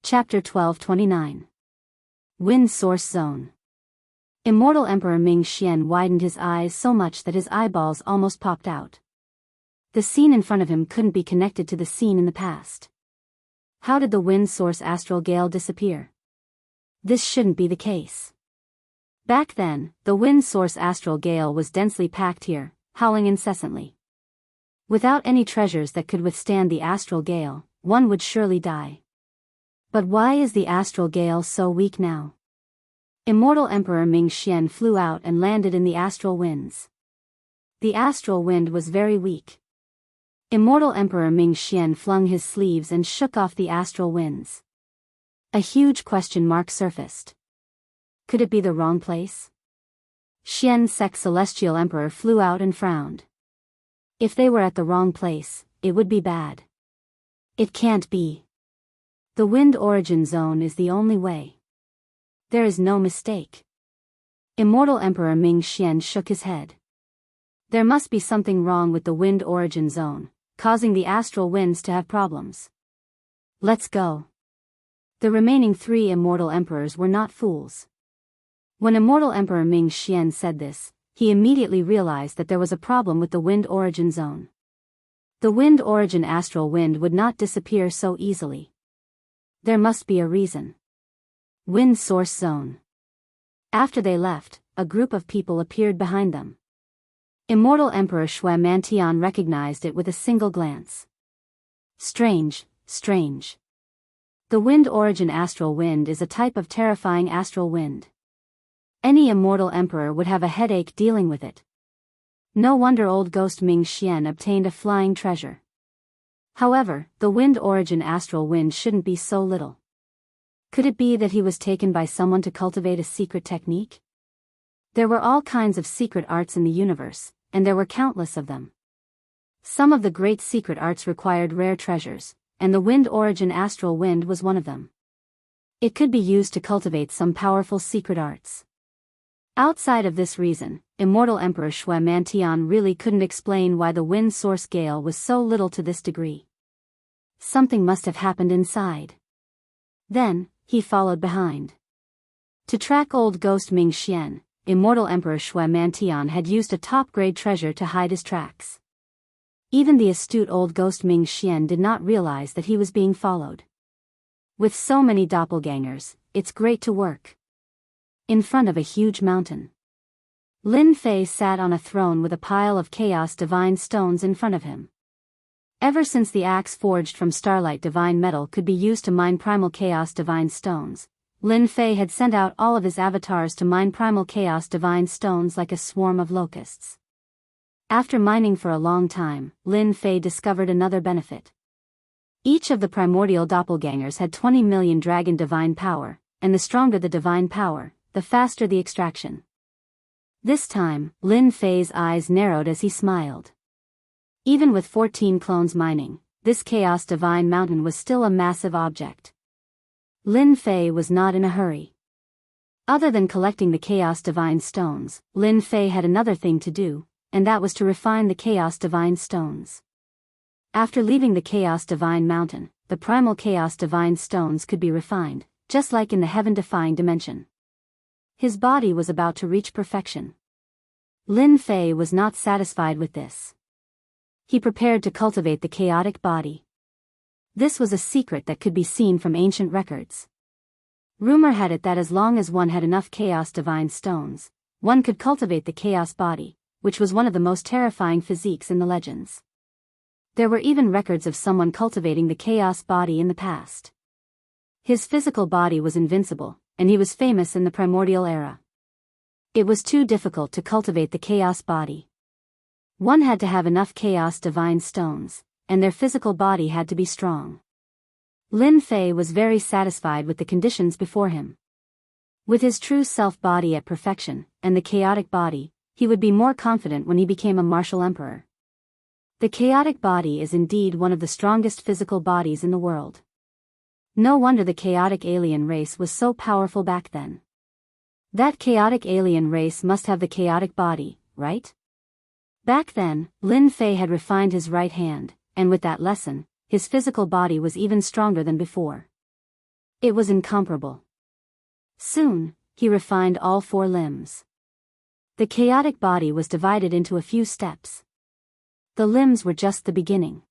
Chapter 1229. Wind Source Zone. Immortal Emperor Ming Xian widened his eyes so much that his eyeballs almost popped out. The scene in front of him couldn't be connected to the scene in the past. How did the wind source astral gale disappear? This shouldn't be the case. Back then, the wind source astral gale was densely packed here, howling incessantly. Without any treasures that could withstand the astral gale, one would surely die. But why is the astral gale so weak now? Immortal Emperor Ming Xian flew out and landed in the astral winds. The astral wind was very weak. Immortal Emperor Ming Xian flung his sleeves and shook off the astral winds. A huge question mark surfaced. Could it be the wrong place? Xian Sek Celestial Emperor flew out and frowned. If they were at the wrong place, it would be bad. It can't be. The wind origin zone is the only way. There is no mistake. Immortal Emperor Ming Xian shook his head. There must be something wrong with the wind origin zone, causing the astral winds to have problems. Let's go. The remaining 3 immortal emperors were not fools. When Immortal Emperor Ming Xian said this, he immediately realized that there was a problem with the wind origin zone. The wind origin astral wind would not disappear so easily. There must be a reason. Wind source zone. After they left, a group of people appeared behind them. Immortal Emperor Shui Mantian recognized it with a single glance. Strange, strange. The wind origin astral wind is a type of terrifying astral wind. Any immortal emperor would have a headache dealing with it. No wonder old ghost Ming Xian obtained a flying treasure. However, the wind origin astral wind shouldn't be so little. Could it be that he was taken by someone to cultivate a secret technique? There were all kinds of secret arts in the universe, and there were countless of them. Some of the great secret arts required rare treasures, and the wind origin astral wind was one of them. It could be used to cultivate some powerful secret arts. Outside of this reason, Immortal Emperor Shui Mantian really couldn't explain why the wind source gale was so little to this degree. Something must have happened inside. Then, he followed behind. To track old ghost Ming Xian, Immortal Emperor Shui Mantian had used a top-grade treasure to hide his tracks. Even the astute old ghost Ming Xian did not realize that he was being followed. With so many doppelgangers, it's great to work. In front of a huge mountain. Lin Fei sat on a throne with a pile of chaos divine stones in front of him. Ever since the axe forged from starlight divine metal could be used to mine primal chaos divine stones, Lin Fei had sent out all of his avatars to mine primal chaos divine stones like a swarm of locusts. After mining for a long time, Lin Fei discovered another benefit. Each of the primordial doppelgangers had 20 million dragon divine power, and the stronger the divine power, the faster the extraction. This time, Lin Fei's eyes narrowed as he smiled. Even with 14 clones mining, this Chaos Divine Mountain was still a massive object. Lin Fei was not in a hurry. Other than collecting the Chaos Divine Stones, Lin Fei had another thing to do, and that was to refine the Chaos Divine Stones. After leaving the Chaos Divine Mountain, the primal Chaos Divine Stones could be refined, just like in the heaven-defying dimension. His body was about to reach perfection. Lin Fei was not satisfied with this. He prepared to cultivate the chaotic body. This was a secret that could be seen from ancient records. Rumor had it that as long as one had enough chaos divine stones, one could cultivate the chaos body, which was one of the most terrifying physiques in the legends. There were even records of someone cultivating the chaos body in the past. His physical body was invincible, and he was famous in the primordial era. It was too difficult to cultivate the chaos body. One had to have enough chaos divine stones, and their physical body had to be strong. Lin Fei was very satisfied with the conditions before him. With his true self body at perfection, and the chaotic body, he would be more confident when he became a martial emperor. The chaotic body is indeed one of the strongest physical bodies in the world. No wonder the chaotic alien race was so powerful back then. That chaotic alien race must have the chaotic body, right? Back then, Lin Fei had refined his right hand, and with that lesson, his physical body was even stronger than before. It was incomparable. Soon, he refined all 4 limbs. The chaotic body was divided into a few steps. The limbs were just the beginning.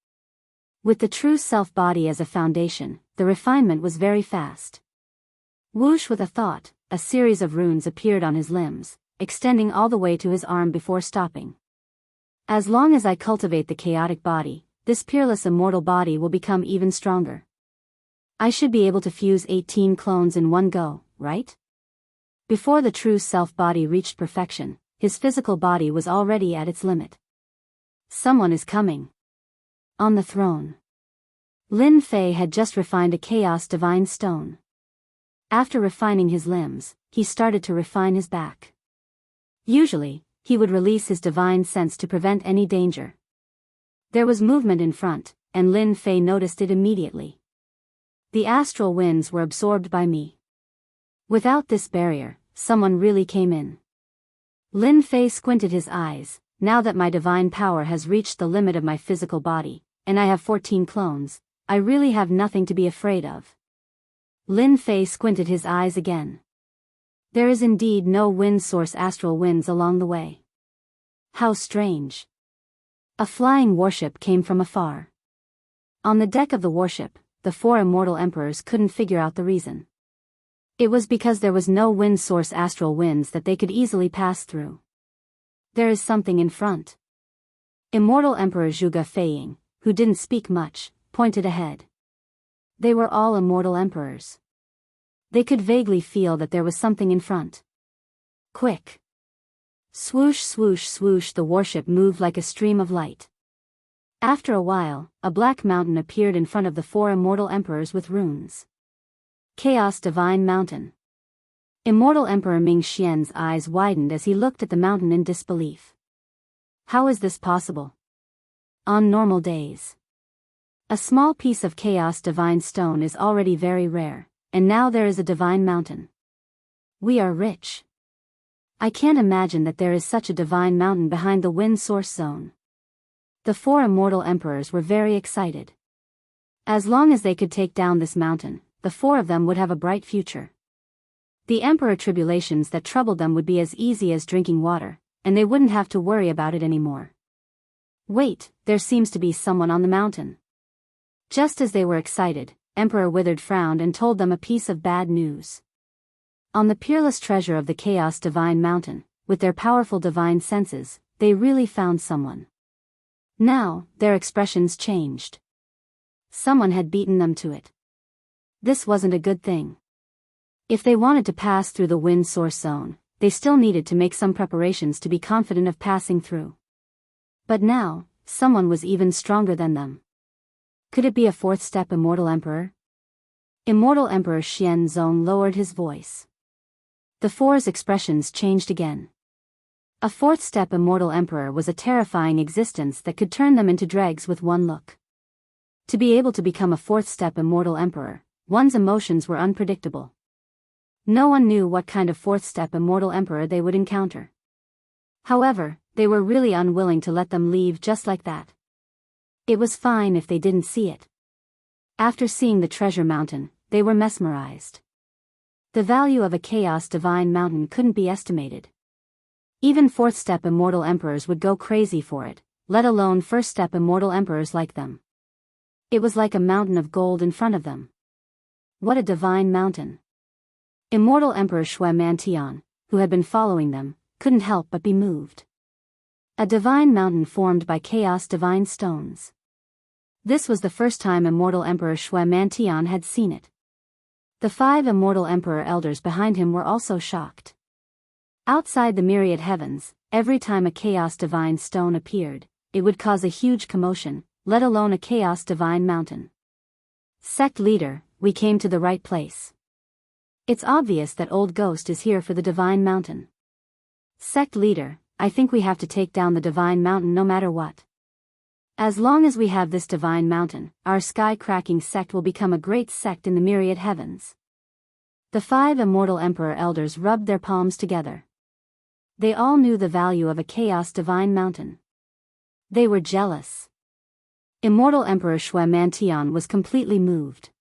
With the true self-body as a foundation, the refinement was very fast. Whoosh, with a thought, a series of runes appeared on his limbs, extending all the way to his arm before stopping. As long as I cultivate the chaotic body, this peerless immortal body will become even stronger. I should be able to fuse 18 clones in one go, right? Before the true self-body reached perfection, his physical body was already at its limit. Someone is coming. On the throne. Lin Fei had just refined a chaos divine stone. After refining his limbs, he started to refine his back. Usually, he would release his divine sense to prevent any danger. There was movement in front, and Lin Fei noticed it immediately. The astral winds were absorbed by me. Without this barrier, someone really came in. Lin Fei squinted his eyes. Now that my divine power has reached the limit of my physical body, and I have 14 clones, I really have nothing to be afraid of. Lin Fei squinted his eyes again. There is indeed no wind source astral winds along the way. How strange. A flying warship came from afar. On the deck of the warship, the 4 immortal emperors couldn't figure out the reason. It was because there was no wind source astral winds that they could easily pass through. There is something in front. Immortal Emperor Zhuge Feiying, who didn't speak much, pointed ahead. They were all immortal emperors. They could vaguely feel that there was something in front. Quick! Swoosh, swoosh, swoosh, the warship moved like a stream of light. After a while, a black mountain appeared in front of the 4 immortal emperors with runes. Chaos Divine Mountain. Immortal Emperor Ming Xian's eyes widened as he looked at the mountain in disbelief. How is this possible? On normal days, a small piece of chaos divine stone is already very rare, and now there is a divine mountain. We are rich. I can't imagine that there is such a divine mountain behind the wind source zone. The 4 immortal emperors were very excited. As long as they could take down this mountain, the 4 of them would have a bright future. The emperor tribulations that troubled them would be as easy as drinking water, and they wouldn't have to worry about it anymore. Wait, there seems to be someone on the mountain. Just as they were excited, Emperor Withered frowned and told them a piece of bad news. On the peerless treasure of the Chaos Divine Mountain, with their powerful divine senses, they really found someone. Now, their expressions changed. Someone had beaten them to it. This wasn't a good thing. If they wanted to pass through the wind source zone, they still needed to make some preparations to be confident of passing through. But now, someone was even stronger than them. Could it be a 4th step Immortal Emperor? Immortal Emperor Xian Zong lowered his voice. The 4's expressions changed again. A 4th step Immortal Emperor was a terrifying existence that could turn them into dregs with one look. To be able to become a 4th step Immortal Emperor, one's emotions were unpredictable. No one knew what kind of 4th step Immortal Emperor they would encounter. However, they were really unwilling to let them leave just like that. It was fine if they didn't see it. After seeing the treasure mountain, they were mesmerized. The value of a Chaos Divine Mountain couldn't be estimated. Even 4th step Immortal Emperors would go crazy for it, let alone 1st step Immortal Emperors like them. It was like a mountain of gold in front of them. What a divine mountain! Immortal Emperor Shui Mantian, who had been following them, couldn't help but be moved. A divine mountain formed by chaos divine stones. This was the first time Immortal Emperor Shui Mantian had seen it. The 5 Immortal Emperor elders behind him were also shocked. Outside the myriad heavens, every time a chaos divine stone appeared, it would cause a huge commotion, let alone a chaos divine mountain. Sect leader, we came to the right place. It's obvious that Old Ghost is here for the divine mountain. Sect leader, I think we have to take down the divine mountain no matter what. As long as we have this divine mountain, our sky-cracking sect will become a great sect in the myriad heavens. The 5 Immortal Emperor elders rubbed their palms together. They all knew the value of a chaos divine mountain. They were jealous. Immortal Emperor Shui Mantian was completely moved.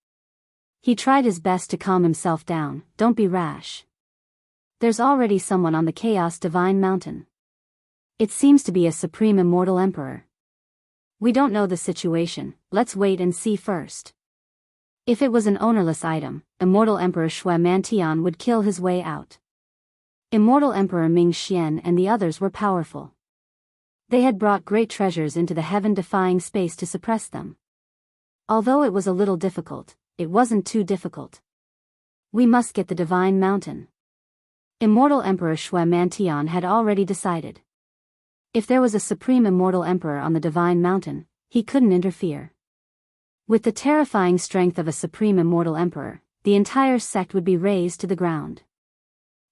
He tried his best to calm himself down. Don't be rash. There's already someone on the Chaos Divine Mountain. It seems to be a supreme immortal emperor. We don't know the situation, let's wait and see first. If it was an ownerless item, Immortal Emperor Shui Mantian would kill his way out. Immortal Emperor Ming Xian and the others were powerful. They had brought great treasures into the heaven-defying space to suppress them. Although it was a little difficult, it wasn't too difficult. We must get the Divine Mountain. Immortal Emperor Shui Mantian had already decided. If there was a supreme immortal emperor on the Divine Mountain, he couldn't interfere. With the terrifying strength of a supreme immortal emperor, the entire sect would be razed to the ground.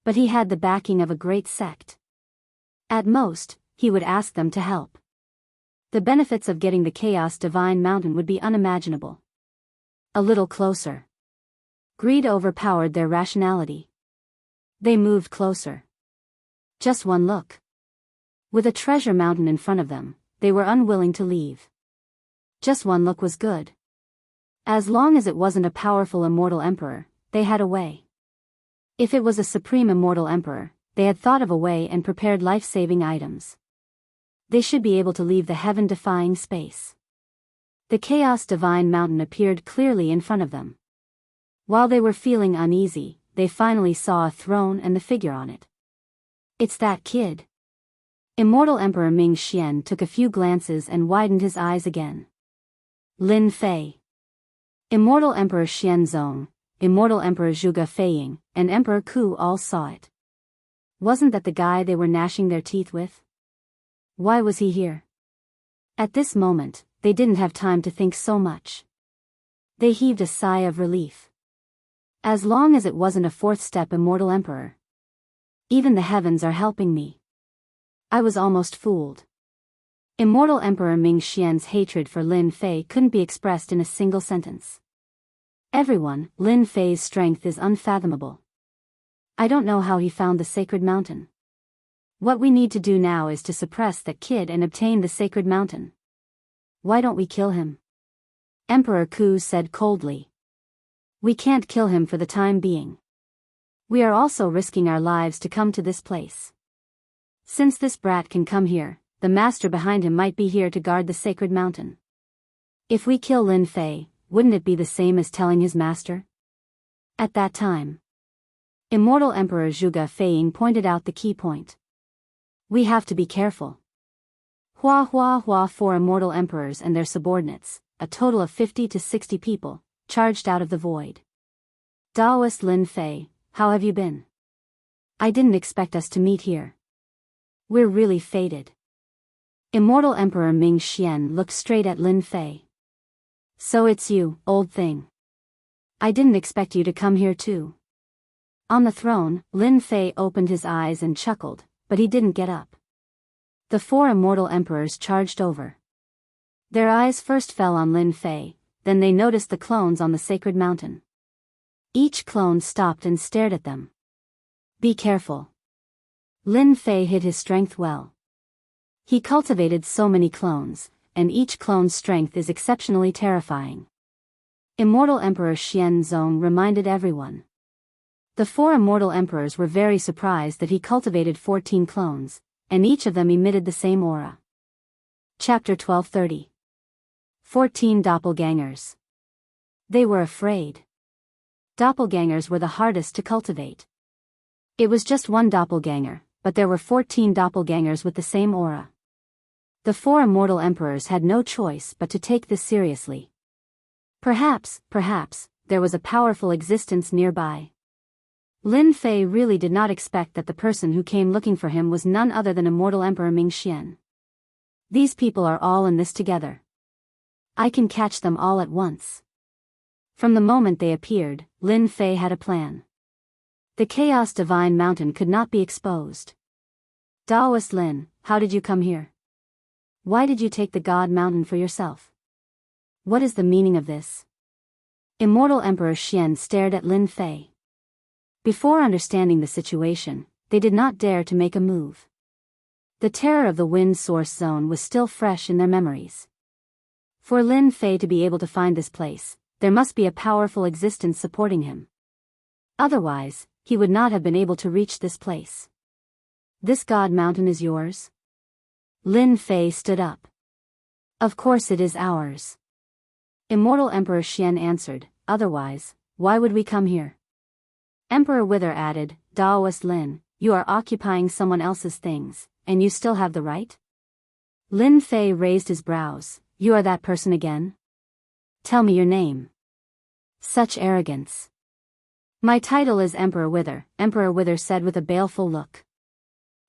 But he had the backing of a great sect. At most, he would ask them to help. The benefits of getting the Chaos Divine Mountain would be unimaginable. A little closer. Greed overpowered their rationality. They moved closer. Just one look. With a treasure mountain in front of them, they were unwilling to leave. Just one look was good. As long as it wasn't a powerful immortal emperor, they had a way. If it was a supreme immortal emperor, they had thought of a way and prepared life-saving items. They should be able to leave the heaven-defying space. The Chaos Divine Mountain appeared clearly in front of them. While they were feeling uneasy, they finally saw a throne and the figure on it. It's that kid. Immortal Emperor Ming Xian took a few glances and widened his eyes again. Lin Fei. Immortal Emperor Xianzong, Immortal Emperor Zhuge Feiying, and Emperor Ku all saw it. Wasn't that the guy they were gnashing their teeth with? Why was he here? At this moment, they didn't have time to think so much. They heaved a sigh of relief. As long as it wasn't a fourth-step immortal emperor. Even the heavens are helping me. I was almost fooled. Immortal Emperor Ming Xian's hatred for Lin Fei couldn't be expressed in a single sentence. Everyone, Lin Fei's strength is unfathomable. I don't know how he found the sacred mountain. What we need to do now is to suppress that kid and obtain the sacred mountain. Why don't we kill him? Emperor Ku said coldly. We can't kill him for the time being. We are also risking our lives to come to this place. Since this brat can come here, the master behind him might be here to guard the sacred mountain. If we kill Lin Fei, wouldn't it be the same as telling his master? At that time, Immortal Emperor Zhuge Feiying pointed out the key point. We have to be careful. Hua Hua Hua 4 immortal emperors and their subordinates, a total of 50 to 60 people, charged out of the void. Daoist Lin Fei, how have you been? I didn't expect us to meet here. We're really fated. Immortal Emperor Ming Xian looked straight at Lin Fei. So it's you, old thing. I didn't expect you to come here too. On the throne, Lin Fei opened his eyes and chuckled, but he didn't get up. The 4 immortal emperors charged over. Their eyes first fell on Lin Fei, then they noticed the clones on the sacred mountain. Each clone stopped and stared at them. Be careful. Lin Fei hid his strength well. He cultivated so many clones, and each clone's strength is exceptionally terrifying. Immortal Emperor Xianzong reminded everyone. The 4 immortal emperors were very surprised that he cultivated 14 clones, and each of them emitted the same aura. Chapter 1230. 14 Doppelgangers. They were afraid. Doppelgangers were the hardest to cultivate. It was just one doppelganger, but there were 14 doppelgangers with the same aura. The 4 immortal emperors had no choice but to take this seriously. Perhaps, there was a powerful existence nearby. Lin Fei really did not expect that the person who came looking for him was none other than Immortal Emperor Ming Xian. These people are all in this together. I can catch them all at once. From the moment they appeared, Lin Fei had a plan. The Chaos Divine Mountain could not be exposed. Daoist Lin, how did you come here? Why did you take the God Mountain for yourself? What is the meaning of this? Immortal Emperor Xian stared at Lin Fei. Before understanding the situation, they did not dare to make a move. The terror of the wind source zone was still fresh in their memories. For Lin Fei to be able to find this place, there must be a powerful existence supporting him. Otherwise, he would not have been able to reach this place. This God Mountain is yours? Lin Fei stood up. Of course it is ours. Immortal Emperor Xian answered, otherwise, why would we come here? Emperor Wither added, Daoist Lin, you are occupying someone else's things, and you still have the right? Lin Fei raised his brows, you are that person again? Tell me your name. Such arrogance. My title is Emperor Wither said with a baleful look.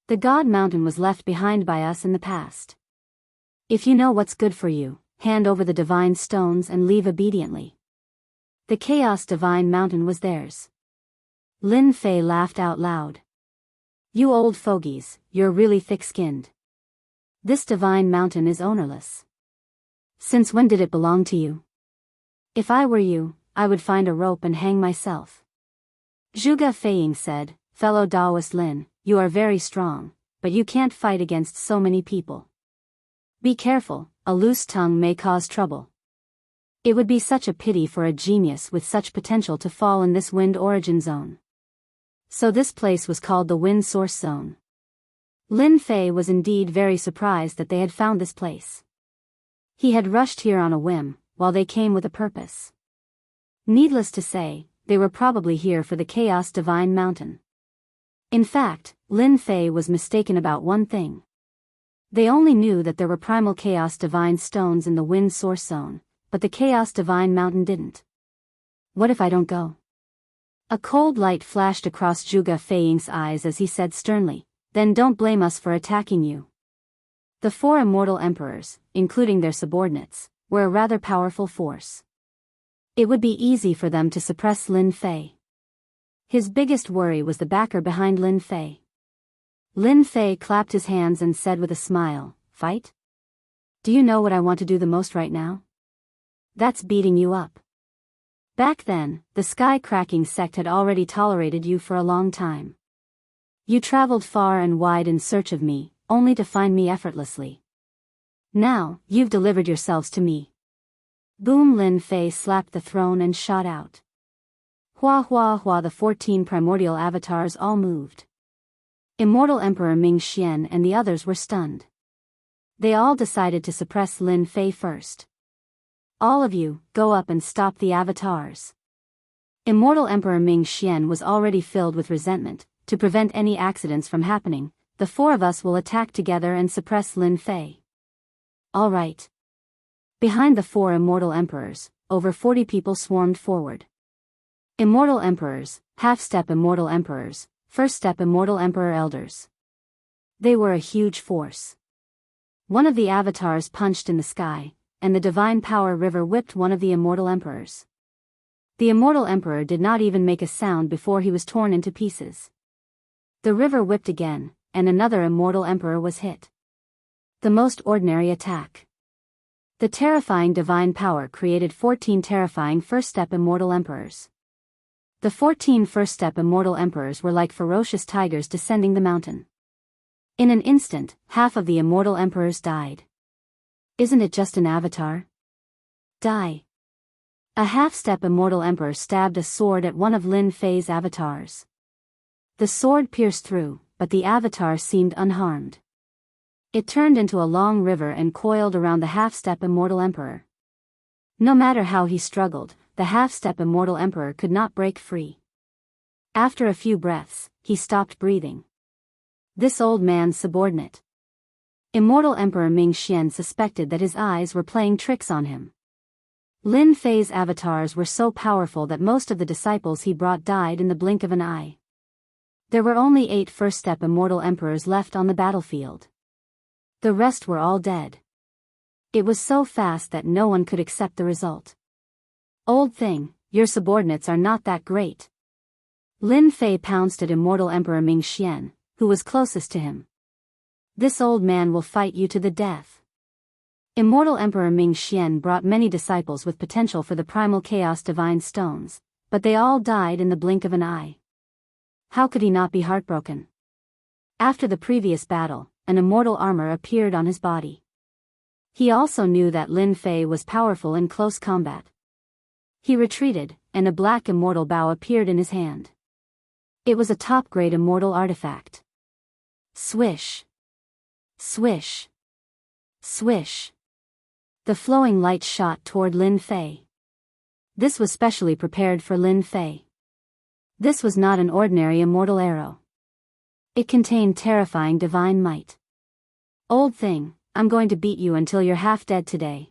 The God Mountain was left behind by us in the past. If you know what's good for you, hand over the divine stones and leave obediently. The Chaos Divine Mountain was theirs. Lin Fei laughed out loud. You old fogies, you're really thick-skinned. This divine mountain is ownerless. Since when did it belong to you? If I were you, I would find a rope and hang myself. Zhuge Feiying said, fellow Daoist Lin, you are very strong, but you can't fight against so many people. Be careful, a loose tongue may cause trouble. It would be such a pity for a genius with such potential to fall in this wind origin zone. So this place was called the Wind Source Zone. Lin Fei was indeed very surprised that they had found this place. He had rushed here on a whim, while they came with a purpose. Needless to say, they were probably here for the Chaos Divine Mountain. In fact, Lin Fei was mistaken about one thing. They only knew that there were primal Chaos Divine stones in the Wind Source Zone, but the Chaos Divine Mountain didn't. What if I don't go? A cold light flashed across Zhuge Feiying's eyes as he said sternly, then don't blame us for attacking you. The four immortal emperors, including their subordinates, were a rather powerful force. It would be easy for them to suppress Lin Fei. His biggest worry was the backer behind Lin Fei. Lin Fei clapped his hands and said with a smile, fight? Do you know what I want to do the most right now? That's beating you up. Back then, the sky-cracking sect had already tolerated you for a long time. You traveled far and wide in search of me, only to find me effortlessly. Now, you've delivered yourselves to me. Boom! Lin Fei slapped the throne and shot out. Hua hua hua! The 14 primordial avatars all moved. Immortal Emperor Ming Xian and the others were stunned. They all decided to suppress Lin Fei first. All of you, go up and stop the avatars. Immortal Emperor Ming Xian was already filled with resentment. To prevent any accidents from happening, the four of us will attack together and suppress Lin Fei. All right. Behind the four immortal emperors, over 40 people swarmed forward. Immortal emperors, half-step immortal emperors, first-step immortal emperor elders. They were a huge force. One of the avatars punched in the sky, and the divine power river whipped one of the immortal emperors. The immortal emperor did not even make a sound before he was torn into pieces. The river whipped again, and another immortal emperor was hit. The most ordinary attack. The terrifying divine power created 14 terrifying first-step immortal emperors. The 14 first-step immortal emperors were like ferocious tigers descending the mountain. In an instant, half of the immortal emperors died. Isn't it just an avatar? Die. A half-step immortal emperor stabbed a sword at one of Lin Fei's avatars. The sword pierced through, but the avatar seemed unharmed. It turned into a long river and coiled around the half-step immortal emperor. No matter how he struggled, the half-step immortal emperor could not break free. After a few breaths, he stopped breathing. This old man's subordinate. Immortal Emperor Ming Xian suspected that his eyes were playing tricks on him. Lin Fei's avatars were so powerful that most of the disciples he brought died in the blink of an eye. There were only 8 first-step immortal emperors left on the battlefield. The rest were all dead. It was so fast that no one could accept the result. Old thing, your subordinates are not that great. Lin Fei pounced at Immortal Emperor Ming Xian, who was closest to him. This old man will fight you to the death. Immortal Emperor Ming Xian brought many disciples with potential for the primal chaos divine stones, but they all died in the blink of an eye. How could he not be heartbroken? After the previous battle, an immortal armor appeared on his body. He also knew that Lin Fei was powerful in close combat. He retreated, and a black immortal bow appeared in his hand. It was a top-grade immortal artifact. Swish. Swish. Swish. The flowing light shot toward Lin Fei. This was specially prepared for Lin Fei. This was not an ordinary immortal arrow. It contained terrifying divine might. Old thing, I'm going to beat you until you're half dead today.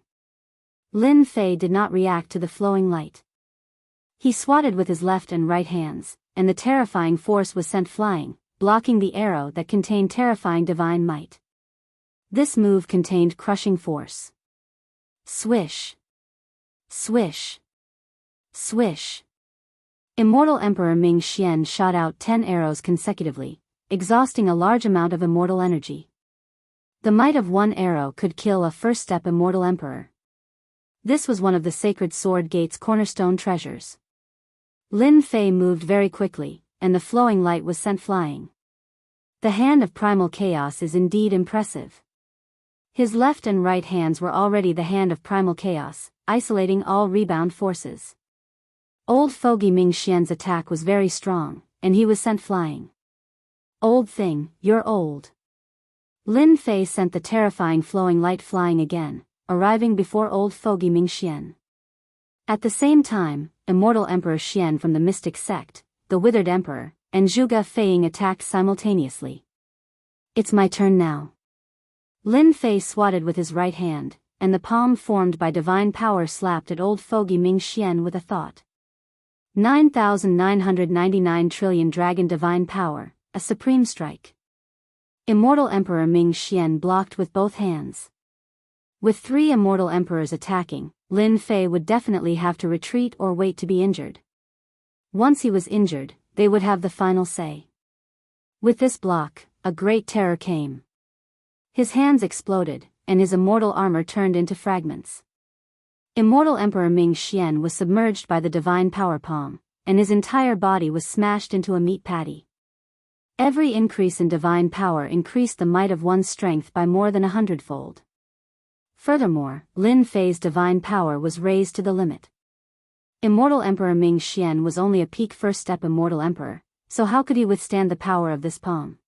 Lin Fei did not react to the flowing light. He swatted with his left and right hands, and the terrifying force was sent flying, blocking the arrow that contained terrifying divine might. This move contained crushing force. Swish. Swish. Swish. Immortal Emperor Ming Xian shot out 10 arrows consecutively, exhausting a large amount of immortal energy. The might of one arrow could kill a first-step immortal emperor. This was one of the Sacred Sword Gate's cornerstone treasures. Lin Fei moved very quickly, and the flowing light was sent flying. The hand of primal chaos is indeed impressive. His left and right hands were already the hand of primal chaos, isolating all rebound forces. Old fogey Ming Xian's attack was very strong, and he was sent flying. Old thing, you're old. Lin Fei sent the terrifying flowing light flying again, arriving before old fogey Ming Xian. At the same time, Immortal Emperor Xian from the Mystic Sect, the Withered Emperor, and Zhuge Feiying attacked simultaneously. It's my turn now. Lin Fei swatted with his right hand, and the palm formed by divine power slapped at old fogey Ming Xian with a thought. 9,999 trillion dragon divine power, a supreme strike. Immortal Emperor Ming Xian blocked with both hands. With 3 immortal emperors attacking, Lin Fei would definitely have to retreat or wait to be injured. Once he was injured, they would have the final say. With this block, a great terror came. His hands exploded, and his immortal armor turned into fragments. Immortal Emperor Ming Xian was submerged by the divine power palm, and his entire body was smashed into a meat patty. Every increase in divine power increased the might of one's strength by more than 100-fold. Furthermore, Lin Fei's divine power was raised to the limit. Immortal Emperor Ming Xian was only a peak first-step immortal emperor, so how could he withstand the power of this palm?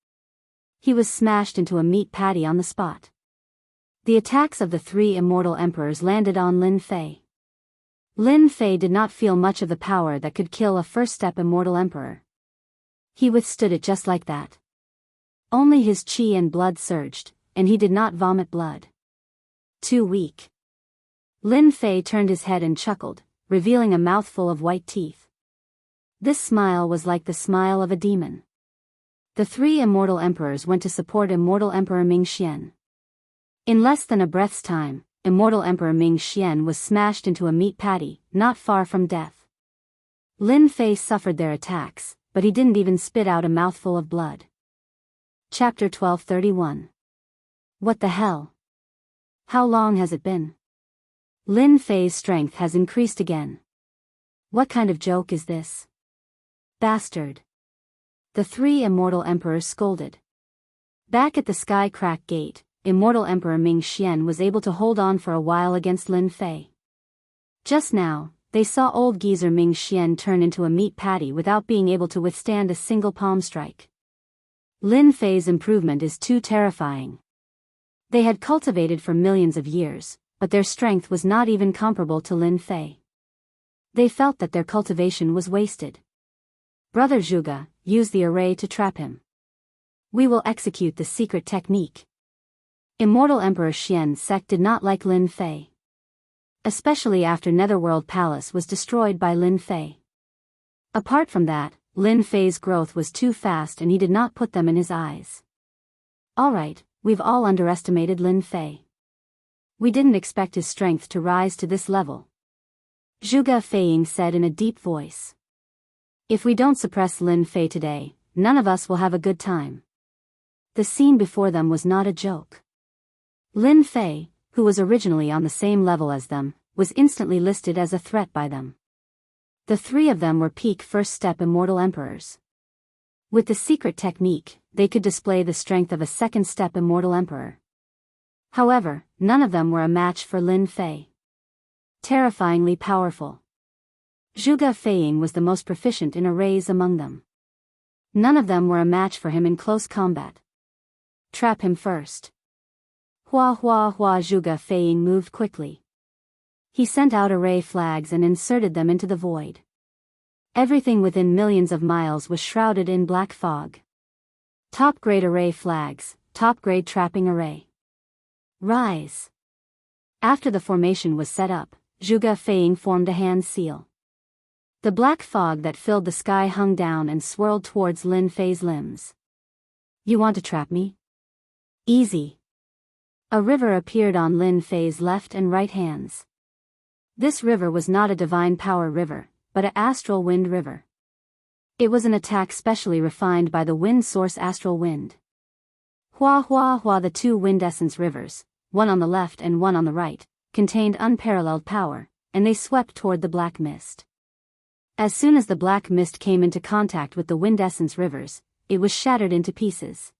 He was smashed into a meat patty on the spot. The attacks of the 3 immortal emperors landed on Lin Fei. Lin Fei did not feel much of the power that could kill a first-step immortal emperor. He withstood it just like that. Only his chi and blood surged, and he did not vomit blood. Too weak. Lin Fei turned his head and chuckled, revealing a mouthful of white teeth. This smile was like the smile of a demon. The 3 immortal emperors went to support Immortal Emperor Ming Xian. In less than a breath's time, Immortal Emperor Ming Xian was smashed into a meat patty, not far from death. Lin Fei suffered their attacks, but he didn't even spit out a mouthful of blood. Chapter 1231. What the hell? How long has it been? Lin Fei's strength has increased again. What kind of joke is this? Bastard. The 3 immortal emperors scolded. Back at the Sky Crack Gate, Immortal Emperor Ming Xian was able to hold on for a while against Lin Fei. Just now, they saw old geezer Ming Xian turn into a meat patty without being able to withstand a single palm strike. Lin Fei's improvement is too terrifying. They had cultivated for millions of years, but their strength was not even comparable to Lin Fei. They felt that their cultivation was wasted. Brother Zhuge, use the array to trap him. We will execute the secret technique. Immortal Emperor Xian's sect did not like Lin Fei. Especially after Netherworld Palace was destroyed by Lin Fei. Apart from that, Lin Fei's growth was too fast and he did not put them in his eyes. Alright, we've all underestimated Lin Fei. We didn't expect his strength to rise to this level. Zhuge Feiying said in a deep voice. If we don't suppress Lin Fei today, none of us will have a good time. The scene before them was not a joke. Lin Fei, who was originally on the same level as them, was instantly listed as a threat by them. The 3 of them were peak first-step immortal emperors. With the secret technique, they could display the strength of a second-step immortal emperor. However, none of them were a match for Lin Fei. Terrifyingly powerful. Zhuge Feiying was the most proficient in arrays among them. None of them were a match for him in close combat. Trap him first. Hua hua hua. Zhuge Feiying moved quickly. He sent out array flags and inserted them into the void. Everything within millions of miles was shrouded in black fog. Top-grade array flags, top-grade trapping array. Rise. After the formation was set up, Zhuge Feiying formed a hand seal. The black fog that filled the sky hung down and swirled towards Lin Fei's limbs. You want to trap me? Easy. A river appeared on Lin Fei's left and right hands. This river was not a divine power river, but an astral wind river. It was an attack specially refined by the wind source astral wind. Hua hua hua. The two wind essence rivers, one on the left and one on the right, contained unparalleled power, and they swept toward the black mist. As soon as the black mist came into contact with the wind essence rivers, it was shattered into pieces.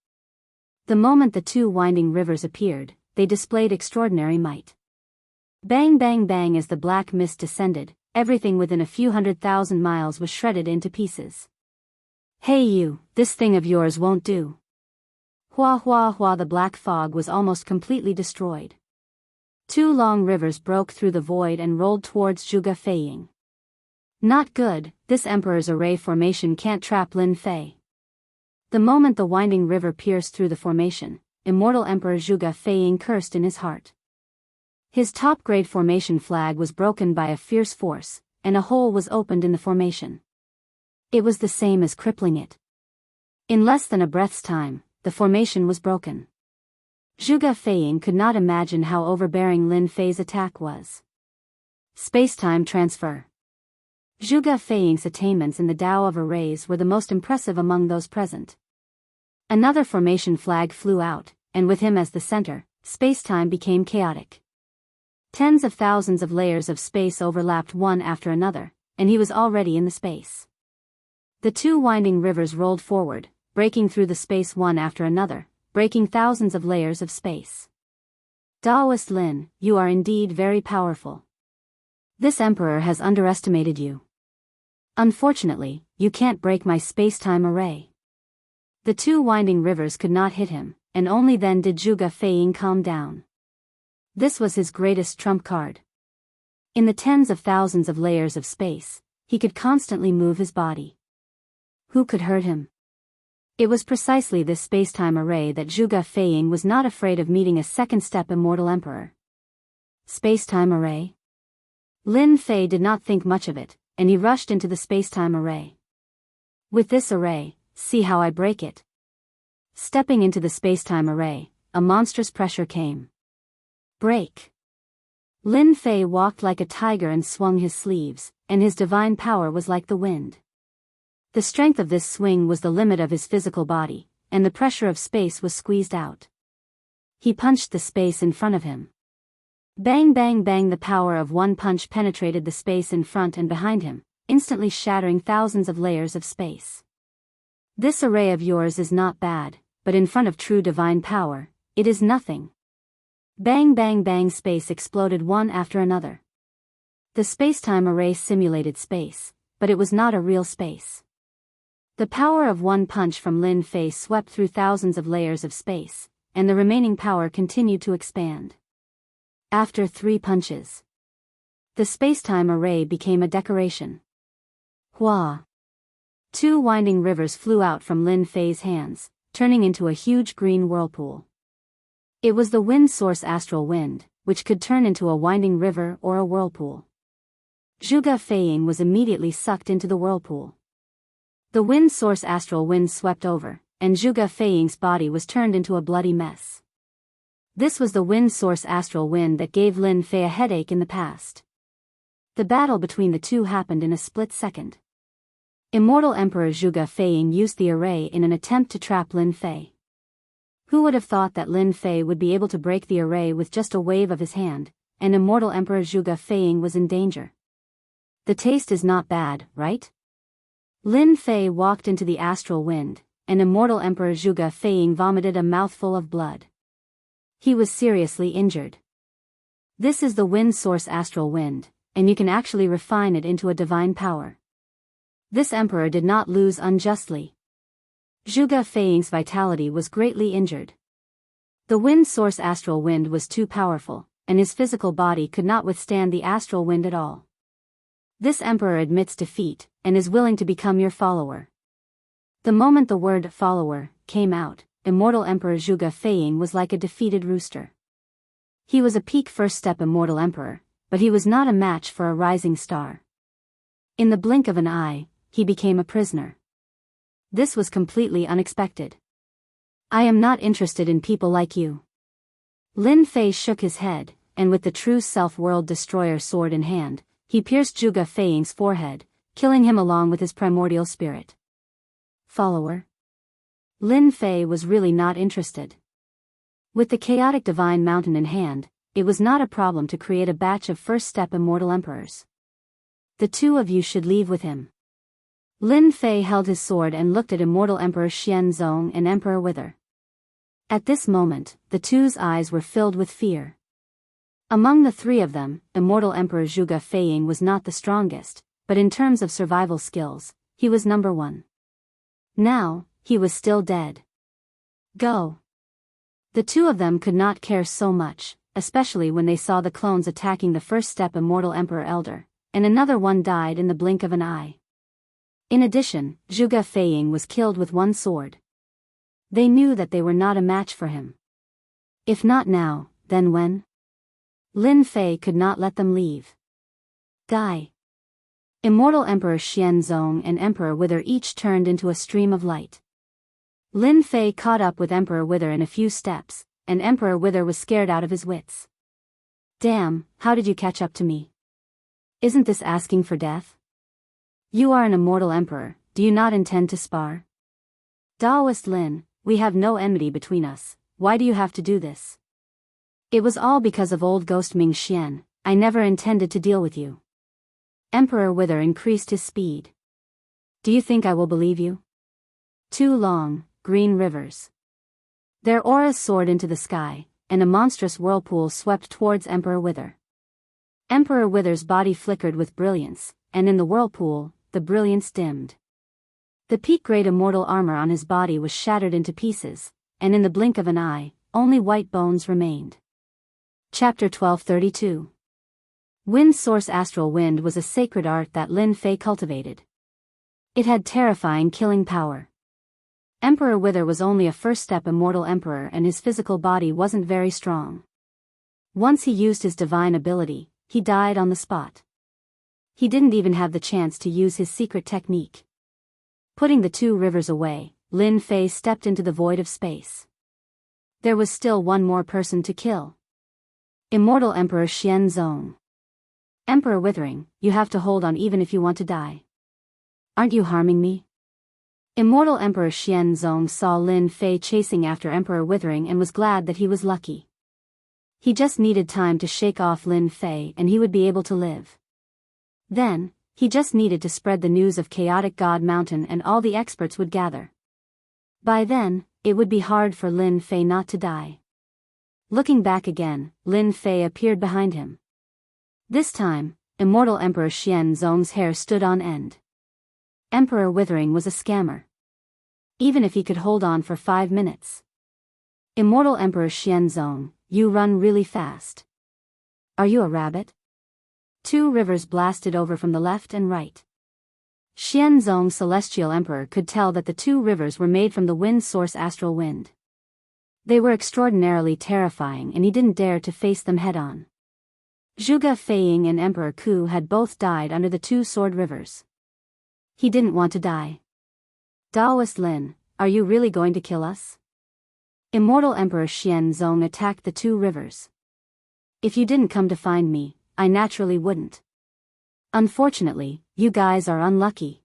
The moment the two winding rivers appeared, they displayed extraordinary might. Bang bang bang. As the black mist descended, everything within a few 100,000 miles was shredded into pieces. Hey you, this thing of yours won't do. Hua hua hua. The black fog was almost completely destroyed. Two long rivers broke through the void and rolled towards Zhuge Feiying. Not good, this emperor's array formation can't trap Lin Fei. The moment the winding river pierced through the formation, immortal Emperor Zhuge Feiying cursed in his heart. His top-grade formation flag was broken by a fierce force, and a hole was opened in the formation. It was the same as crippling it. In less than a breath's time, the formation was broken. Zhuge Feiying could not imagine how overbearing Lin Fei's attack was. Space-time transfer. Zhuge Feiying's attainments in the Tao of arrays were the most impressive among those present. Another formation flag flew out, and with him as the center, space-time became chaotic. Tens of thousands of layers of space overlapped one after another, and he was already in the space. The two winding rivers rolled forward, breaking through the space one after another, breaking thousands of layers of space. Daoist Lin, you are indeed very powerful. This emperor has underestimated you. Unfortunately, you can't break my space-time array. The two winding rivers could not hit him, and only then did Zhuge Feiying calm down. This was his greatest trump card. In the tens of thousands of layers of space, he could constantly move his body. Who could hurt him? It was precisely this space-time array that Zhuge Feiying was not afraid of meeting a second-step immortal emperor. Space-time array? Lin Fei did not think much of it, and he rushed into the space-time array. With this array, see how I break it. Stepping into the space-time array, a monstrous pressure came. Break. Lin Fei walked like a tiger and swung his sleeves, and his divine power was like the wind. The strength of this swing was the limit of his physical body, and the pressure of space was squeezed out. He punched the space in front of him. Bang bang bang. The power of one punch penetrated the space in front and behind him, instantly shattering thousands of layers of space. This array of yours is not bad, but in front of true divine power, it is nothing. Bang bang bang. Space exploded one after another. The space-time array simulated space, but it was not a real space. The power of one punch from Lin Fei swept through thousands of layers of space, and the remaining power continued to expand. After 3 punches, the space-time array became a decoration. Hua! 2 winding rivers flew out from Lin Fei's hands, turning into a huge green whirlpool. It was the wind source astral wind, which could turn into a winding river or a whirlpool. Zhuge Feiying was immediately sucked into the whirlpool. The wind source astral wind swept over, and Zhuge Feiying's body was turned into a bloody mess. This was the wind source astral wind that gave Lin Fei a headache in the past. The battle between the two happened in a split second. Immortal Emperor Zhuge Feiying used the array in an attempt to trap Lin Fei. Who would have thought that Lin Fei would be able to break the array with just a wave of his hand, and Immortal Emperor Zhuge Feiying was in danger. The taste is not bad, right? Lin Fei walked into the astral wind, and Immortal Emperor Zhuge Feiying vomited a mouthful of blood. He was seriously injured. This is the wind source astral wind, and you can actually refine it into a divine power. This emperor did not lose unjustly. Zhuge Feiying's vitality was greatly injured. The wind source astral wind was too powerful, and his physical body could not withstand the astral wind at all. This emperor admits defeat, and is willing to become your follower. The moment the word follower came out, immortal Emperor Zhuge Feiying was like a defeated rooster. He was a peak first step immortal emperor, but he was not a match for a rising star. In the blink of an eye, he became a prisoner. This was completely unexpected. I am not interested in people like you. Lin Fei shook his head, and with the true self-world destroyer sword in hand, he pierced Zhuge Feiying's forehead, killing him along with his primordial spirit. Follower? Lin Fei was really not interested. With the chaotic divine mountain in hand, it was not a problem to create a batch of first-step immortal emperors. The two of you should leave with him. Lin Fei held his sword and looked at immortal Emperor Xianzong and Emperor Wither. At this moment, the two's eyes were filled with fear. Among the three of them, immortal Emperor Zhuge Feiying was not the strongest, but in terms of survival skills, he was number one. Now, he was still dead. Go. The two of them could not care so much, especially when they saw the clones attacking the first-step immortal Emperor Elder, and another one died in the blink of an eye. In addition, Zhuge Feiying was killed with one sword. They knew that they were not a match for him. If not now, then when? Lin Fei could not let them leave. Die. Immortal Emperor Xianzong and Emperor Wither each turned into a stream of light. Lin Fei caught up with Emperor Wither in a few steps, and Emperor Wither was scared out of his wits. Damn, how did you catch up to me? Isn't this asking for death? You are an immortal emperor, do you not intend to spar? Daoist Lin, we have no enmity between us, why do you have to do this? It was all because of old ghost Ming Xian, I never intended to deal with you. Emperor Wither increased his speed. Do you think I will believe you? Two long, green rivers. Their auras soared into the sky, and a monstrous whirlpool swept towards Emperor Wither. Emperor Wither's body flickered with brilliance, and in the whirlpool, the brilliance dimmed. The peak-grade immortal armor on his body was shattered into pieces, and in the blink of an eye, only white bones remained. Chapter 1232. Wind Source Astral Wind was a sacred art that Lin Fei cultivated. It had terrifying killing power. Emperor Wither was only a first-step immortal emperor and his physical body wasn't very strong. Once he used his divine ability, he died on the spot. He didn't even have the chance to use his secret technique. Putting the two rivers away, Lin Fei stepped into the void of space. There was still one more person to kill. Immortal Emperor Xianzong. Emperor Withering, you have to hold on even if you want to die. Aren't you harming me? Immortal Emperor Xianzong saw Lin Fei chasing after Emperor Withering and was glad that he was lucky. He just needed time to shake off Lin Fei and he would be able to live. Then, he just needed to spread the news of Chaotic God Mountain and all the experts would gather. By then, it would be hard for Lin Fei not to die. Looking back again, Lin Fei appeared behind him. This time, Immortal Emperor Xianzong's hair stood on end. Emperor Withering was a scammer. Even if he could hold on for 5 minutes. Immortal Emperor Xianzong, you run really fast. Are you a rabbit? Two rivers blasted over from the left and right. Xianzong's Celestial Emperor could tell that the two rivers were made from the wind source astral wind. They were extraordinarily terrifying and he didn't dare to face them head-on. Zhuge Feiying and Emperor Ku had both died under the two sword rivers. He didn't want to die. Daoist Lin, are you really going to kill us? Immortal Emperor Xianzong attacked the two rivers. If you didn't come to find me, I naturally wouldn't. Unfortunately, you guys are unlucky.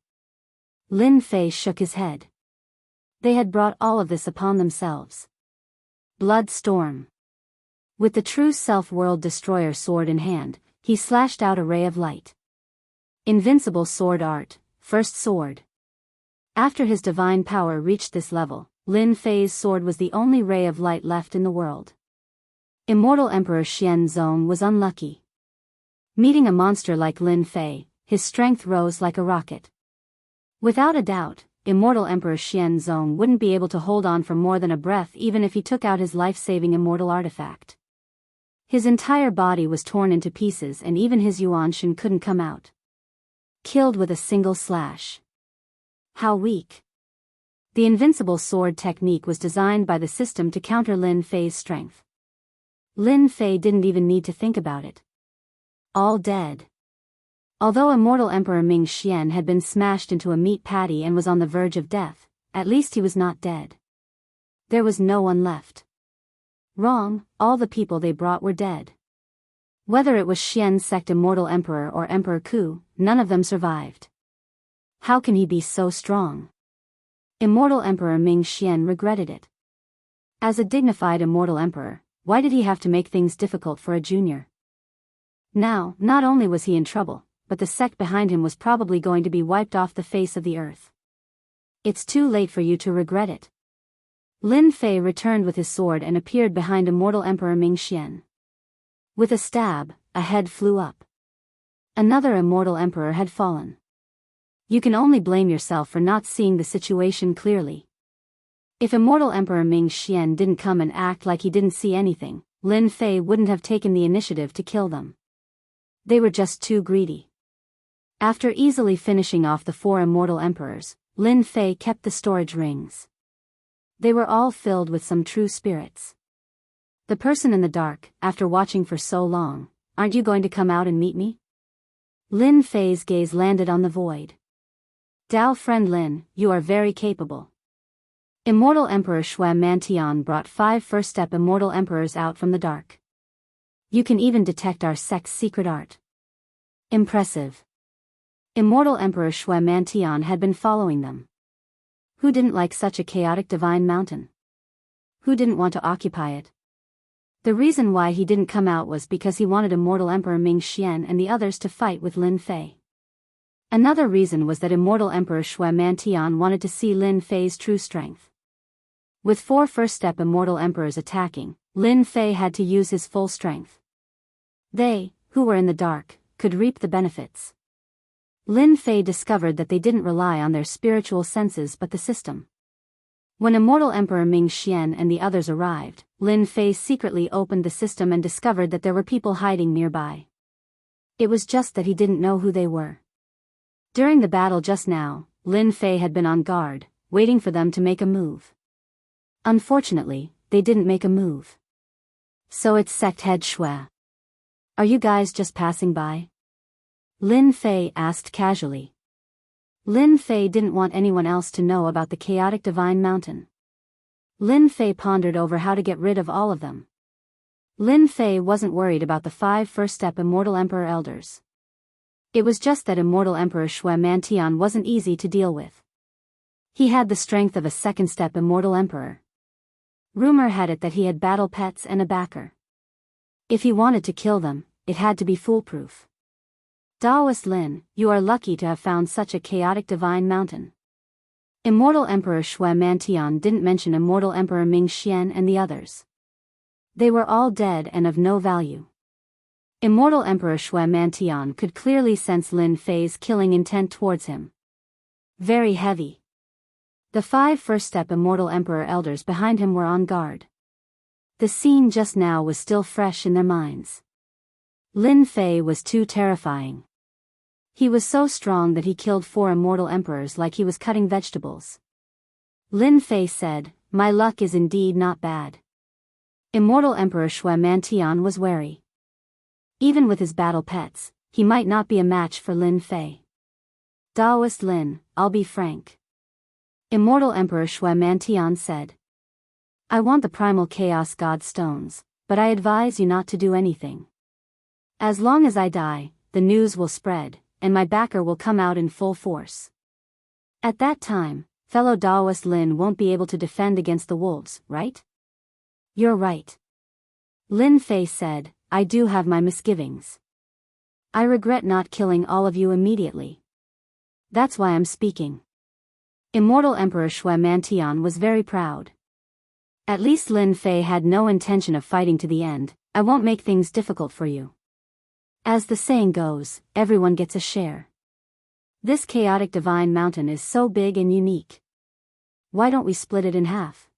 Lin Fei shook his head. They had brought all of this upon themselves. Blood storm. With the true self-world destroyer sword in hand, he slashed out a ray of light. Invincible sword art, first sword. After his divine power reached this level, Lin Fei's sword was the only ray of light left in the world. Immortal Emperor Xianzong was unlucky. Meeting a monster like Lin Fei, his strength rose like a rocket. Without a doubt, immortal Emperor Xianzong wouldn't be able to hold on for more than a breath even if he took out his life-saving immortal artifact. His entire body was torn into pieces and even his Yuanshan couldn't come out. Killed with a single slash. How weak. The invincible sword technique was designed by the system to counter Lin Fei's strength. Lin Fei didn't even need to think about it. All dead. Although immortal Emperor Ming Xian had been smashed into a meat patty and was on the verge of death, at least he was not dead. There was no one left. Wrong, all the people they brought were dead. Whether it was Xian's sect immortal emperor or Emperor Ku, none of them survived. How can he be so strong? Immortal Emperor Ming Xian regretted it. As a dignified immortal emperor, why did he have to make things difficult for a junior? Now, not only was he in trouble, but the sect behind him was probably going to be wiped off the face of the earth. It's too late for you to regret it. Lin Fei returned with his sword and appeared behind immortal Emperor Ming Xian. With a stab, a head flew up. Another immortal emperor had fallen. You can only blame yourself for not seeing the situation clearly. If immortal Emperor Ming Xian didn't come and act like he didn't see anything, Lin Fei wouldn't have taken the initiative to kill them. They were just too greedy. After easily finishing off the 4 immortal emperors, Lin Fei kept the storage rings. They were all filled with some true spirits. The person in the dark, after watching for so long, aren't you going to come out and meet me? Lin Fei's gaze landed on the void. Dao friend Lin, you are very capable. Immortal Emperor Shui Mantian brought 5 first-step immortal emperors out from the dark. You can even detect our sect's secret art. Impressive. Immortal Emperor Shui Mantian had been following them. Who didn't like such a chaotic divine mountain? Who didn't want to occupy it? The reason why he didn't come out was because he wanted immortal Emperor Ming Xian and the others to fight with Lin Fei. Another reason was that immortal Emperor Shui Mantian wanted to see Lin Fei's true strength. With 4 first-step immortal emperors attacking, Lin Fei had to use his full strength. They, who were in the dark, could reap the benefits. Lin Fei discovered that they didn't rely on their spiritual senses but the system. When immortal Emperor Ming Xian and the others arrived, Lin Fei secretly opened the system and discovered that there were people hiding nearby. It was just that he didn't know who they were. During the battle just now, Lin Fei had been on guard, waiting for them to make a move. Unfortunately, they didn't make a move. So it's sect head Shui. Are you guys just passing by? Lin Fei asked casually. Lin Fei didn't want anyone else to know about the chaotic divine mountain. Lin Fei pondered over how to get rid of all of them. Lin Fei wasn't worried about the 5 first-step immortal emperor elders. It was just that immortal Emperor Shui Mantian wasn't easy to deal with. He had the strength of a second-step immortal emperor. Rumor had it that he had battle pets and a backer. If he wanted to kill them, it had to be foolproof. Daoist Lin, you are lucky to have found such a chaotic divine mountain. Immortal Emperor Shui Mantian didn't mention immortal Emperor Ming Xian and the others. They were all dead and of no value. Immortal Emperor Shui Mantian could clearly sense Lin Fei's killing intent towards him. Very heavy. The 5 first-step immortal emperor elders behind him were on guard. The scene just now was still fresh in their minds. Lin Fei was too terrifying. He was so strong that he killed 4 immortal emperors like he was cutting vegetables. Lin Fei said, "My luck is indeed not bad." Immortal Emperor Shui Mantian was wary. Even with his battle pets, he might not be a match for Lin Fei. Daoist Lin, I'll be frank. Immortal Emperor Shui Mantian said. I want the primal chaos god stones, but I advise you not to do anything. As long as I die, the news will spread, and my backer will come out in full force. At that time, fellow Daoist Lin won't be able to defend against the wolves, right? You're right. Lin Fei said, I do have my misgivings. I regret not killing all of you immediately. That's why I'm speaking. Immortal Emperor Shui Mantian was very proud. At least Lin Fei had no intention of fighting to the end. I won't make things difficult for you. As the saying goes, everyone gets a share. This chaotic divine mountain is so big and unique. Why don't we split it in half?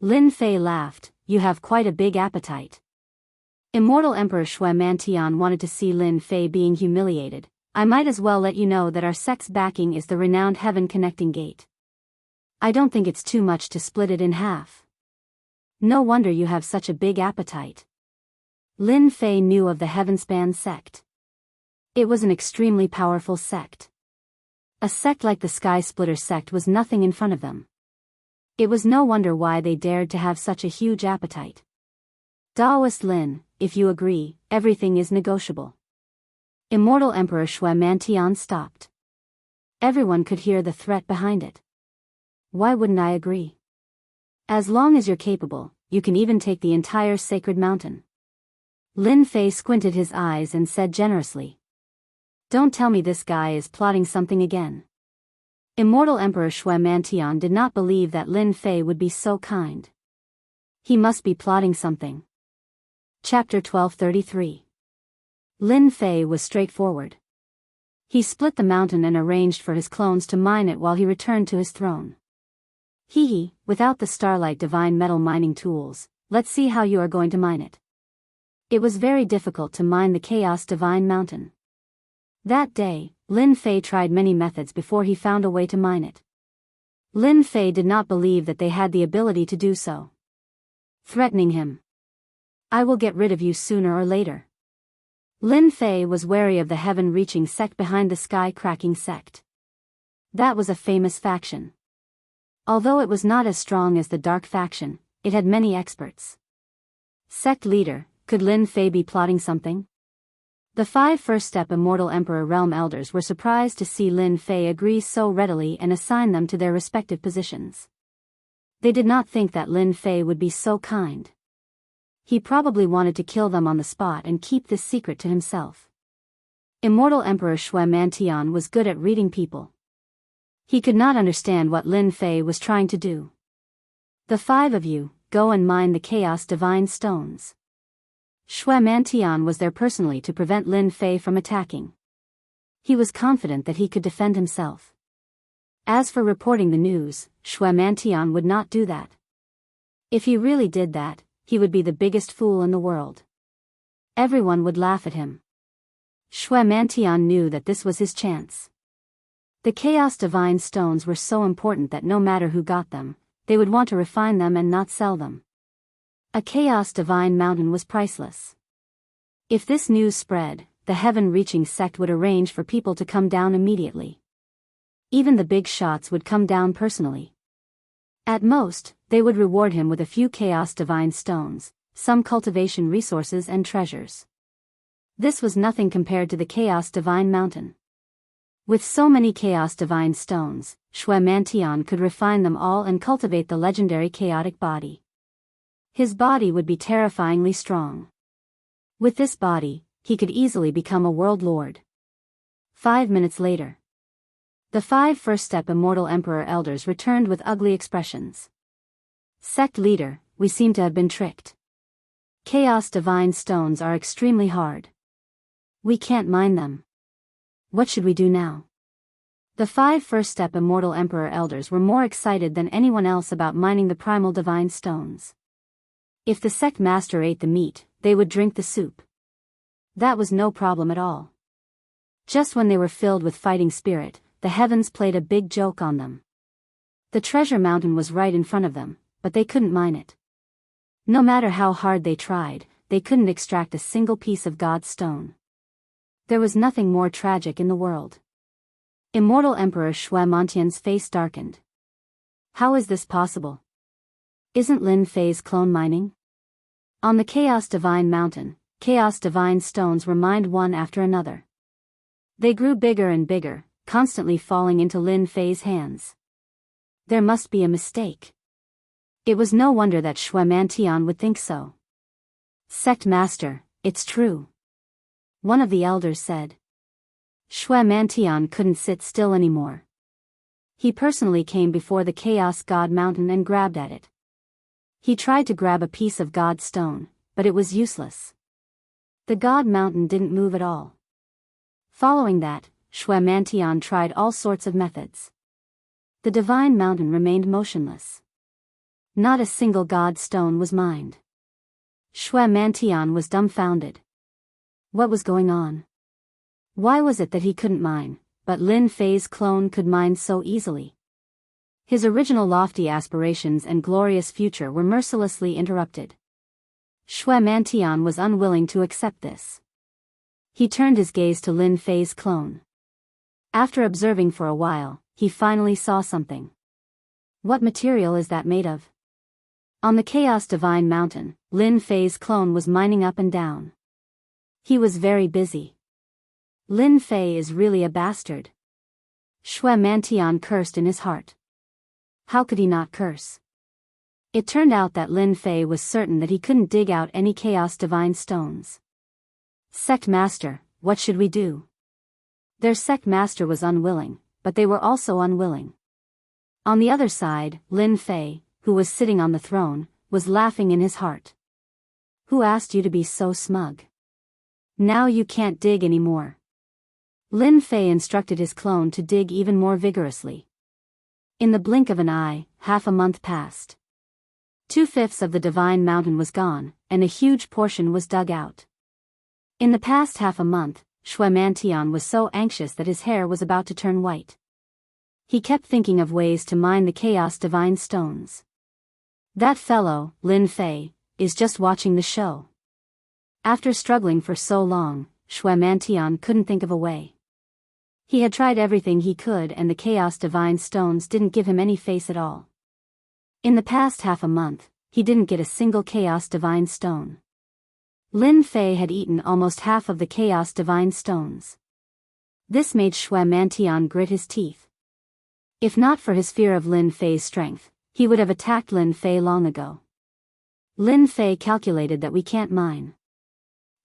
Lin Fei laughed. You have quite a big appetite. Immortal Emperor Shui Mantian wanted to see Lin Fei being humiliated. I might as well let you know that our sect's backing is the renowned Heaven Connecting Gate. I don't think it's too much to split it in half. No wonder you have such a big appetite. Lin Fei knew of the Heavenspan sect. It was an extremely powerful sect. A sect like the Sky Splitter sect was nothing in front of them. It was no wonder why they dared to have such a huge appetite. Daoist Lin, if you agree, everything is negotiable. Immortal Emperor Shui Mantian stopped. Everyone could hear the threat behind it. Why wouldn't I agree? As long as you're capable, you can even take the entire sacred mountain. Lin Fei squinted his eyes and said generously. Don't tell me this guy is plotting something again. Immortal Emperor Shui Mantian did not believe that Lin Fei would be so kind. He must be plotting something. Chapter 1233. Lin Fei was straightforward. He split the mountain and arranged for his clones to mine it while he returned to his throne. Without the Starlight Divine Metal mining tools, let's see how you are going to mine it. It was very difficult to mine the Chaos Divine Mountain. That day, Lin Fei tried many methods before he found a way to mine it. Lin Fei did not believe that they had the ability to do so. Threatening him. I will get rid of you sooner or later. Lin Fei was wary of the heaven-reaching sect behind the sky-cracking sect. That was a famous faction. Although it was not as strong as the dark faction, it had many experts. Sect leader, could Lin Fei be plotting something? The 5 first-step Immortal Emperor Realm Elders were surprised to see Lin Fei agree so readily and assign them to their respective positions. They did not think that Lin Fei would be so kind. He probably wanted to kill them on the spot and keep this secret to himself. Immortal Emperor Shui Mantian was good at reading people. He could not understand what Lin Fei was trying to do. The 5 of you, go and mine the Chaos Divine Stones. Shui Mantian was there personally to prevent Lin Fei from attacking. He was confident that he could defend himself. As for reporting the news, Shui Mantian would not do that. If he really did that, he would be the biggest fool in the world. Everyone would laugh at him. Shui Mantian knew that this was his chance. The Chaos Divine Stones were so important that no matter who got them, they would want to refine them and not sell them. A Chaos Divine Mountain was priceless. If this news spread, the heaven-reaching sect would arrange for people to come down immediately. Even the big shots would come down personally. At most, they would reward him with a few Chaos Divine Stones, some cultivation resources and treasures. This was nothing compared to the Chaos Divine Mountain. With so many Chaos Divine Stones, Shui Mantian could refine them all and cultivate the legendary chaotic body. His body would be terrifyingly strong. With this body, he could easily become a world lord. 5 minutes later. The 5 first-step Immortal Emperor Elders returned with ugly expressions. Sect leader, we seem to have been tricked. Chaos Divine Stones are extremely hard. We can't mine them. What should we do now? The 5 first-step Immortal Emperor Elders were more excited than anyone else about mining the Primal Divine Stones. If the sect master ate the meat, they would drink the soup. That was no problem at all. Just when they were filled with fighting spirit, the heavens played a big joke on them. The treasure mountain was right in front of them, but they couldn't mine it. No matter how hard they tried, they couldn't extract a single piece of God's stone. There was nothing more tragic in the world. Immortal Emperor Shui Mantian's face darkened. How is this possible? Isn't Lin Fei's clone mining? On the Chaos Divine Mountain, Chaos Divine Stones were mined one after another. They grew bigger and bigger, constantly falling into Lin Fei's hands. There must be a mistake. It was no wonder that Shui Mantian would think so. Sect Master, it's true. One of the elders said. Shui Mantian couldn't sit still anymore. He personally came before the Chaos God Mountain and grabbed at it. He tried to grab a piece of God's stone, but it was useless. The God Mountain didn't move at all. Following that, Shui Mantian tried all sorts of methods. The Divine Mountain remained motionless. Not a single God stone was mined. Shui Mantian was dumbfounded. What was going on? Why was it that he couldn't mine, but Lin Fei's clone could mine so easily? His original lofty aspirations and glorious future were mercilessly interrupted. Shui Mantian was unwilling to accept this. He turned his gaze to Lin Fei's clone. After observing for a while, he finally saw something. What material is that made of? On the Chaos Divine Mountain, Lin Fei's clone was mining up and down. He was very busy. Lin Fei is really a bastard. Shui Mantian cursed in his heart. How could he not curse? It turned out that Lin Fei was certain that he couldn't dig out any Chaos Divine stones. Sect Master, what should we do? Their Sect Master was unwilling, but they were also unwilling. On the other side, Lin Fei, who was sitting on the throne, was laughing in his heart. Who asked you to be so smug? Now you can't dig anymore. Lin Fei instructed his clone to dig even more vigorously. In the blink of an eye, half a month passed. 2/5 of the Divine Mountain was gone, and a huge portion was dug out. In the past half a month, Shui Mantian was so anxious that his hair was about to turn white. He kept thinking of ways to mine the Chaos Divine stones. That fellow, Lin Fei, is just watching the show. After struggling for so long, Shui Mantian couldn't think of a way. He had tried everything he could and the Chaos Divine stones didn't give him any face at all. In the past half a month, he didn't get a single Chaos Divine stone. Lin Fei had eaten almost half of the Chaos Divine stones. This made Shui Mantian grit his teeth. If not for his fear of Lin Fei's strength, he would have attacked Lin Fei long ago. Lin Fei calculated that we can't mine.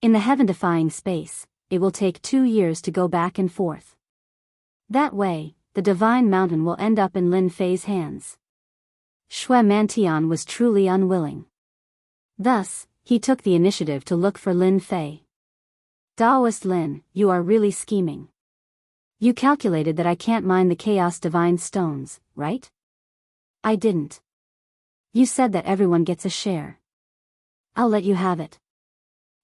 In the heaven-defying space, it will take 2 years to go back and forth. That way, the Divine Mountain will end up in Lin Fei's hands. Shui Mantian was truly unwilling. Thus, he took the initiative to look for Lin Fei. Daoist Lin, you are really scheming. You calculated that I can't mine the Chaos Divine stones, right? I didn't. You said that everyone gets a share. I'll let you have it.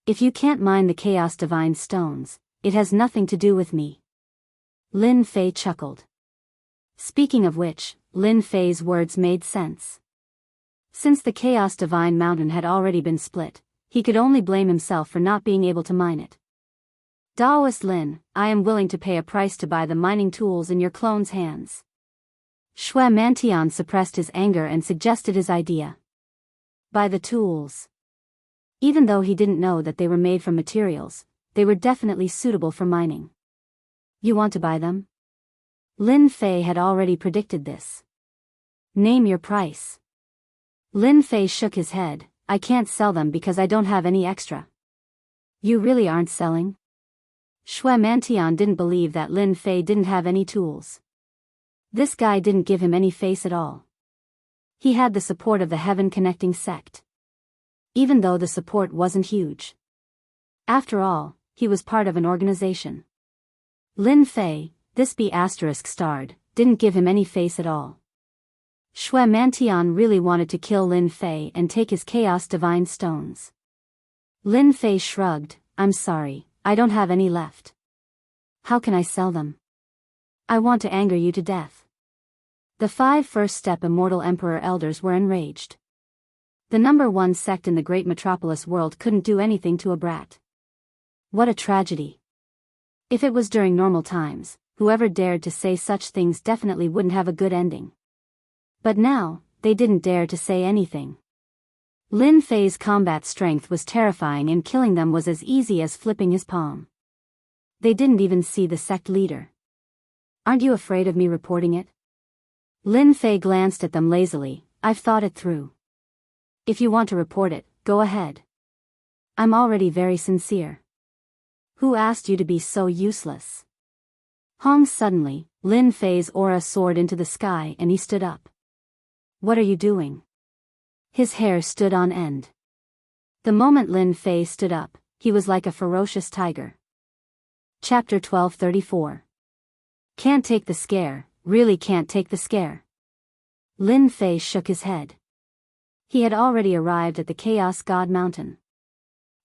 If you can't mine the Chaos Divine stones, it has nothing to do with me. Lin Fei chuckled. Speaking of which, Lin Fei's words made sense. Since the Chaos Divine Mountain had already been split, he could only blame himself for not being able to mine it. Daoist Lin, I am willing to pay a price to buy the mining tools in your clone's hands. Shui Mantian suppressed his anger and suggested his idea. Buy the tools. Even though he didn't know that they were made from materials, they were definitely suitable for mining. You want to buy them? Lin Fei had already predicted this. Name your price. Lin Fei shook his head, I can't sell them because I don't have any extra. You really aren't selling? Shui Mantian didn't believe that Lin Fei didn't have any tools. This guy didn't give him any face at all. He had the support of the Heaven Connecting sect. Even though the support wasn't huge. After all, he was part of an organization. Lin Fei, this B** starred, didn't give him any face at all. Shui Mantian really wanted to kill Lin Fei and take his Chaos Divine stones. Lin Fei shrugged, I'm sorry, I don't have any left. How can I sell them? I want to anger you to death. The 5 first-step Immortal Emperor Elders were enraged. The number 1 sect in the great metropolis world couldn't do anything to a brat. What a tragedy. If it was during normal times, whoever dared to say such things definitely wouldn't have a good ending. But now, they didn't dare to say anything. Lin Fei's combat strength was terrifying and killing them was as easy as flipping his palm. They didn't even see the sect leader. Aren't you afraid of me reporting it? Lin Fei glanced at them lazily, I've thought it through. If you want to report it, go ahead. I'm already very sincere. Who asked you to be so useless? Hong suddenly, Lin Fei's aura soared into the sky and he stood up. What are you doing? His hair stood on end. The moment Lin Fei stood up, he was like a ferocious tiger. Chapter 1234. Can't take the scare, really can't take the scare. Lin Fei shook his head. He had already arrived at the Chaos God Mountain.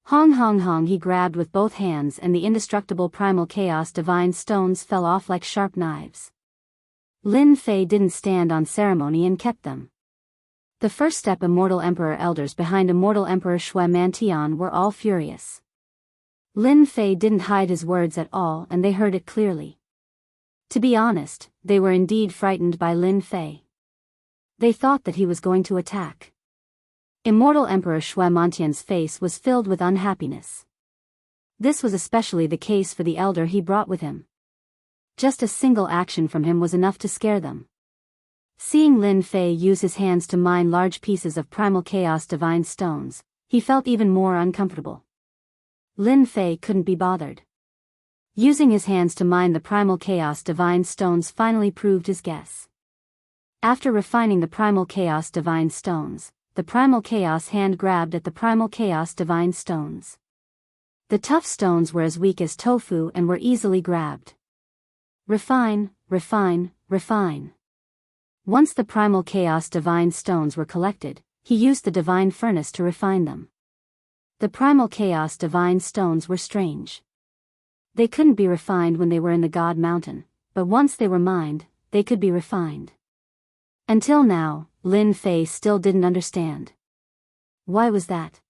Hong hong hong, he grabbed with both hands and the indestructible primal chaos divine stones fell off like sharp knives. Lin Fei didn't stand on ceremony and kept them. The first step Immortal Emperor elders behind Immortal Emperor Shui Mantian were all furious. Lin Fei didn't hide his words at all and they heard it clearly. To be honest, they were indeed frightened by Lin Fei. They thought that he was going to attack. Immortal Emperor Shui Mantian's face was filled with unhappiness. This was especially the case for the elder he brought with him. Just a single action from him was enough to scare them. Seeing Lin Fei use his hands to mine large pieces of primal chaos divine stones, he felt even more uncomfortable. Lin Fei couldn't be bothered. Using his hands to mine the primal chaos divine stones finally proved his guess. After refining the primal chaos divine stones, the primal chaos hand grabbed at the primal chaos divine stones. The tough stones were as weak as tofu and were easily grabbed. Refine, refine, refine. Once the primal chaos divine stones were collected, he used the divine furnace to refine them. The primal chaos divine stones were strange. They couldn't be refined when they were in the God Mountain, but once they were mined, they could be refined. Until now, Lin Fei still didn't understand. Why was that?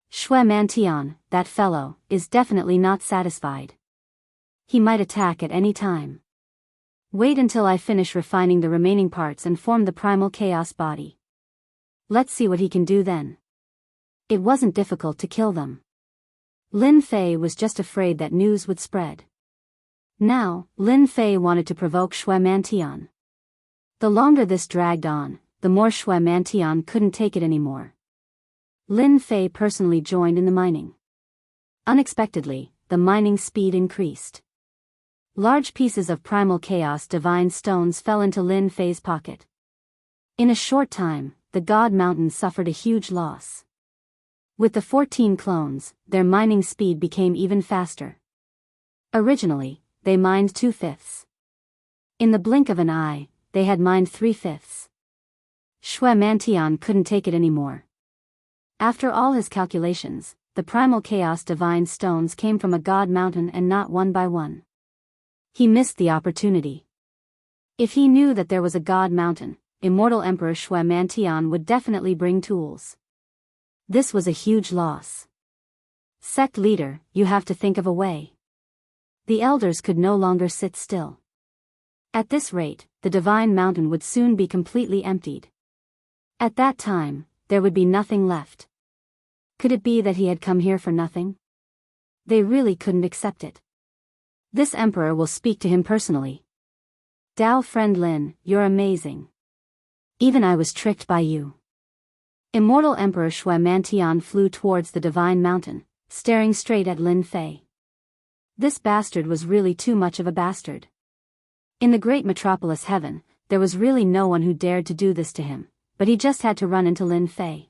Shui Mantian, that fellow, is definitely not satisfied. He might attack at any time. Wait until I finish refining the remaining parts and form the primal chaos body. Let's see what he can do then. It wasn't difficult to kill them. Lin Fei was just afraid that news would spread. Now, Lin Fei wanted to provoke Shui Mantian. The longer this dragged on, the more Shui Mantian couldn't take it anymore. Lin Fei personally joined in the mining. Unexpectedly, the mining speed increased. Large pieces of primal chaos divine stones fell into Lin Fei's pocket. In a short time, the God Mountain suffered a huge loss. With the 14 clones, their mining speed became even faster. Originally, they mined 2/5. In the blink of an eye, they had mined 3/5. Shui Mantian couldn't take it anymore. After all his calculations, the primal chaos divine stones came from a God Mountain and not one by one. He missed the opportunity. If he knew that there was a God Mountain, Immortal Emperor Shui Mantian would definitely bring tools. This was a huge loss. Sect leader, you have to think of a way. The elders could no longer sit still. At this rate, the divine mountain would soon be completely emptied. At that time, there would be nothing left. Could it be that he had come here for nothing? They really couldn't accept it. This emperor will speak to him personally. Dao friend Lin, you're amazing. Even I was tricked by you. Immortal Emperor Shui Mantian flew towards the divine mountain, staring straight at Lin Fei. This bastard was really too much of a bastard. In the great metropolis heaven, there was really no one who dared to do this to him, but he just had to run into Lin Fei.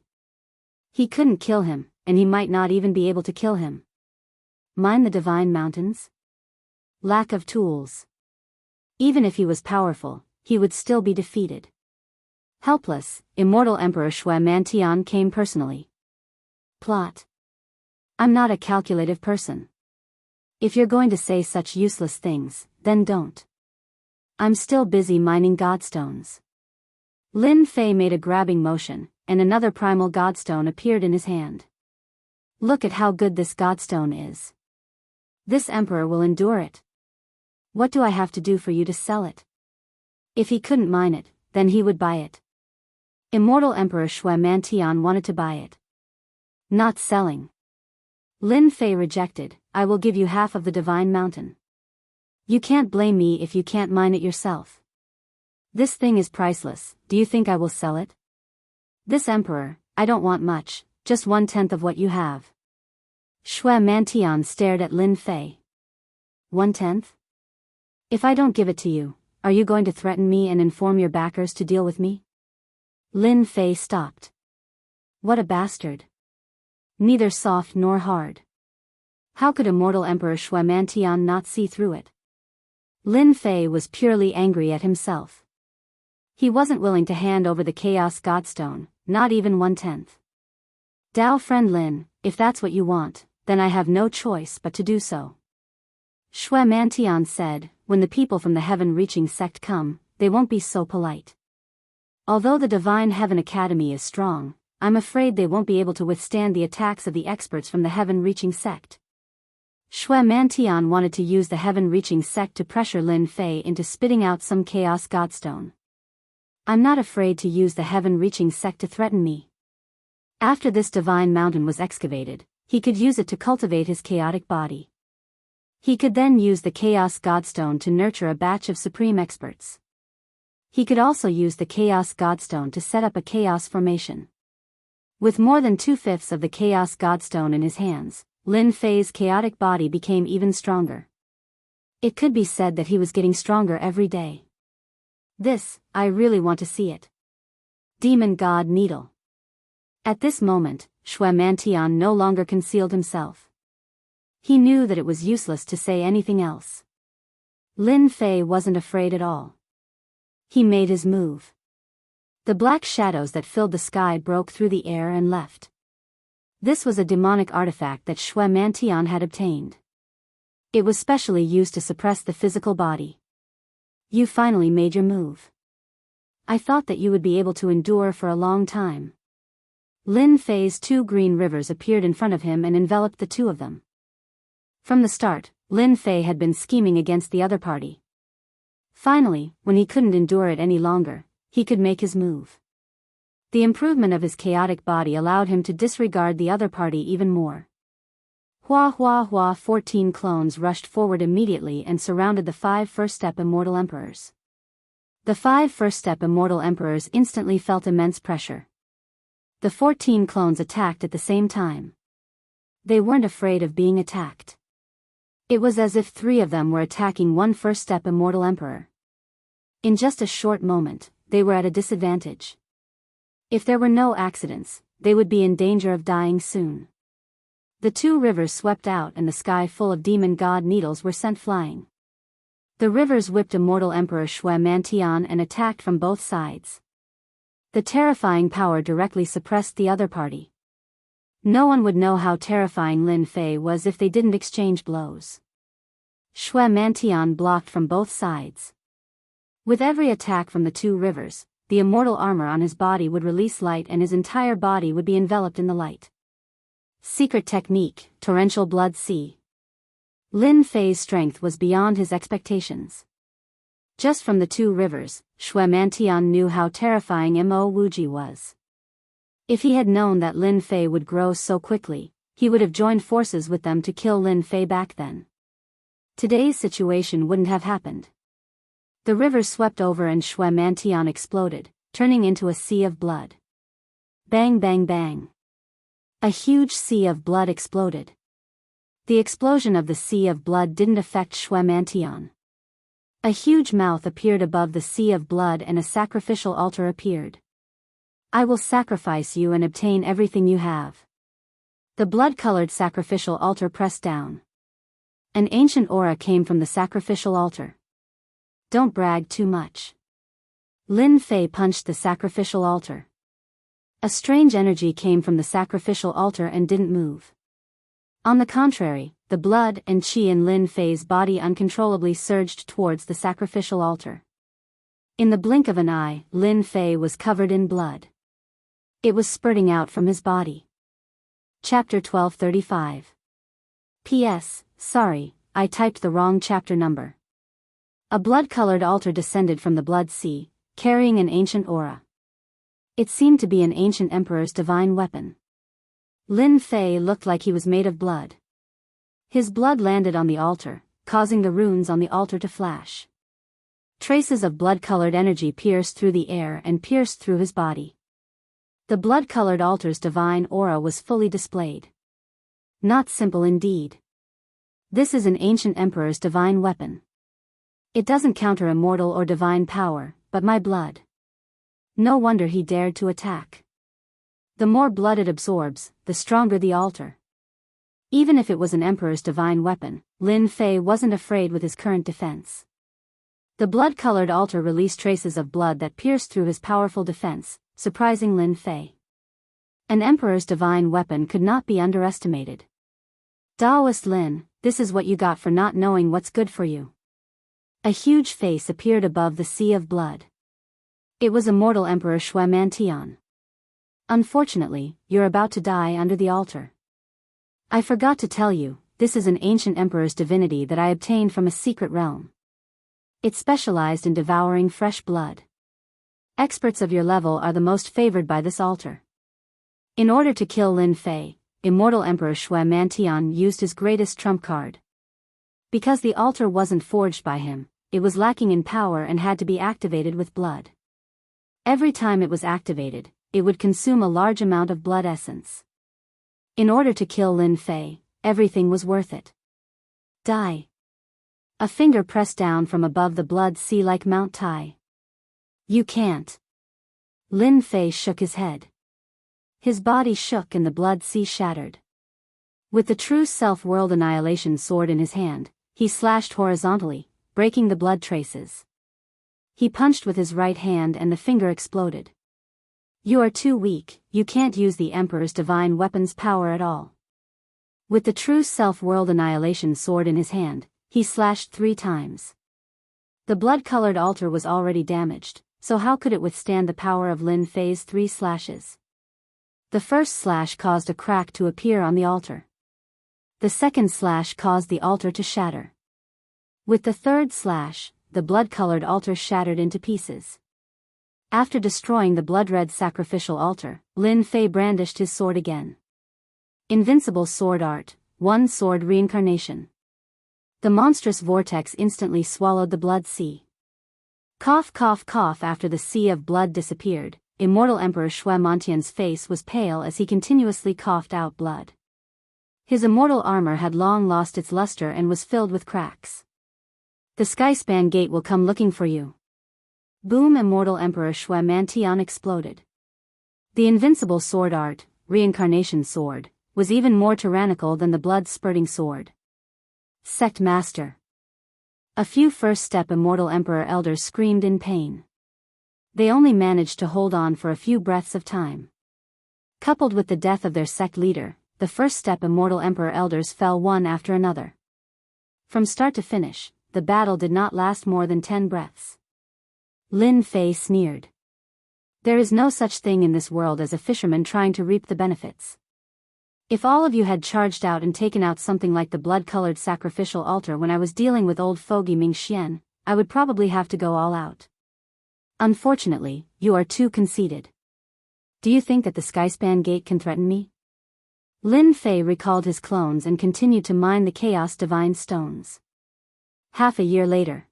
He couldn't kill him, and he might not even be able to kill him. Mine the divine mountains? Lack of tools. Even if he was powerful, he would still be defeated. Helpless, Immortal Emperor Shui Mantian came personally. Plot. I'm not a calculative person. If you're going to say such useless things, then don't. I'm still busy mining godstones. Lin Fei made a grabbing motion, and another primal godstone appeared in his hand. Look at how good this godstone is. This emperor will endure it. What do I have to do for you to sell it? If he couldn't mine it, then he would buy it. Immortal Emperor Shui Mantian wanted to buy it. Not selling. Lin Fei rejected, I will give you half of the divine mountain. You can't blame me if you can't mine it yourself. This thing is priceless, do you think I will sell it? This emperor, I don't want much, just 1/10 of what you have. Shui Mantian stared at Lin Fei. 1/10? If I don't give it to you, are you going to threaten me and inform your backers to deal with me? Lin Fei stopped. What a bastard. Neither soft nor hard. How could immortal Emperor Shui Mantian not see through it? Lin Fei was purely angry at himself. He wasn't willing to hand over the Chaos Godstone, not even 1/10. Dao friend Lin, if that's what you want, then I have no choice but to do so. Shui Mantian said, when the people from the heaven-reaching sect come, they won't be so polite. Although the Divine Heaven Academy is strong, I'm afraid they won't be able to withstand the attacks of the experts from the heaven-reaching sect. Shui Mantian wanted to use the heaven-reaching sect to pressure Lin Fei into spitting out some Chaos Godstone. I'm not afraid to use the heaven-reaching sect to threaten me. After this divine mountain was excavated, he could use it to cultivate his chaotic body. He could then use the Chaos Godstone to nurture a batch of supreme experts. He could also use the Chaos Godstone to set up a chaos formation. With more than 2/5 of the Chaos Godstone in his hands, Lin Fei's chaotic body became even stronger. It could be said that he was getting stronger every day. This, I really want to see it. Demon God Needle. At this moment, Shui Mantian no longer concealed himself. He knew that it was useless to say anything else. Lin Fei wasn't afraid at all. He made his move. The black shadows that filled the sky broke through the air and left. This was a demonic artifact that Shui Mantian had obtained. It was specially used to suppress the physical body. You finally made your move. I thought that you would be able to endure for a long time. Lin Fei's 2 green rivers appeared in front of him and enveloped the 2 of them. From the start, Lin Fei had been scheming against the other party. Finally, when he couldn't endure it any longer, he could make his move. The improvement of his chaotic body allowed him to disregard the other party even more. Hua hua hua 14 clones rushed forward immediately and surrounded the 5 first-step immortal emperors. The 5 first-step immortal emperors instantly felt immense pressure. The 14 clones attacked at the same time. They weren't afraid of being attacked. It was as if 3 of them were attacking one first-step immortal emperor. In just a short moment, they were at a disadvantage. If there were no accidents, they would be in danger of dying soon. The 2 rivers swept out and the sky full of demon god needles were sent flying. The rivers whipped immortal Emperor Shui Mantian and attacked from both sides. The terrifying power directly suppressed the other party. No one would know how terrifying Lin Fei was if they didn't exchange blows. Shui Mantian blocked from both sides. With every attack from the 2 rivers, the immortal armor on his body would release light and his entire body would be enveloped in the light. Secret technique, torrential blood sea. Lin Fei's strength was beyond his expectations. Just from the 2 rivers, Shui Mantian knew how terrifying Mo Wuji was. If he had known that Lin Fei would grow so quickly, he would have joined forces with them to kill Lin Fei back then. Today's situation wouldn't have happened. The river swept over and Shui Mantian exploded, turning into a sea of blood. Bang bang bang. A huge sea of blood exploded. The explosion of the sea of blood didn't affect Shui Mantian. A huge mouth appeared above the sea of blood and a sacrificial altar appeared. I will sacrifice you and obtain everything you have. The blood-colored sacrificial altar pressed down. An ancient aura came from the sacrificial altar. Don't brag too much. Lin Fei punched the sacrificial altar. A strange energy came from the sacrificial altar and didn't move. On the contrary, the blood and qi in Lin Fei's body uncontrollably surged towards the sacrificial altar. In the blink of an eye, Lin Fei was covered in blood. It was spurting out from his body. Chapter 1235. P.S. Sorry, I typed the wrong chapter number. A blood-colored altar descended from the blood sea, carrying an ancient aura. It seemed to be an ancient emperor's divine weapon. Lin Fei looked like he was made of blood. His blood landed on the altar, causing the runes on the altar to flash. Traces of blood-colored energy pierced through the air and pierced through his body. The blood-colored altar's divine aura was fully displayed. Not simple indeed. This is an ancient emperor's divine weapon. It doesn't counter immortal or divine power, but my blood. No wonder he dared to attack. The more blood it absorbs, the stronger the altar. Even if it was an emperor's divine weapon, Lin Fei wasn't afraid with his current defense. The blood-colored altar released traces of blood that pierced through his powerful defense, surprising Lin Fei. An emperor's divine weapon could not be underestimated. Daoist Lin, this is what you got for not knowing what's good for you. A huge face appeared above the sea of blood. It was immortal Emperor Shui Mantian. Unfortunately, you're about to die under the altar. I forgot to tell you, this is an ancient emperor's divinity that I obtained from a secret realm. It specialized in devouring fresh blood. Experts of your level are the most favored by this altar. In order to kill Lin Fei, immortal Emperor Shui Mantian used his greatest trump card. Because the altar wasn't forged by him, it was lacking in power and had to be activated with blood. Every time it was activated, it would consume a large amount of blood essence. In order to kill Lin Fei, everything was worth it. Die. A finger pressed down from above the blood sea like Mount Tai. You can't. Lin Fei shook his head. His body shook and the blood sea shattered. With the true self-world annihilation sword in his hand, he slashed horizontally, breaking the blood traces. He punched with his right hand and the finger exploded. You are too weak, you can't use the Emperor's divine weapon's power at all. With the true self-world annihilation sword in his hand, he slashed 3 times. The blood-colored altar was already damaged, so how could it withstand the power of Lin Fei's 3 slashes? The first slash caused a crack to appear on the altar. The second slash caused the altar to shatter. With the third slash, the blood-colored altar shattered into pieces. After destroying the blood-red sacrificial altar, Lin Fei brandished his sword again. Invincible sword art, 1 sword reincarnation. The monstrous vortex instantly swallowed the blood sea. Cough cough cough. After the sea of blood disappeared, immortal Emperor Shui Mantian's face was pale as he continuously coughed out blood. His immortal armor had long lost its luster and was filled with cracks. The Skyspan Gate will come looking for you. Boom! Immortal Emperor Shui Mantian exploded. The invincible sword art, reincarnation sword, was even more tyrannical than the blood-spurting sword. Sect Master. A few first-step immortal Emperor elders screamed in pain. They only managed to hold on for a few breaths of time. Coupled with the death of their sect leader, the first-step immortal Emperor elders fell one after another. From start to finish, the battle did not last more than 10 breaths. Lin Fei sneered. There is no such thing in this world as a fisherman trying to reap the benefits. If all of you had charged out and taken out something like the blood-colored sacrificial altar when I was dealing with old fogey Ming Xian, I would probably have to go all out. Unfortunately, you are too conceited. Do you think that the Skyspan Gate can threaten me? Lin Fei recalled his clones and continued to mine the Chaos Divine Stones. Half a year later.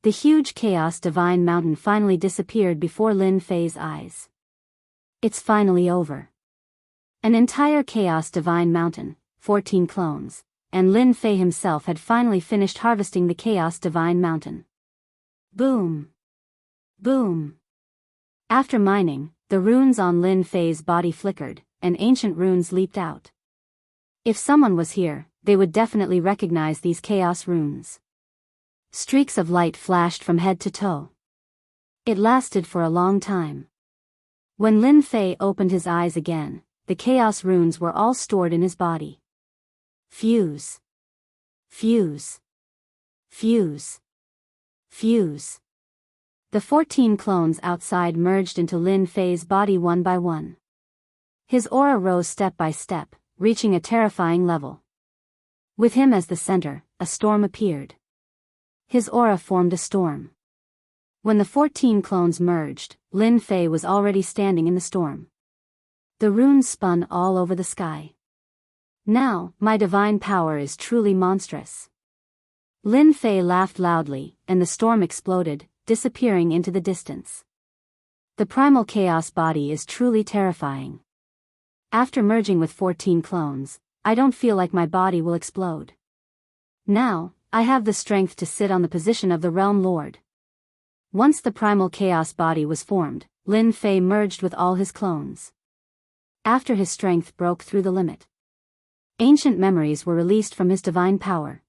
The huge Chaos Divine Mountain finally disappeared before Lin Fei's eyes. It's finally over. An entire Chaos Divine Mountain, 14 clones, and Lin Fei himself had finally finished harvesting the Chaos Divine Mountain. Boom! Boom! After mining, the runes on Lin Fei's body flickered, and ancient runes leaped out. If someone was here, they would definitely recognize these chaos runes. Streaks of light flashed from head to toe. It lasted for a long time. When Lin Fei opened his eyes again, the chaos runes were all stored in his body. Fuse. Fuse. Fuse. Fuse. The 14 clones outside merged into Lin Fei's body one by one. His aura rose step by step, reaching a terrifying level. With him as the center, a storm appeared. His aura formed a storm. When the 14 clones merged, Lin Fei was already standing in the storm. The runes spun all over the sky. Now, my divine power is truly monstrous. Lin Fei laughed loudly, and the storm exploded, disappearing into the distance. The primal chaos body is truly terrifying. After merging with 14 clones, I don't feel like my body will explode. Now, I have the strength to sit on the position of the Realm Lord. Once the primal chaos body was formed, Lin Fei merged with all his clones. After his strength broke through the limit. Ancient memories were released from his divine power.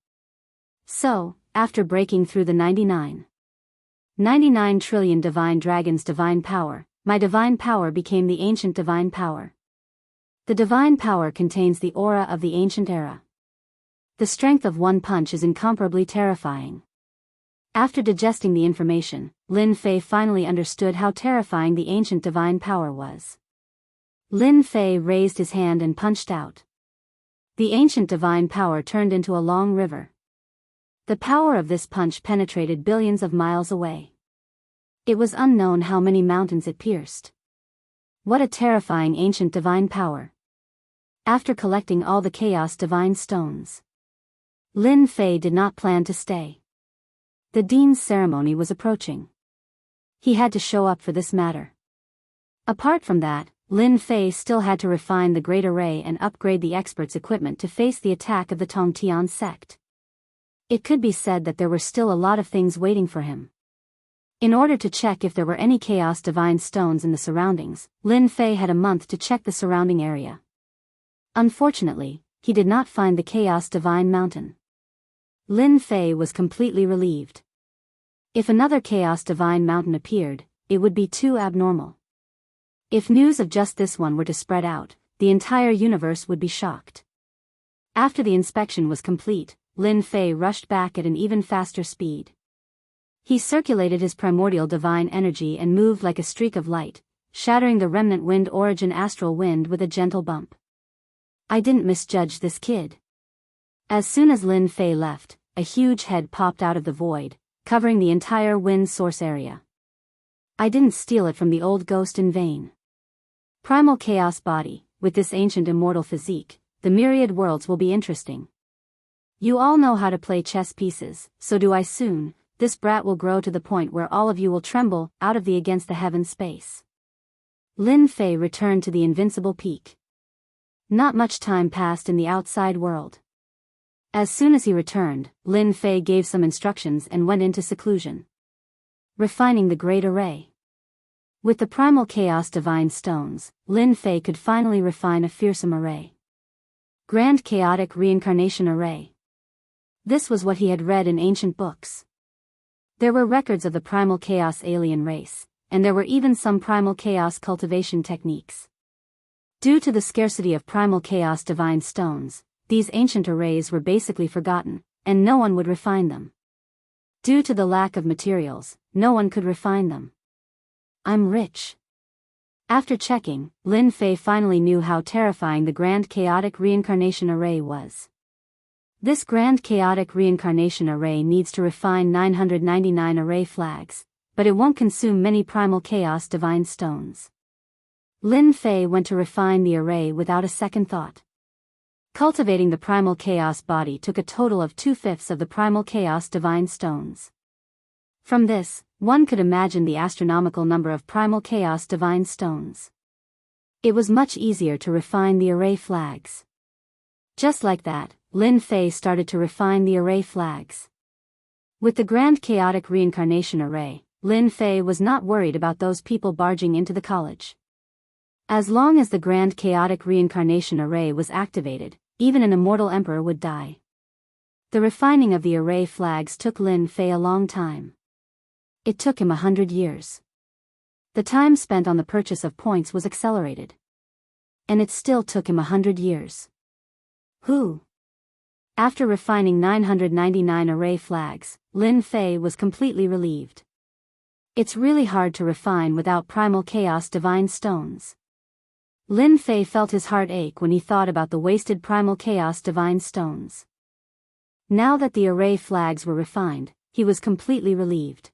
So, after breaking through the 99 trillion divine dragons' divine power, my divine power became the ancient divine power. The divine power contains the aura of the ancient era. The strength of one punch is incomparably terrifying. After digesting the information, Lin Fei finally understood how terrifying the ancient divine power was. Lin Fei raised his hand and punched out. The ancient divine power turned into a long river. The power of this punch penetrated billions of miles away. It was unknown how many mountains it pierced. What a terrifying ancient divine power. After collecting all the chaos divine stones, Lin Fei did not plan to stay. The dean's ceremony was approaching. He had to show up for this matter. Apart from that, Lin Fei still had to refine the Great Array and upgrade the expert's equipment to face the attack of the Tongtian sect. It could be said that there were still a lot of things waiting for him. In order to check if there were any Chaos Divine Stones in the surroundings, Lin Fei had a month to check the surrounding area. Unfortunately, he did not find the Chaos Divine Mountain. Lin Fei was completely relieved. If another Chaos Divine Mountain appeared, it would be too abnormal. If news of just this one were to spread out, the entire universe would be shocked. After the inspection was complete, Lin Fei rushed back at an even faster speed. He circulated his primordial divine energy and moved like a streak of light, shattering the remnant wind origin astral wind with a gentle bump. I didn't misjudge this kid. As soon as Lin Fei left, a huge head popped out of the void, covering the entire wind source area. I didn't steal it from the old ghost in vain. Primal chaos body, with this ancient immortal physique, the myriad worlds will be interesting. You all know how to play chess pieces, so do I soon. This brat will grow to the point where all of you will tremble out of the against the heaven space. Lin Fei returned to the invincible peak. Not much time passed in the outside world. As soon as he returned, Lin Fei gave some instructions and went into seclusion. Refining the Great Array. With the primal chaos divine stones, Lin Fei could finally refine a fearsome array. Grand chaotic reincarnation array. This was what he had read in ancient books. There were records of the primal chaos alien race, and there were even some primal chaos cultivation techniques. Due to the scarcity of primal chaos divine stones, these ancient arrays were basically forgotten, and no one would refine them. Due to the lack of materials, no one could refine them. I'm rich. After checking, Lin Fei finally knew how terrifying the Grand Chaotic Reincarnation Array was. This Grand Chaotic Reincarnation Array needs to refine 999 array flags, but it won't consume many primal chaos divine stones. Lin Fei went to refine the array without a second thought. Cultivating the primal chaos body took a total of 2/5 of the primal chaos divine stones. From this, one could imagine the astronomical number of primal chaos divine stones. It was much easier to refine the array flags. Just like that, Lin Fei started to refine the array flags. With the Grand Chaotic Reincarnation Array, Lin Fei was not worried about those people barging into the college. As long as the Grand Chaotic Reincarnation Array was activated, even an immortal emperor would die. The refining of the array flags took Lin Fei a long time. It took him 100 years. The time spent on the purchase of points was accelerated. And it still took him 100 years. Who? After refining 999 array flags, Lin Fei was completely relieved. It's really hard to refine without primal chaos divine stones. Lin Fei felt his heart ache when he thought about the wasted primal chaos divine stones. Now that the array flags were refined, he was completely relieved.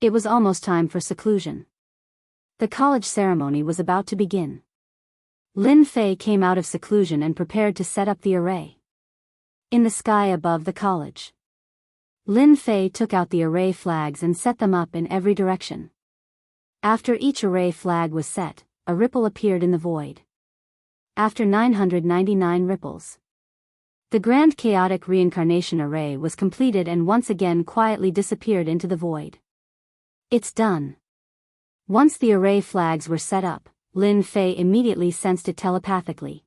It was almost time for seclusion. The college ceremony was about to begin. Lin Fei came out of seclusion and prepared to set up the array. In the sky above the college, Lin Fei took out the array flags and set them up in every direction. After each array flag was set, a ripple appeared in the void. After 999 ripples, the Grand Chaotic Reincarnation Array was completed and once again quietly disappeared into the void. It's done. Once the array flags were set up, Lin Fei immediately sensed it telepathically.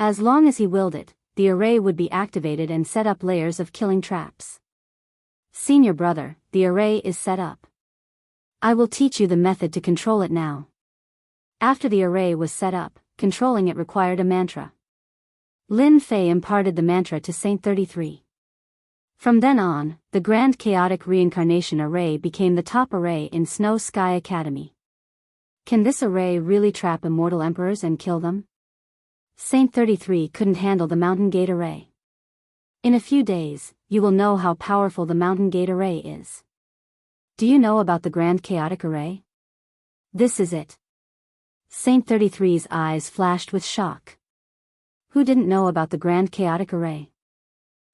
As long as he willed it, the array would be activated and set up layers of killing traps. Senior brother, the array is set up. I will teach you the method to control it now. After the array was set up, controlling it required a mantra. Lin Fei imparted the mantra to Saint 33. From then on, the Grand Chaotic Reincarnation Array became the top array in Snow Sky Academy. Can this array really trap immortal emperors and kill them? Saint 33 couldn't handle the Mountain Gate Array. In a few days, you will know how powerful the Mountain Gate Array is. Do you know about the Grand Chaotic Array? This is it. Saint 33's eyes flashed with shock. Who didn't know about the Grand Chaotic Array?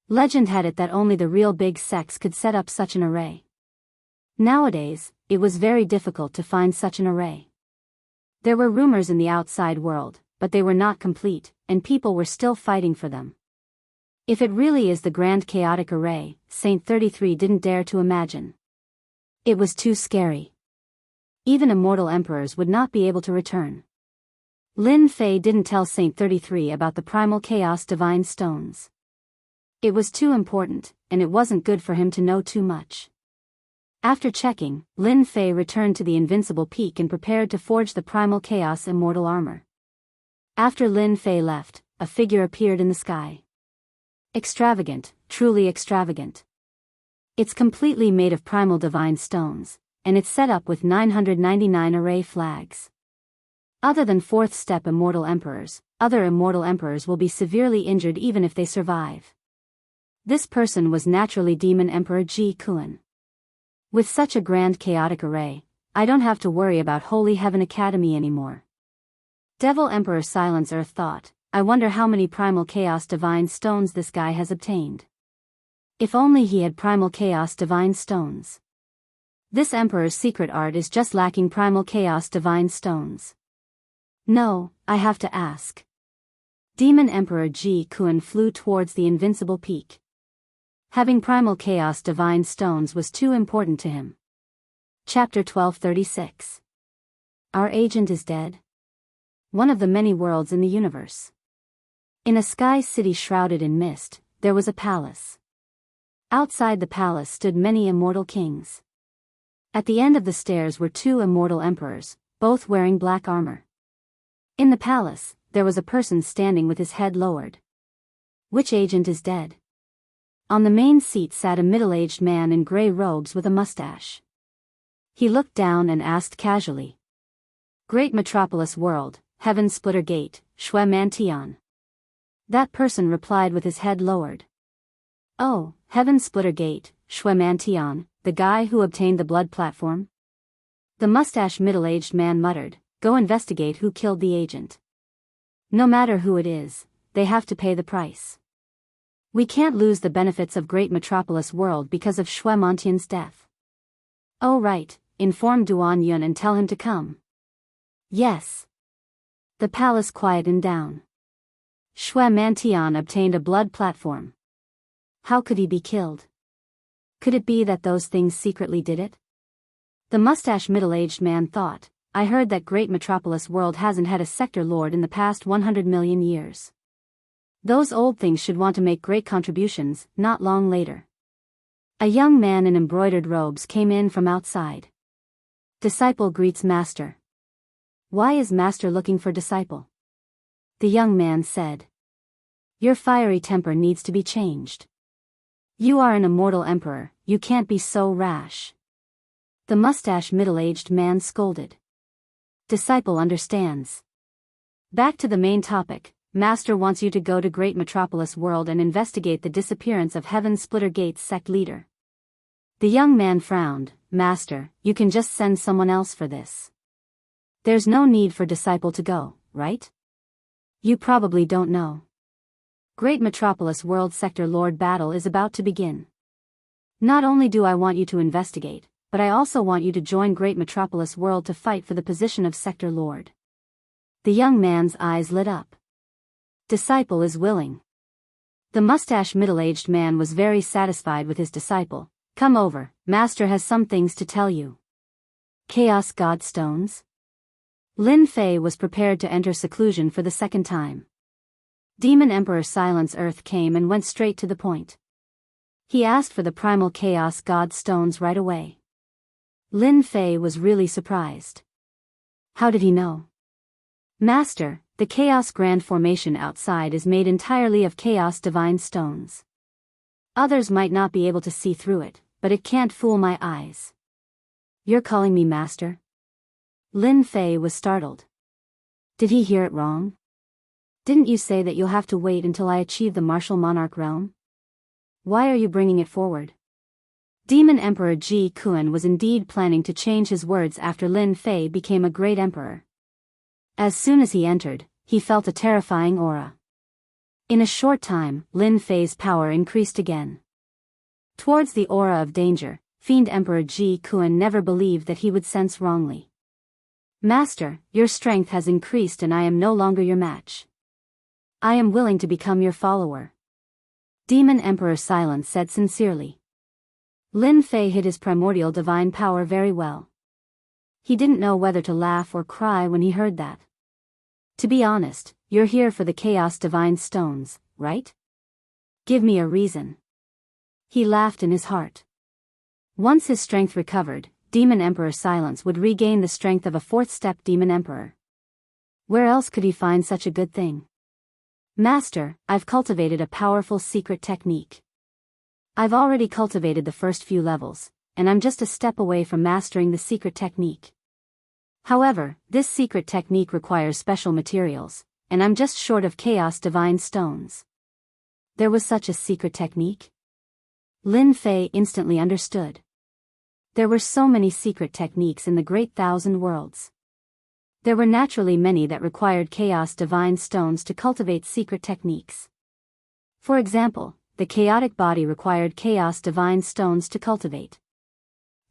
Legend had it that only the real big sects could set up such an array. Nowadays, it was very difficult to find such an array. There were rumors in the outside world, but they were not complete, and people were still fighting for them. If it really is the Grand Chaotic Array, Saint 33 didn't dare to imagine. It was too scary. Even immortal emperors would not be able to return. Lin Fei didn't tell Saint 33 about the Primal Chaos Divine Stones. It was too important, and it wasn't good for him to know too much. After checking, Lin Fei returned to the Invincible Peak and prepared to forge the Primal Chaos Immortal Armor. After Lin Fei left, a figure appeared in the sky. Extravagant, truly extravagant. It's completely made of primal divine stones, and it's set up with 999 array flags. Other than fourth step immortal emperors, other immortal emperors will be severely injured even if they survive. This person was naturally Demon Emperor Ji Kuan. With such a grand chaotic array, I don't have to worry about Holy Heaven Academy anymore. Devil Emperor Silence Earth thought, I wonder how many Primal Chaos Divine Stones this guy has obtained. If only he had Primal Chaos Divine Stones. This Emperor's secret art is just lacking Primal Chaos Divine Stones. No, I have to ask. Demon Emperor Ji Kuan flew towards the Invincible Peak. Having Primal Chaos Divine Stones was too important to him. Chapter 1236. Our agent is dead. One of the many worlds in the universe. In a sky city shrouded in mist, there was a palace. Outside the palace stood many immortal kings. At the end of the stairs were two immortal emperors, both wearing black armor. In the palace, there was a person standing with his head lowered. Which agent is dead? On the main seat sat a middle-aged man in gray robes with a mustache. He looked down and asked casually. Great Metropolis World, Heaven Splitter Gate, Shui Mantian. That person replied with his head lowered. Oh, Heaven Splitter Gate, Shui Mantian, the guy who obtained the blood platform? The mustache middle-aged man muttered, go investigate who killed the agent. No matter who it is, they have to pay the price. We can't lose the benefits of Great Metropolis World because of Shui Mantian's death. Oh right, inform Duan Yun and tell him to come. Yes. The palace quietened down. Shui Mantian obtained a blood platform. How could he be killed? Could it be that those things secretly did it? The mustache middle-aged man thought, I heard that Great Metropolis World hasn't had a sector lord in the past 100 million years. Those old things should want to make great contributions, not long later. A young man in embroidered robes came in from outside. Disciple greets master. Why is master looking for disciple? The young man said. Your fiery temper needs to be changed. You are an immortal emperor, you can't be so rash. The mustache middle-aged man scolded. Disciple understands. Back to the main topic. Master wants you to go to Great Metropolis World and investigate the disappearance of Heaven Splitter Gate's sect leader. The young man frowned. Master, you can just send someone else for this. There's no need for disciple to go, right? You probably don't know. Great Metropolis World Sector Lord battle is about to begin. Not only do I want you to investigate, but I also want you to join Great Metropolis World to fight for the position of Sector Lord. The young man's eyes lit up. Disciple is willing. The mustache middle-aged man was very satisfied with his disciple. Come over, master has some things to tell you. Chaos God Stones? Lin Fei was prepared to enter seclusion for the second time. Demon Emperor Silence Earth came and went straight to the point. He asked for the primal chaos god stones right away. Lin Fei was really surprised. How did he know? Master, the Chaos Grand Formation outside is made entirely of Chaos Divine Stones. Others might not be able to see through it, but it can't fool my eyes. You're calling me Master? Lin Fei was startled. Did he hear it wrong? Didn't you say that you'll have to wait until I achieve the martial monarch realm? Why are you bringing it forward? Demon Emperor Ji Kuan was indeed planning to change his words after Lin Fei became a great emperor. As soon as he entered, he felt a terrifying aura. In a short time, Lin Fei's power increased again. Towards the aura of danger, Fiend Emperor Ji Kuan never believed that he would sense wrongly. Master, your strength has increased and I am no longer your match. I am willing to become your follower. Demon Emperor Silence said sincerely. Lin Fei hid his primordial divine power very well. He didn't know whether to laugh or cry when he heard that. To be honest, you're here for the Chaos Divine Stones, right? Give me a reason. He laughed in his heart. Once his strength recovered, Demon Emperor Silence would regain the strength of a fourth-step Demon Emperor. Where else could he find such a good thing? Master, I've cultivated a powerful secret technique. I've already cultivated the first few levels, and I'm just a step away from mastering the secret technique. However, this secret technique requires special materials, and I'm just short of Chaos Divine Stones. There was such a secret technique? Lin Fei instantly understood. There were so many secret techniques in the Great Thousand Worlds. There were naturally many that required Chaos Divine Stones to cultivate secret techniques. For example, the chaotic body required Chaos Divine Stones to cultivate.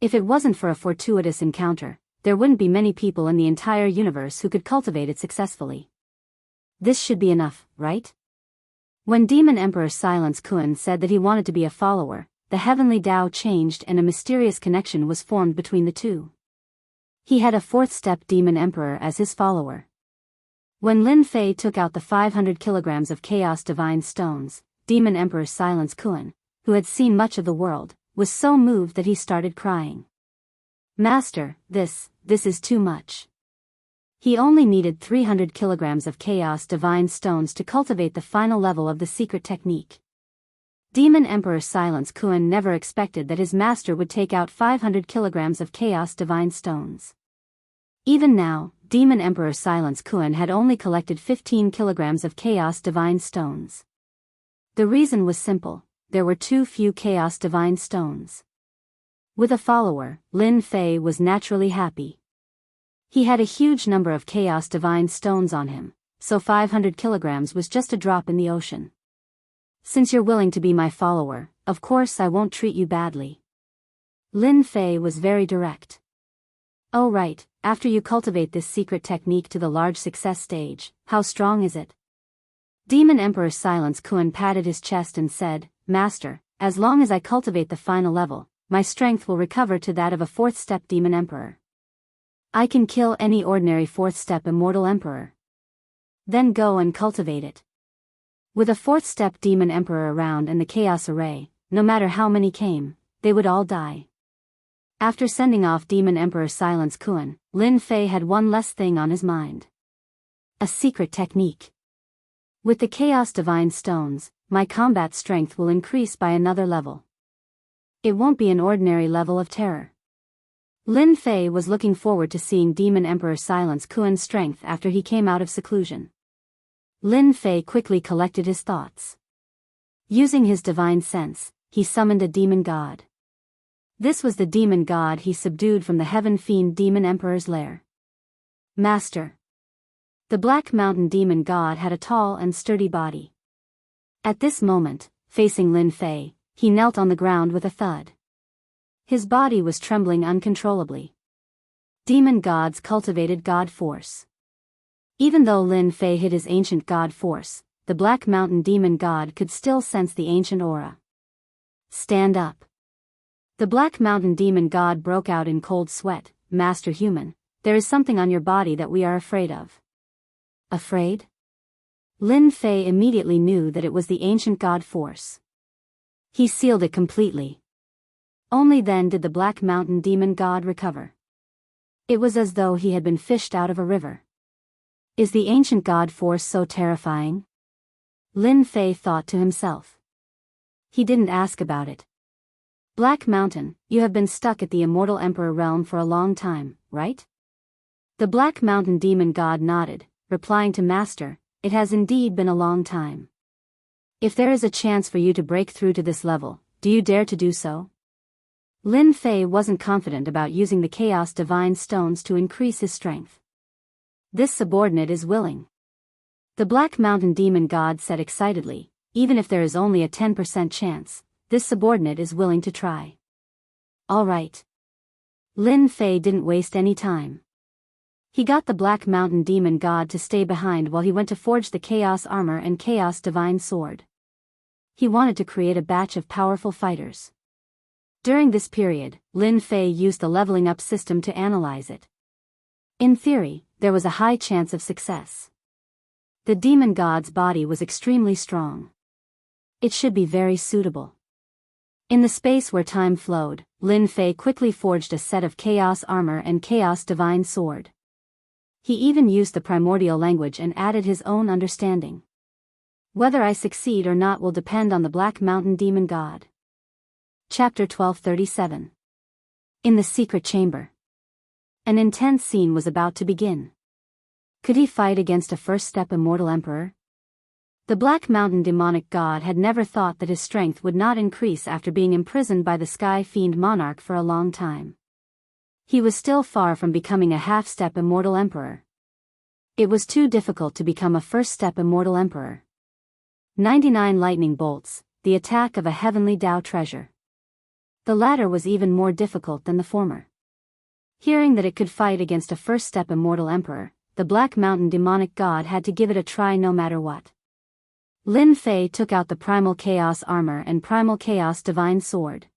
If it wasn't for a fortuitous encounter, there wouldn't be many people in the entire universe who could cultivate it successfully. This should be enough, right? When Demon Emperor Silence Kuan said that he wanted to be a follower, the heavenly Tao changed and a mysterious connection was formed between the two. He had a fourth-step Demon Emperor as his follower. When Lin Fei took out the 500 kilograms of Chaos Divine Stones, Demon Emperor Silence Kuan, who had seen much of the world, was so moved that he started crying. Master, this is too much. He only needed 300 kilograms of Chaos Divine Stones to cultivate the final level of the secret technique. Demon Emperor Silence Kuan never expected that his master would take out 500 kilograms of Chaos Divine Stones. Even now, Demon Emperor Silence Kuan had only collected 15 kilograms of Chaos Divine Stones. The reason was simple: there were too few Chaos Divine Stones. With a follower, Lin Fei was naturally happy. He had a huge number of Chaos Divine Stones on him, so 500 kilograms was just a drop in the ocean. Since you're willing to be my follower, of course I won't treat you badly. Lin Fei was very direct. Oh right, after you cultivate this secret technique to the large success stage, how strong is it? Demon Emperor Silence Kuan patted his chest and said, Master, as long as I cultivate the final level, my strength will recover to that of a fourth-step Demon Emperor. I can kill any ordinary fourth-step Immortal Emperor. Then go and cultivate it. With a fourth-step Demon Emperor around and the Chaos Array, no matter how many came, they would all die. After sending off Demon Emperor Silence Kuan, Lin Fei had one less thing on his mind. A secret technique. With the Chaos Divine Stones, my combat strength will increase by another level. It won't be an ordinary level of terror. Lin Fei was looking forward to seeing Demon Emperor Silence Kuan's strength after he came out of seclusion. Lin Fei quickly collected his thoughts. Using his divine sense, he summoned a demon god. This was the demon god he subdued from the Heaven Fiend Demon Emperor's lair. Master. The Black Mountain Demon God had a tall and sturdy body. At this moment, facing Lin Fei, he knelt on the ground with a thud. His body was trembling uncontrollably. Demon gods cultivated god force. Even though Lin Fei hid his ancient god force, the Black Mountain Demon God could still sense the ancient aura. Stand up. The Black Mountain Demon God broke out in cold sweat. Master Human, there is something on your body that we are afraid of. Afraid? Lin Fei immediately knew that it was the ancient god force. He sealed it completely. Only then did the Black Mountain demon god recover. It was as though he had been fished out of a river. Is the ancient god force so terrifying? Lin Fei thought to himself. He didn't ask about it. Black Mountain, you have been stuck at the Immortal Emperor realm for a long time, right? The Black Mountain demon god nodded, replying to Master, it has indeed been a long time. If there is a chance for you to break through to this level, do you dare to do so? Lin Fei wasn't confident about using the Chaos Divine Stones to increase his strength. This subordinate is willing. The Black Mountain demon god said excitedly, even if there is only a 10% chance, this subordinate is willing to try. All right. Lin Fei didn't waste any time. He got the Black Mountain demon god to stay behind while he went to forge the Chaos Armor and Chaos Divine Sword. He wanted to create a batch of powerful fighters. During this period, Lin Fei used the leveling up system to analyze it. In theory, there was a high chance of success. The demon god's body was extremely strong. It should be very suitable. In the space where time flowed, Lin Fei quickly forged a set of Chaos Armor and Chaos Divine Sword. He even used the primordial language and added his own understanding. Whether I succeed or not will depend on the Black Mountain demon god. Chapter 1237. In the Secret Chamber. An intense scene was about to begin. Could he fight against a first-step Immortal Emperor? The Black Mountain demonic god had never thought that his strength would not increase after being imprisoned by the Sky Fiend Monarch for a long time. He was still far from becoming a half-step Immortal Emperor. It was too difficult to become a first-step Immortal Emperor. 99 lightning bolts, the attack of a heavenly Dao treasure. The latter was even more difficult than the former. Hearing that it could fight against a first-step Immortal Emperor, the Black Mountain demonic god had to give it a try no matter what. Lin Fei took out the Primal Chaos Armor and Primal Chaos Divine Sword.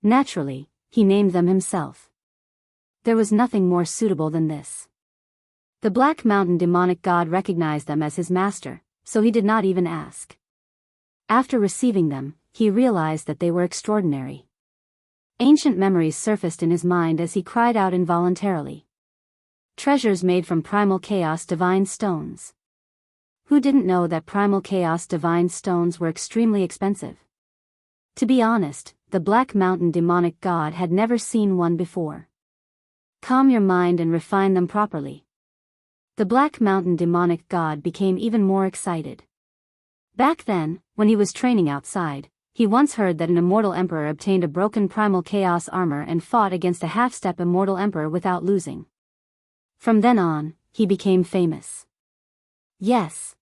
Naturally, he named them himself. There was nothing more suitable than this. The Black Mountain demonic god recognized them as his master, so he did not even ask. After receiving them, he realized that they were extraordinary. Ancient memories surfaced in his mind as he cried out involuntarily. Treasures made from Primal Chaos Divine Stones. Who didn't know that Primal Chaos Divine Stones were extremely expensive? To be honest, the Black Mountain demonic god had never seen one before. Calm your mind and refine them properly. The Black Mountain demonic god became even more excited. Back then, when he was training outside, he once heard that an Immortal Emperor obtained a broken Primal Chaos Armor and fought against a half-step Immortal Emperor without losing. From then on, he became famous. Yes.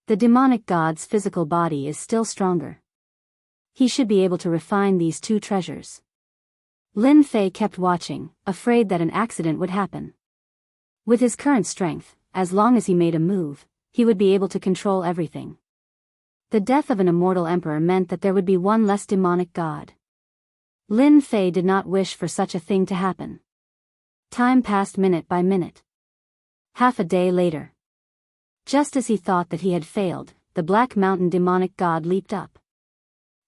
The demonic god's physical body is still stronger. He should be able to refine these two treasures. Lin Fei kept watching, afraid that an accident would happen. With his current strength, as long as he made a move, he would be able to control everything. The death of an Immortal Emperor meant that there would be one less demonic god. Lin Fei did not wish for such a thing to happen. Time passed minute by minute. Half a day later. Just as he thought that he had failed, the Black Mountain demonic god leaped up.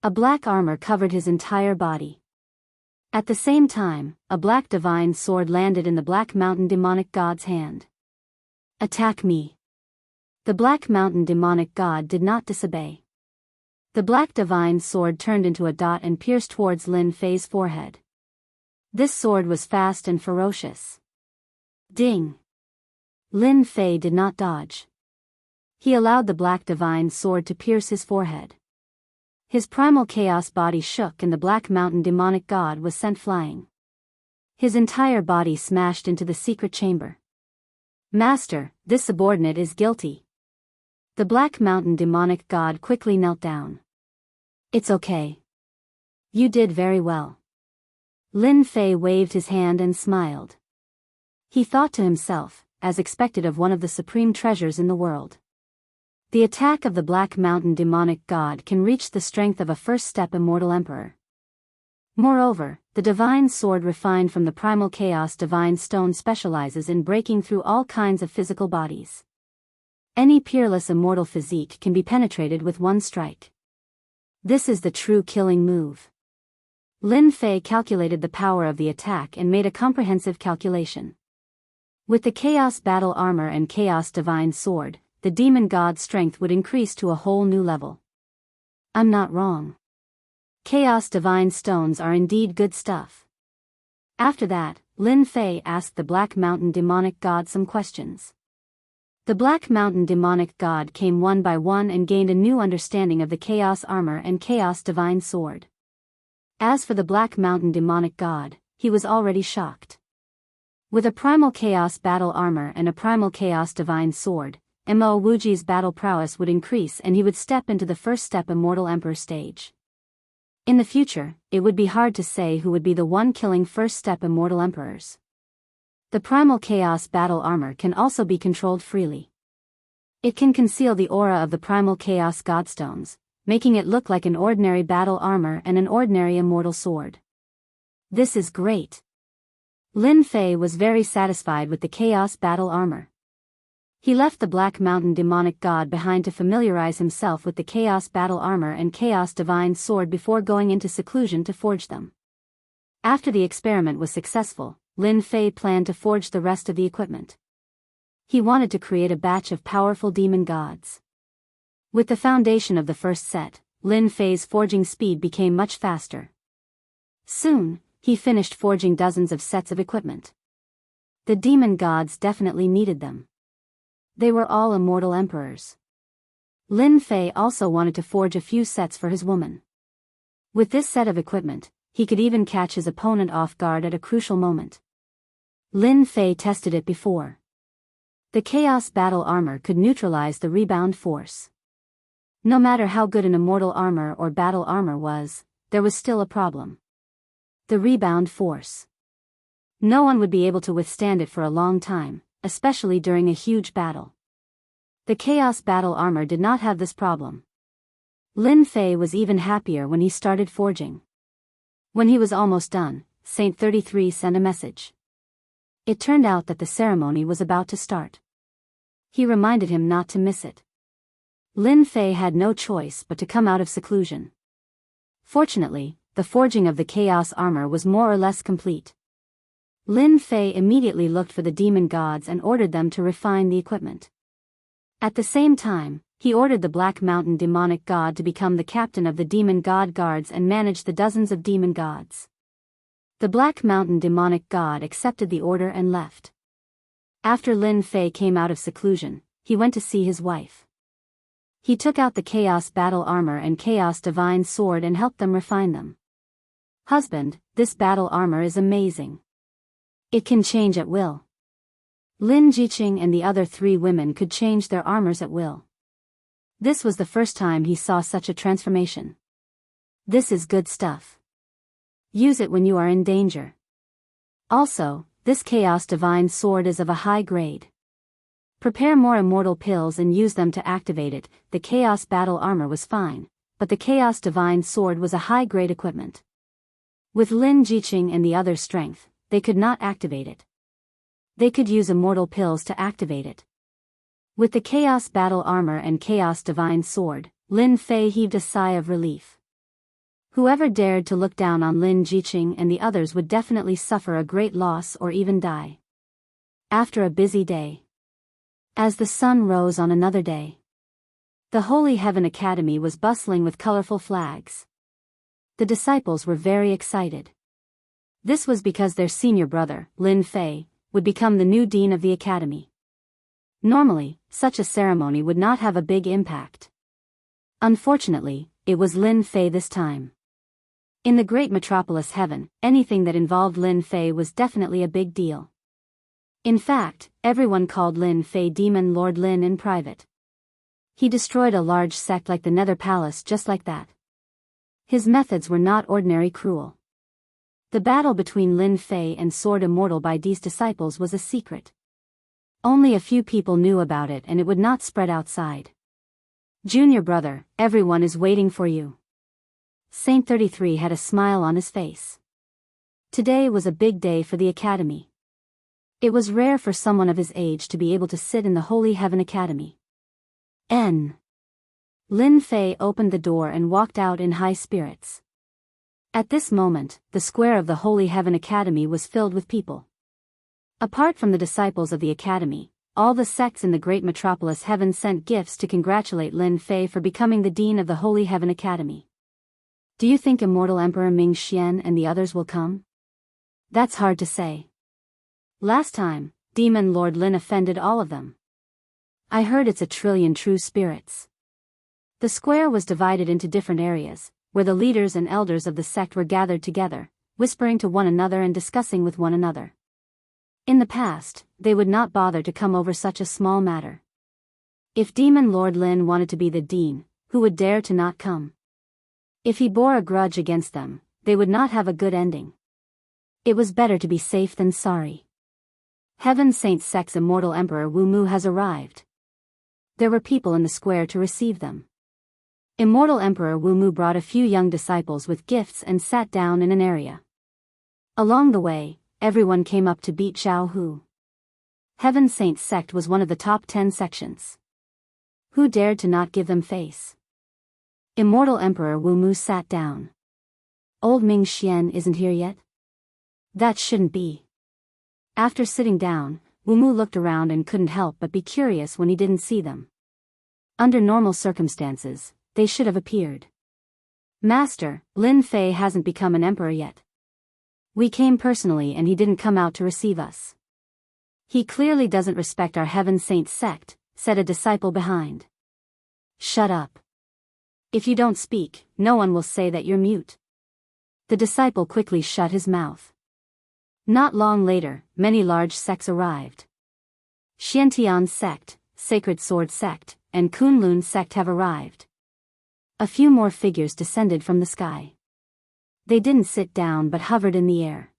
A black armor covered his entire body. At the same time, a black divine sword landed in the Black Mountain demonic god's hand. Attack me. The Black Mountain demonic god did not disobey. The black divine sword turned into a dot and pierced towards Lin Fei's forehead. This sword was fast and ferocious. Ding! Lin Fei did not dodge. He allowed the black divine sword to pierce his forehead. His primal chaos body shook and the Black Mountain demonic god was sent flying. His entire body smashed into the secret chamber. Master, this subordinate is guilty. The Black Mountain demonic god quickly knelt down. It's okay. You did very well. Lin Fei waved his hand and smiled. He thought to himself, as expected of one of the supreme treasures in the world. The attack of the Black Mountain demonic god can reach the strength of a first-step Immortal Emperor. Moreover, the divine sword refined from the Primal Chaos Divine Stone specializes in breaking through all kinds of physical bodies. Any peerless immortal physique can be penetrated with one strike. This is the true killing move. Lin Fei calculated the power of the attack and made a comprehensive calculation. With the Chaos Battle Armor and Chaos Divine Sword, the demon god's strength would increase to a whole new level. I'm not wrong. Chaos Divine Stones are indeed good stuff. After that, Lin Fei asked the Black Mountain Demonic God some questions. The Black Mountain Demonic God came one by one and gained a new understanding of the Chaos Armor and Chaos Divine Sword. As for the Black Mountain Demonic God, he was already shocked. With a Primal Chaos Battle Armor and a Primal Chaos Divine Sword, Mo Wuji's battle prowess would increase and he would step into the first step Immortal Emperor stage. In the future, it would be hard to say who would be the one killing first step Immortal Emperors. The Primal Chaos Battle Armor can also be controlled freely. It can conceal the aura of the Primal Chaos Godstones, making it look like an ordinary battle armor and an ordinary immortal sword. This is great. Lin Fei was very satisfied with the Chaos Battle Armor. He left the Black Mountain Demonic God behind to familiarize himself with the Chaos Battle Armor and Chaos Divine Sword before going into seclusion to forge them. After the experiment was successful, Lin Fei planned to forge the rest of the equipment. He wanted to create a batch of powerful demon gods. With the foundation of the first set, Lin Fei's forging speed became much faster. Soon, he finished forging dozens of sets of equipment. The demon gods definitely needed them. They were all immortal emperors. Lin Fei also wanted to forge a few sets for his woman. With this set of equipment, he could even catch his opponent off guard at a crucial moment. Lin Fei tested it before. The Chaos Battle Armor could neutralize the rebound force. No matter how good an immortal armor or battle armor was, there was still a problem. The rebound force. No one would be able to withstand it for a long time, especially during a huge battle. The Chaos Battle Armor did not have this problem. Lin Fei was even happier when he started forging. When he was almost done, Saint 33 sent a message. It turned out that the ceremony was about to start. He reminded him not to miss it. Lin Fei had no choice but to come out of seclusion. Fortunately, the forging of the Chaos Armor was more or less complete. Lin Fei immediately looked for the demon gods and ordered them to refine the equipment. At the same time, he ordered the Black Mountain Demonic God to become the captain of the demon god guards and manage the dozens of demon gods. The Black Mountain Demonic God accepted the order and left. After Lin Fei came out of seclusion, he went to see his wife. He took out the Chaos Battle Armor and Chaos Divine Sword and helped them refine them. Husband, this battle armor is amazing. It can change at will. Lin Jiqing and the other 3 women could change their armors at will. This was the first time he saw such a transformation. This is good stuff. Use it when you are in danger. Also, this Chaos Divine Sword is of a high grade. Prepare more immortal pills and use them to activate it. The Chaos Battle Armor was fine, but the Chaos Divine Sword was a high-grade equipment. With Lin Jiqing and the other's strength, they could not activate it. They could use immortal pills to activate it. With the Chaos Battle Armor and Chaos Divine Sword, Lin Fei heaved a sigh of relief. Whoever dared to look down on Lin Jiqing and the others would definitely suffer a great loss or even die. After a busy day. As the sun rose on another day, the Holy Heaven Academy was bustling with colorful flags. The disciples were very excited. This was because their senior brother, Lin Fei, would become the new dean of the academy. Normally, such a ceremony would not have a big impact. Unfortunately, it was Lin Fei this time. In the great metropolis heaven, anything that involved Lin Fei was definitely a big deal. In fact, everyone called Lin Fei Demon Lord Lin in private. He destroyed a large sect like the Nether Palace just like that. His methods were not ordinary cruel. The battle between Lin Fei and Sword Immortal by D's disciples was a secret. Only a few people knew about it and it would not spread outside. Junior brother, everyone is waiting for you. Saint 33 had a smile on his face. Today was a big day for the academy. It was rare for someone of his age to be able to sit in the Holy Heaven Academy. N. Lin Fei opened the door and walked out in high spirits. At this moment, the square of the Holy Heaven Academy was filled with people. Apart from the disciples of the academy, all the sects in the great metropolis Heaven sent gifts to congratulate Lin Fei for becoming the dean of the Holy Heaven Academy. Do you think Immortal Emperor Ming Xian and the others will come? That's hard to say. Last time, Demon Lord Lin offended all of them. I heard it's a trillion true spirits. The square was divided into different areas, where the leaders and elders of the sect were gathered together, whispering to one another and discussing with one another. In the past, they would not bother to come over such a small matter. If Demon Lord Lin wanted to be the dean, who would dare to not come? If he bore a grudge against them, they would not have a good ending. It was better to be safe than sorry. Heaven Saint Sect's Immortal Emperor Wu Mu has arrived. There were people in the square to receive them. Immortal Emperor Wu Mu brought a few young disciples with gifts and sat down in an area. Along the way, everyone came up to beat Jianghu. Heaven Saint Sect was one of the top 10 sections. Who dared to not give them face? Immortal Emperor Wu Mu sat down. Old Ming Xian isn't here yet? That shouldn't be. After sitting down, Wu Mu looked around and couldn't help but be curious when he didn't see them. Under normal circumstances, they should have appeared. Master, Lin Fei hasn't become an emperor yet. We came personally and he didn't come out to receive us. He clearly doesn't respect our Heaven Saint Sect, said a disciple behind. Shut up. If you don't speak, no one will say that you're mute. The disciple quickly shut his mouth. Not long later, many large sects arrived. Xiantian Sect, Sacred Sword Sect, and Kunlun Sect have arrived. A few more figures descended from the sky. They didn't sit down but hovered in the air.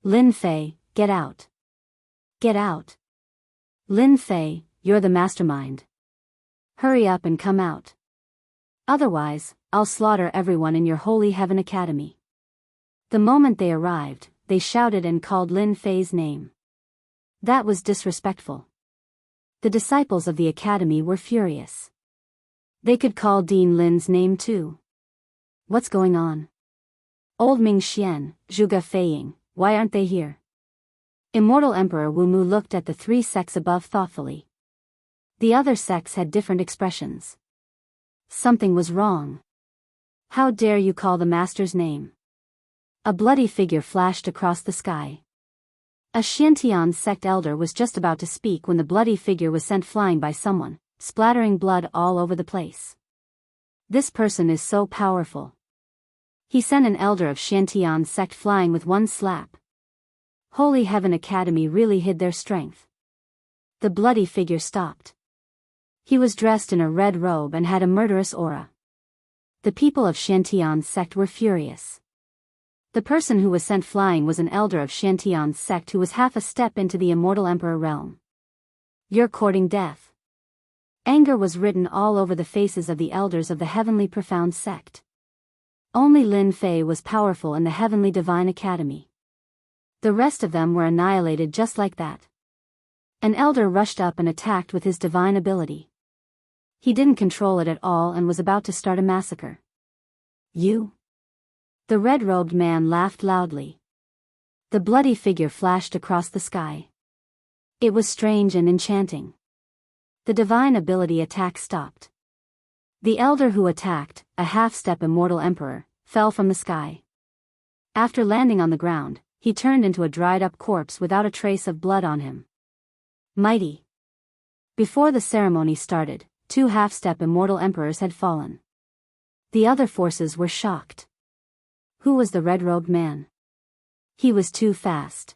Lin Fei, get out. Get out. Lin Fei, you're the mastermind. Hurry up and come out. Otherwise, I'll slaughter everyone in your Holy Heaven Academy. The moment they arrived, they shouted and called Lin Fei's name. That was disrespectful. The disciples of the academy were furious. They could call Dean Lin's name too. What's going on? Old Ming Xian, Zhuge Feiying, why aren't they here? Immortal Emperor Wu Mu looked at the three sects above thoughtfully. The other sects had different expressions. Something was wrong. How dare you call the master's name? A bloody figure flashed across the sky. A Xiantian sect elder was just about to speak when the bloody figure was sent flying by someone, splattering blood all over the place. This person is so powerful. He sent an elder of Xiantian sect flying with one slap. Holy Heaven Academy really hid their strength. The bloody figure stopped. He was dressed in a red robe and had a murderous aura. The people of Xiantian sect were furious. The person who was sent flying was an elder of Xiantian sect who was half a step into the Immortal Emperor realm. You're courting death. Anger was written all over the faces of the elders of the Heavenly Profound sect. Only Lin Fei was powerful in the Heavenly Divine Academy. The rest of them were annihilated just like that. An elder rushed up and attacked with his divine ability. He didn't control it at all and was about to start a massacre. You? The red-robed man laughed loudly. The bloody figure flashed across the sky. It was strange and enchanting. The divine ability attack stopped. The elder who attacked, a half-step immortal emperor, fell from the sky. After landing on the ground, he turned into a dried-up corpse without a trace of blood on him. Mighty. Before the ceremony started, 2 half-step immortal emperors had fallen. The other forces were shocked. Who was the red-robed man? He was too fast.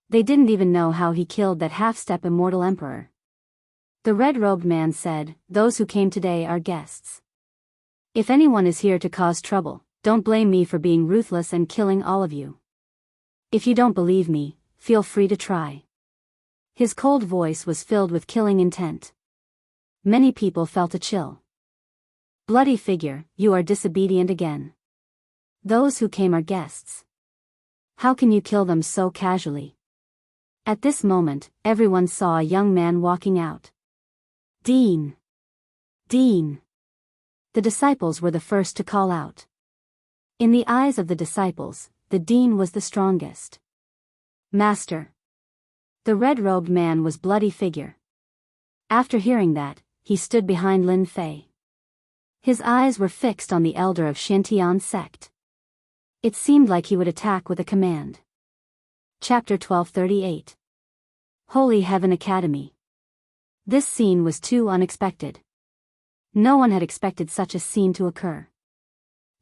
They didn't even know how he killed that half-step immortal emperor. The red-robed man said, "Those who came today are guests. If anyone is here to cause trouble, don't blame me for being ruthless and killing all of you. If you don't believe me, feel free to try." His cold voice was filled with killing intent. Many people felt a chill. Bloody figure, you are disobedient again. Those who came are guests. How can you kill them so casually? At this moment, everyone saw a young man walking out. Dean. Dean! The disciples were the first to call out. In the eyes of the disciples, the dean was the strongest. Master! The red-robed man was bloody figure. After hearing that, he stood behind Lin Fei. His eyes were fixed on the elder of Xiantian sect. It seemed like he would attack with a command. Chapter 1238. Holy Heaven Academy. This scene was too unexpected. No one had expected such a scene to occur.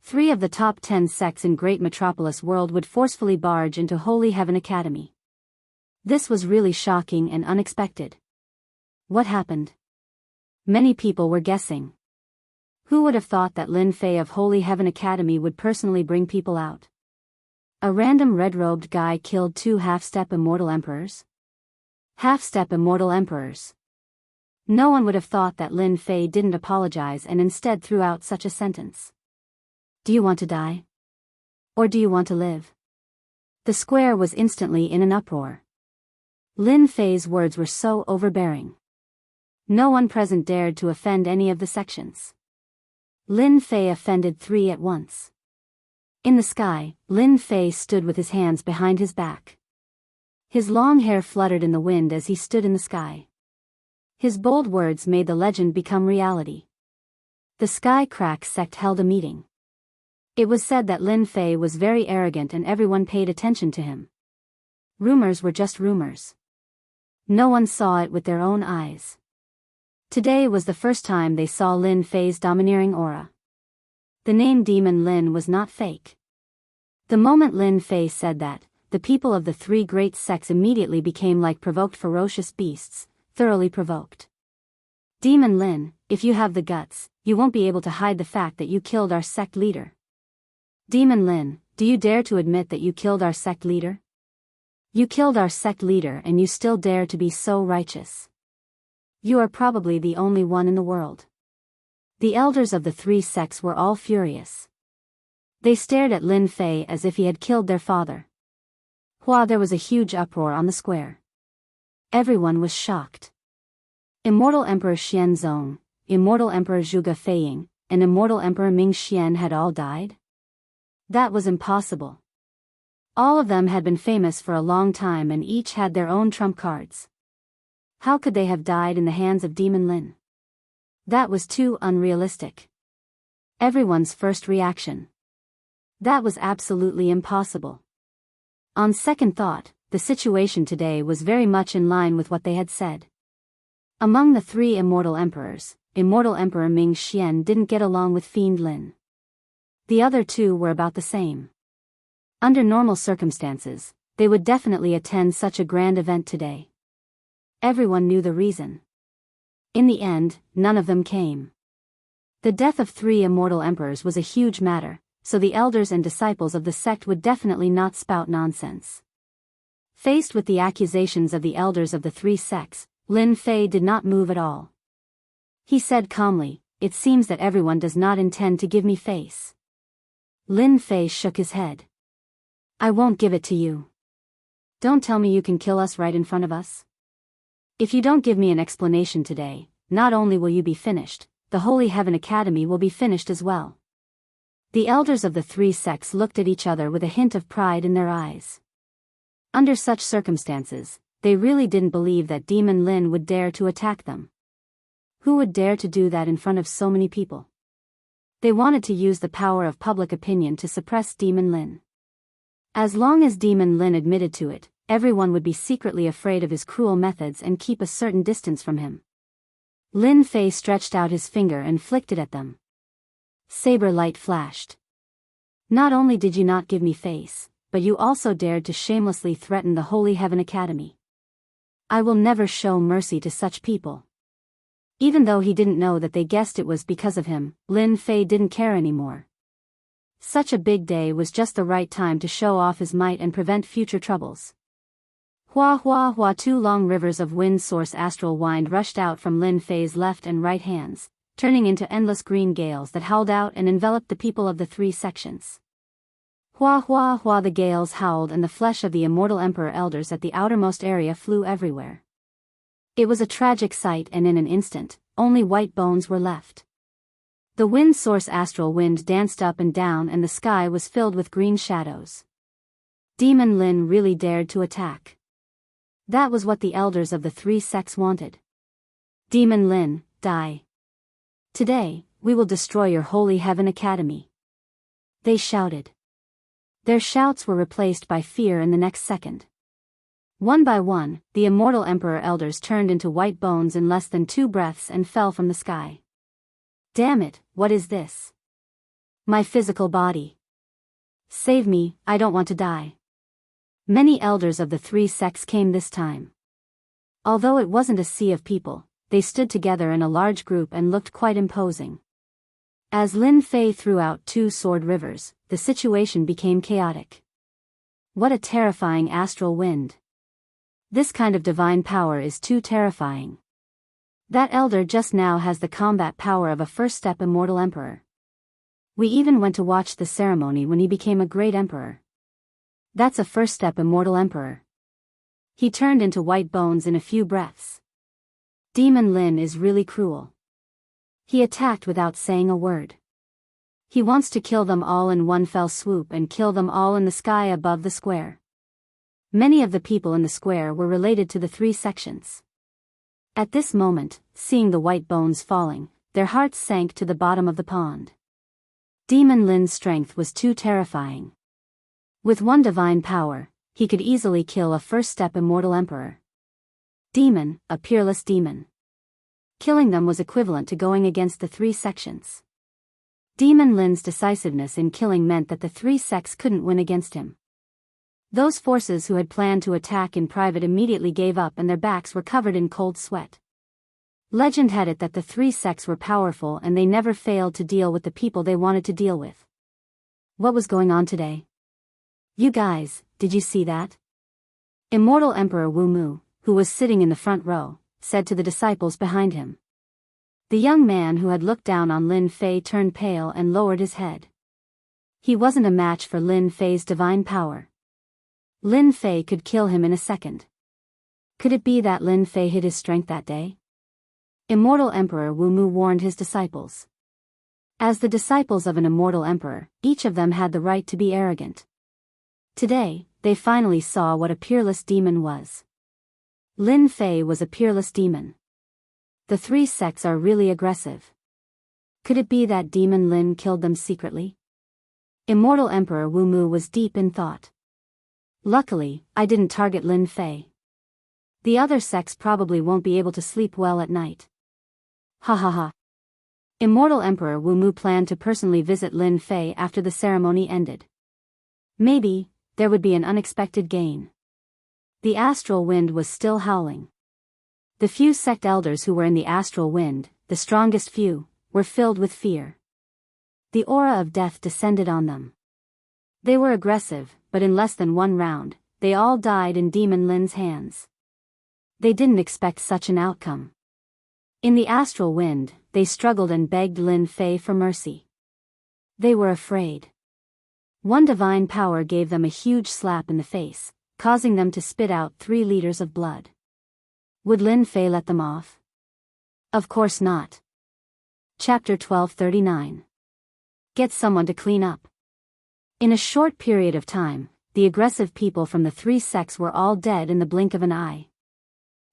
3 of the top 10 sects in Great Metropolis world would forcefully barge into Holy Heaven Academy. This was really shocking and unexpected. What happened? Many people were guessing. Who would have thought that Lin Fei of Holy Heaven Academy would personally bring people out? A random red-robed guy killed 2 half-step immortal emperors? Half-step immortal emperors. No one would have thought that Lin Fei didn't apologize and instead threw out such a sentence. Do you want to die? Or do you want to live? The square was instantly in an uproar. Lin Fei's words were so overbearing. No one present dared to offend any of the sections. Lin Fei offended 3 at once. In the sky, Lin Fei stood with his hands behind his back. His long hair fluttered in the wind as he stood in the sky. His bold words made the legend become reality. The Sky Crack sect held a meeting. It was said that Lin Fei was very arrogant and everyone paid attention to him. Rumors were just rumors. No one saw it with their own eyes. Today was the first time they saw Lin Fei's domineering aura. The name Demon Lin was not fake. The moment Lin Fei said that, the people of the 3 great sects immediately became like provoked ferocious beasts, thoroughly provoked. Demon Lin, if you have the guts, you won't be able to hide the fact that you killed our sect leader. Demon Lin, do you dare to admit that you killed our sect leader? You killed our sect leader and you still dare to be so righteous. You are probably the only one in the world. The elders of the 3 sects were all furious. They stared at Lin Fei as if he had killed their father. There was a huge uproar on the square. Everyone was shocked. Immortal Emperor Xianzong, Immortal Emperor Zhuge Feiying, and Immortal Emperor Ming Xian had all died? That was impossible. All of them had been famous for a long time and each had their own trump cards. How could they have died in the hands of Demon Lin? That was too unrealistic. Everyone's first reaction. That was absolutely impossible. On second thought, the situation today was very much in line with what they had said. Among the 3 immortal emperors, Immortal Emperor Ming Xian didn't get along with Fiend Lin. The other 2 were about the same. Under normal circumstances, they would definitely attend such a grand event today. Everyone knew the reason. In the end, none of them came. The death of 3 immortal emperors was a huge matter, so the elders and disciples of the sect would definitely not spout nonsense. Faced with the accusations of the elders of the 3 sects, Lin Fei did not move at all. He said calmly, "It seems that everyone does not intend to give me face." Lin Fei shook his head. "I won't give it to you. Don't tell me you can kill us right in front of us. If you don't give me an explanation today, not only will you be finished, the Holy Heaven Academy will be finished as well." The elders of the 3 sects looked at each other with a hint of pride in their eyes. Under such circumstances, they really didn't believe that Demon Lin would dare to attack them. Who would dare to do that in front of so many people? They wanted to use the power of public opinion to suppress Demon Lin. As long as Demon Lin admitted to it, everyone would be secretly afraid of his cruel methods and keep a certain distance from him. Lin Fei stretched out his finger and flicked it at them. Saber light flashed. "Not only did you not give me face, but you also dared to shamelessly threaten the Holy Heaven Academy. I will never show mercy to such people." Even though he didn't know that they guessed it was because of him, Lin Fei didn't care anymore. Such a big day was just the right time to show off his might and prevent future troubles. Hua hua hua, 2 long rivers of wind source astral wind rushed out from Lin Fei's left and right hands, turning into endless green gales that howled out and enveloped the people of the 3 sections. Hua hua hua, the gales howled and the flesh of the immortal emperor elders at the outermost area flew everywhere. It was a tragic sight and in an instant, only white bones were left. The wind source astral wind danced up and down and the sky was filled with green shadows. Demon Lin really dared to attack. That was what the elders of the three sects wanted. Demon Lin, die. Today, we will destroy your Holy Heaven Academy. They shouted. Their shouts were replaced by fear in the next second. One by one, the immortal Emperor elders turned into white bones in less than 2 breaths and fell from the sky. Damn it, what is this? My physical body. Save me, I don't want to die. Many elders of the three sects came this time. Although it wasn't a sea of people, they stood together in a large group and looked quite imposing. As Lin Fei threw out 2 sword rivers, the situation became chaotic. What a terrifying astral wind. This kind of divine power is too terrifying. That elder just now has the combat power of a first-step immortal emperor. We even went to watch the ceremony when he became a great emperor. That's a first-step immortal emperor. He turned into white bones in a few breaths. Demon Lin is really cruel. He attacked without saying a word. He wants to kill them all in one fell swoop and kill them all in the sky above the square. Many of the people in the square were related to the 3 sections. At this moment, seeing the white bones falling, their hearts sank to the bottom of the pond. Demon Lin's strength was too terrifying. With one divine power, he could easily kill a first-step immortal emperor. Demon, a peerless demon. Killing them was equivalent to going against the 3 sections. Demon Lin's decisiveness in killing meant that the 3 sects couldn't win against him. Those forces who had planned to attack in private immediately gave up and their backs were covered in cold sweat. Legend had it that the 3 sects were powerful and they never failed to deal with the people they wanted to deal with. What was going on today? You guys, did you see that? Immortal Emperor Wu Mu, who was sitting in the front row, said to the disciples behind him. The young man who had looked down on Lin Fei turned pale and lowered his head. He wasn't a match for Lin Fei's divine power. Lin Fei could kill him in a second. Could it be that Lin Fei hid his strength that day? Immortal Emperor Wu Mu warned his disciples. As the disciples of an immortal emperor, each of them had the right to be arrogant. Today, they finally saw what a peerless demon was. Lin Fei was a peerless demon. The 3 sects are really aggressive. Could it be that Demon Lin killed them secretly? Immortal Emperor Wu Mu was deep in thought. Luckily, I didn't target Lin Fei. The other sects probably won't be able to sleep well at night. Ha ha ha. Immortal Emperor Wu Mu planned to personally visit Lin Fei after the ceremony ended. Maybe, there would be an unexpected gain. The astral wind was still howling. The few sect elders who were in the astral wind, the strongest few, were filled with fear. The aura of death descended on them. They were aggressive, but in less than 1 round, they all died in Demon Lin's hands. They didn't expect such an outcome. In the astral wind, they struggled and begged Lin Fei for mercy. They were afraid. One divine power gave them a huge slap in the face, causing them to spit out 3 liters of blood. Would Lin Fei let them off? Of course not. Chapter 1239. Get someone to clean up. In a short period of time, the aggressive people from the 3 sects were all dead in the blink of an eye.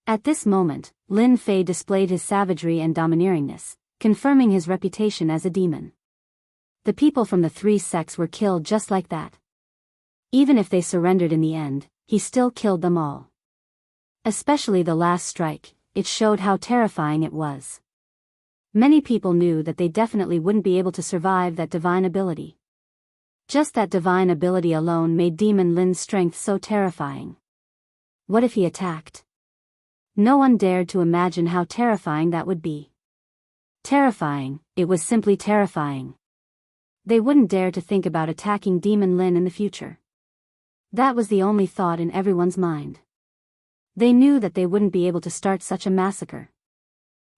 At this moment, Lin Fei displayed his savagery and domineeringness, confirming his reputation as a demon. The people from the 3 sects were killed just like that. Even if they surrendered in the end, he still killed them all. Especially the last strike, it showed how terrifying it was. Many people knew that they definitely wouldn't be able to survive that divine ability. Just that divine ability alone made Demon Lin's strength so terrifying. What if he attacked? No one dared to imagine how terrifying that would be. Terrifying, it was simply terrifying. They wouldn't dare to think about attacking Demon Lin in the future. That was the only thought in everyone's mind. They knew that they wouldn't be able to start such a massacre.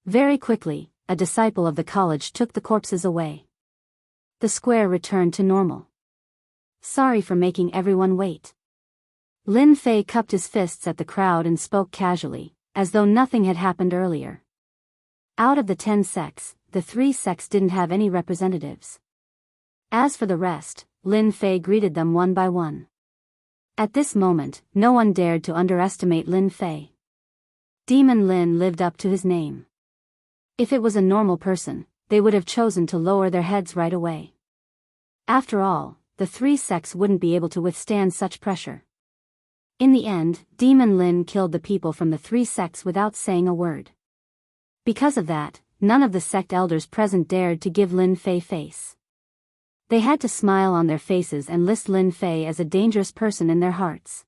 Very quickly, a disciple of the college took the corpses away. The square returned to normal. Sorry for making everyone wait. Lin Fei cupped his fists at the crowd and spoke casually, as though nothing had happened earlier. Out of the 10 sects, the 3 sects didn't have any representatives. As for the rest, Lin Fei greeted them one by one. At this moment, no one dared to underestimate Lin Fei. Demon Lin lived up to his name. If it was a normal person, they would have chosen to lower their heads right away. After all, the 3 sects wouldn't be able to withstand such pressure. In the end, Demon Lin killed the people from the 3 sects without saying a word. Because of that, none of the sect elders present dared to give Lin Fei face. They had to smile on their faces and list Lin Fei as a dangerous person in their hearts.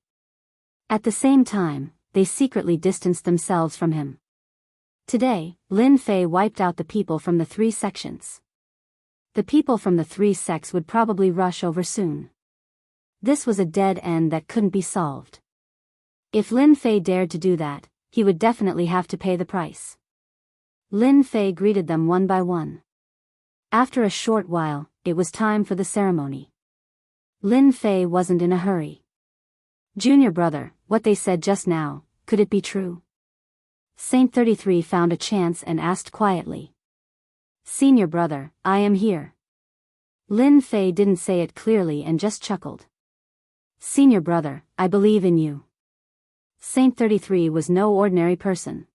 At the same time, they secretly distanced themselves from him. Today, Lin Fei wiped out the people from the 3 sections. The people from the 3 sects would probably rush over soon. This was a dead end that couldn't be solved. If Lin Fei dared to do that, he would definitely have to pay the price. Lin Fei greeted them one by one. After a short while, it was time for the ceremony. Lin Fei wasn't in a hurry. Junior brother, what they said just now, could it be true? Saint 33 found a chance and asked quietly. Senior brother, I am here. Lin Fei didn't say it clearly and just chuckled. Senior brother, I believe in you. Saint 33 was no ordinary person.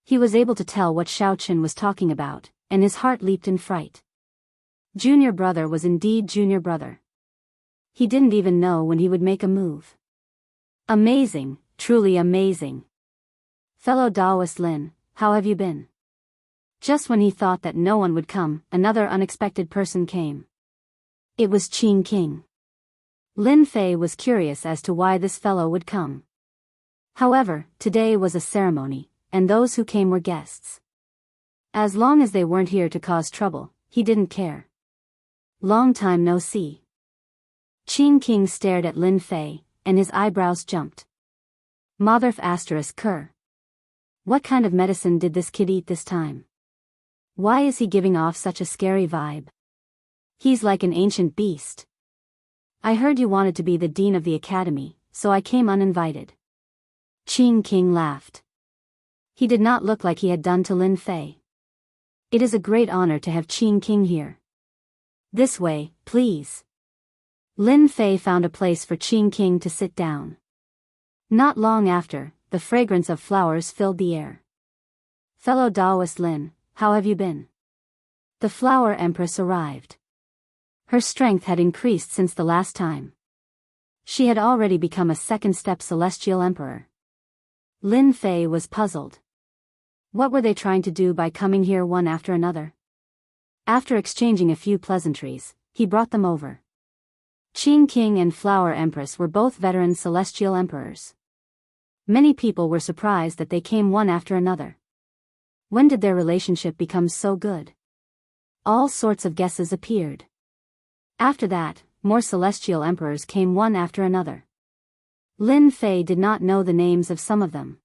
He was able to tell what Xiaoqin was talking about, and his heart leaped in fright. Junior brother was indeed junior brother. He didn't even know when he would make a move. Amazing, truly amazing. Fellow Taoist Lin, how have you been? Just when he thought that no one would come, another unexpected person came. It was Qing King. Lin Fei was curious as to why this fellow would come. However, today was a ceremony, and those who came were guests. As long as they weren't here to cause trouble, he didn't care. Long time no see. Qing King stared at Lin Fei, and his eyebrows jumped. Motherf asterisk cur. What kind of medicine did this kid eat this time? Why is he giving off such a scary vibe? He's like an ancient beast. I heard you wanted to be the dean of the academy, so I came uninvited. Qing King laughed. He did not look like he had done to Lin Fei. It is a great honor to have Qing King here. This way, please. Lin Fei found a place for Qing King to sit down. Not long after, the fragrance of flowers filled the air. Fellow Taoist Lin, how have you been? The Flower Empress arrived. Her strength had increased since the last time. She had already become a second-step Celestial Emperor. Lin Fei was puzzled. What were they trying to do by coming here one after another? After exchanging a few pleasantries, he brought them over. Qing King and Flower Empress were both veteran Celestial Emperors. Many people were surprised that they came one after another. When did their relationship become so good? All sorts of guesses appeared. After that, more Celestial Emperors came one after another. Lin Fei did not know the names of some of them.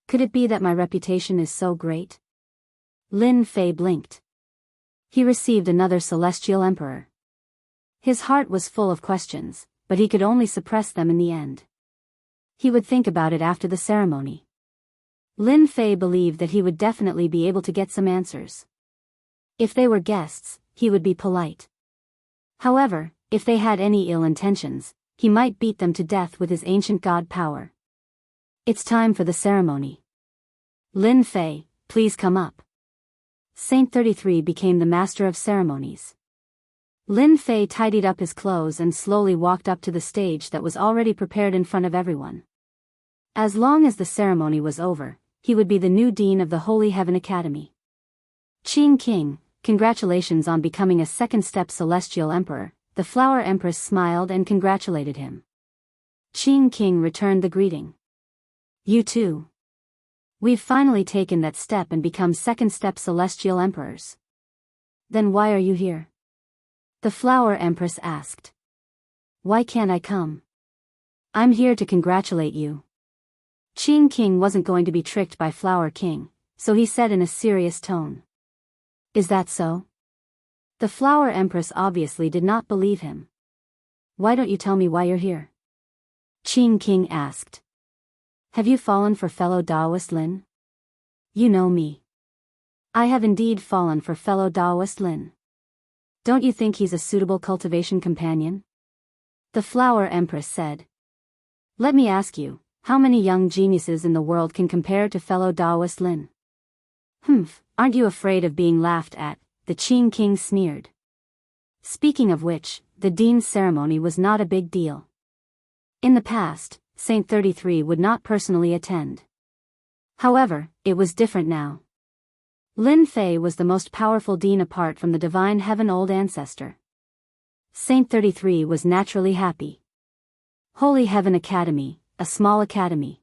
Could it be that my reputation is so great? Lin Fei blinked. He received another Celestial Emperor. His heart was full of questions, but he could only suppress them in the end. He would think about it after the ceremony. Lin Fei believed that he would definitely be able to get some answers. If they were guests, he would be polite. However, if they had any ill intentions, he might beat them to death with his ancient god power. It's time for the ceremony. Lin Fei, please come up. Saint 33 became the master of ceremonies. Lin Fei tidied up his clothes and slowly walked up to the stage that was already prepared in front of everyone. As long as the ceremony was over, he would be the new dean of the Holy Heaven Academy. Qing King, congratulations on becoming a second-step Celestial Emperor. The Flower Empress smiled and congratulated him. Qing King returned the greeting. You too. We've finally taken that step and become second-step Celestial Emperors. Then why are you here? The Flower Empress asked. Why can't I come? I'm here to congratulate you. Qing King wasn't going to be tricked by Flower King, so he said in a serious tone. Is that so? The Flower Empress obviously did not believe him. Why don't you tell me why you're here? Qing King asked. Have you fallen for fellow Taoist Lin? You know me. I have indeed fallen for fellow Taoist Lin. Don't you think he's a suitable cultivation companion? The Flower Empress said. Let me ask you, how many young geniuses in the world can compare to fellow Taoist Lin? Humph, aren't you afraid of being laughed at? The Qing king sneered. Speaking of which, the dean's ceremony was not a big deal. In the past, Saint 33 would not personally attend. However, it was different now. Lin Fei was the most powerful dean apart from the divine heaven old ancestor. Saint 33 was naturally happy. Holy Heaven Academy, a small academy.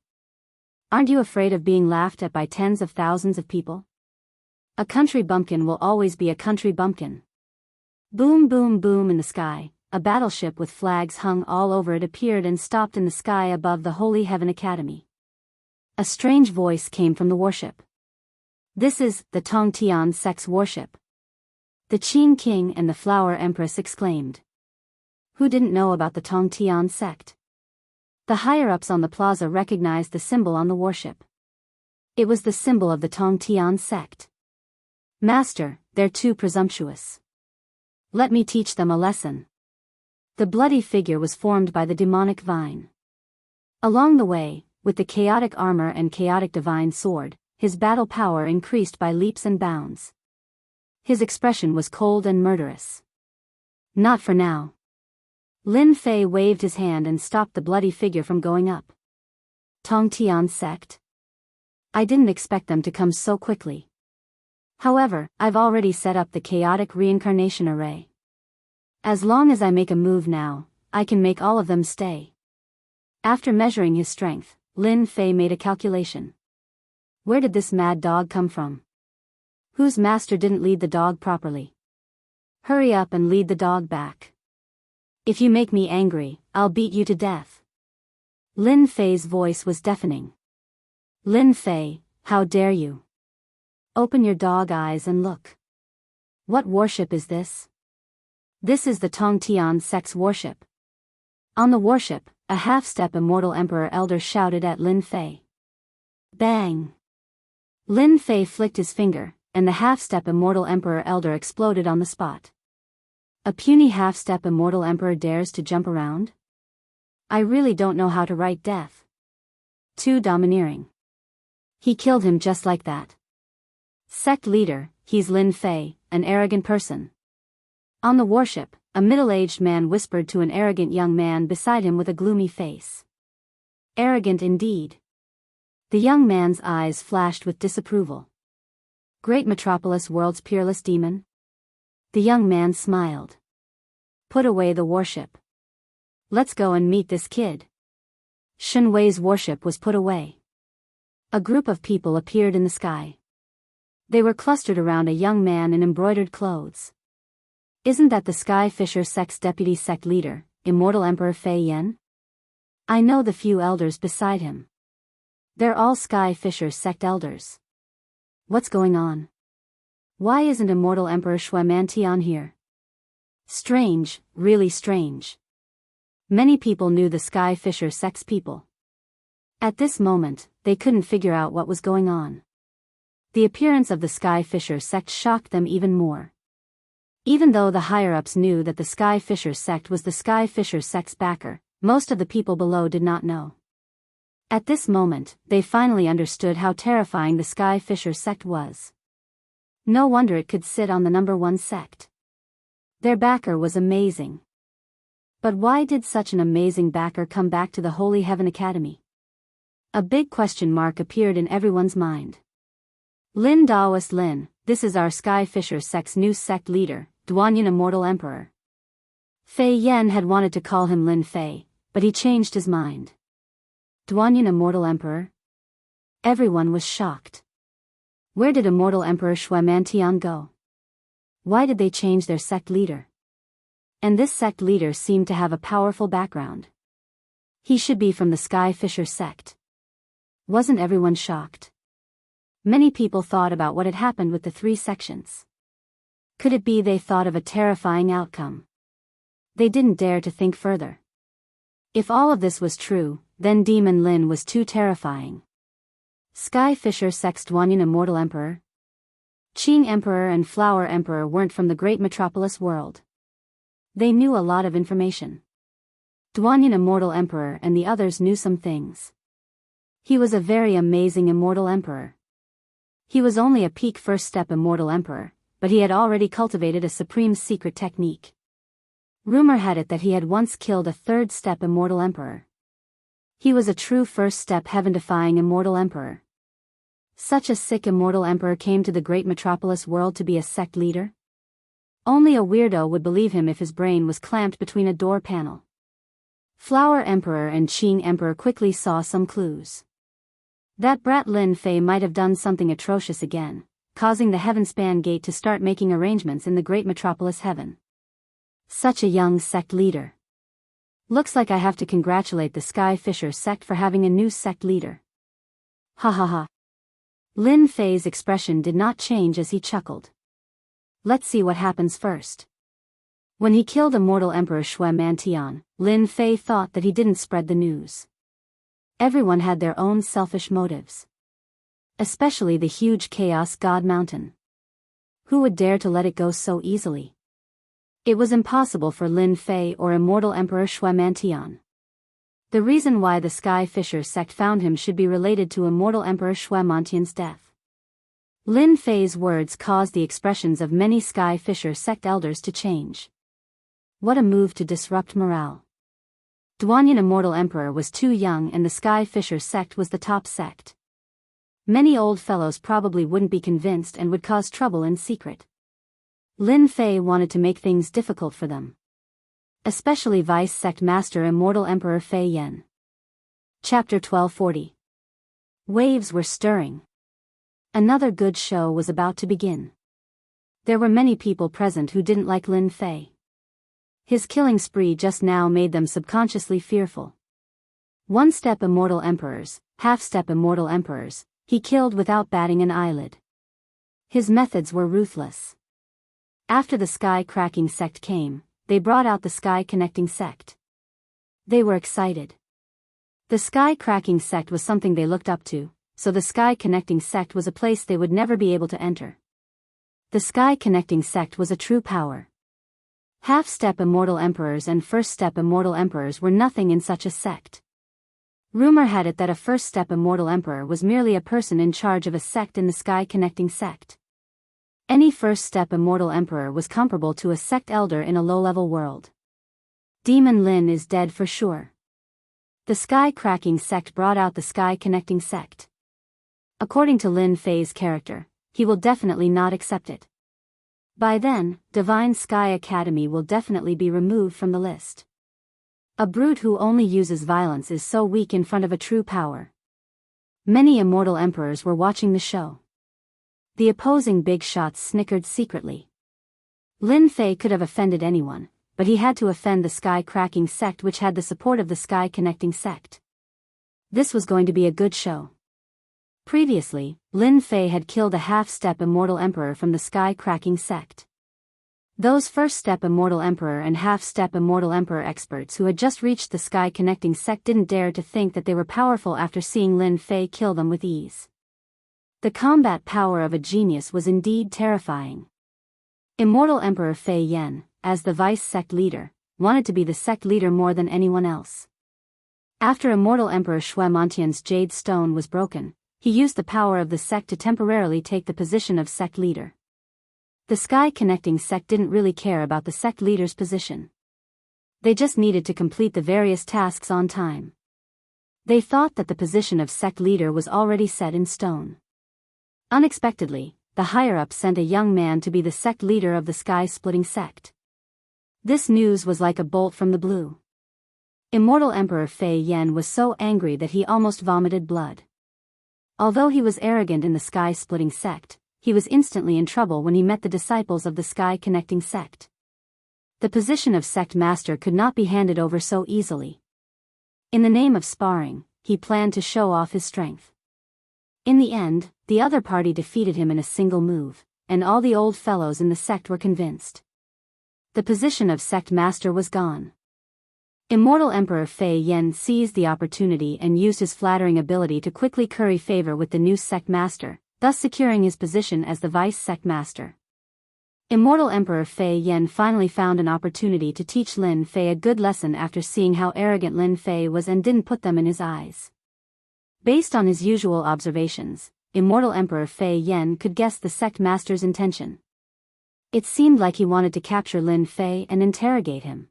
Aren't you afraid of being laughed at by tens of thousands of people? A country bumpkin will always be a country bumpkin. Boom boom boom in the sky, a battleship with flags hung all over it appeared and stopped in the sky above the Holy Heaven Academy. A strange voice came from the warship. This is the Tongtian sect's warship. The Qing king and the Flower Empress exclaimed. Who didn't know about the Tongtian sect? The higher-ups on the plaza recognized the symbol on the warship. It was the symbol of the Tongtian sect. Master, they're too presumptuous. Let me teach them a lesson. The bloody figure was formed by the demonic vine. Along the way, with the chaotic armor and chaotic divine sword, his battle power increased by leaps and bounds. His expression was cold and murderous. Not for now. Lin Fei waved his hand and stopped the bloody figure from going up. Tongtian sect? I didn't expect them to come so quickly. However, I've already set up the chaotic reincarnation array. As long as I make a move now, I can make all of them stay. After measuring his strength, Lin Fei made a calculation. Where did this mad dog come from? Whose master didn't lead the dog properly? Hurry up and lead the dog back. If you make me angry, I'll beat you to death. Lin Fei's voice was deafening. Lin Fei, how dare you? Open your dog eyes and look. What warship is this? This is the Tongtian sect's warship. On the warship, a half-step immortal emperor elder shouted at Lin Fei. Bang! Lin Fei flicked his finger, and the half-step immortal emperor elder exploded on the spot. A puny half-step immortal emperor dares to jump around? I really don't know how to write death. Too domineering. He killed him just like that. Sect leader, he's Lin Fei, an arrogant person. On the warship, a middle-aged man whispered to an arrogant young man beside him with a gloomy face. Arrogant indeed. The young man's eyes flashed with disapproval. Great metropolis world's peerless demon? The young man smiled. Put away the warship. Let's go and meet this kid. Shen Wei's warship was put away. A group of people appeared in the sky. They were clustered around a young man in embroidered clothes. Isn't that the Sky Fisher sect's deputy sect leader, Immortal Emperor Fei Yan? I know the few elders beside him. They're all Sky Fisher sect elders. What's going on? Why isn't Immortal Emperor Shuemantian here? Strange, really strange. Many people knew the Sky Fisher sect's people. At this moment, they couldn't figure out what was going on. The appearance of the Sky Fisher sect shocked them even more. Even though the higher-ups knew that the Sky Fisher sect was the Sky Fisher sect's backer, most of the people below did not know. At this moment, they finally understood how terrifying the Sky Fisher sect was. No wonder it could sit on the #1 sect. Their backer was amazing. But why did such an amazing backer come back to the Holy Heaven Academy? A big question mark appeared in everyone's mind. Lin Taoist Lin, this is our Sky Fisher sect's new sect leader, Duanyan Immortal Emperor. Fei Yan had wanted to call him Lin Fei, but he changed his mind. Duanyan Immortal Emperor? Everyone was shocked. Where did Immortal Emperor Shuemantian go? Why did they change their sect leader? And this sect leader seemed to have a powerful background. He should be from the Sky Fisher sect. Wasn't everyone shocked? Many people thought about what had happened with the 3 sections. Could it be they thought of a terrifying outcome? They didn't dare to think further. If all of this was true, then Demon Lin was too terrifying. Sky Fisher sect's Duanyan Immortal Emperor? Qing Emperor and Flower Emperor weren't from the great metropolis world. They knew a lot of information. Duanyin Immortal Emperor and the others knew some things. He was a very amazing immortal emperor. He was only a peak first step immortal emperor, but he had already cultivated a supreme secret technique. Rumor had it that he had once killed a third step immortal emperor. He was a true first step heaven-defying immortal emperor. Such a sick immortal emperor came to the great metropolis world to be a sect leader? Only a weirdo would believe him if his brain was clamped between a door panel. Flower Emperor and Qing Emperor quickly saw some clues. That brat Lin Fei might have done something atrocious again, causing the Heavenspan Gate to start making arrangements in the great metropolis heaven. Such a young sect leader. Looks like I have to congratulate the Sky Fisher sect for having a new sect leader. Ha ha ha. Lin Fei's expression did not change as he chuckled. Let's see what happens first. When he killed Immortal Emperor Shui Mantian, Lin Fei thought that he didn't spread the news. Everyone had their own selfish motives. Especially the huge Chaos God Mountain. Who would dare to let it go so easily? It was impossible for Lin Fei or Immortal Emperor Shui Mantian. The reason why the Sky Fisher sect found him should be related to Immortal Emperor Shui Mantian's death. Lin Fei's words caused the expressions of many Sky Fisher sect elders to change. What a move to disrupt morale. Duanyin Immortal Emperor was too young and the Sky Fisher sect was the top sect. Many old fellows probably wouldn't be convinced and would cause trouble in secret. Lin Fei wanted to make things difficult for them. Especially Vice Sect Master Immortal Emperor Fei Yen. Chapter 1240. Waves were stirring. Another good show was about to begin. There were many people present who didn't like Lin Fei. His killing spree just now made them subconsciously fearful. One-step immortal emperors, half-step immortal emperors, he killed without batting an eyelid. His methods were ruthless. After the Sky Cracking sect came, they brought out the Sky Connecting sect. They were excited. The Sky Cracking sect was something they looked up to, so the Sky Connecting sect was a place they would never be able to enter. The Sky Connecting sect was a true power. Half-step immortal emperors and first-step immortal emperors were nothing in such a sect. Rumor had it that a first-step immortal emperor was merely a person in charge of a sect in the Sky Connecting sect. Any first-step immortal emperor was comparable to a sect elder in a low-level world. Demon Lin is dead for sure. The Sky Cracking sect brought out the Sky Connecting sect. According to Lin Fei's character, he will definitely not accept it. By then, Divine Sky Academy will definitely be removed from the list. A brute who only uses violence is so weak in front of a true power. Many immortal emperors were watching the show. The opposing big shots snickered secretly. Lin Fei could have offended anyone, but he had to offend the Sky Cracking sect which had the support of the Sky Connecting sect. This was going to be a good show. Previously, Lin Fei had killed a half-step immortal emperor from the Sky Cracking sect. Those first-step immortal emperor and half-step immortal emperor experts who had just reached the Sky Connecting sect didn't dare to think that they were powerful after seeing Lin Fei kill them with ease. The combat power of a genius was indeed terrifying. Immortal Emperor Fei Yen, as the vice sect leader, wanted to be the sect leader more than anyone else. After Immortal Emperor Shui Mantian's Jade Stone was broken, he used the power of the sect to temporarily take the position of sect leader. The Sky Connecting sect didn't really care about the sect leader's position. They just needed to complete the various tasks on time. They thought that the position of sect leader was already set in stone. Unexpectedly, the higher-up sent a young man to be the sect leader of the Sky-Splitting sect. This news was like a bolt from the blue. Immortal Emperor Fei Yen was so angry that he almost vomited blood. Although he was arrogant in the Sky-Splitting sect, he was instantly in trouble when he met the disciples of the Sky Connecting sect. The position of sect master could not be handed over so easily. In the name of sparring, he planned to show off his strength. In the end, the other party defeated him in a single move, and all the old fellows in the sect were convinced. The position of sect master was gone. Immortal Emperor Fei Yen seized the opportunity and used his flattering ability to quickly curry favor with the new sect master, thus securing his position as the vice sect master. Immortal Emperor Fei Yen finally found an opportunity to teach Lin Fei a good lesson after seeing how arrogant Lin Fei was and didn't put them in his eyes. Based on his usual observations, Immortal Emperor Fei Yen could guess the sect master's intention. It seemed like he wanted to capture Lin Fei and interrogate him.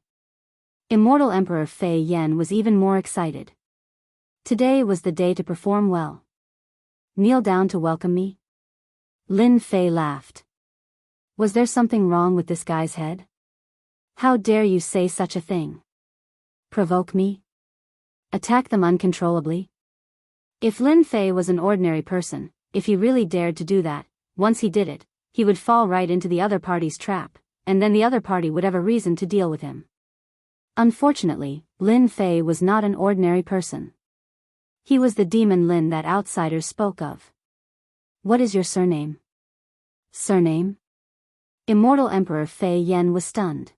Immortal Emperor Fei Yen was even more excited. Today was the day to perform well. Kneel down to welcome me? Lin Fei laughed. Was there something wrong with this guy's head? How dare you say such a thing? Provoke me? Attack them uncontrollably? If Lin Fei was an ordinary person, if he really dared to do that, once he did it, he would fall right into the other party's trap, and then the other party would have a reason to deal with him. Unfortunately, Lin Fei was not an ordinary person. He was the demon Lin that outsiders spoke of. What is your surname? Surname? Immortal Emperor Fei Yen was stunned.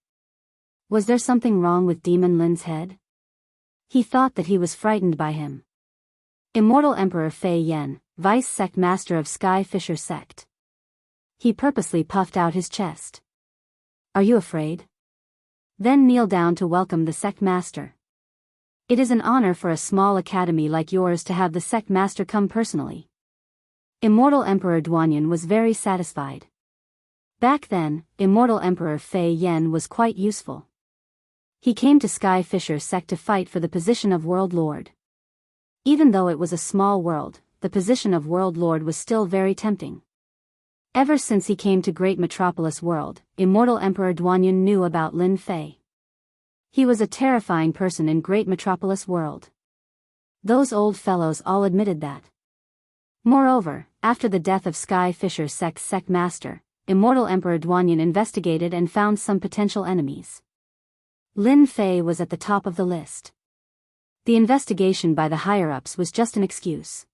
Was there something wrong with Demon Lin's head? He thought that he was frightened by him. Immortal Emperor Fei Yen, Vice Sect Master of Sky Fisher Sect. He purposely puffed out his chest. Are you afraid? Then kneel down to welcome the Sect Master. It is an honor for a small academy like yours to have the Sect Master come personally. Immortal Emperor Duanyan was very satisfied. Back then, Immortal Emperor Fei Yen was quite useful. He came to Sky Fisher Sect to fight for the position of World Lord. Even though it was a small world, the position of World Lord was still very tempting. Ever since he came to Great Metropolis World, Immortal Emperor Duanyan knew about Lin Fei. He was a terrifying person in Great Metropolis World. Those old fellows all admitted that. Moreover, after the death of Sky Fisher Sect's Sect Master, Immortal Emperor Duanyan investigated and found some potential enemies. Lin Fei was at the top of the list. The investigation by the higher-ups was just an excuse.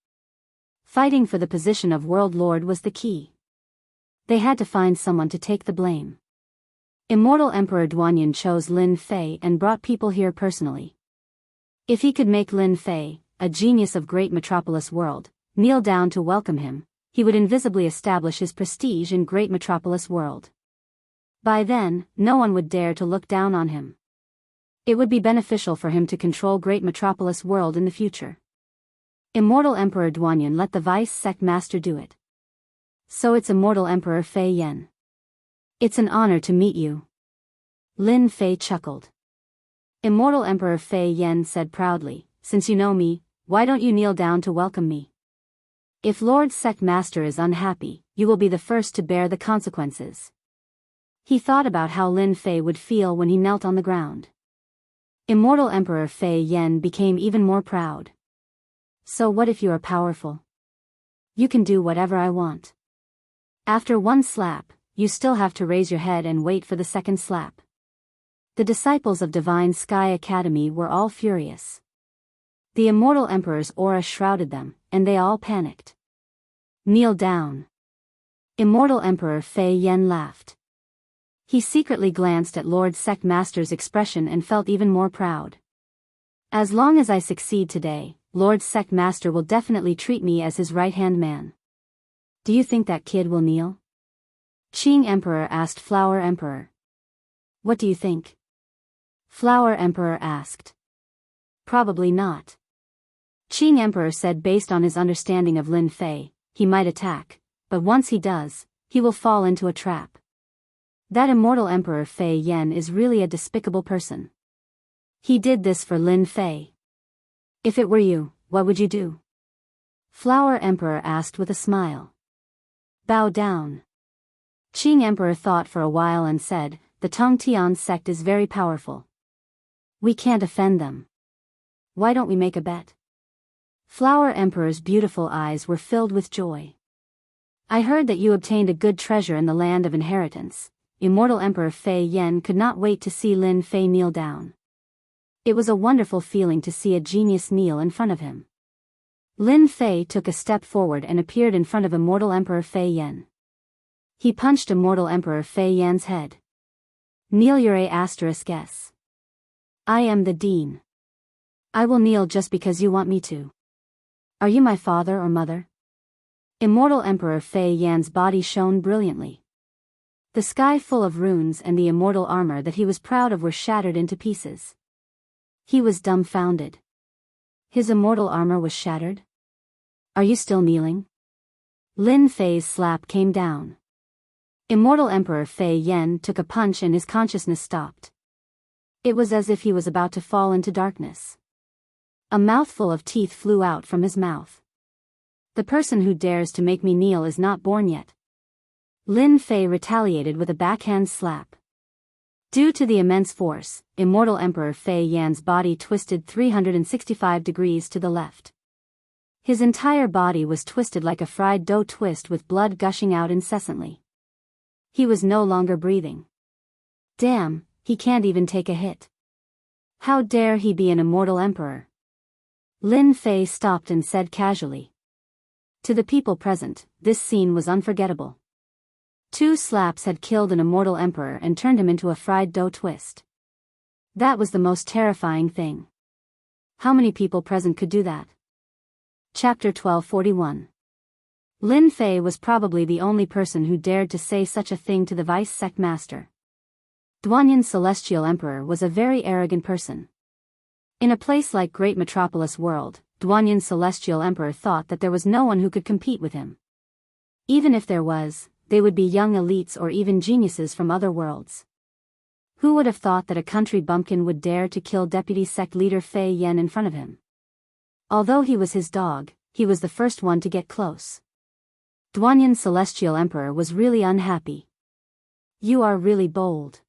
Fighting for the position of World Lord was the key. They had to find someone to take the blame. Immortal Emperor Duanyan chose Lin Fei and brought people here personally. If he could make Lin Fei, a genius of Great Metropolis World, kneel down to welcome him, he would invisibly establish his prestige in Great Metropolis World. By then, no one would dare to look down on him. It would be beneficial for him to control Great Metropolis World in the future. Immortal Emperor Duanyan let the Vice Sect Master do it. So it's Immortal Emperor Fei Yen. It's an honor to meet you. Lin Fei chuckled. Immortal Emperor Fei Yen said proudly, since you know me, why don't you kneel down to welcome me? If Lord Sect Master is unhappy, you will be the first to bear the consequences. He thought about how Lin Fei would feel when he knelt on the ground. Immortal Emperor Fei Yen became even more proud. So what if you are powerful? You can do whatever I want. After one slap, you still have to raise your head and wait for the second slap. The disciples of Divine Sky Academy were all furious. The Immortal Emperor's aura shrouded them, and they all panicked. Kneel down. Immortal Emperor Fei Yen laughed. He secretly glanced at Lord Sect Master's expression and felt even more proud. As long as I succeed today, Lord Sect Master will definitely treat me as his right-hand man. Do you think that kid will kneel? Qing Emperor asked Flower Emperor. What do you think? Flower Emperor asked. Probably not. Qing Emperor said based on his understanding of Lin Fei, he might attack, but once he does, he will fall into a trap. That Immortal Emperor Fei Yen is really a despicable person. He did this for Lin Fei. If it were you, what would you do? Flower Emperor asked with a smile. Bow down. Qing Emperor thought for a while and said, the Tongtian sect is very powerful. We can't offend them. Why don't we make a bet? Flower Emperor's beautiful eyes were filled with joy. I heard that you obtained a good treasure in the land of inheritance. Immortal Emperor Fei Yen could not wait to see Lin Fei kneel down. It was a wonderful feeling to see a genius kneel in front of him. Lin Fei took a step forward and appeared in front of Immortal Emperor Fei Yen. He punched Immortal Emperor Fei Yan's head. Kneel your *s. I am the Dean. I will kneel just because you want me to. Are you my father or mother? Immortal Emperor Fei Yan's body shone brilliantly. The sky full of runes and the immortal armor that he was proud of were shattered into pieces. He was dumbfounded. His immortal armor was shattered? Are you still kneeling? Lin Fei's slap came down. Immortal Emperor Fei Yan took a punch and his consciousness stopped. It was as if he was about to fall into darkness. A mouthful of teeth flew out from his mouth. The person who dares to make me kneel is not born yet. Lin Fei retaliated with a backhand slap. Due to the immense force, Immortal Emperor Fei Yan's body twisted 365 degrees to the left. His entire body was twisted like a fried dough twist with blood gushing out incessantly. He was no longer breathing. Damn, he can't even take a hit. How dare he be an immortal emperor? Lin Fei stopped and said casually. To the people present, this scene was unforgettable. 2 slaps had killed an immortal emperor and turned him into a fried dough twist. That was the most terrifying thing. How many people present could do that? Chapter 1241. Lin Fei was probably the only person who dared to say such a thing to the vice sect master. Duanyan's celestial emperor was a very arrogant person. In a place like Great Metropolis World, Duanyan's celestial emperor thought that there was no one who could compete with him. Even if there was, they would be young elites or even geniuses from other worlds. Who would have thought that a country bumpkin would dare to kill deputy sect leader Fei Yan in front of him? Although he was his dog, he was the first one to get close. Duanyan's celestial emperor was really unhappy. You are really bold.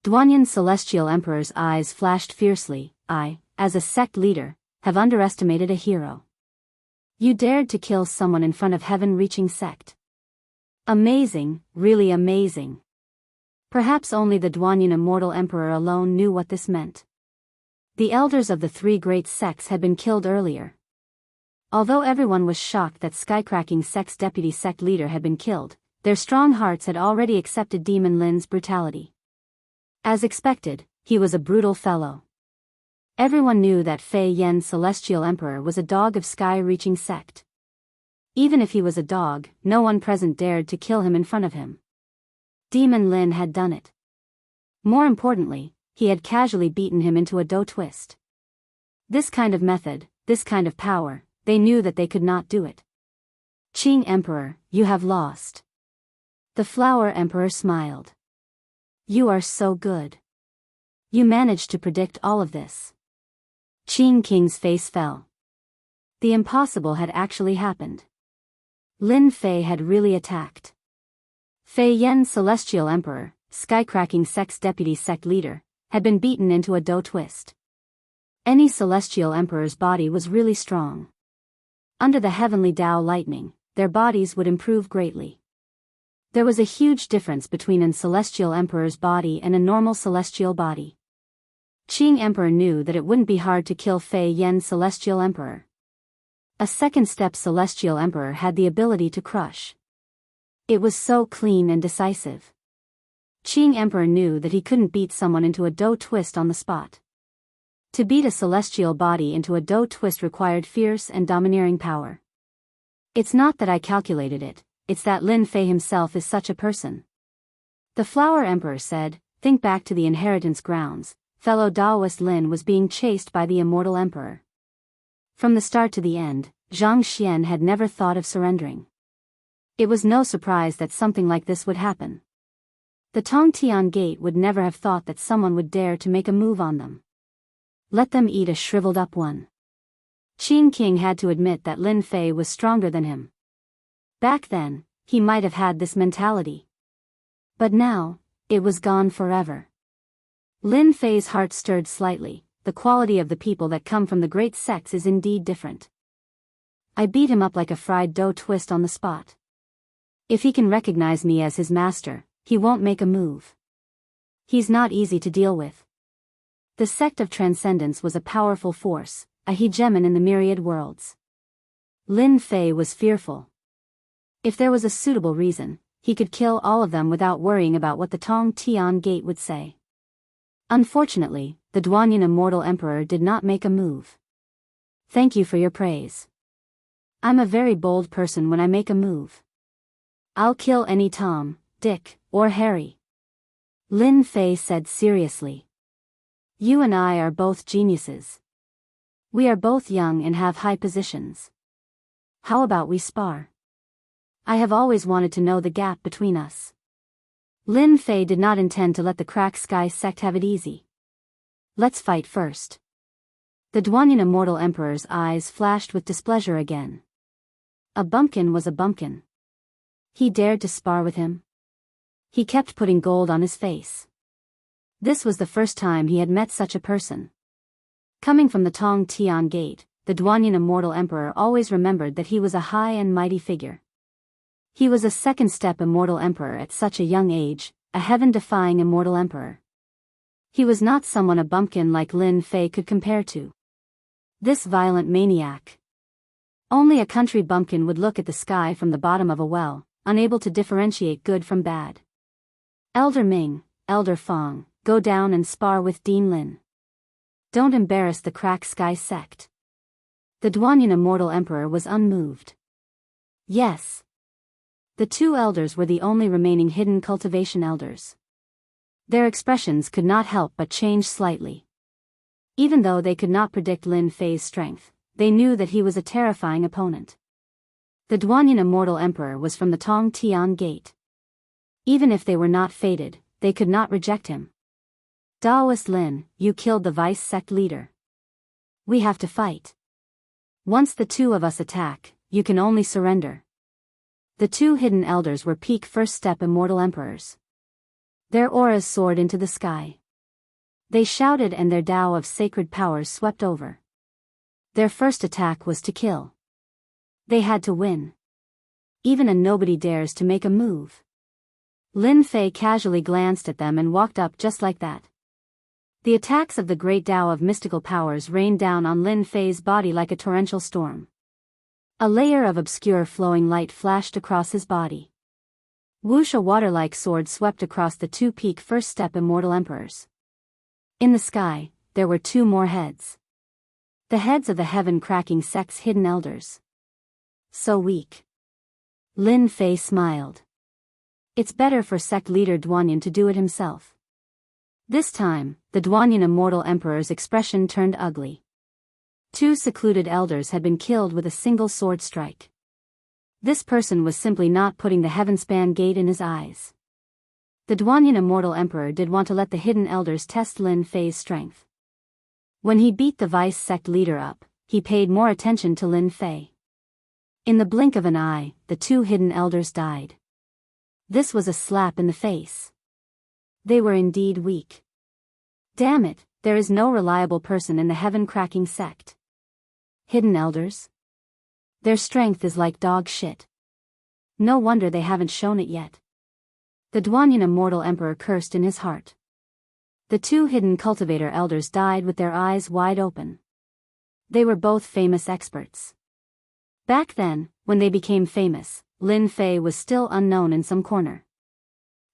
Duanyan's celestial emperor's eyes flashed fiercely. I, as a sect leader, have underestimated a hero. You dared to kill someone in front of heaven-reaching sect. Amazing, really amazing. Perhaps only the Duanyan immortal emperor alone knew what this meant. The elders of the 3 great sects had been killed earlier. Although everyone was shocked that Skycracking sect's deputy sect leader had been killed, their strong hearts had already accepted Demon Lin's brutality. As expected, he was a brutal fellow. Everyone knew that Fei Yan's celestial emperor was a dog of sky-reaching sect. Even if he was a dog, no one present dared to kill him in front of him. Demon Lin had done it. More importantly, he had casually beaten him into a dough twist. This kind of method, this kind of power, they knew that they could not do it. Qing Emperor, you have lost. The Flower Emperor smiled. You are so good. You managed to predict all of this. Qing King's face fell. The impossible had actually happened. Lin Fei had really attacked. Fei Yan's celestial emperor, Skycracking sect's deputy sect leader, had been beaten into a dough twist. Any celestial emperor's body was really strong. Under the heavenly Tao lightning, their bodies would improve greatly. There was a huge difference between a celestial emperor's body and a normal celestial body. Qing Emperor knew that it wouldn't be hard to kill Fei Yan's celestial emperor. A second-step celestial emperor had the ability to crush. It was so clean and decisive. Qing Emperor knew that he couldn't beat someone into a dough twist on the spot. To beat a celestial body into a dough twist required fierce and domineering power. It's not that I calculated it, it's that Lin Fei himself is such a person. The Flower Emperor said, think back to the inheritance grounds. Fellow Daoist Lin was being chased by the immortal emperor. From the start to the end, Zhang Xian had never thought of surrendering. It was no surprise that something like this would happen. The Tongtian Gate would never have thought that someone would dare to make a move on them. Let them eat a shriveled up one. Qing King had to admit that Lin Fei was stronger than him. Back then, he might have had this mentality. But now, it was gone forever. Lin Fei's heart stirred slightly. The quality of the people that come from the great sects is indeed different. I beat him up like a fried dough twist on the spot. If he can recognize me as his master, he won't make a move. He's not easy to deal with. The sect of transcendence was a powerful force, a hegemon in the myriad worlds. Lin Fei was fearful. If there was a suitable reason, he could kill all of them without worrying about what the Tongtian Gate would say. Unfortunately, the Duanyan immortal emperor did not make a move. Thank you for your praise. I'm a very bold person when I make a move. I'll kill any Tom, Dick, or Harry. Lin Fei said seriously. You and I are both geniuses. We are both young and have high positions. How about we spar? I have always wanted to know the gap between us. Lin Fei did not intend to let the Crack Sky sect have it easy. Let's fight first. The Duanyin Immortal Emperor's eyes flashed with displeasure again. A bumpkin was a bumpkin. He dared to spar with him. He kept putting gold on his face. This was the first time he had met such a person. Coming from the Tong Tian Gate, the Duanyin Immortal Emperor always remembered that he was a high and mighty figure. He was a second-step Immortal Emperor at such a young age, a heaven-defying Immortal Emperor. He was not someone a bumpkin like Lin Fei could compare to. This violent maniac. Only a country bumpkin would look at the sky from the bottom of a well, unable to differentiate good from bad. Elder Ming, Elder Fong, go down and spar with Dean Lin. Don't embarrass the Crack Sky sect. The Duanyin Immortal Emperor was unmoved. Yes. The two elders were the only remaining hidden cultivation elders. Their expressions could not help but change slightly. Even though they could not predict Lin Fei's strength, they knew that he was a terrifying opponent. The Duanyin Immortal Emperor was from the Tong Tian Gate. Even if they were not fated, they could not reject him. Daoist Lin, you killed the vice sect leader. We have to fight. Once the two of us attack, you can only surrender. The two hidden elders were peak first-step Immortal Emperors. Their auras soared into the sky. They shouted and their Tao of sacred powers swept over. Their first attack was to kill. They had to win. Even a nobody dares to make a move. Lin Fei casually glanced at them and walked up just like that. The attacks of the great Tao of mystical powers rained down on Lin Fei's body like a torrential storm. A layer of obscure flowing light flashed across his body. Wuxia water-like sword swept across the two peak first-step Immortal Emperors. In the sky, there were two more heads. The heads of the heaven-cracking sect's hidden elders. So weak. Lin Fei smiled. It's better for sect leader Duanyin to do it himself. This time, the Duanyin Immortal Emperor's expression turned ugly. Two secluded elders had been killed with a single sword strike. This person was simply not putting the heavenspan gate in his eyes. The Duanyin Immortal Emperor did want to let the hidden elders test Lin Fei's strength. When he beat the vice sect leader up, he paid more attention to Lin Fei. In the blink of an eye, the two hidden elders died. This was a slap in the face. They were indeed weak. Damn it, there is no reliable person in the heaven-cracking sect. Hidden elders? Their strength is like dog shit. No wonder they haven't shown it yet. The Duanyin Immortal Emperor cursed in his heart. The two hidden cultivator elders died with their eyes wide open. They were both famous experts. Back then, when they became famous, Lin Fei was still unknown in some corner.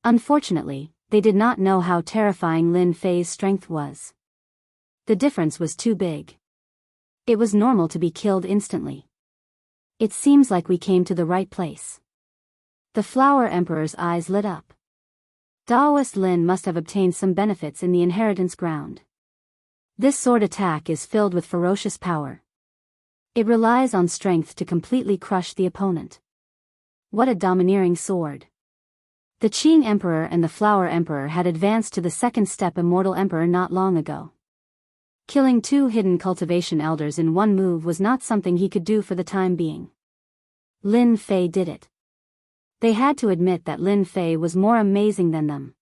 Unfortunately, they did not know how terrifying Lin Fei's strength was. The difference was too big. It was normal to be killed instantly. It seems like we came to the right place. The Flower Emperor's eyes lit up. Daoist Lin must have obtained some benefits in the inheritance ground. This sword attack is filled with ferocious power. It relies on strength to completely crush the opponent. What a domineering sword. The Qing Emperor and the Flower Emperor had advanced to the second-step Immortal Emperor not long ago. Killing two hidden cultivation elders in one move was not something he could do for the time being. Lin Fei did it. They had to admit that Lin Fei was more amazing than them.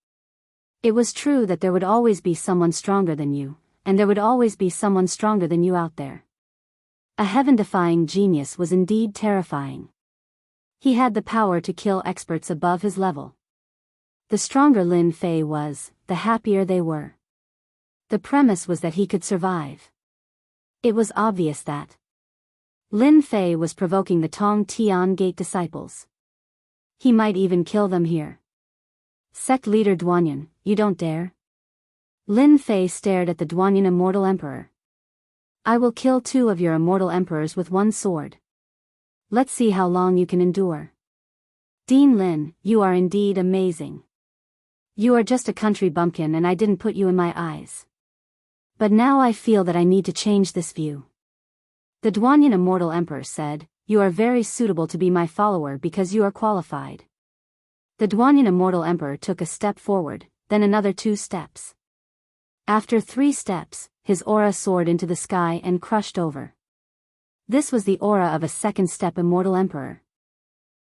It was true that there would always be someone stronger than you, and there would always be someone stronger than you out there. A heaven-defying genius was indeed terrifying. He had the power to kill experts above his level. The stronger Lin Fei was, the happier they were. The premise was that he could survive. It was obvious that Lin Fei was provoking the Tong Tian Gate disciples. He might even kill them here. Sect leader Duanyin, you don't dare? Lin Fei stared at the Duanyin Immortal Emperor. I will kill two of your Immortal Emperors with one sword. Let's see how long you can endure. Dean Lin, you are indeed amazing. You are just a country bumpkin and I didn't put you in my eyes. But now I feel that I need to change this view. The Duanyin Immortal Emperor said, you are very suitable to be my follower because you are qualified. The Duanyin Immortal Emperor took a step forward, then another 2 steps. After 3 steps, his aura soared into the sky and crushed over. This was the aura of a second-step Immortal Emperor.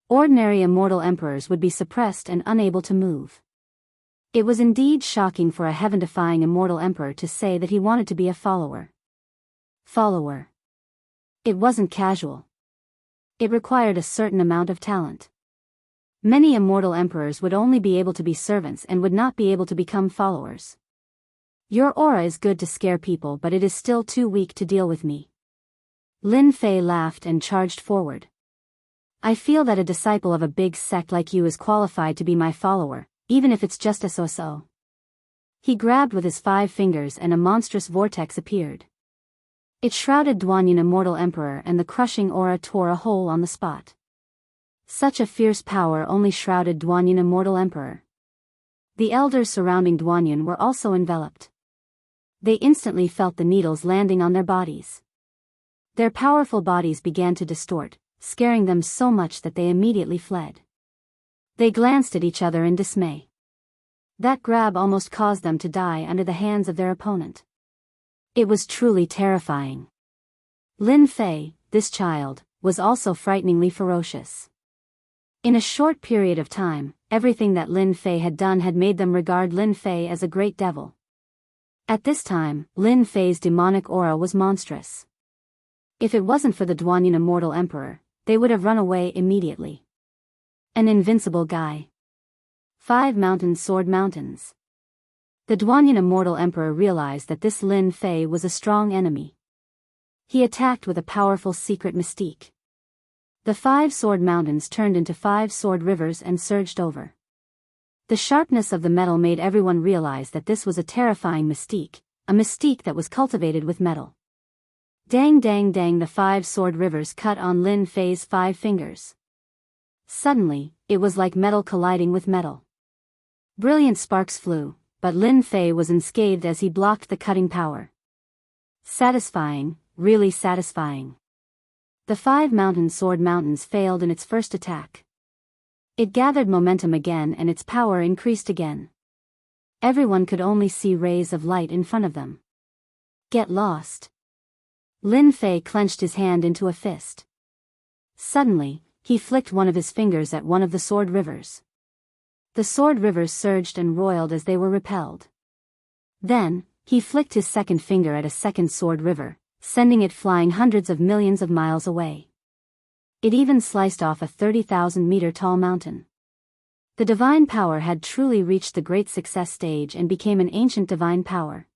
Ordinary Immortal Emperors would be suppressed and unable to move. It was indeed shocking for a heaven-defying Immortal Emperor to say that he wanted to be a follower. Follower. It wasn't casual. It required a certain amount of talent. Many Immortal Emperors would only be able to be servants and would not be able to become followers. Your aura is good to scare people, but it is still too weak to deal with me. Lin Fei laughed and charged forward. I feel that a disciple of a big sect like you is qualified to be my follower, even if it's just a so-so. He grabbed with his 5 fingers and a monstrous vortex appeared. It shrouded Duanyin Immortal Emperor and the crushing aura tore a hole on the spot. Such a fierce power only shrouded Duanyin Immortal Emperor. The elders surrounding Duanyin were also enveloped. They instantly felt the needles landing on their bodies. Their powerful bodies began to distort, scaring them so much that they immediately fled. They glanced at each other in dismay. That grab almost caused them to die under the hands of their opponent. It was truly terrifying. Lin Fei, this child, was also frighteningly ferocious. In a short period of time, everything that Lin Fei had done had made them regard Lin Fei as a great devil. At this time, Lin Fei's demonic aura was monstrous. If it wasn't for the Duanyin Immortal Emperor, they would have run away immediately. An invincible guy. 5 mountains soared mountains. The Duanyin Immortal Emperor realized that this Lin Fei was a strong enemy. He attacked with a powerful secret mystique. The 5 sword mountains turned into 5 sword rivers and surged over. The sharpness of the metal made everyone realize that this was a terrifying mystique, a mystique that was cultivated with metal. Dang dang dang, the 5 sword rivers cut on Lin Fei's 5 fingers. Suddenly, it was like metal colliding with metal. Brilliant sparks flew, but Lin Fei was unscathed as he blocked the cutting power. Satisfying, really satisfying. The 5 mountain sword mountains failed in its first attack. It gathered momentum again and its power increased again. Everyone could only see rays of light in front of them. Get lost. Lin Fei clenched his hand into a fist. Suddenly, he flicked one of his fingers at one of the sword rivers. The sword rivers surged and roiled as they were repelled. Then, he flicked his second finger at a second sword river, sending it flying hundreds of millions of miles away. It even sliced off a 30,000-meter tall mountain. The divine power had truly reached the great success stage and became an ancient divine power.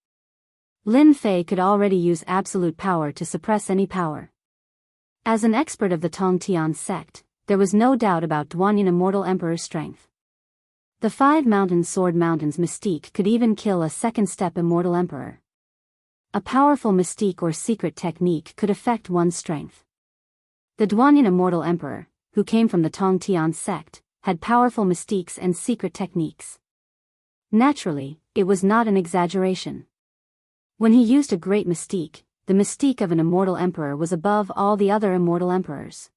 Lin Fei could already use absolute power to suppress any power. As an expert of the Tongtian sect, there was no doubt about Duanyin Immortal Emperor's strength. The 5 mountain sword mountains mystique could even kill a second-step Immortal Emperor. A powerful mystique or secret technique could affect one's strength. The Duanyin Immortal Emperor, who came from the Tongtian sect, had powerful mystiques and secret techniques. Naturally, it was not an exaggeration. When he used a great mystique, the mystique of an Immortal Emperor was above all the other Immortal Emperors.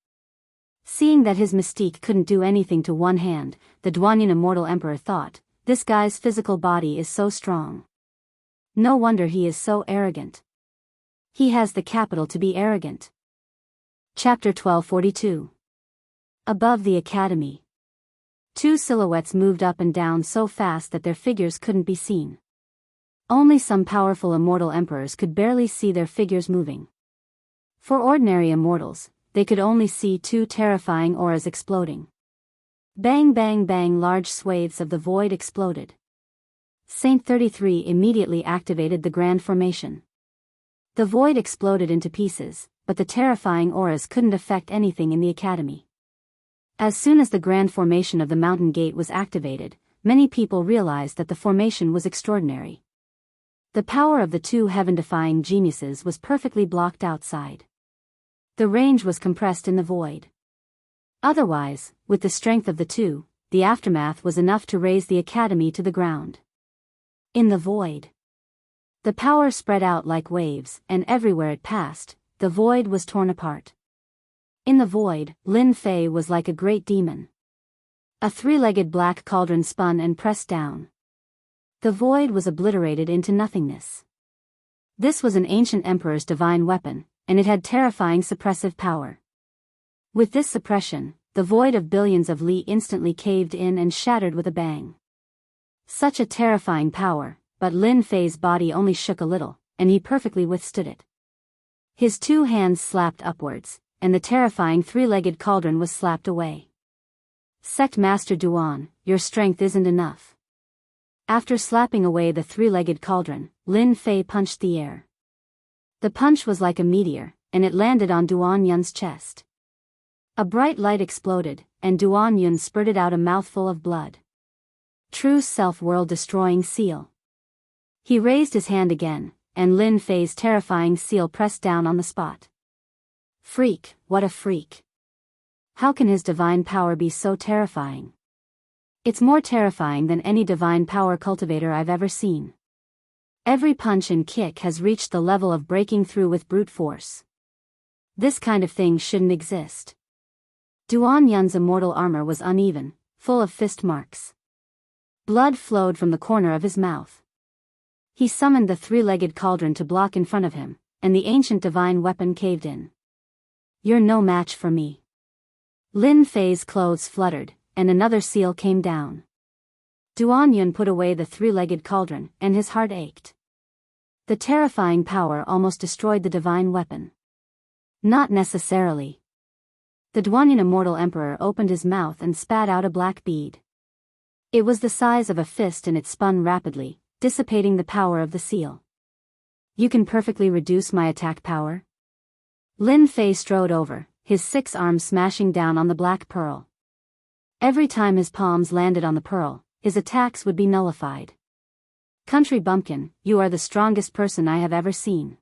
Seeing that his mystique couldn't do anything to one hand, the Duanyin Immortal Emperor thought, this guy's physical body is so strong. No wonder he is so arrogant. He has the capital to be arrogant. Chapter 1242. Above the Academy. 2 silhouettes moved up and down so fast that their figures couldn't be seen. Only some powerful Immortal Emperors could barely see their figures moving. For ordinary immortals, they could only see 2 terrifying auras exploding. Bang bang bang, large swathes of the void exploded. Saint 33 immediately activated the Grand Formation. The void exploded into pieces, but the terrifying auras couldn't affect anything in the Academy. As soon as the Grand Formation of the Mountain Gate was activated, many people realized that the formation was extraordinary. The power of the 2 heaven-defying geniuses was perfectly blocked outside. The range was compressed in the void. Otherwise, with the strength of the two, the aftermath was enough to raze the academy to the ground. In the void, the power spread out like waves, and everywhere it passed, the void was torn apart. In the void, Lin Fei was like a great demon. A three-legged black cauldron spun and pressed down. The void was obliterated into nothingness. This was an ancient emperor's divine weapon, and it had terrifying suppressive power. With this suppression, the void of billions of li instantly caved in and shattered with a bang. Such a terrifying power, but Lin Fei's body only shook a little, and he perfectly withstood it. His two hands slapped upwards, and the terrifying three-legged cauldron was slapped away. Sect Master Duan, your strength isn't enough. After slapping away the three-legged cauldron, Lin Fei punched the air. The punch was like a meteor, and it landed on Duan Yun's chest. A bright light exploded, and Duan Yun spurted out a mouthful of blood. True self-world-destroying seal. He raised his hand again, and Lin Fei's terrifying seal pressed down on the spot. Freak, what a freak. How can his divine power be so terrifying? It's more terrifying than any divine power cultivator I've ever seen. Every punch and kick has reached the level of breaking through with brute force. This kind of thing shouldn't exist. Duan Yun's immortal armor was uneven, full of fist marks. Blood flowed from the corner of his mouth. He summoned the three-legged cauldron to block in front of him, and the ancient divine weapon caved in. You're no match for me. Lin Fei's clothes fluttered, and another seal came down. Duan Yun put away the three-legged cauldron, and his heart ached. The terrifying power almost destroyed the divine weapon. Not necessarily. The Duanyin immortal emperor opened his mouth and spat out a black bead. It was the size of a fist and it spun rapidly, dissipating the power of the seal. You can perfectly reduce my attack power? Lin Fei strode over, his 6 arms smashing down on the black pearl. Every time his palms landed on the pearl, his attacks would be nullified. Country bumpkin, you are the strongest person I have ever seen.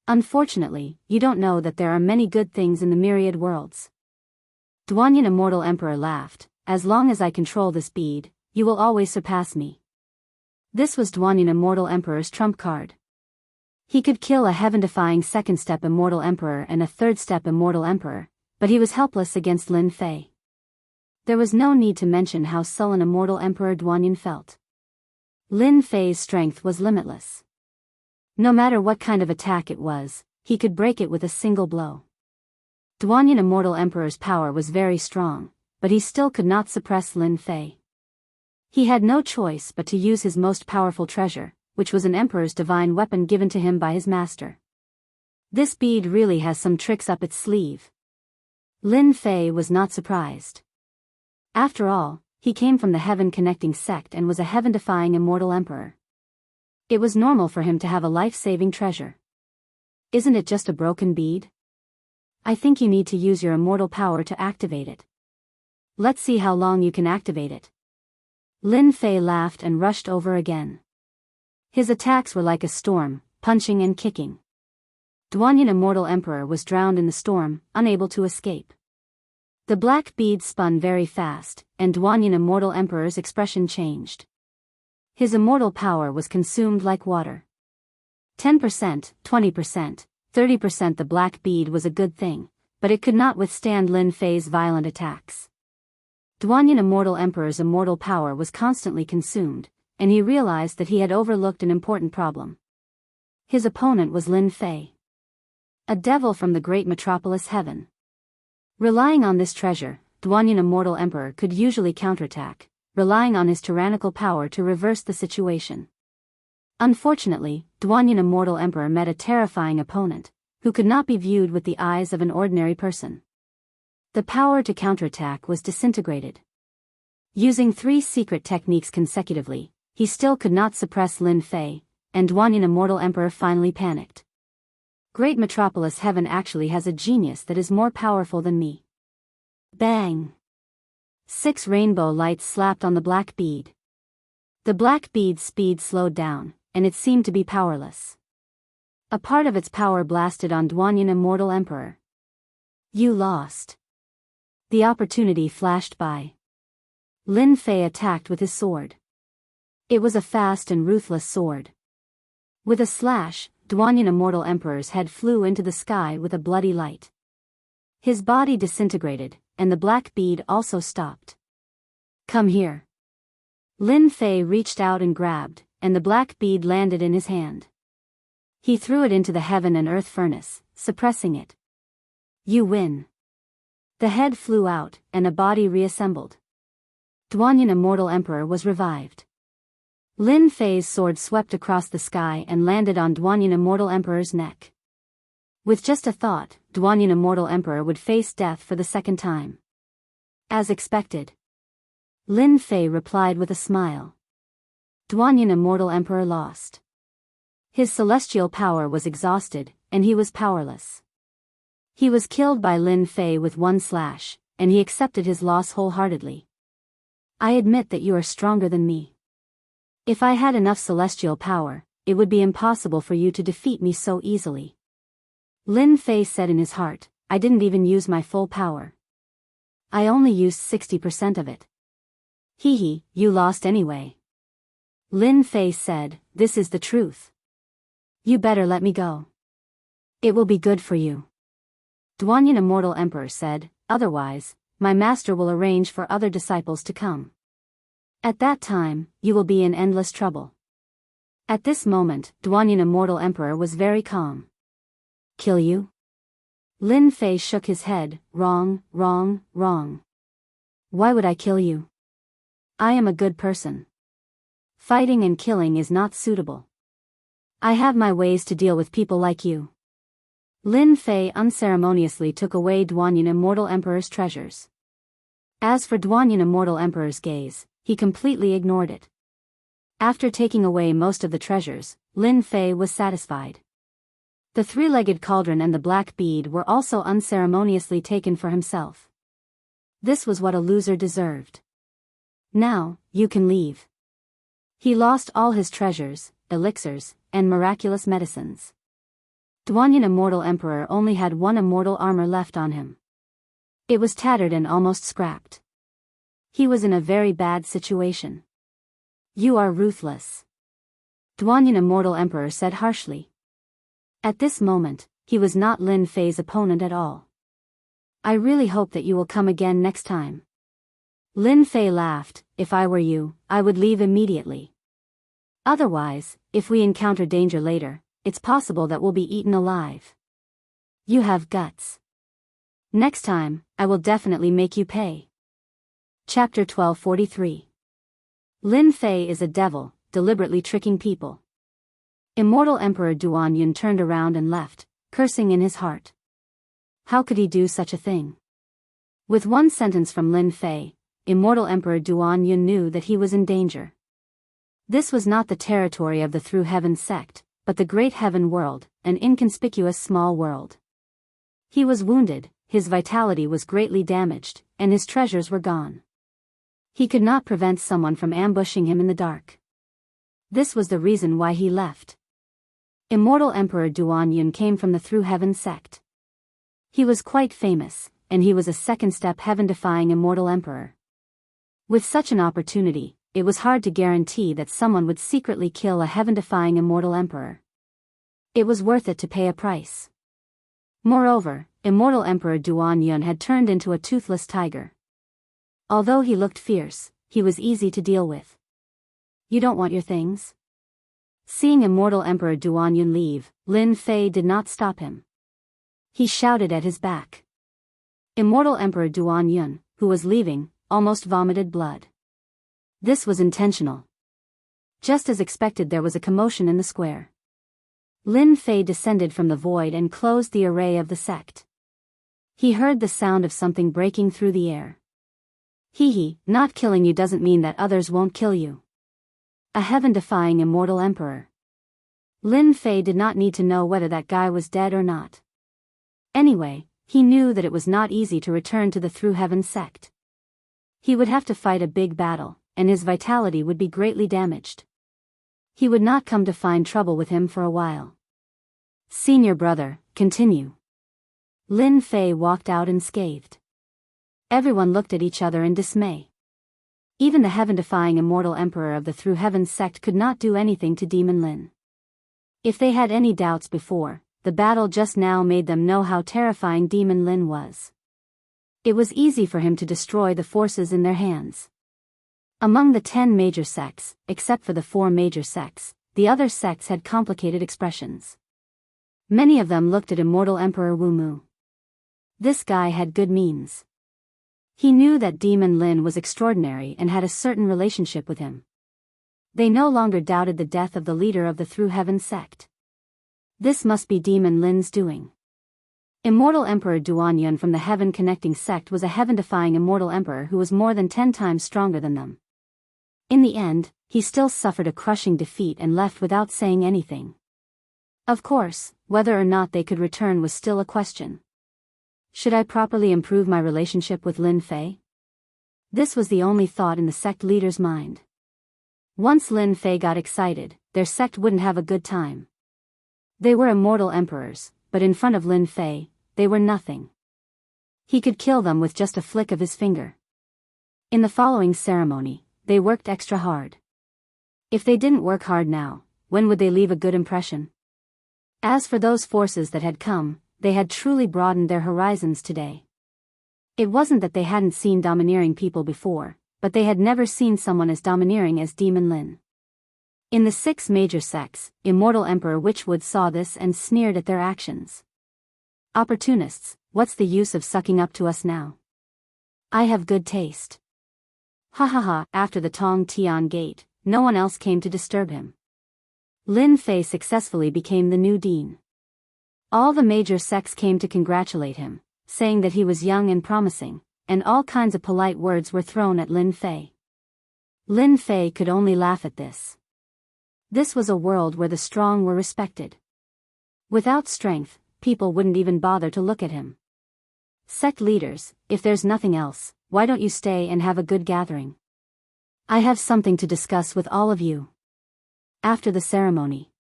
Unfortunately, you don't know that there are many good things in the myriad worlds. Duanyin immortal emperor laughed, as long as I control this bead, you will always surpass me. This was Duanyin immortal emperor's trump card. He could kill a heaven-defying second-step immortal emperor and a third-step immortal emperor, but he was helpless against Lin Fei. There was no need to mention how sullen immortal emperor Duanyin felt. Lin Fei's strength was limitless. No matter what kind of attack it was, he could break it with a single blow. Duanyin immortal emperor's power was very strong, but he still could not suppress Lin Fei. He had no choice but to use his most powerful treasure, which was an emperor's divine weapon given to him by his master. This bead really has some tricks up its sleeve. Lin Fei was not surprised. After all, he came from the heaven-connecting sect and was a heaven-defying immortal emperor. It was normal for him to have a life-saving treasure. Isn't it just a broken bead? I think you need to use your immortal power to activate it. Let's see how long you can activate it. Lin Fei laughed and rushed over again. His attacks were like a storm, punching and kicking. Duanyin immortal emperor was drowned in the storm, unable to escape. The black bead spun very fast, and Duanyin immortal emperor's expression changed. His immortal power was consumed like water. 10%, 20%, 30% the black bead was a good thing, but it could not withstand Lin Fei's violent attacks. Duanyin immortal emperor's immortal power was constantly consumed, and he realized that he had overlooked an important problem. His opponent was Lin Fei, a devil from the great metropolis heaven. Relying on this treasure, Duanyin immortal emperor could usually counterattack, relying on his tyrannical power to reverse the situation. Unfortunately, Duanyin immortal emperor met a terrifying opponent, who could not be viewed with the eyes of an ordinary person. The power to counterattack was disintegrated. Using 3 secret techniques consecutively, he still could not suppress Lin Fei, and Duanyin immortal emperor finally panicked. Great metropolis heaven actually has a genius that is more powerful than me. Bang! 6 rainbow lights slapped on the black bead. The black bead's speed slowed down, and it seemed to be powerless. A part of its power blasted on Duanyin immortal emperor. You lost. The opportunity flashed by. Lin Fei attacked with his sword. It was a fast and ruthless sword. With a slash, Duanyin Immortal Emperor's head flew into the sky with a bloody light. His body disintegrated, and the black bead also stopped. Come here. Lin Fei reached out and grabbed, and the black bead landed in his hand. He threw it into the heaven and earth furnace, suppressing it. You win. The head flew out, and a body reassembled. Duanyin Immortal Emperor was revived. Lin Fei's sword swept across the sky and landed on Duanyin Immortal Emperor's neck. With just a thought, Duanyin Immortal Emperor would face death for the second time. As expected. Lin Fei replied with a smile. Duanyin Immortal Emperor lost. His celestial power was exhausted, and he was powerless. He was killed by Lin Fei with one slash, and he accepted his loss wholeheartedly. I admit that you are stronger than me. If I had enough celestial power, it would be impossible for you to defeat me so easily. Lin Fei said in his heart, I didn't even use my full power. I only used 60% of it. Hee, you lost anyway. Lin Fei said, this is the truth. You better let me go. It will be good for you. Duanyin Immortal Emperor said, otherwise, my master will arrange for other disciples to come. At that time, you will be in endless trouble. At this moment, Duanyin Immortal Emperor was very calm. Kill you? Lin Fei shook his head, wrong. Why would I kill you? I am a good person. Fighting and killing is not suitable. I have my ways to deal with people like you. Lin Fei unceremoniously took away Duanyin Immortal Emperor's treasures. As for Duanyin Immortal Emperor's gaze, he completely ignored it. After taking away most of the treasures, Lin Fei was satisfied. The three-legged cauldron and the black bead were also unceremoniously taken for himself. This was what a loser deserved. Now, you can leave. He lost all his treasures, elixirs, and miraculous medicines. Duanyin Immortal Emperor only had one immortal armor left on him. It was tattered and almost scrapped. He was in a very bad situation. You are ruthless. Duanyin Immortal Emperor said harshly. At this moment, he was not Lin Fei's opponent at all. I really hope that you will come again next time. Lin Fei laughed, if I were you, I would leave immediately. Otherwise, if we encounter danger later, it's possible that we'll be eaten alive. You have guts. Next time, I will definitely make you pay. Chapter 1243. Lin Fei is a devil, deliberately tricking people. Immortal Emperor Duanyin turned around and left, cursing in his heart. How could he do such a thing? With one sentence from Lin Fei, Immortal Emperor Duanyin knew that he was in danger. This was not the territory of the Through Heaven sect, but the Great Heaven world, an inconspicuous small world. He was wounded, his vitality was greatly damaged, and his treasures were gone. He could not prevent someone from ambushing him in the dark. This was the reason why he left. Immortal Emperor Duanyin came from the Through Heaven sect. He was quite famous, and he was a second-step heaven-defying immortal emperor. With such an opportunity, it was hard to guarantee that someone would secretly kill a heaven-defying immortal emperor. It was worth it to pay a price. Moreover, Immortal Emperor Duanyin had turned into a toothless tiger. Although he looked fierce, he was easy to deal with. You don't want your things? Seeing Immortal Emperor Duanyin leave, Lin Fei did not stop him. He shouted at his back. Immortal Emperor Duanyin, who was leaving, almost vomited blood. This was intentional. Just as expected, there was a commotion in the square. Lin Fei descended from the void and closed the array of the sect. He heard the sound of something breaking through the air. Not killing you doesn't mean that others won't kill you. A heaven-defying immortal emperor. Lin Fei did not need to know whether that guy was dead or not. Anyway, he knew that it was not easy to return to the Through Heaven sect. He would have to fight a big battle, and his vitality would be greatly damaged. He would not come to find trouble with him for a while. Senior brother, continue. Lin Fei walked out unscathed. Everyone looked at each other in dismay. Even the heaven-defying immortal emperor of the Through Heaven sect could not do anything to Demon Lin. If they had any doubts before, the battle just now made them know how terrifying Demon Lin was. It was easy for him to destroy the forces in their hands. Among the 10 major sects, except for the 4 major sects, the other sects had complicated expressions. Many of them looked at immortal Emperor Wu Mu. This guy had good means. He knew that Demon Lin was extraordinary and had a certain relationship with him. They no longer doubted the death of the leader of the Through Heaven sect. This must be Demon Lin's doing. Immortal Emperor Duanyun from the Heaven Connecting sect was a heaven-defying immortal emperor who was more than 10 times stronger than them. In the end, he still suffered a crushing defeat and left without saying anything. Of course, whether or not they could return was still a question. Should I properly improve my relationship with Lin Fei? This was the only thought in the sect leader's mind. Once Lin Fei got excited, their sect wouldn't have a good time. They were immortal emperors, but in front of Lin Fei, they were nothing. He could kill them with just a flick of his finger. In the following ceremony, they worked extra hard. If they didn't work hard now, when would they leave a good impression? As for those forces that had come, they had truly broadened their horizons today. It wasn't that they hadn't seen domineering people before, but they had never seen someone as domineering as Demon Lin. In the 6 major sects, Immortal Emperor Witchwood saw this and sneered at their actions. Opportunists, what's the use of sucking up to us now? I have good taste. Ha ha ha. After the Tong Tian Gate, no one else came to disturb him. Lin Fei successfully became the new dean. All the major sects came to congratulate him, saying that he was young and promising, and all kinds of polite words were thrown at Lin Fei. Lin Fei could only laugh at this. This was a world where the strong were respected. Without strength, people wouldn't even bother to look at him. Sect leaders, if there's nothing else, why don't you stay and have a good gathering? I have something to discuss with all of you. After the ceremony,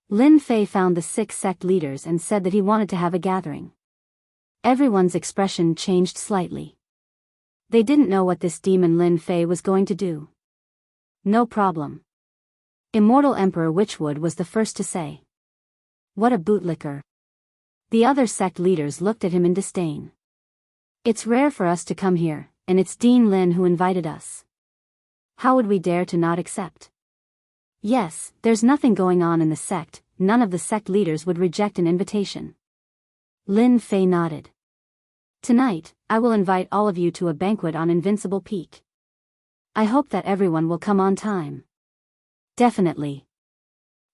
Lin Fei found the 6 sect leaders and said that he wanted to have a gathering. Everyone's expression changed slightly. They didn't know what this demon Lin Fei was going to do. No problem. Immortal Emperor Witchwood was the first to say. What a bootlicker. The other sect leaders looked at him in disdain. It's rare for us to come here, and it's Dean Lin who invited us. How would we dare to not accept? Yes, there's nothing going on in the sect, none of the sect leaders would reject an invitation. Lin Fei nodded. Tonight, I will invite all of you to a banquet on Invincible Peak. I hope that everyone will come on time. Definitely.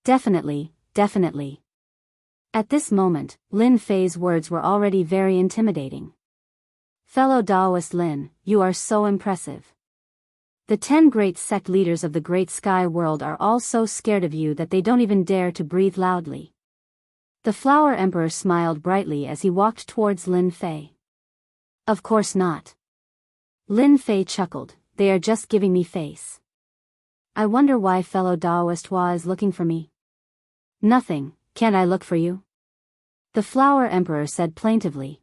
Definitely, definitely. At this moment, Lin Fei's words were already very intimidating. Fellow Daoist Lin, you are so impressive. The 10 great sect leaders of the Great Sky World are all so scared of you that they don't even dare to breathe loudly. The Flower Emperor smiled brightly as he walked towards Lin Fei. Of course not. Lin Fei chuckled, they are just giving me face. I wonder why fellow Daoist Hua is looking for me. Nothing, can't I look for you? The Flower Emperor said plaintively.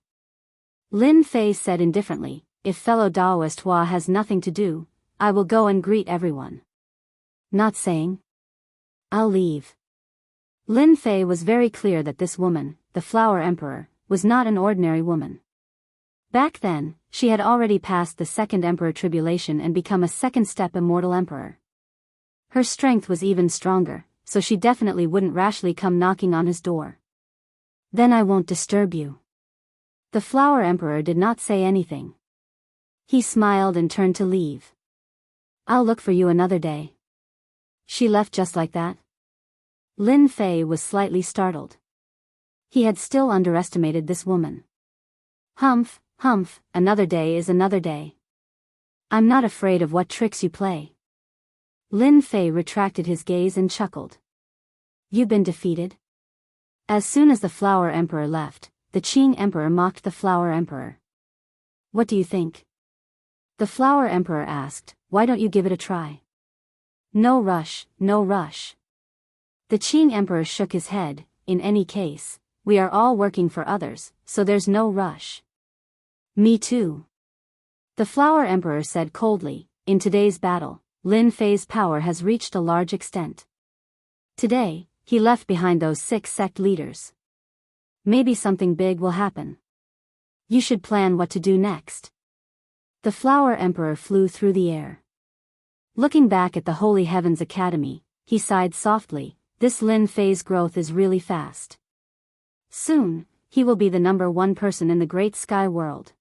Lin Fei said indifferently, if fellow Daoist Hua has nothing to do, I will go and greet everyone. Not saying. I'll leave. Lin Fei was very clear that this woman, the Flower Emperor, was not an ordinary woman. Back then, she had already passed the second Emperor Tribulation and become a second-step Immortal Emperor. Her strength was even stronger, so she definitely wouldn't rashly come knocking on his door. Then I won't disturb you. The Flower Emperor did not say anything. He smiled and turned to leave. I'll look for you another day. She left just like that? Lin Fei was slightly startled. He had still underestimated this woman. Humph, humph, another day is another day. I'm not afraid of what tricks you play. Lin Fei retracted his gaze and chuckled. You've been defeated? As soon as the Flower Emperor left, the Qing Emperor mocked the Flower Emperor. What do you think? The Flower Emperor asked, why don't you give it a try? No rush, no rush. The Qing Emperor shook his head, in any case, we are all working for others, so there's no rush. Me too. The Flower Emperor said coldly, "In today's battle, Lin Fei's power has reached a large extent. Today, he left behind those 6 sect leaders. Maybe something big will happen. You should plan what to do next." The Flower Emperor flew through the air. Looking back at the Holy Heavens Academy, he sighed softly. This Lin Fei's growth is really fast. Soon, he will be the #1 person in the great sky world.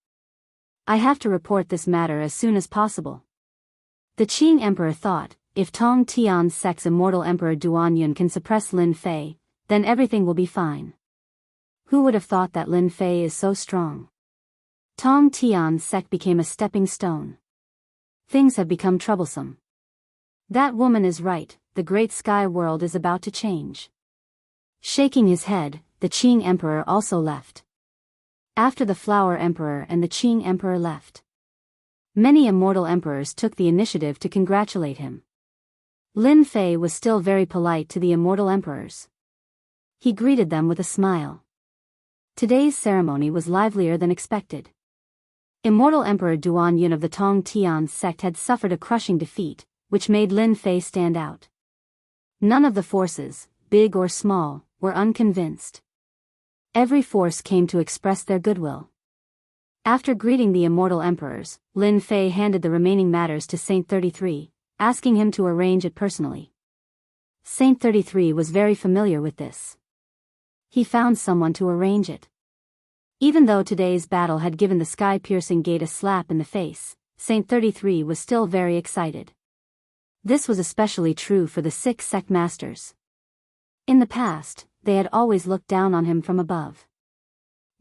I have to report this matter as soon as possible. The Qing Emperor thought, if Tong Tian's sect's immortal Emperor Duanyun can suppress Lin Fei, then everything will be fine. Who would have thought that Lin Fei is so strong? Tong Tian's sect became a stepping stone. Things have become troublesome. That woman is right, the great sky world is about to change. Shaking his head, the Qing Emperor also left. After the Flower Emperor and the Qing Emperor left, many immortal emperors took the initiative to congratulate him. Lin Fei was still very polite to the immortal emperors. He greeted them with a smile. Today's ceremony was livelier than expected. Immortal Emperor Duanyun of the Tong Tian sect had suffered a crushing defeat, which made Lin Fei stand out. None of the forces, big or small, were unconvinced. Every force came to express their goodwill. After greeting the immortal emperors, Lin Fei handed the remaining matters to Saint 33, asking him to arrange it personally. Saint 33 was very familiar with this. He found someone to arrange it. Even though today's battle had given the sky-piercing gate a slap in the face, Saint 33 was still very excited. This was especially true for the 6 sect masters. In the past, they had always looked down on him from above.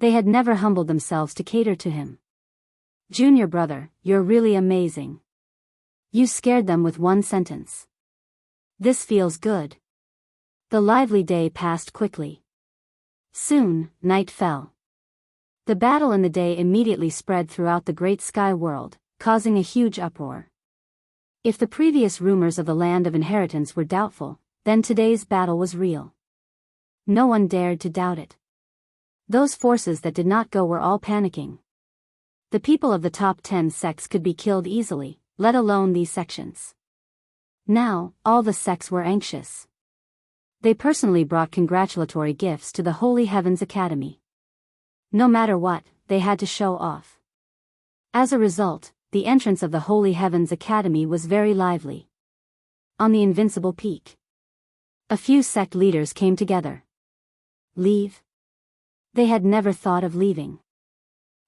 They had never humbled themselves to cater to him. "Junior brother, you're really amazing. You scared them with one sentence. This feels good." The lively day passed quickly. Soon, night fell. The battle in the day immediately spread throughout the great sky world, causing a huge uproar. If the previous rumors of the land of inheritance were doubtful, then today's battle was real. No one dared to doubt it. Those forces that did not go were all panicking. The people of the top 10 sects could be killed easily, let alone these sections. Now, all the sects were anxious. They personally brought congratulatory gifts to the Holy Heavens Academy. No matter what, they had to show off. As a result, the entrance of the Holy Heavens Academy was very lively. On the Invincible Peak, a few sect leaders came together. Leave? They had never thought of leaving.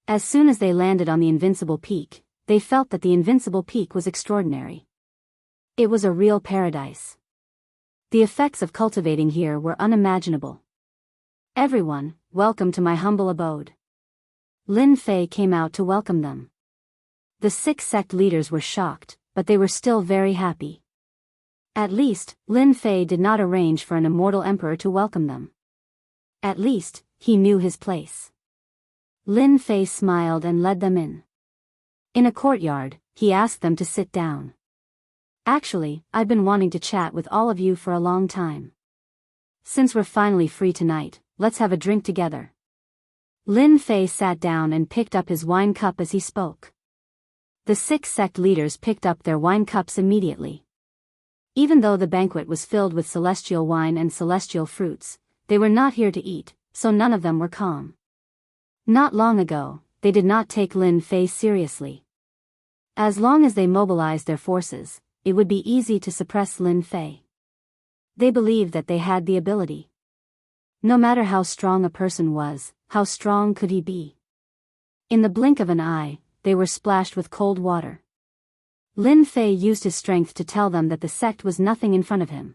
As soon as they landed on the Invincible Peak, they felt that the Invincible Peak was extraordinary. It was a real paradise. The effects of cultivating here were unimaginable. "Everyone, welcome to my humble abode." Lin Fei came out to welcome them. The 6 sect leaders were shocked, but they were still very happy. At least, Lin Fei did not arrange for an immortal emperor to welcome them. At least, he knew his place. Lin Fei smiled and led them in. In a courtyard, he asked them to sit down. "Actually, I've been wanting to chat with all of you for a long time. Since we're finally free tonight, let's have a drink together." Lin Fei sat down and picked up his wine cup as he spoke. The 6 sect leaders picked up their wine cups immediately. Even though the banquet was filled with celestial wine and celestial fruits, they were not here to eat, so none of them were calm. Not long ago, they did not take Lin Fei seriously. As long as they mobilized their forces, it would be easy to suppress Lin Fei. They believed that they had the ability. No matter how strong a person was, how strong could he be? In the blink of an eye, they were splashed with cold water. Lin Fei used his strength to tell them that the sect was nothing in front of him.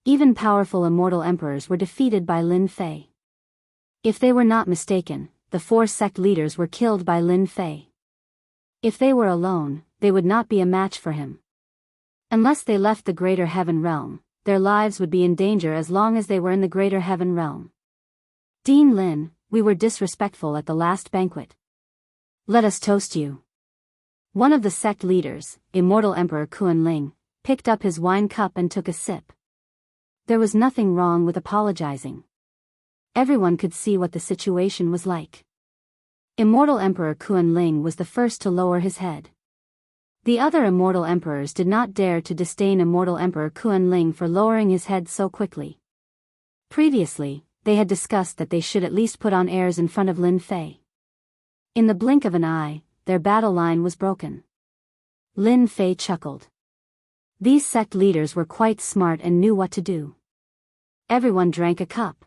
Even powerful immortal emperors were defeated by Lin Fei. If they were not mistaken, the 4 sect leaders were killed by Lin Fei. If they were alone, they would not be a match for him. Unless they left the Greater Heaven Realm, their lives would be in danger as long as they were in the Greater Heaven Realm. "Dean Lin, we were disrespectful at the last banquet. Let us toast you." One of the sect leaders, Immortal Emperor Kuan-Ling, picked up his wine cup and took a sip. There was nothing wrong with apologizing. Everyone could see what the situation was like. Immortal Emperor Kuan-Ling was the first to lower his head. The other immortal emperors did not dare to disdain Immortal Emperor Kuan-Ling for lowering his head so quickly. Previously, they had discussed that they should at least put on airs in front of Lin Fei. In the blink of an eye, their battle line was broken. Lin Fei chuckled. These sect leaders were quite smart and knew what to do. Everyone drank a cup.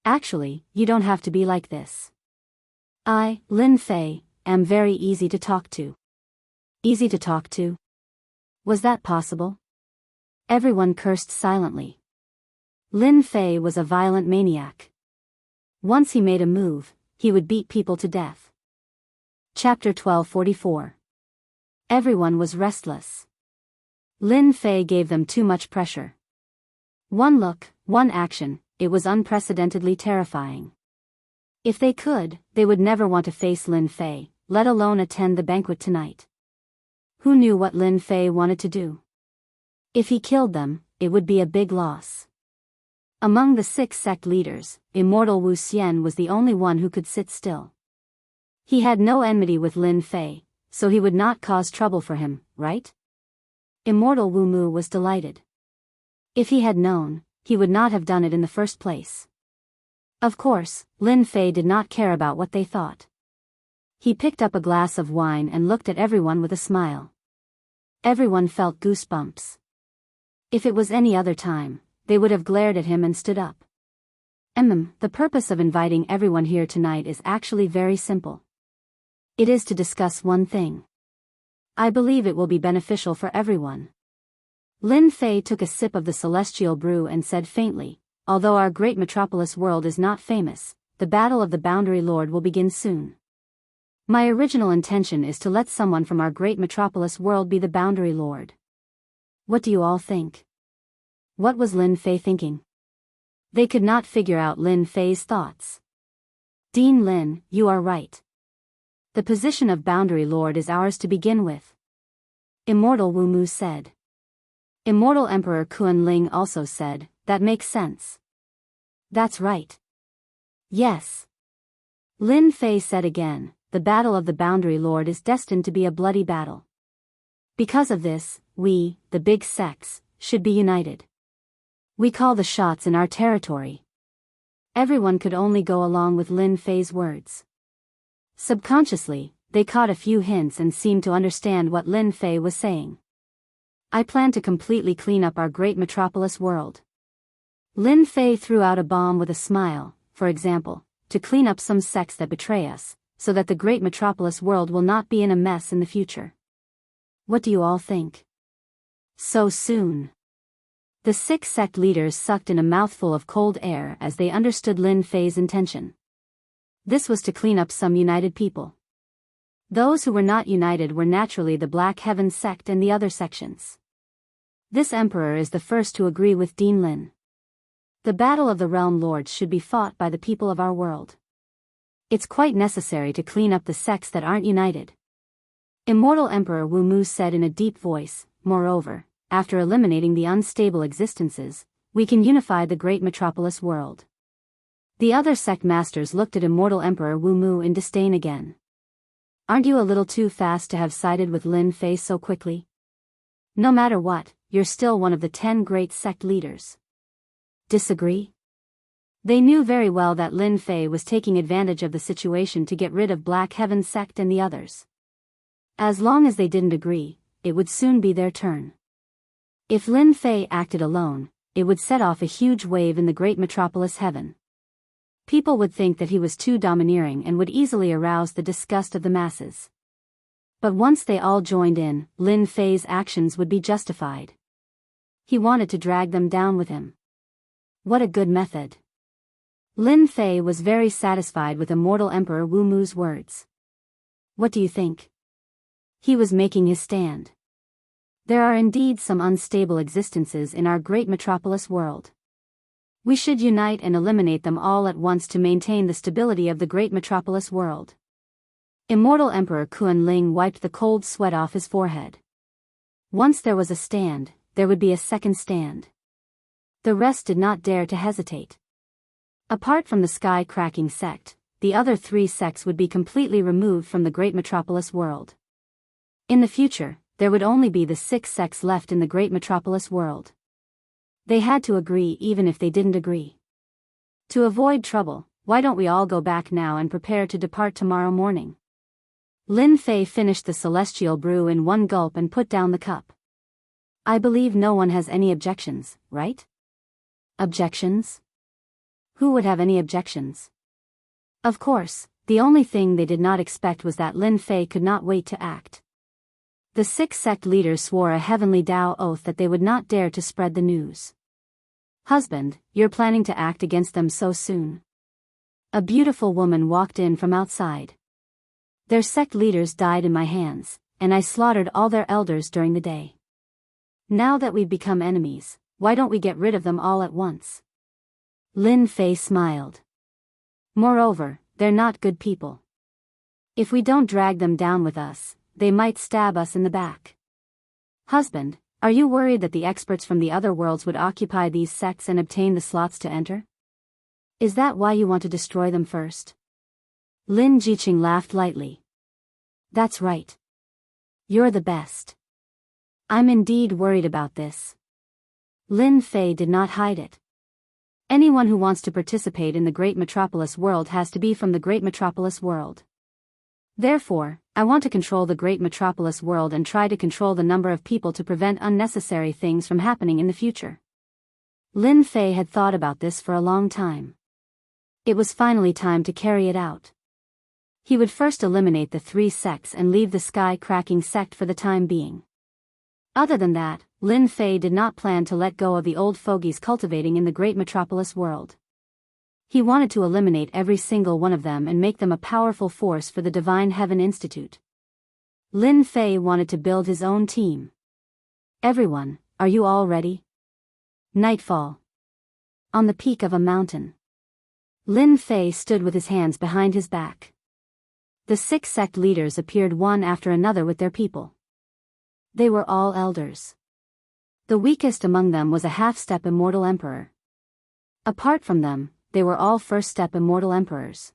Actually, you don't have to be like this. I, Lin Fei, am very easy to talk to. Easy to talk to? Was that possible? Everyone cursed silently. Lin Fei was a violent maniac. Once he made a move, he would beat people to death. Chapter 1244. Everyone was restless. Lin Fei gave them too much pressure. One look, one action, it was unprecedentedly terrifying. If they could, they would never want to face Lin Fei, let alone attend the banquet tonight. Who knew what Lin Fei wanted to do? If he killed them, it would be a big loss. Among the 6 sect leaders, Immortal Wu Xian was the only one who could sit still. He had no enmity with Lin Fei, so he would not cause trouble for him, right? Immortal Wu Mu was delighted. If he had known, he would not have done it in the first place. Of course, Lin Fei did not care about what they thought. He picked up a glass of wine and looked at everyone with a smile. Everyone felt goosebumps. If it was any other time, they would have glared at him and stood up. The purpose of inviting everyone here tonight is actually very simple. It is to discuss one thing. I believe it will be beneficial for everyone. Lin Fei took a sip of the celestial brew and said faintly, although our great metropolis world is not famous, the battle of the Boundary Lord will begin soon. My original intention is to let someone from our great metropolis world be the Boundary Lord. What do you all think? What was Lin Fei thinking? They could not figure out Lin Fei's thoughts. Dean Lin, you are right. The position of Boundary Lord is ours to begin with. Immortal Wu Mu said. Immortal Emperor Kuan-Ling also said, that makes sense. That's right. Yes. Lin Fei said again, the battle of the Boundary Lord is destined to be a bloody battle. Because of this, we, the big sects, should be united. We call the shots in our territory. Everyone could only go along with Lin Fei's words. Subconsciously, they caught a few hints and seemed to understand what Lin Fei was saying. I plan to completely clean up our great metropolis world. Lin Fei threw out a bomb with a smile, for example, to clean up some sects that betray us, so that the great metropolis world will not be in a mess in the future. What do you all think? So soon. The 6 sect leaders sucked in a mouthful of cold air as they understood Lin Fei's intention. This was to clean up some united people. Those who were not united were naturally the Black Heaven sect and the other sections. This emperor is the first to agree with Dean Lin. The battle of the realm lords should be fought by the people of our world. It's quite necessary to clean up the sects that aren't united. Immortal Emperor Wu Mu said in a deep voice, moreover, after eliminating the unstable existences, we can unify the great metropolis world. The other sect masters looked at Immortal Emperor Wu Mu in disdain again. Aren't you a little too fast to have sided with Lin Fei so quickly? No matter what, you're still one of the 10 great sect leaders. Disagree? They knew very well that Lin Fei was taking advantage of the situation to get rid of Black Heaven sect and the others. As long as they didn't agree, it would soon be their turn. If Lin Fei acted alone, it would set off a huge wave in the great metropolis heaven. People would think that he was too domineering and would easily arouse the disgust of the masses. But once they all joined in, Lin Fei's actions would be justified. He wanted to drag them down with him. What a good method. Lin Fei was very satisfied with Immortal Emperor Wu Mu's words. What do you think? He was making his stand. There are indeed some unstable existences in our great metropolis world. We should unite and eliminate them all at once to maintain the stability of the great metropolis world. Immortal Emperor Kuan-Ling wiped the cold sweat off his forehead. Once there was a stand, there would be a second stand. The rest did not dare to hesitate. Apart from the sky-cracking sect, the other 3 sects would be completely removed from the great metropolis world. In the future, there would only be the 6 sects left in the great metropolis world. They had to agree even if they didn't agree. To avoid trouble, why don't we all go back now and prepare to depart tomorrow morning? Lin Fei finished the celestial brew in one gulp and put down the cup. I believe no one has any objections, right? Objections? Who would have any objections? Of course, the only thing they did not expect was that Lin Fei could not wait to act. The 6 sect leaders swore a heavenly Tao oath that they would not dare to spread the news. Husband, you're planning to act against them so soon? A beautiful woman walked in from outside. Their sect leaders died in my hands, and I slaughtered all their elders during the day. Now that we've become enemies, why don't we get rid of them all at once? Lin Fei smiled. Moreover, they're not good people. If we don't drag them down with us, they might stab us in the back. Husband, are you worried that the experts from the other worlds would occupy these sects and obtain the slots to enter? Is that why you want to destroy them first? Lin Jiqing laughed lightly. That's right. You're the best. I'm indeed worried about this. Lin Fei did not hide it. Anyone who wants to participate in the great metropolis world has to be from the great metropolis world. Therefore, I want to control the great metropolis world and try to control the number of people to prevent unnecessary things from happening in the future. Lin Fei had thought about this for a long time. It was finally time to carry it out. He would first eliminate the 3 sects and leave the sky-cracking sect for the time being. Other than that, Lin Fei did not plan to let go of the old fogies cultivating in the great metropolis world. He wanted to eliminate every single one of them and make them a powerful force for the Divine Heaven Institute. Lin Fei wanted to build his own team. Everyone, are you all ready? Nightfall. On the peak of a mountain. Lin Fei stood with his hands behind his back. The 6 sect leaders appeared one after another with their people. They were all elders. The weakest among them was a half-step immortal emperor. Apart from them, they were all first-step immortal emperors.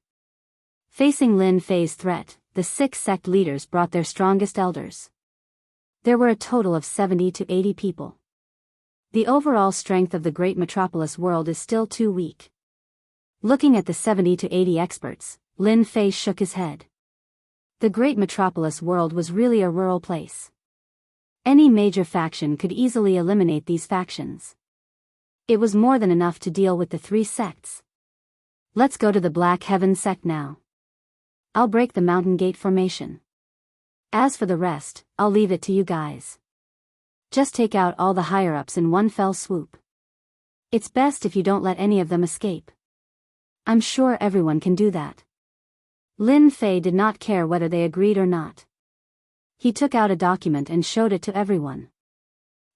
Facing Lin Fei's threat, the 6 sect leaders brought their strongest elders. There were a total of 70 to 80 people. The overall strength of the great metropolis world is still too weak. Looking at the 70 to 80 experts, Lin Fei shook his head. The great metropolis world was really a rural place. Any major faction could easily eliminate these factions. It was more than enough to deal with the 3 sects. Let's go to the Black Heaven sect now. I'll break the Mountain Gate formation. As for the rest, I'll leave it to you guys. Just take out all the higher-ups in one fell swoop. It's best if you don't let any of them escape. I'm sure everyone can do that. Lin Fei did not care whether they agreed or not. He took out a document and showed it to everyone.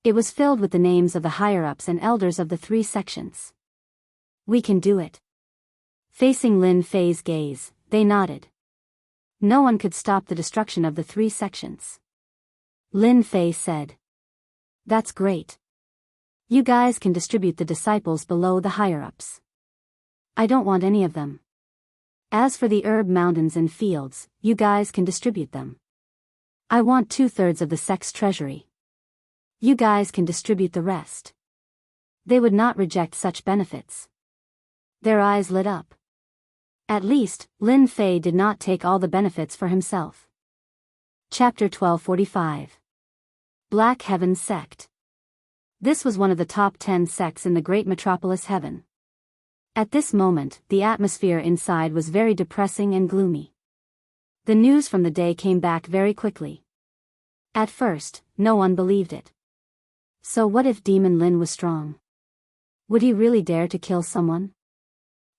It was filled with the names of the higher-ups and elders of the 3 sections. We can do it. Facing Lin Fei's gaze, they nodded. No one could stop the destruction of the 3 sections. Lin Fei said. That's great. You guys can distribute the disciples below the higher-ups. I don't want any of them. As for the herb mountains and fields, you guys can distribute them. I want 2/3 of the sect's treasury. You guys can distribute the rest. They would not reject such benefits. Their eyes lit up. At least, Lin Fei did not take all the benefits for himself. Chapter 1245. Black Heaven Sect. This was one of the top 10 sects in the great metropolis heaven. At this moment, the atmosphere inside was very depressing and gloomy. The news from the day came back very quickly. At first, no one believed it. So what if Demon Lin was strong? Would he really dare to kill someone?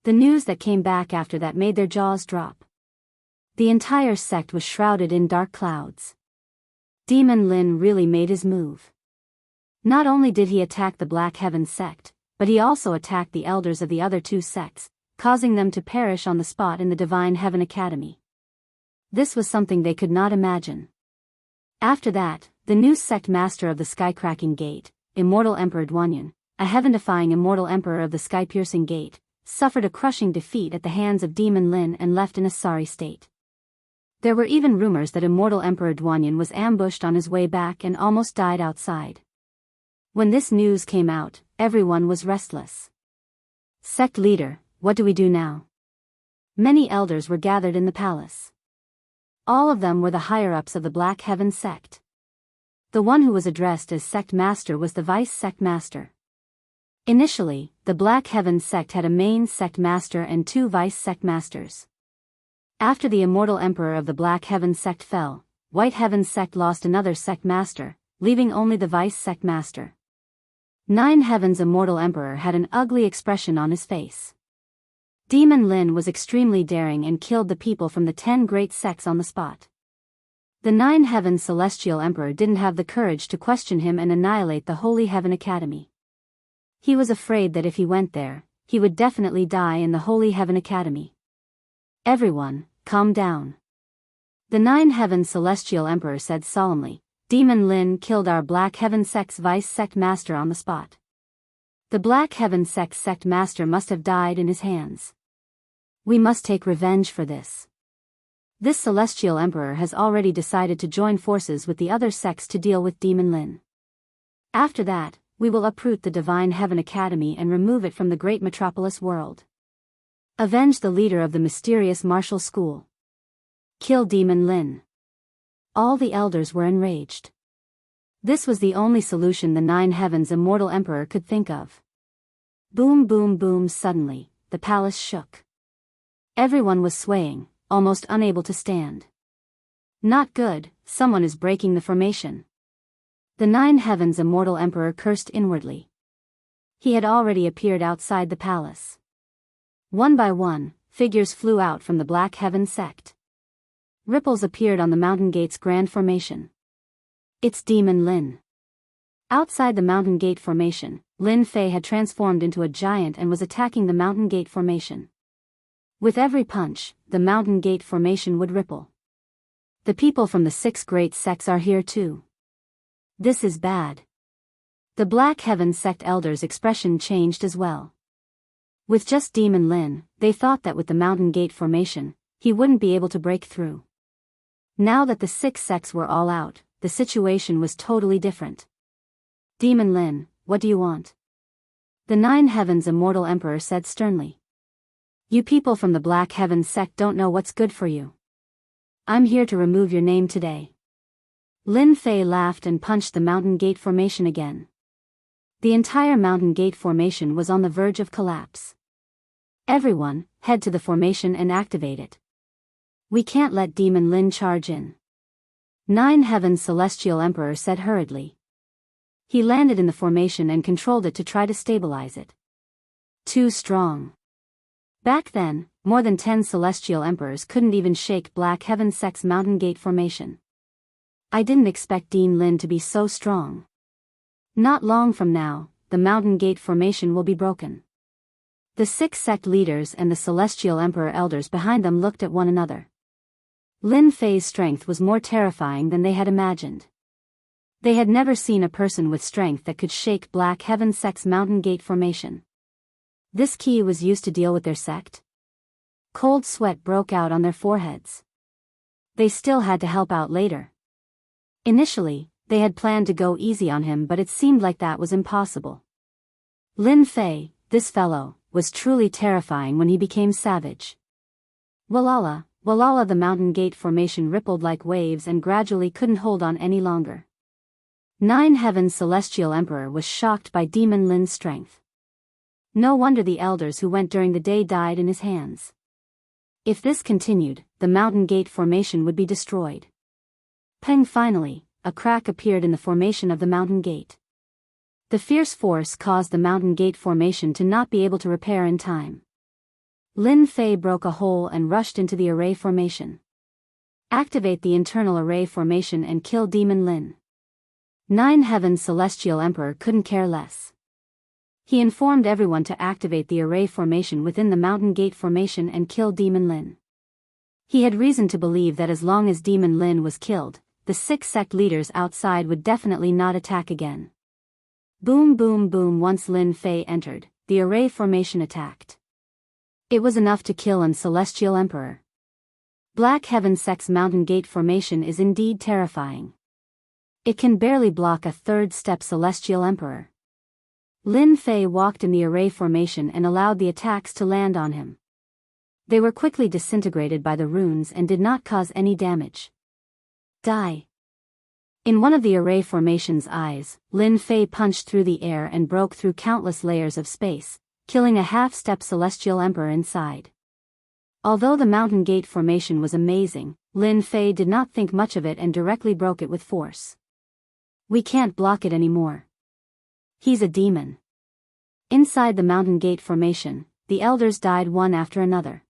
The news that came back after that made their jaws drop. The entire sect was shrouded in dark clouds. Demon Lin really made his move. Not only did he attack the Black Heaven sect, but he also attacked the elders of the other 2 sects, causing them to perish on the spot in the Divine Heaven Academy. This was something they could not imagine. After that, the new sect master of the Sky-Cracking Gate, Immortal Emperor Duanyan, a heaven-defying immortal emperor of the Sky-Piercing Gate, suffered a crushing defeat at the hands of Demon Lin and left in a sorry state. There were even rumors that immortal Emperor Duanyan was ambushed on his way back and almost died outside. When this news came out, everyone was restless. Sect leader, what do we do now? Many elders were gathered in the palace. All of them were the higher-ups of the Black Heaven sect. The one who was addressed as sect master was the vice sect master. Initially, the Black Heaven sect had a main sect master and 2 vice sect masters. After the immortal emperor of the Black Heaven sect fell, White Heaven sect lost another sect master, leaving only the vice sect master. Nine Heaven's immortal emperor had an ugly expression on his face. Demon Lin was extremely daring and killed the people from the 10 great sects on the spot. The Nine Heaven's celestial emperor didn't have the courage to question him and annihilate the Holy Heaven Academy. He was afraid that if he went there, he would definitely die in the Holy Heaven Academy. Everyone, calm down. The Nine Heaven's celestial emperor said solemnly, Demon Lin killed our Black Heaven sect's vice sect master on the spot. The Black Heaven sect's sect master must have died in his hands. We must take revenge for this. This celestial emperor has already decided to join forces with the other sects to deal with Demon Lin. After that, we will uproot the Divine Heaven Academy and remove it from the great metropolis world. Avenge the leader of the mysterious martial school. Kill Demon Lin. All the elders were enraged. This was the only solution the Nine Heavens immortal emperor could think of. Boom boom boom. Suddenly, the palace shook. Everyone was swaying, almost unable to stand. Not good, someone is breaking the formation. The Nine Heavens immortal emperor cursed inwardly. He had already appeared outside the palace. One by one, figures flew out from the Black Heaven sect. Ripples appeared on the Mountain Gate's grand formation. It's Demon Lin. Outside the Mountain Gate formation, Lin Fei had transformed into a giant and was attacking the Mountain Gate formation. With every punch, the Mountain Gate formation would ripple. The people from the 6 great sects are here too. This is bad. The Black Heaven sect elders' expression changed as well. With just Demon Lin, they thought that with the Mountain Gate formation, he wouldn't be able to break through. Now that the 6 sects were all out, the situation was totally different. Demon Lin, what do you want? The Nine Heavens immortal emperor said sternly. You people from the Black Heaven sect don't know what's good for you. I'm here to remove your name today. Lin Fei laughed and punched the Mountain Gate formation again. The entire Mountain Gate formation was on the verge of collapse. Everyone, head to the formation and activate it. We can't let Demon Lin charge in. Nine Heaven's celestial emperor said hurriedly. He landed in the formation and controlled it to try to stabilize it. Too strong. Back then, more than 10 celestial emperors couldn't even shake Black Heaven sect's Mountain Gate formation. I didn't expect Demon Lin to be so strong. Not long from now, the Mountain Gate formation will be broken. The 6 sect leaders and the celestial emperor elders behind them looked at one another. Lin Fei's strength was more terrifying than they had imagined. They had never seen a person with strength that could shake Black Heaven sect's Mountain Gate formation. This key was used to deal with their sect? Cold sweat broke out on their foreheads. They still had to help out later. Initially, they had planned to go easy on him, but it seemed like that was impossible. Lin Fei, this fellow, was truly terrifying when he became savage. Walala, walala. The Mountain Gate formation rippled like waves and gradually couldn't hold on any longer. Nine Heaven's celestial emperor was shocked by Demon Lin's strength. No wonder the elders who went during the day died in his hands. If this continued, the Mountain Gate formation would be destroyed. Peng. Finally, a crack appeared in the formation of the Mountain Gate. The fierce force caused the Mountain Gate formation to not be able to repair in time. Lin Fei broke a hole and rushed into the array formation. Activate the internal array formation and kill Demon Lin. Nine Heaven's celestial emperor couldn't care less. He informed everyone to activate the array formation within the Mountain Gate formation and kill Demon Lin. He had reason to believe that as long as Demon Lin was killed, the 6 sect leaders outside would definitely not attack again. Boom boom boom. Once Lin Fei entered, the array formation attacked. It was enough to kill an celestial emperor. Black Heaven Sect's mountain gate formation is indeed terrifying. It can barely block a third-step celestial emperor. Lin Fei walked in the array formation and allowed the attacks to land on him. They were quickly disintegrated by the runes and did not cause any damage. Die. In one of the array formation's eyes, Lin Fei punched through the air and broke through countless layers of space, killing a half-step celestial emperor inside. Although the mountain gate formation was amazing, Lin Fei did not think much of it and directly broke it with force. We can't block it anymore. He's a demon. Inside the mountain gate formation, the elders died one after another.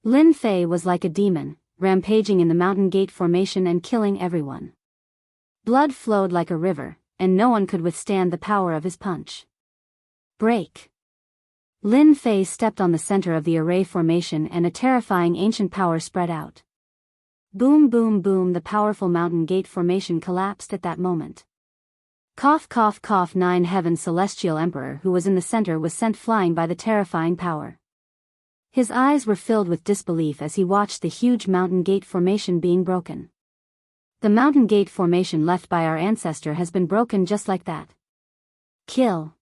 Lin Fei was like a demon, rampaging in the mountain gate formation and killing everyone. Blood flowed like a river, and no one could withstand the power of his punch. Break. Lin Fei stepped on the center of the array formation and a terrifying ancient power spread out. Boom boom boom, the powerful mountain gate formation collapsed at that moment. Cough cough cough, 9 Heaven Celestial Emperor who was in the center was sent flying by the terrifying power. His eyes were filled with disbelief as he watched the huge mountain gate formation being broken. The mountain gate formation left by our ancestor has been broken just like that. Kill.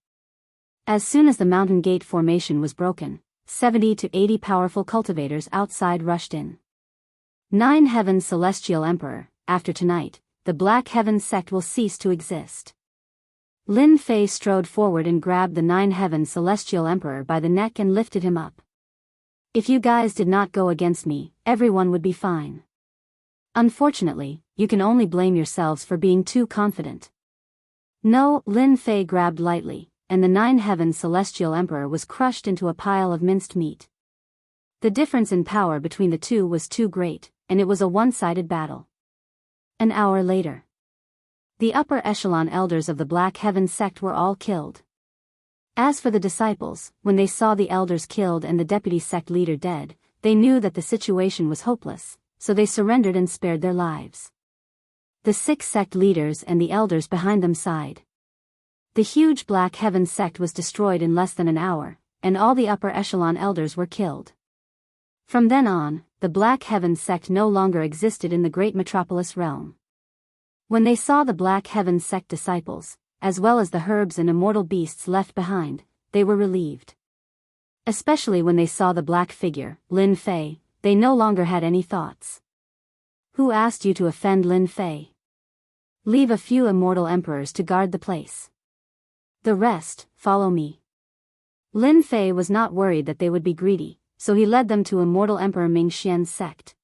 As soon as the mountain gate formation was broken, 70 to 80 powerful cultivators outside rushed in. 9 Heaven Celestial Emperor, after tonight, the Black Heaven Sect will cease to exist. Lin Fei strode forward and grabbed the 9 Heaven Celestial Emperor by the neck and lifted him up. If you guys did not go against me, everyone would be fine. Unfortunately, you can only blame yourselves for being too confident. No, Lin Fei grabbed lightly, and the 9 Heaven Celestial Emperor was crushed into a pile of minced meat. The difference in power between the two was too great, and it was a one-sided battle. An hour later, the upper echelon elders of the Black Heaven Sect were all killed. As for the disciples, when they saw the elders killed and the deputy sect leader dead, they knew that the situation was hopeless, so they surrendered and spared their lives. The 6 sect leaders and the elders behind them sighed. The huge Black Heaven Sect was destroyed in less than an hour, and all the upper echelon elders were killed. From then on, the Black Heaven Sect no longer existed in the great metropolis realm. When they saw the Black Heaven Sect disciples, as well as the herbs and immortal beasts left behind, they were relieved. Especially when they saw the black figure, Lin Fei, they no longer had any thoughts. Who asked you to offend Lin Fei? Leave a few immortal emperors to guard the place. The rest, follow me. Lin Fei was not worried that they would be greedy, so he led them to Immortal Emperor Ming Xian's sect.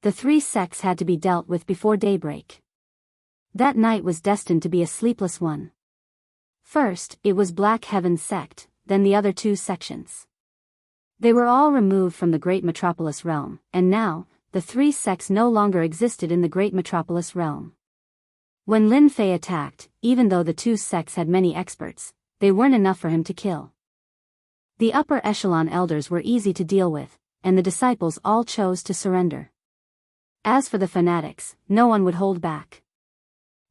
The 3 sects had to be dealt with before daybreak. That night was destined to be a sleepless one. First, it was Black Heaven Sect, then the other 2 sections. They were all removed from the great metropolis realm, and now, the 3 sects no longer existed in the great metropolis realm. When Lin Fei attacked, even though the 2 sects had many experts, they weren't enough for him to kill. The upper echelon elders were easy to deal with, and the disciples all chose to surrender. As for the fanatics, no one would hold back.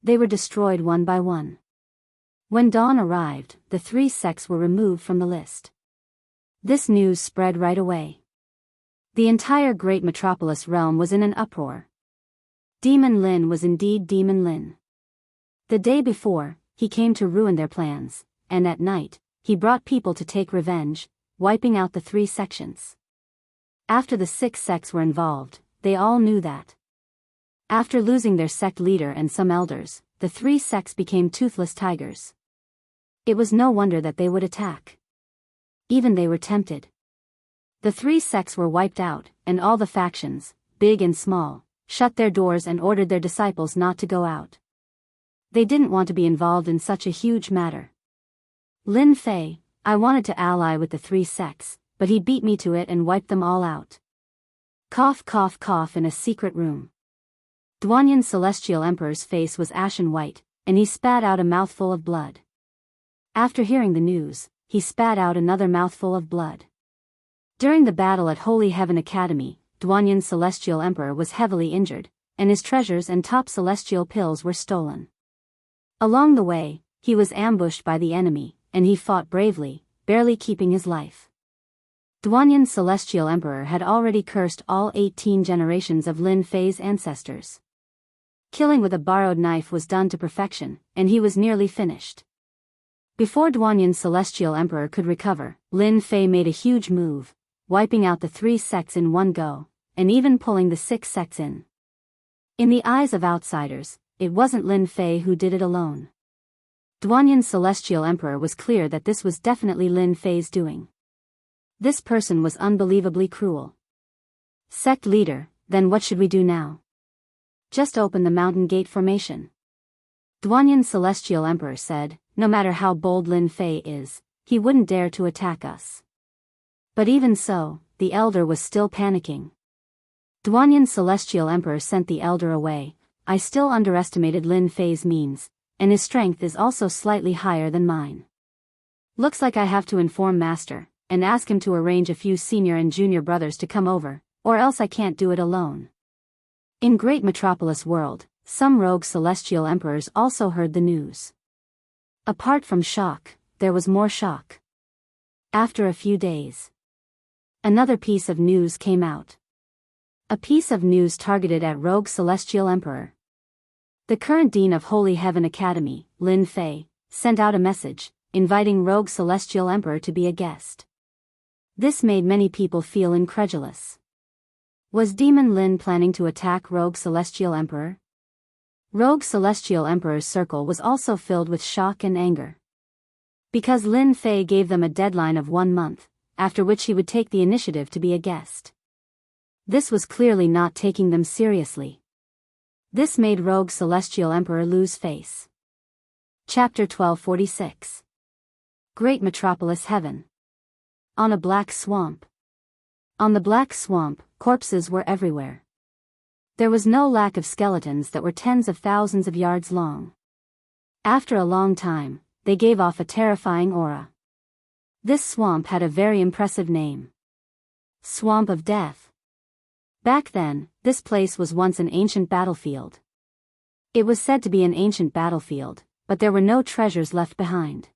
They were destroyed one by one. When dawn arrived, the 3 sects were removed from the list. This news spread right away. The entire great metropolis realm was in an uproar. Demon Lin was indeed Demon Lin. The day before, he came to ruin their plans, and at night, he brought people to take revenge, wiping out the 3 sections. After the 6 sects were involved, they all knew that. After losing their sect leader and some elders, the 3 sects became toothless tigers. It was no wonder that they would attack. Even they were tempted. The 3 sects were wiped out, and all the factions, big and small, shut their doors and ordered their disciples not to go out. They didn't want to be involved in such a huge matter. Lin Fei, I wanted to ally with the 3 sects, but he beat me to it and wiped them all out. Cough cough cough in a secret room. Duanyan's celestial emperor's face was ashen white, and he spat out a mouthful of blood. After hearing the news, he spat out another mouthful of blood. During the battle at Holy Heaven Academy, Duanyan's celestial emperor was heavily injured, and his treasures and top celestial pills were stolen. Along the way, he was ambushed by the enemy, and he fought bravely, barely keeping his life. Duanyan's celestial emperor had already cursed all 18 generations of Lin Fei's ancestors. Killing with a borrowed knife was done to perfection, and he was nearly finished. Before Duanyan's celestial emperor could recover, Lin Fei made a huge move, wiping out the 3 sects in one go, and even pulling the 6 sects in. In the eyes of outsiders, it wasn't Lin Fei who did it alone. Duanyan's celestial emperor was clear that this was definitely Lin Fei's doing. This person was unbelievably cruel. Sect leader, then what should we do now? Just open the mountain gate formation. Duanyan's celestial emperor said, no matter how bold Lin Fei is, he wouldn't dare to attack us. But even so, the elder was still panicking. Duanyan's celestial emperor sent the elder away. I still underestimated Lin Fei's means, and his strength is also slightly higher than mine. Looks like I have to inform Master, and ask him to arrange a few senior and junior brothers to come over, or else I can't do it alone. In Great Metropolis World, some rogue celestial emperors also heard the news. Apart from shock, there was more shock. After a few days, another piece of news came out. A piece of news targeted at rogue celestial emperor. The current dean of Holy Heaven Academy, Lin Fei, sent out a message, inviting rogue celestial emperor to be a guest. This made many people feel incredulous. Was Demon Lin planning to attack rogue celestial emperor? Rogue celestial emperor's circle was also filled with shock and anger. Because Lin Fei gave them a deadline of 1 month, after which he would take the initiative to be a guest. This was clearly not taking them seriously. This made rogue celestial emperor lose face. Chapter 1246. Great Metropolis Heaven. On a black swamp. On the black swamp, corpses were everywhere. There was no lack of skeletons that were tens of thousands of yards long. After a long time, they gave off a terrifying aura. This swamp had a very impressive name. Swamp of Death. Back then, this place was once an ancient battlefield. It was said to be an ancient battlefield, but there were no treasures left behind.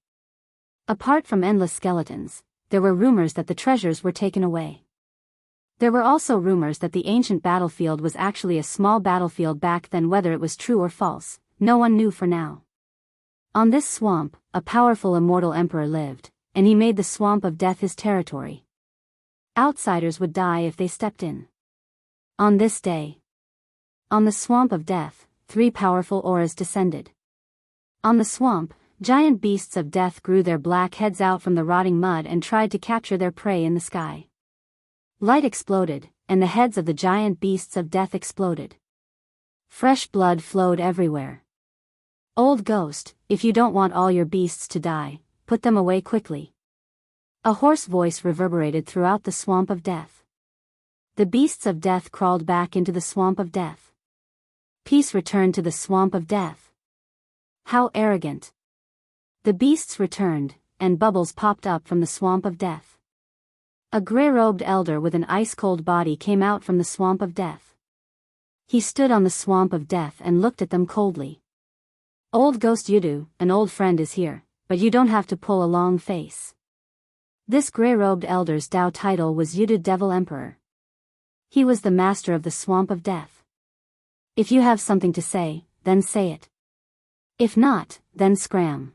Apart from endless skeletons, there were rumors that the treasures were taken away. There were also rumors that the ancient battlefield was actually a small battlefield back then. Whether it was true or false, no one knew for now. On this swamp, a powerful immortal emperor lived, and he made the Swamp of Death his territory. Outsiders would die if they stepped in. On this day, on the Swamp of Death, 3 powerful auras descended. On the swamp, giant beasts of death grew their black heads out from the rotting mud and tried to capture their prey in the sky. Light exploded, and the heads of the giant beasts of death exploded. Fresh blood flowed everywhere. Old ghost, if you don't want all your beasts to die, put them away quickly. A hoarse voice reverberated throughout the Swamp of Death. The beasts of death crawled back into the Swamp of Death. Peace returned to the Swamp of Death. How arrogant. The beasts returned, and bubbles popped up from the Swamp of Death. A gray-robed elder with an ice-cold body came out from the Swamp of Death. He stood on the Swamp of Death and looked at them coldly. Old Ghost Yudu, an old friend is here, but you don't have to pull a long face. This gray-robed elder's Dao title was Yudu Devil Emperor. He was the master of the Swamp of Death. If you have something to say, then say it. If not, then scram.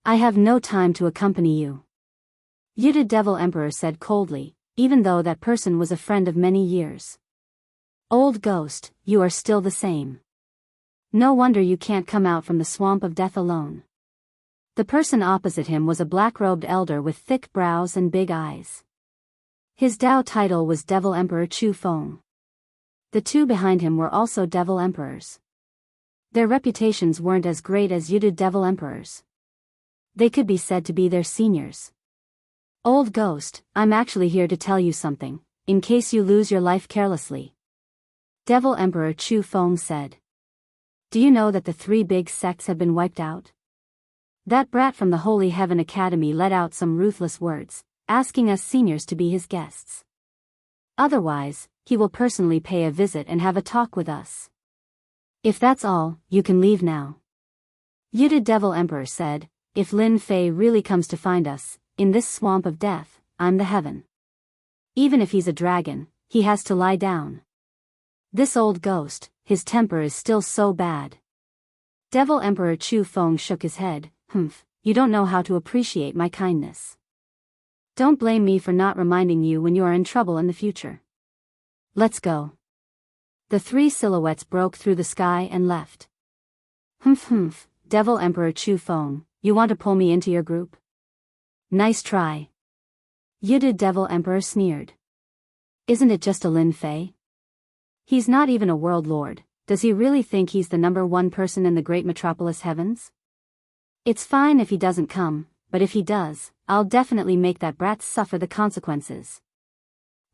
I have no time to accompany you. Yudu Devil Emperor said coldly, even though that person was a friend of many years. Old Ghost, you are still the same. No wonder you can't come out from the Swamp of Death alone. The person opposite him was a black-robed elder with thick brows and big eyes. His Dao title was Devil Emperor Chu Feng. The 2 behind him were also Devil Emperors. Their reputations weren't as great as Yudu Devil Emperors. They could be said to be their seniors. Old Ghost, I'm actually here to tell you something, in case you lose your life carelessly. Devil Emperor Chu Feng said. Do you know that the 3 big sects have been wiped out? That brat from the Holy Heaven Academy let out some ruthless words, asking us seniors to be his guests. Otherwise, he will personally pay a visit and have a talk with us. If that's all, you can leave now. Yudu Devil Emperor said, if Lin Fei really comes to find us, in this Swamp of Death, I'm the heaven. Even if he's a dragon, he has to lie down. This old ghost, his temper is still so bad. Devil Emperor Chu Feng shook his head. You don't know how to appreciate my kindness. Don't blame me for not reminding you when you are in trouble in the future. Let's go. The three silhouettes broke through the sky and left. Devil Emperor Chu Feng, you want to pull me into your group? Nice try. Yudu Devil Emperor sneered. Isn't it just a Lin Fei? He's not even a world lord. Does he really think he's the #1 person in the great metropolis heavens? It's fine if he doesn't come, but if he does, I'll definitely make that brat suffer the consequences.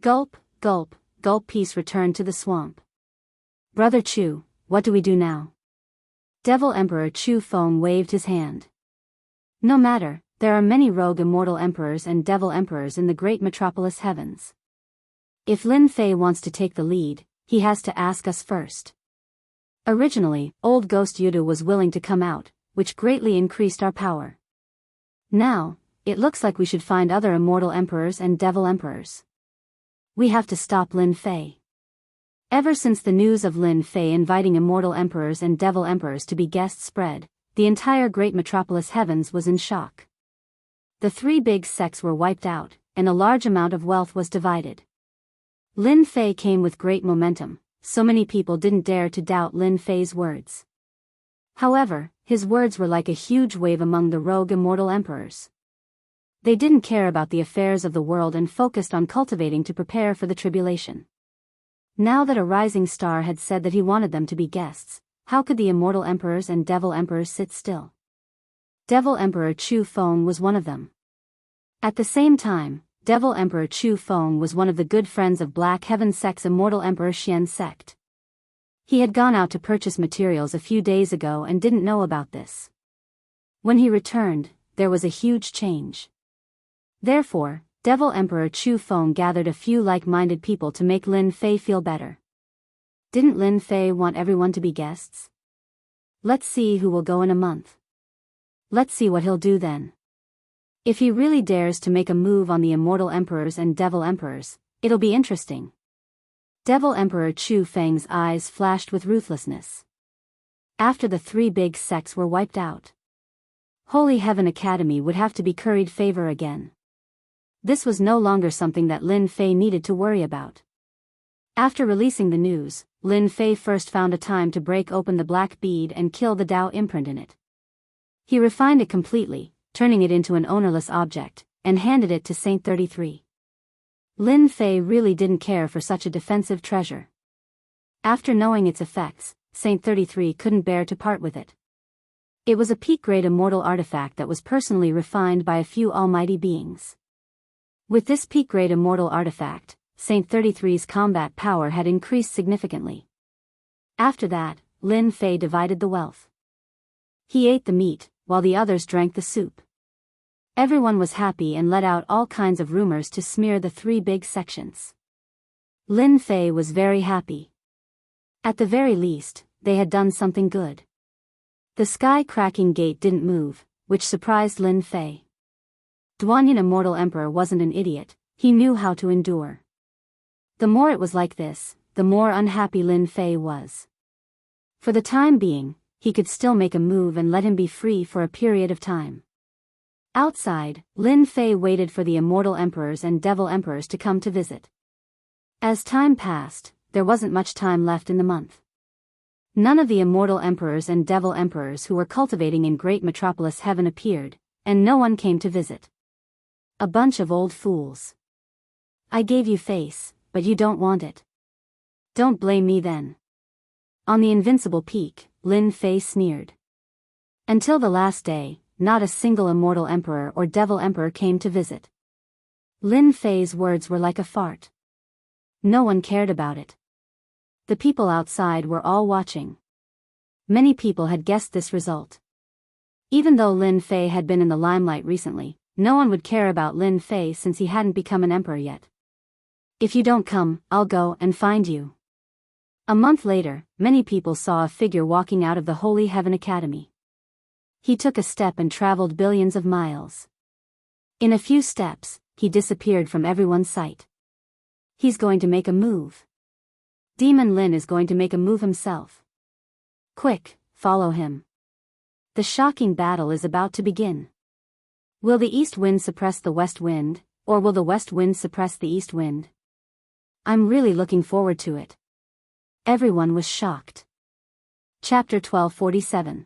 Gulp, gulp, gulp. Peace returned to the swamp. Brother Chu, what do we do now? Devil Emperor Chu Feng waved his hand. No matter, there are many rogue immortal emperors and devil emperors in the great metropolis heavens. If Lin Fei wants to take the lead, he has to ask us first. Originally, old ghost Yudu was willing to come out, which greatly increased our power. Now, it looks like we should find other immortal emperors and devil emperors. We have to stop Lin Fei. Ever since the news of Lin Fei inviting immortal emperors and devil emperors to be guests spread, the entire great metropolis heavens was in shock. The three big sects were wiped out, and a large amount of wealth was divided. Lin Fei came with great momentum, so many people didn't dare to doubt Lin Fei's words. However, his words were like a huge wave among the rogue immortal emperors. They didn't care about the affairs of the world and focused on cultivating to prepare for the tribulation. Now that a rising star had said that he wanted them to be guests, how could the immortal emperors and devil emperors sit still? Devil Emperor Chu Feng was one of them. At the same time, Devil Emperor Chu Feng was one of the good friends of Black Heaven Sect's immortal Emperor Xian sect. He had gone out to purchase materials a few days ago and didn't know about this. When he returned, there was a huge change. Therefore, Devil Emperor Chu Feng gathered a few like-minded people to make Lin Fei feel better. Didn't Lin Fei want everyone to be guests? Let's see who will go in a month. Let's see what he'll do then. If he really dares to make a move on the immortal emperors and devil emperors, it'll be interesting. Devil Emperor Chu Feng's eyes flashed with ruthlessness. After the three big sects were wiped out, Holy Heaven Academy would have to be curried favor again. This was no longer something that Lin Fei needed to worry about. After releasing the news, Lin Fei first found a time to break open the black bead and kill the Tao imprint in it. He refined it completely, turning it into an ownerless object, and handed it to Saint 33. Lin Fei really didn't care for such a defensive treasure. After knowing its effects, Saint 33 couldn't bear to part with it. It was a peak-grade immortal artifact that was personally refined by a few almighty beings. With this peak-grade immortal artifact, Saint 33's combat power had increased significantly. After that, Lin Fei divided the wealth. He ate the meat, while the others drank the soup. Everyone was happy and let out all kinds of rumors to smear the three big sections. Lin Fei was very happy. At the very least, they had done something good. The sky-cracking gate didn't move, which surprised Lin Fei. Duanyin Immortal Emperor wasn't an idiot, he knew how to endure. The more it was like this, the more unhappy Lin Fei was. For the time being, he could still make a move and let him be free for a period of time. Outside, Lin Fei waited for the immortal emperors and devil emperors to come to visit. As time passed, there wasn't much time left in the month. None of the immortal emperors and devil emperors who were cultivating in Great Metropolis Heaven appeared, and no one came to visit. A bunch of old fools. I gave you face, but you don't want it. Don't blame me then. On the invincible peak, Lin Fei sneered. Until the last day, not a single immortal emperor or devil emperor came to visit. Lin Fei's words were like a fart. No one cared about it. The people outside were all watching. Many people had guessed this result. Even though Lin Fei had been in the limelight recently, no one would care about Lin Fei since he hadn't become an emperor yet. If you don't come, I'll go and find you. A month later, many people saw a figure walking out of the Holy Heaven Academy. He took a step and traveled billions of miles. In a few steps, he disappeared from everyone's sight. He's going to make a move. Demon Lin is going to make a move himself. Quick, follow him. The shocking battle is about to begin. Will the east wind suppress the west wind, or will the west wind suppress the east wind? I'm really looking forward to it. Everyone was shocked. Chapter 1247.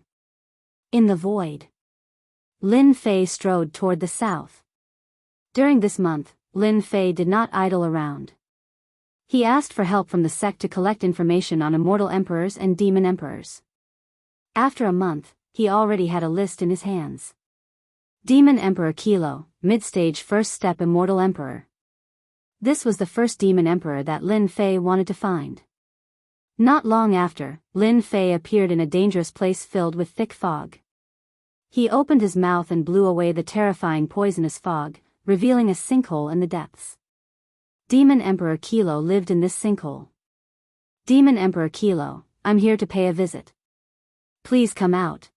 In the Void. Lin Fei strode toward the south. During this month, Lin Fei did not idle around. He asked for help from the sect to collect information on immortal emperors and demon emperors. After a month, he already had a list in his hands. Demon Emperor Kilo, mid-stage first step immortal emperor. This was the first demon emperor that Lin Fei wanted to find. Not long after, Lin Fei appeared in a dangerous place filled with thick fog. He opened his mouth and blew away the terrifying poisonous fog, revealing a sinkhole in the depths. Demon Emperor Kilo lived in this sinkhole. Demon Emperor Kilo, I'm here to pay a visit. Please come out.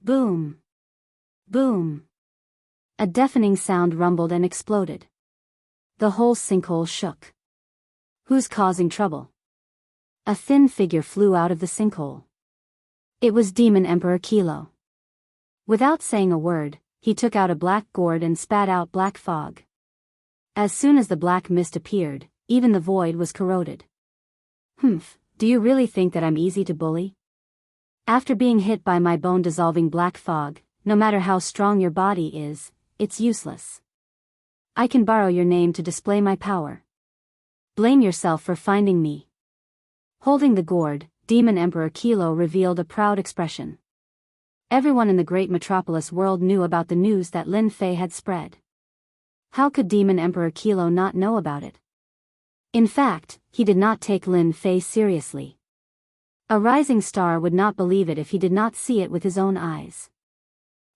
Boom. Boom. A deafening sound rumbled and exploded. The whole sinkhole shook. Who's causing trouble? A thin figure flew out of the sinkhole. It was Demon Emperor Kilo. Without saying a word, he took out a black gourd and spat out black fog. As soon as the black mist appeared, even the void was corroded. Humph, do you really think that I'm easy to bully? After being hit by my bone-dissolving black fog, no matter how strong your body is, it's useless. I can borrow your name to display my power. Blame yourself for finding me. Holding the gourd, Demon Emperor Kilo revealed a proud expression. Everyone in the great metropolis world knew about the news that Lin Fei had spread. How could Demon Emperor Kilo not know about it? In fact, he did not take Lin Fei seriously. A rising star would not believe it if he did not see it with his own eyes.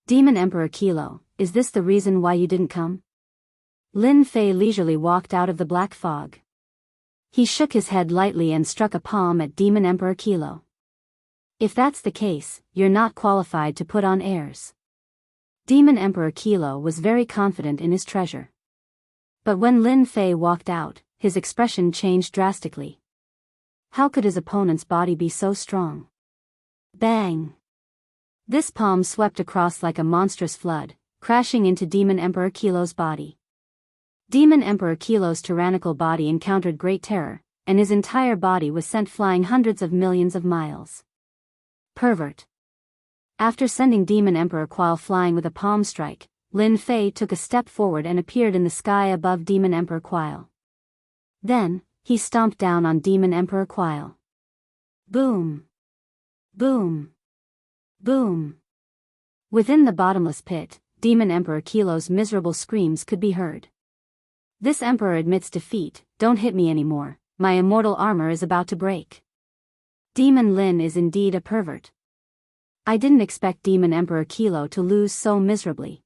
Demon Emperor Kilo, is this the reason why you didn't come? Lin Fei leisurely walked out of the black fog. He shook his head lightly and struck a palm at Demon Emperor Kilo. If that's the case, you're not qualified to put on airs. Demon Emperor Kilo was very confident in his treasure. But when Lin Fei walked out, his expression changed drastically. How could his opponent's body be so strong? Bang! This palm swept across like a monstrous flood, crashing into Demon Emperor Kilo's body. Demon Emperor Kilo's tyrannical body encountered great terror, and his entire body was sent flying hundreds of millions of miles. Pervert. After sending Demon Emperor Qual flying with a palm strike, Lin Fei took a step forward and appeared in the sky above Demon Emperor Qual. Then, he stomped down on Demon Emperor Qual. Boom! Boom! Boom! Within the bottomless pit, Demon Emperor Kilo's miserable screams could be heard. This emperor admits defeat, don't hit me anymore, my immortal armor is about to break. Demon Lin is indeed a pervert. I didn't expect Demon Emperor Kilo to lose so miserably.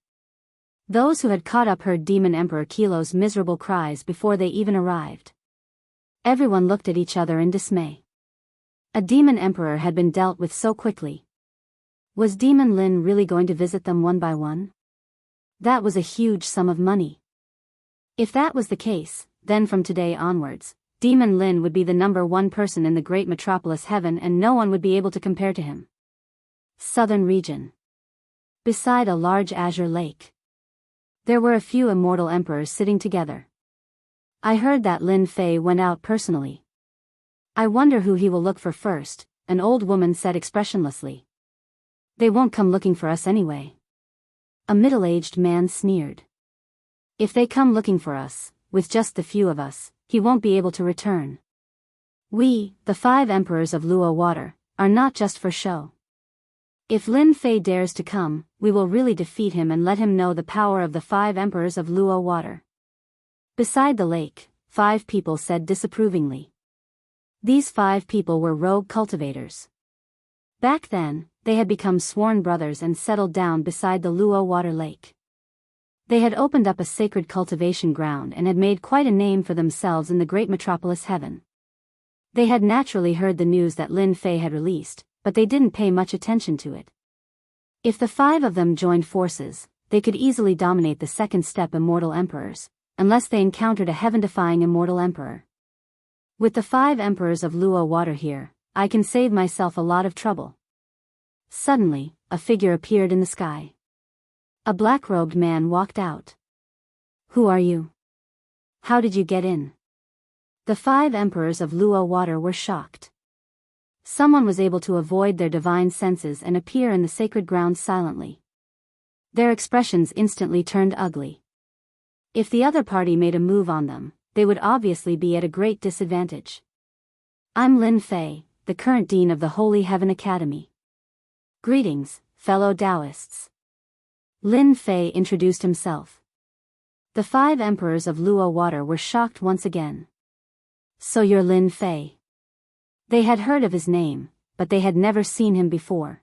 Those who had caught up heard Demon Emperor Kilo's miserable cries before they even arrived. Everyone looked at each other in dismay. A demon emperor had been dealt with so quickly. Was Demon Lin really going to visit them one by one? That was a huge sum of money. If that was the case, then from today onwards, Demon Lin would be the #1 person in the great metropolis heaven and no one would be able to compare to him. Southern region. Beside a large azure lake. There were a few immortal emperors sitting together. I heard that Lin Fei went out personally. I wonder who he will look for first, an old woman said expressionlessly. They won't come looking for us anyway. A middle-aged man sneered. If they come looking for us, with just the few of us, he won't be able to return. We, the 5 emperors of Luo Water, are not just for show. If Lin Fei dares to come, we will really defeat him and let him know the power of the 5 emperors of Luo Water. Beside the lake, 5 people said disapprovingly. These 5 people were rogue cultivators. Back then, they had become sworn brothers and settled down beside the Luo Water Lake. They had opened up a sacred cultivation ground and had made quite a name for themselves in the great metropolis heaven. They had naturally heard the news that Lin Fei had released, but they didn't pay much attention to it. If the 5 of them joined forces, they could easily dominate the second step immortal emperors, unless they encountered a heaven-defying immortal emperor. With the 5 emperors of Luo water here, I can save myself a lot of trouble. Suddenly, a figure appeared in the sky. A black-robed man walked out. Who are you? How did you get in? The 5 emperors of Luo water were shocked. Someone was able to avoid their divine senses and appear in the sacred ground silently. Their expressions instantly turned ugly. If the other party made a move on them, they would obviously be at a great disadvantage. I'm Lin Fei, the current dean of the Holy Heaven Academy. Greetings, fellow Taoists. Lin Fei introduced himself. The 5 emperors of Luo water were shocked once again. So you're Lin Fei. They had heard of his name, but they had never seen him before.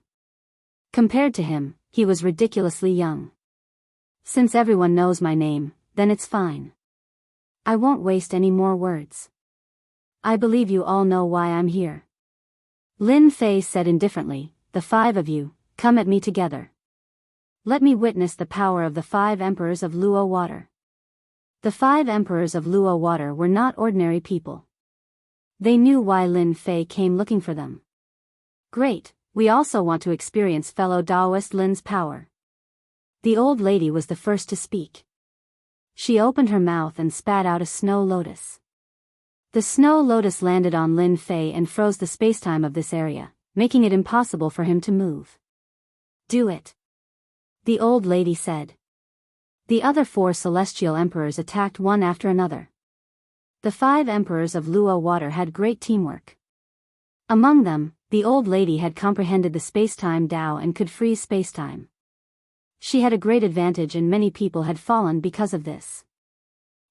Compared to him, he was ridiculously young. Since everyone knows my name, then it's fine. I won't waste any more words. I believe you all know why I'm here. Lin Fei said indifferently, the 5 of you, come at me together. Let me witness the power of the 5 emperors of Luo water. The 5 emperors of Luo water were not ordinary people. They knew why Lin Fei came looking for them. Great, we also want to experience fellow Taoist Lin's power. The old lady was the first to speak. She opened her mouth and spat out a snow lotus. The snow lotus landed on Lin Fei and froze the spacetime of this area, making it impossible for him to move. Do it. The old lady said. The other 4 celestial emperors attacked one after another. The 5 emperors of Luo water had great teamwork. Among them, the old lady had comprehended the spacetime Tao and could freeze spacetime. She had a great advantage and many people had fallen because of this.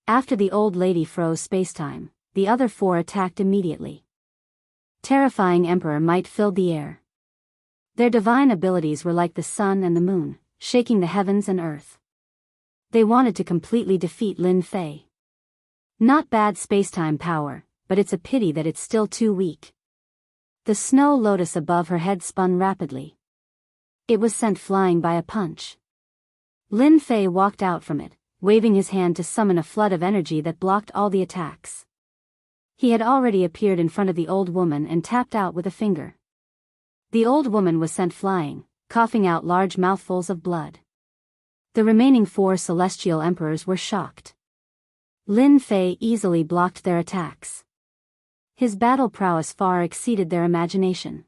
After the old lady froze spacetime, the other 4 attacked immediately. Terrifying emperor might filled the air. Their divine abilities were like the sun and the moon, shaking the heavens and earth. They wanted to completely defeat Lin Fei. Not bad spacetime power, but it's a pity that it's still too weak. The snow lotus above her head spun rapidly. It was sent flying by a punch. Lin Fei walked out from it, waving his hand to summon a flood of energy that blocked all the attacks. He had already appeared in front of the old woman and tapped out with a finger. The old woman was sent flying, coughing out large mouthfuls of blood. The remaining 4 celestial emperors were shocked. Lin Fei easily blocked their attacks. His battle prowess far exceeded their imagination.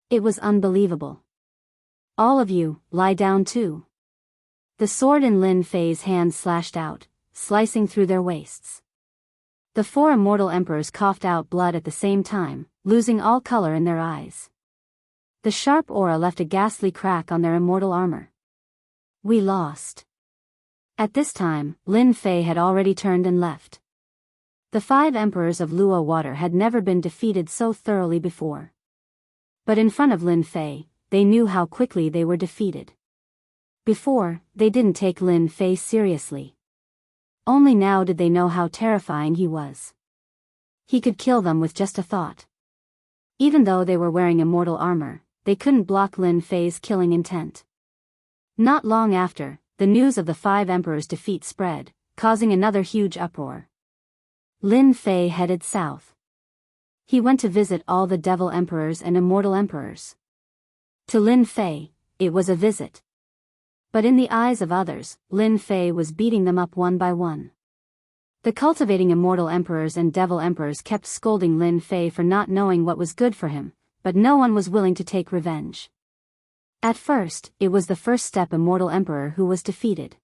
It was unbelievable. All of you, lie down too. The sword in Lin Fei's hand slashed out, slicing through their waists. The 4 immortal emperors coughed out blood at the same time, losing all color in their eyes. The sharp aura left a ghastly crack on their immortal armor. We lost. At this time, Lin Fei had already turned and left. The 5 emperors of Luo water had never been defeated so thoroughly before. But in front of Lin Fei, they knew how quickly they were defeated. Before, they didn't take Lin Fei seriously. Only now did they know how terrifying he was. He could kill them with just a thought. Even though they were wearing immortal armor, they couldn't block Lin Fei's killing intent. Not long after, the news of the 5 emperors' defeat spread, causing another huge uproar. Lin Fei headed south. He went to visit all the devil emperors and immortal emperors. To Lin Fei, it was a visit. But in the eyes of others, Lin Fei was beating them up one by one. The cultivating immortal emperors and devil emperors kept scolding Lin Fei for not knowing what was good for him, but no one was willing to take revenge. At first, it was the first step immortal emperor who was defeated.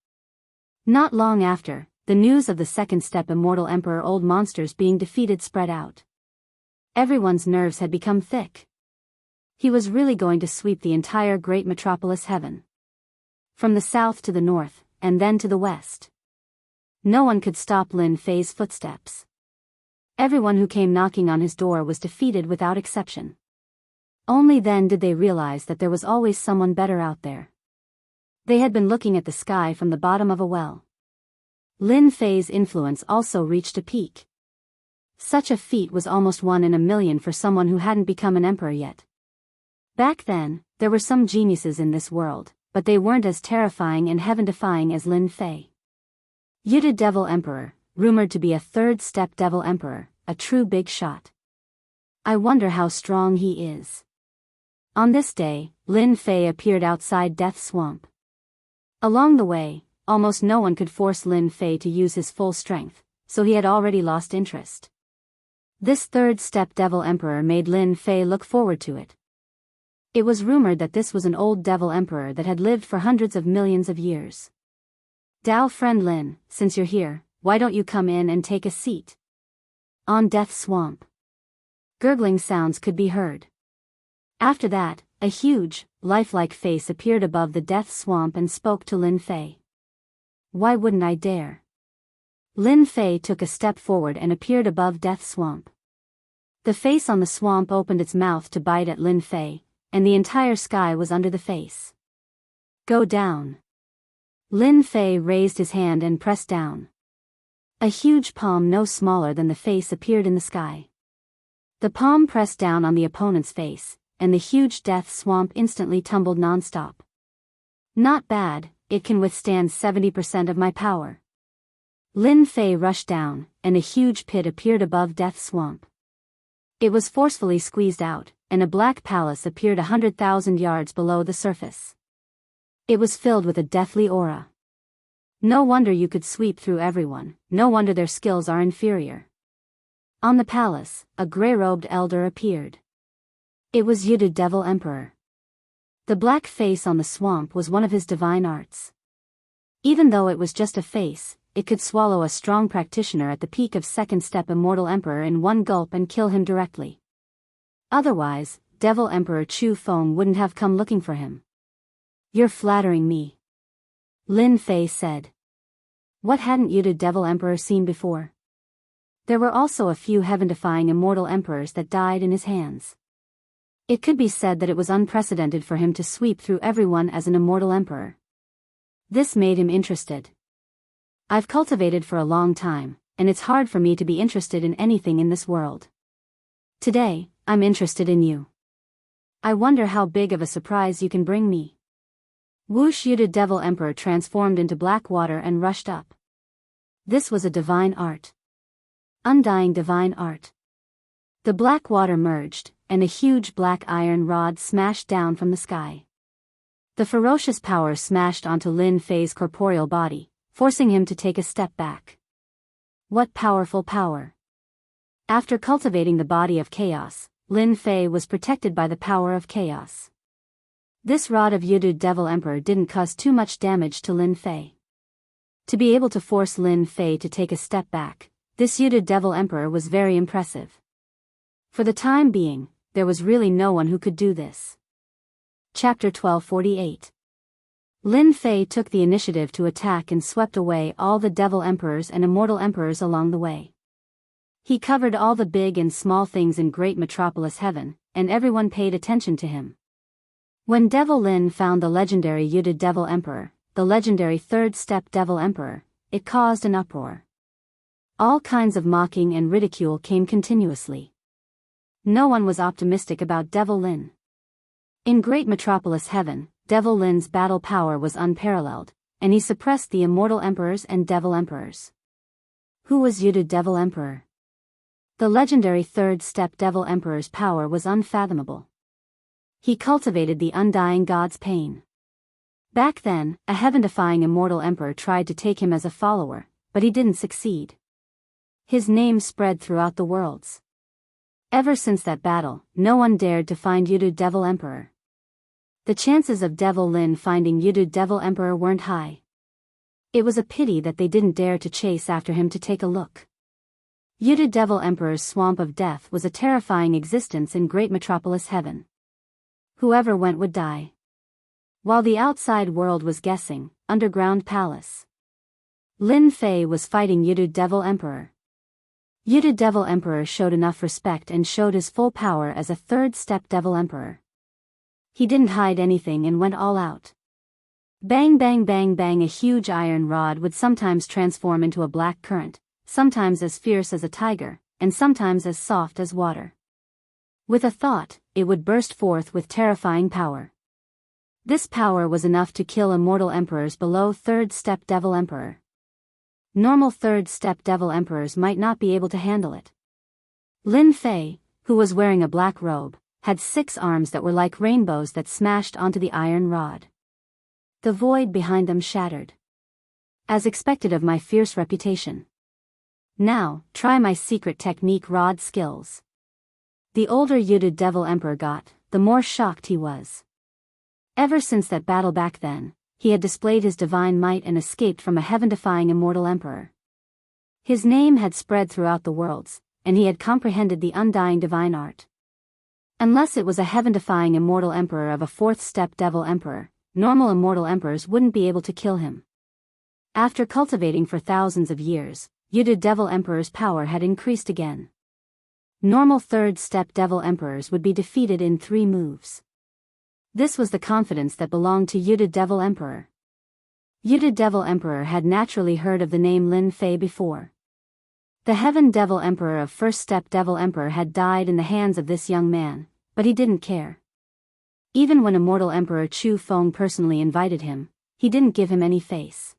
Not long after, the news of the second step immortal emperor old monsters being defeated spread out. Everyone's nerves had become thick. He was really going to sweep the entire great metropolis heaven. From the south to the north, and then to the west. No one could stop Lin Fei's footsteps. Everyone who came knocking on his door was defeated without exception. Only then did they realize that there was always someone better out there. They had been looking at the sky from the bottom of a well. Lin Fei's influence also reached a peak. Such a feat was almost 1 in a million for someone who hadn't become an emperor yet. Back then, there were some geniuses in this world, but they weren't as terrifying and heaven-defying as Lin Fei. Yuta Devil Emperor, rumored to be a third-step Devil Emperor, a true big shot. I wonder how strong he is. On this day, Lin Fei appeared outside Death Swamp. Along the way, almost no one could force Lin Fei to use his full strength, so he had already lost interest. This third-step Devil Emperor made Lin Fei look forward to it. It was rumored that this was an old Devil Emperor that had lived for hundreds of millions of years. Dao friend Lin, since you're here, why don't you come in and take a seat? On Death Swamp. Gurgling sounds could be heard. After that, a huge, lifelike face appeared above the Death Swamp and spoke to Lin Fei. Why wouldn't I dare? Lin Fei took a step forward and appeared above Death Swamp. The face on the swamp opened its mouth to bite at Lin Fei, and the entire sky was under the face. Go down. Lin Fei raised his hand and pressed down. A huge palm no smaller than the face appeared in the sky. The palm pressed down on the opponent's face, and the huge Death Swamp instantly tumbled non-stop. Not bad, it can withstand 70% of my power. Lin Fei rushed down, and a huge pit appeared above Death Swamp. It was forcefully squeezed out, and a black palace appeared 100,000 yards below the surface. It was filled with a deathly aura. No wonder you could sweep through everyone, no wonder their skills are inferior. On the palace, a grey-robed elder appeared. It was Yuta Devil Emperor. The black face on the swamp was one of his divine arts. Even though it was just a face, it could swallow a strong practitioner at the peak of second-step Immortal Emperor in one gulp and kill him directly. Otherwise, Devil Emperor Chu Feng wouldn't have come looking for him. You're flattering me, Lin Fei said. What hadn't Yuta Devil Emperor seen before? There were also a few heaven-defying immortal emperors that died in his hands. It could be said that it was unprecedented for him to sweep through everyone as an immortal emperor. This made him interested. I've cultivated for a long time, and it's hard for me to be interested in anything in this world. Today, I'm interested in you. I wonder how big of a surprise you can bring me. Whoosh! Yuta Devil Emperor transformed into black water and rushed up. This was a divine art. Undying divine art. The black water merged, and a huge black iron rod smashed down from the sky. The ferocious power smashed onto Lin Fei's corporeal body, forcing him to take a step back. What powerful power! After cultivating the body of chaos, Lin Fei was protected by the power of chaos. This rod of Yuta Devil Emperor didn't cause too much damage to Lin Fei. To be able to force Lin Fei to take a step back, this Yuta Devil Emperor was very impressive. For the time being, there was really no one who could do this. Chapter 1248. Lin Fei took the initiative to attack and swept away all the Devil Emperors and Immortal Emperors along the way. He covered all the big and small things in Great Metropolis Heaven, and everyone paid attention to him. When Devil Lin found the legendary Yuta Devil Emperor, the legendary third-step Devil Emperor, it caused an uproar. All kinds of mocking and ridicule came continuously. No one was optimistic about Devil Lin. In Great Metropolis Heaven, Devil Lin's battle power was unparalleled, and he suppressed the Immortal Emperors and Devil Emperors. Who was Yuta Devil Emperor? The legendary third-step Devil Emperor's power was unfathomable. He cultivated the undying god's pain. Back then, a heaven-defying immortal emperor tried to take him as a follower, but he didn't succeed. His name spread throughout the worlds. Ever since that battle, no one dared to find Yuta Devil Emperor. The chances of Devil Lin finding Yuta Devil Emperor weren't high. It was a pity that they didn't dare to chase after him to take a look. Yuta Devil Emperor's Swamp of Death was a terrifying existence in Great Metropolis Heaven. Whoever went would die. While the outside world was guessing, underground palace. Lin Fei was fighting Yuta Devil Emperor. Yuta Devil Emperor showed enough respect and showed his full power as a third-step Devil Emperor. He didn't hide anything and went all out. Bang bang bang bang! A huge iron rod would sometimes transform into a black current, sometimes as fierce as a tiger, and sometimes as soft as water. With a thought, it would burst forth with terrifying power. This power was enough to kill immortal emperors below third-step Devil Emperor. Normal third-step devil emperors might not be able to handle it. Lin Fei, who was wearing a black robe, had 6 arms that were like rainbows that smashed onto the iron rod. The void behind them shattered. As expected of my fierce reputation. Now, try my secret technique rod skills. The older Yudu Devil Emperor got, the more shocked he was. Ever since that battle back then, he had displayed his divine might and escaped from a heaven-defying immortal emperor. His name had spread throughout the worlds, and he had comprehended the undying divine art. Unless it was a heaven-defying immortal emperor of a 4th-step devil emperor, normal immortal emperors wouldn't be able to kill him. After cultivating for thousands of years, Yudu Devil Emperor's power had increased again. Normal 3rd-step devil emperors would be defeated in 3 moves. This was the confidence that belonged to Yudu Devil Emperor. Yudu Devil Emperor had naturally heard of the name Lin Fei before. The Heaven Devil Emperor of 1st-step Devil Emperor had died in the hands of this young man, but he didn't care. Even when Immortal Emperor Chu Feng personally invited him, he didn't give him any face.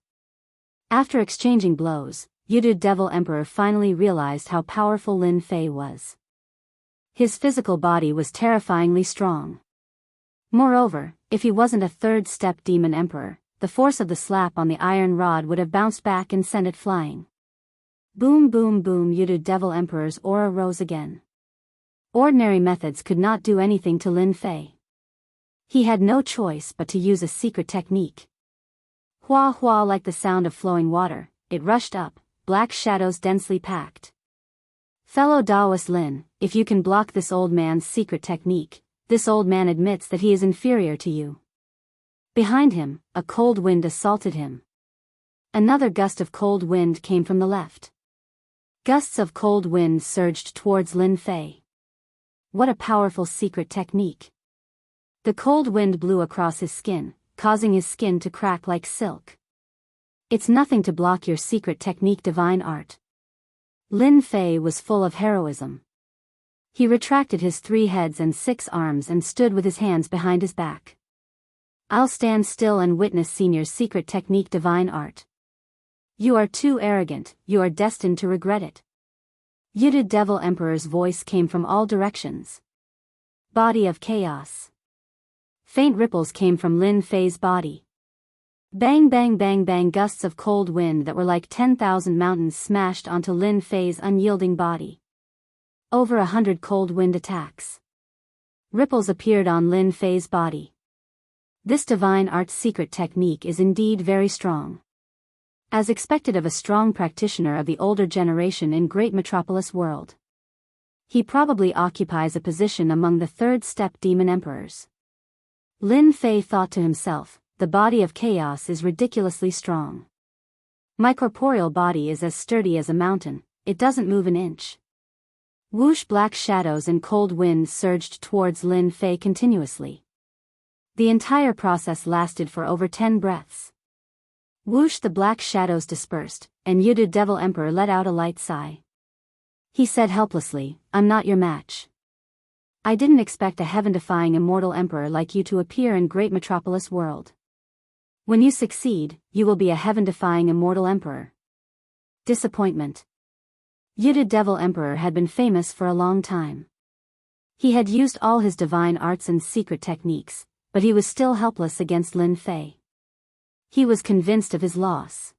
After exchanging blows, Yudu Devil Emperor finally realized how powerful Lin Fei was. His physical body was terrifyingly strong. Moreover, if he wasn't a 3rd-step Demon Emperor, the force of the slap on the iron rod would have bounced back and sent it flying. Boom boom boom, Yudu Devil Emperor's aura rose again. Ordinary methods could not do anything to Lin Fei. He had no choice but to use a secret technique. Hua hua, like the sound of flowing water, it rushed up, black shadows densely packed. Fellow Taoist Lin, if you can block this old man's secret technique, this old man admits that he is inferior to you. Behind him, a cold wind assaulted him. Another gust of cold wind came from the left. Gusts of cold wind surged towards Lin Fei. What a powerful secret technique. The cold wind blew across his skin, causing his skin to crack like silk. It's nothing to block your secret technique divine art. Lin Fei was full of heroism. He retracted his 3 heads and 6 arms and stood with his hands behind his back. I'll stand still and witness Senior's secret technique divine art. You are too arrogant, you are destined to regret it. Yudu Devil Emperor's voice came from all directions. Body of chaos. Faint ripples came from Lin Fei's body. Bang bang bang bang, gusts of cold wind that were like 10,000 mountains smashed onto Lin Fei's unyielding body. Over 100 cold wind attacks. Ripples appeared on Lin Fei's body. This divine art secret technique is indeed very strong. As expected of a strong practitioner of the older generation in great metropolis world. He probably occupies a position among the 3rd-step demon emperors. Lin Fei thought to himself, the body of chaos is ridiculously strong. My corporeal body is as sturdy as a mountain, it doesn't move an inch. Whoosh, black shadows and cold winds surged towards Lin Fei continuously. The entire process lasted for over 10 breaths. Whoosh, the black shadows dispersed, and Yudu Devil Emperor let out a light sigh. He said helplessly, I'm not your match. I didn't expect a heaven-defying immortal emperor like you to appear in great metropolis world. When you succeed, you will be a heaven-defying immortal emperor. Disappointment. Yudu Devil Emperor had been famous for a long time. He had used all his divine arts and secret techniques, but he was still helpless against Lin Fei. He was convinced of his loss.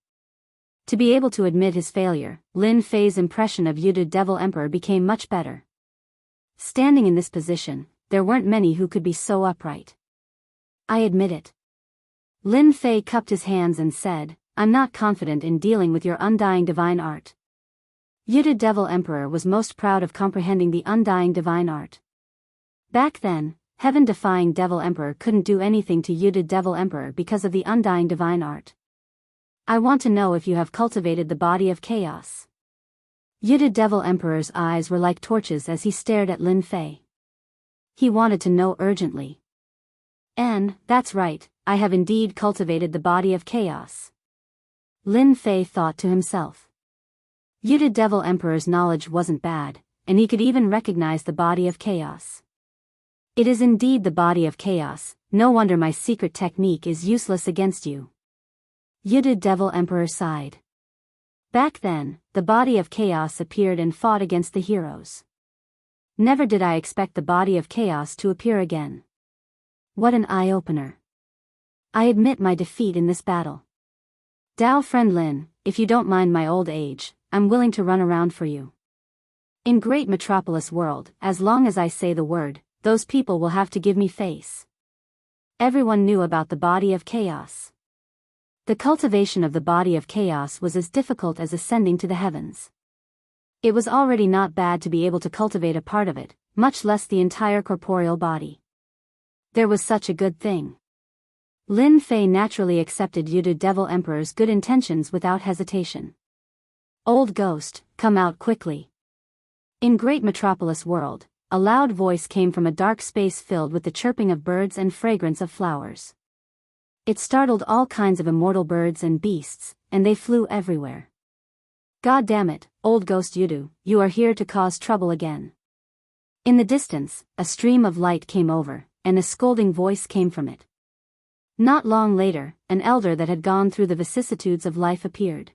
To be able to admit his failure, Lin Fei's impression of Yudu Devil Emperor became much better. Standing in this position, there weren't many who could be so upright. I admit it. Lin Fei cupped his hands and said, I'm not confident in dealing with your undying divine art. Yudu Devil Emperor was most proud of comprehending the undying divine art. Back then, heaven-defying Devil Emperor couldn't do anything to Yudu Devil Emperor because of the undying divine art. I want to know if you have cultivated the body of chaos. Yudu Devil Emperor's eyes were like torches as he stared at Lin Fei. He wanted to know urgently. That's right, I have indeed cultivated the body of chaos. Lin Fei thought to himself. Yudu Devil Emperor's knowledge wasn't bad, and he could even recognize the body of chaos. It is indeed the body of chaos, no wonder my secret technique is useless against you. Yudu Devil Emperor sighed. Back then, the body of chaos appeared and fought against the heroes. Never did I expect the body of chaos to appear again. What an eye-opener. I admit my defeat in this battle. Dao friend Lin, if you don't mind my old age, I'm willing to run around for you. In great metropolis world, as long as I say the word, those people will have to give me face. Everyone knew about the body of chaos. The cultivation of the body of chaos was as difficult as ascending to the heavens. It was already not bad to be able to cultivate a part of it, much less the entire corporeal body. There was such a good thing. Lin Fei naturally accepted Yudu Devil Emperor's good intentions without hesitation. Old ghost, come out quickly. In great metropolis world, a loud voice came from a dark space filled with the chirping of birds and fragrance of flowers. It startled all kinds of immortal birds and beasts, and they flew everywhere. God damn it, old ghost Yudu, you are here to cause trouble again. In the distance, a stream of light came over, and a scolding voice came from it. Not long later, an elder that had gone through the vicissitudes of life appeared.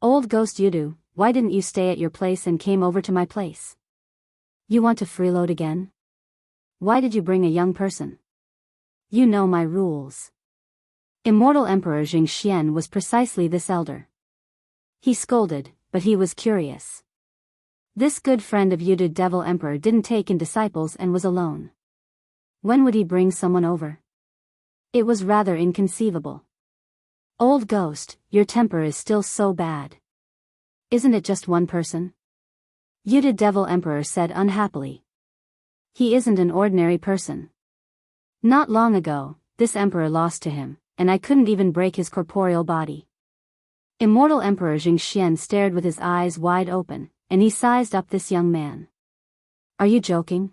Old ghost Yudu, why didn't you stay at your place and came over to my place? You want to freeload again? Why did you bring a young person? You know my rules. Immortal Emperor Jingxian was precisely this elder. He scolded, but he was curious. This good friend of Yudu Devil Emperor didn't take in disciples and was alone. When would he bring someone over? It was rather inconceivable. Old ghost, your temper is still so bad. Isn't it just one person? Yudu Devil Emperor said unhappily. He isn't an ordinary person. Not long ago, this emperor lost to him, and I couldn't even break his corporeal body. Immortal Emperor Jingxian stared with his eyes wide open, and he sized up this young man. Are you joking?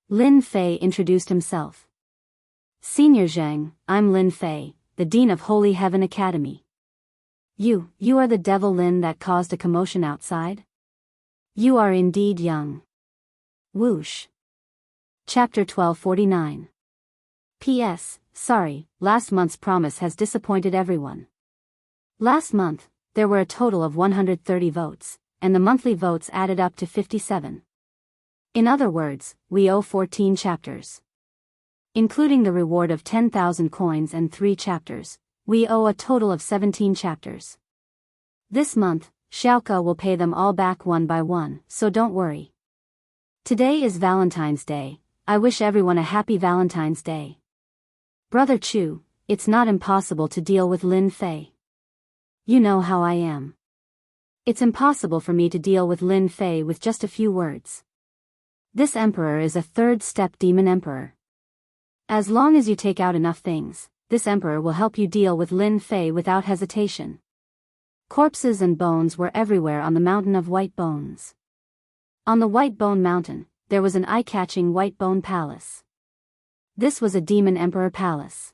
Lin Fei introduced himself. Senior Zheng, I'm Lin Fei, the Dean of Holy Heaven Academy. You are the devil Lin that caused a commotion outside? You are indeed young. Whoosh. Chapter 1249. P.S. Sorry, last month's promise has disappointed everyone. Last month, there were a total of 130 votes, and the monthly votes added up to 57. In other words, we owe 14 chapters. Including the reward of 10,000 coins and 3 chapters, we owe a total of 17 chapters. This month, Xiaoke will pay them all back one by one, so don't worry. Today is Valentine's Day. I wish everyone a happy Valentine's Day. Brother Chu, it's not impossible to deal with Lin Fei. You know how I am. It's impossible for me to deal with Lin Fei with just a few words. This emperor is a third-step demon emperor. As long as you take out enough things, this emperor will help you deal with Lin Fei without hesitation. Corpses and bones were everywhere on the mountain of white bones. On the White Bone Mountain, there was an eye-catching white bone palace. This was a demon emperor palace.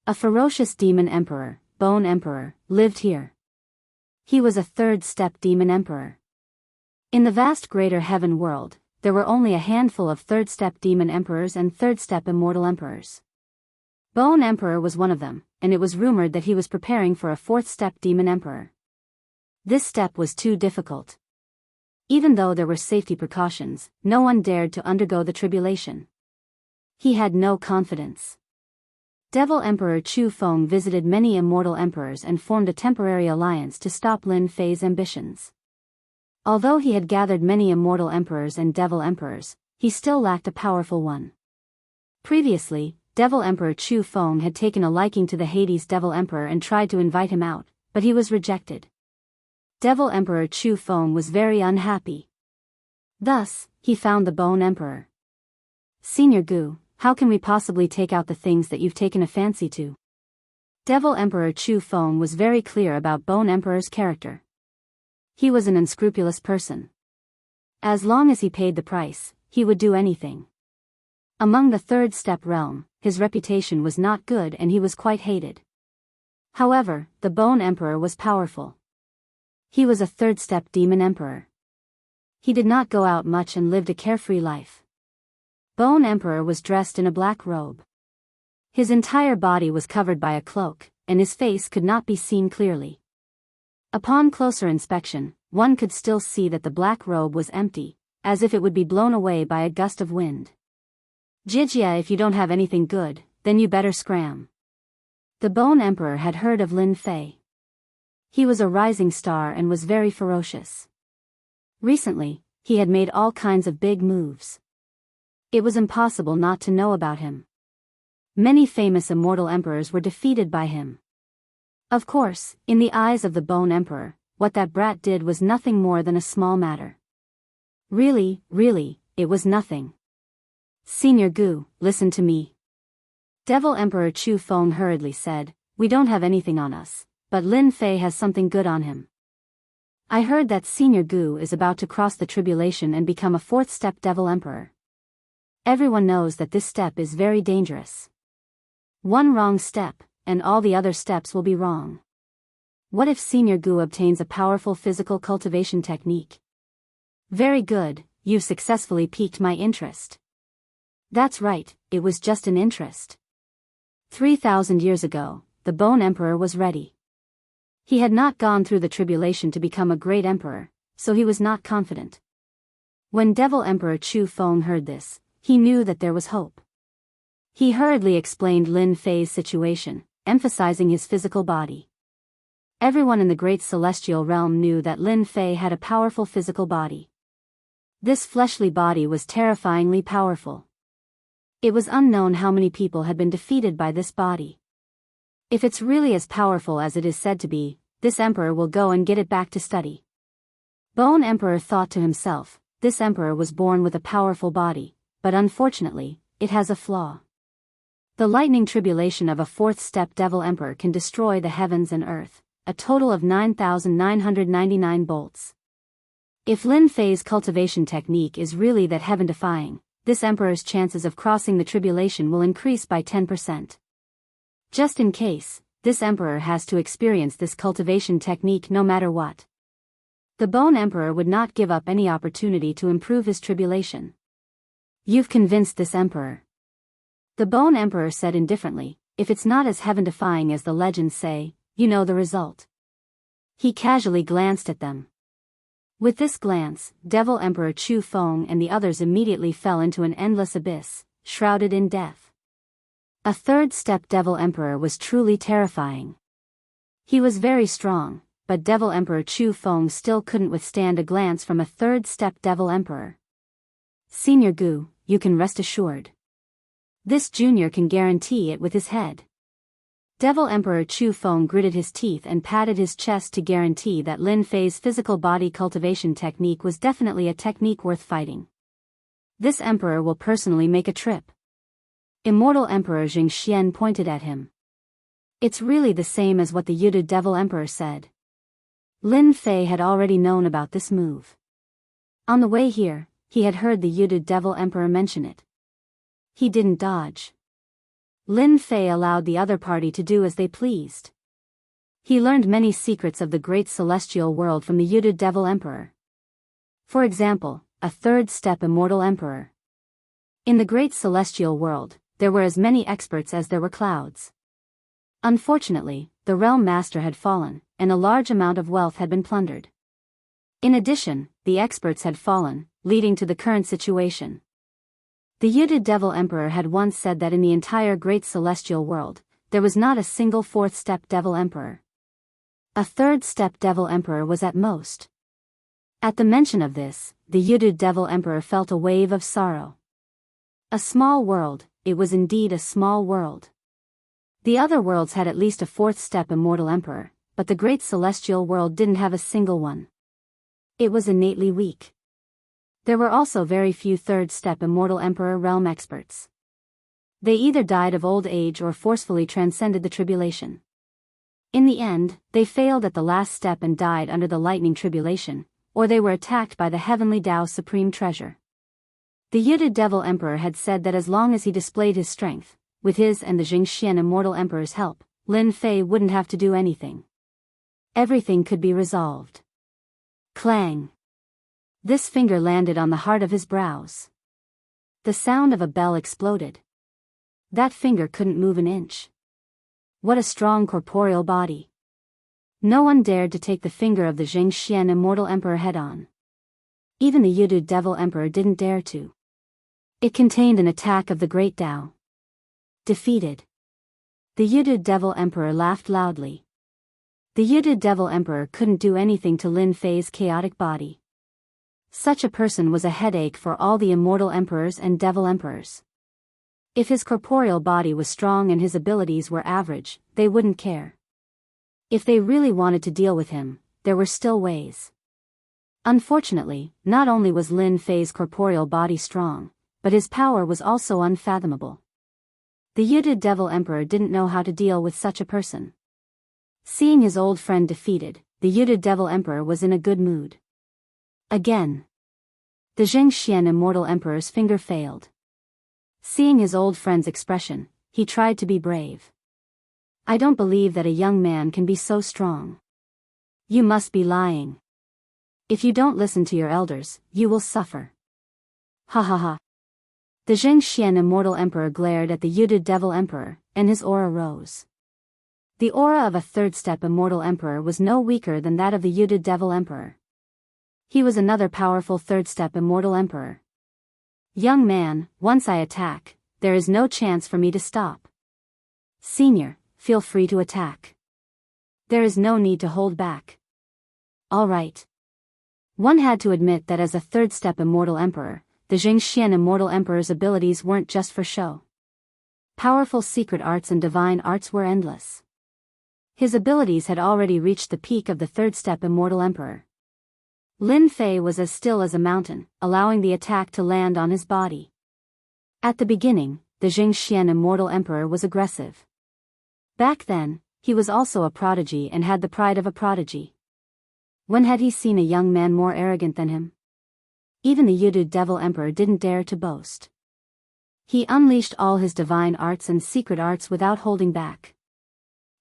A ferocious demon emperor, Bone Emperor, lived here. He was a third-step demon emperor. In the vast greater heaven world, there were only a handful of third-step demon emperors and third-step immortal emperors. Bone Emperor was one of them, and it was rumored that he was preparing for a fourth-step demon emperor. This step was too difficult. Even though there were safety precautions, no one dared to undergo the tribulation. He had no confidence. Devil Emperor Chu Feng visited many immortal emperors and formed a temporary alliance to stop Lin Fei's ambitions. Although he had gathered many immortal emperors and devil emperors, he still lacked a powerful one. Previously, Devil Emperor Chu Feng had taken a liking to the Hades Devil Emperor and tried to invite him out, but he was rejected. Devil Emperor Chu Feng was very unhappy. Thus, he found the Bone Emperor. Senior Gu, how can we possibly take out the things that you've taken a fancy to? Devil Emperor Chu Feng was very clear about Bone Emperor's character. He was an unscrupulous person. As long as he paid the price, he would do anything. Among the third-step realm, his reputation was not good and he was quite hated. However, the Bone Emperor was powerful. He was a third-step demon emperor. He did not go out much and lived a carefree life. Bone Emperor was dressed in a black robe. His entire body was covered by a cloak, and his face could not be seen clearly. Upon closer inspection, one could still see that the black robe was empty, as if it would be blown away by a gust of wind. Jijia, if you don't have anything good, then you better scram. The Bone Emperor had heard of Lin Fei. He was a rising star and was very ferocious. Recently, he had made all kinds of big moves. It was impossible not to know about him. Many famous immortal emperors were defeated by him. Of course, in the eyes of the Bone Emperor, what that brat did was nothing more than a small matter. Really, it was nothing. Senior Gu, listen to me. Devil Emperor Chu Feng hurriedly said, we don't have anything on us, but Lin Fei has something good on him. I heard that Senior Gu is about to cross the tribulation and become a fourth-step Devil Emperor. Everyone knows that this step is very dangerous. One wrong step, and all the other steps will be wrong. What if Senior Gu obtains a powerful physical cultivation technique? Very good, you've successfully piqued my interest. That's right, it was just an interest. 3,000 years ago, the Bone Emperor was ready. He had not gone through the tribulation to become a great emperor, so he was not confident. When Devil Emperor Chu Feng heard this, he knew that there was hope. He hurriedly explained Lin Fei's situation, emphasizing his physical body. Everyone in the great celestial realm knew that Lin Fei had a powerful physical body. This fleshly body was terrifyingly powerful. It was unknown how many people had been defeated by this body. If it's really as powerful as it is said to be, this emperor will go and get it back to study. Bone Emperor thought to himself, this emperor was born with a powerful body, but unfortunately, it has a flaw. The lightning tribulation of a fourth-step Devil Emperor can destroy the heavens and earth, a total of 9,999 bolts. If Lin Fei's cultivation technique is really that heaven-defying, this emperor's chances of crossing the tribulation will increase by 10%. Just in case, this emperor has to experience this cultivation technique no matter what. The Bone Emperor would not give up any opportunity to improve his tribulation. You've convinced this emperor. The Bone Emperor said indifferently, if it's not as heaven-defying as the legends say, you know the result. He casually glanced at them. With this glance, Devil Emperor Chu Feng and the others immediately fell into an endless abyss, shrouded in death. A third-step Devil Emperor was truly terrifying. He was very strong, but Devil Emperor Chu Feng still couldn't withstand a glance from a third-step Devil Emperor. Senior Gu, you can rest assured. This junior can guarantee it with his head. Devil Emperor Chu Feng gritted his teeth and patted his chest to guarantee that Lin Fei's physical body cultivation technique was definitely a technique worth fighting. This emperor will personally make a trip. Immortal Emperor Jing Xian pointed at him. It's really the same as what the Yudu Devil Emperor said. Lin Fei had already known about this move. On the way here, he had heard the Yudu Devil Emperor mention it. He didn't dodge. Lin Fei allowed the other party to do as they pleased. He learned many secrets of the great celestial world from the Yudu Devil Emperor. For example, a third-step immortal emperor. In the great celestial world, there were as many experts as there were clouds. Unfortunately, the realm master had fallen, and a large amount of wealth had been plundered. In addition, the experts had fallen, leading to the current situation. The Yudu Devil Emperor had once said that in the entire great celestial world, there was not a single fourth-step Devil Emperor. A third-step Devil Emperor was at most. At the mention of this, the Yudu Devil Emperor felt a wave of sorrow. A small world, it was indeed a small world. The other worlds had at least a fourth-step immortal emperor, but the great celestial world didn't have a single one. It was innately weak. There were also very few third-step immortal emperor realm experts. They either died of old age or forcefully transcended the tribulation. In the end, they failed at the last step and died under the lightning tribulation, or they were attacked by the heavenly Tao supreme treasure. The Yudu Devil Emperor had said that as long as he displayed his strength, with his and the Jingxian immortal emperor's help, Lin Fei wouldn't have to do anything. Everything could be resolved. Clang! This finger landed on the heart of his brows. The sound of a bell exploded. That finger couldn't move an inch. What a strong corporeal body. No one dared to take the finger of the Jiangxian immortal emperor head-on. Even the Yudu devil emperor didn't dare to. It contained an attack of the great Tao. Defeated. The Yudu devil emperor laughed loudly. The Yudu devil emperor couldn't do anything to Lin Fei's chaotic body. Such a person was a headache for all the immortal emperors and devil emperors. If his corporeal body was strong and his abilities were average, they wouldn't care. If they really wanted to deal with him, there were still ways. Unfortunately, not only was Lin Fei's corporeal body strong, but his power was also unfathomable. The Yudu devil emperor didn't know how to deal with such a person. Seeing his old friend defeated, the Yudu devil emperor was in a good mood. Again. The Jiangxian immortal emperor's finger failed. Seeing his old friend's expression, he tried to be brave. I don't believe that a young man can be so strong. You must be lying. If you don't listen to your elders, you will suffer. Ha ha ha. The Jiangxian immortal emperor glared at the Yudu devil emperor, and his aura rose. The aura of a third-step immortal emperor was no weaker than that of the Yudu devil emperor. He was another powerful third-step immortal emperor. Young man, once I attack, there is no chance for me to stop. Senior, feel free to attack. There is no need to hold back. All right. One had to admit that as a third-step immortal emperor, the Jiangxian immortal emperor's abilities weren't just for show. Powerful secret arts and divine arts were endless. His abilities had already reached the peak of the third-step immortal emperor. Lin Fei was as still as a mountain, allowing the attack to land on his body. At the beginning, the Jiangxian immortal emperor was aggressive. Back then, he was also a prodigy and had the pride of a prodigy. When had he seen a young man more arrogant than him? Even the Yudu devil emperor didn't dare to boast. He unleashed all his divine arts and secret arts without holding back.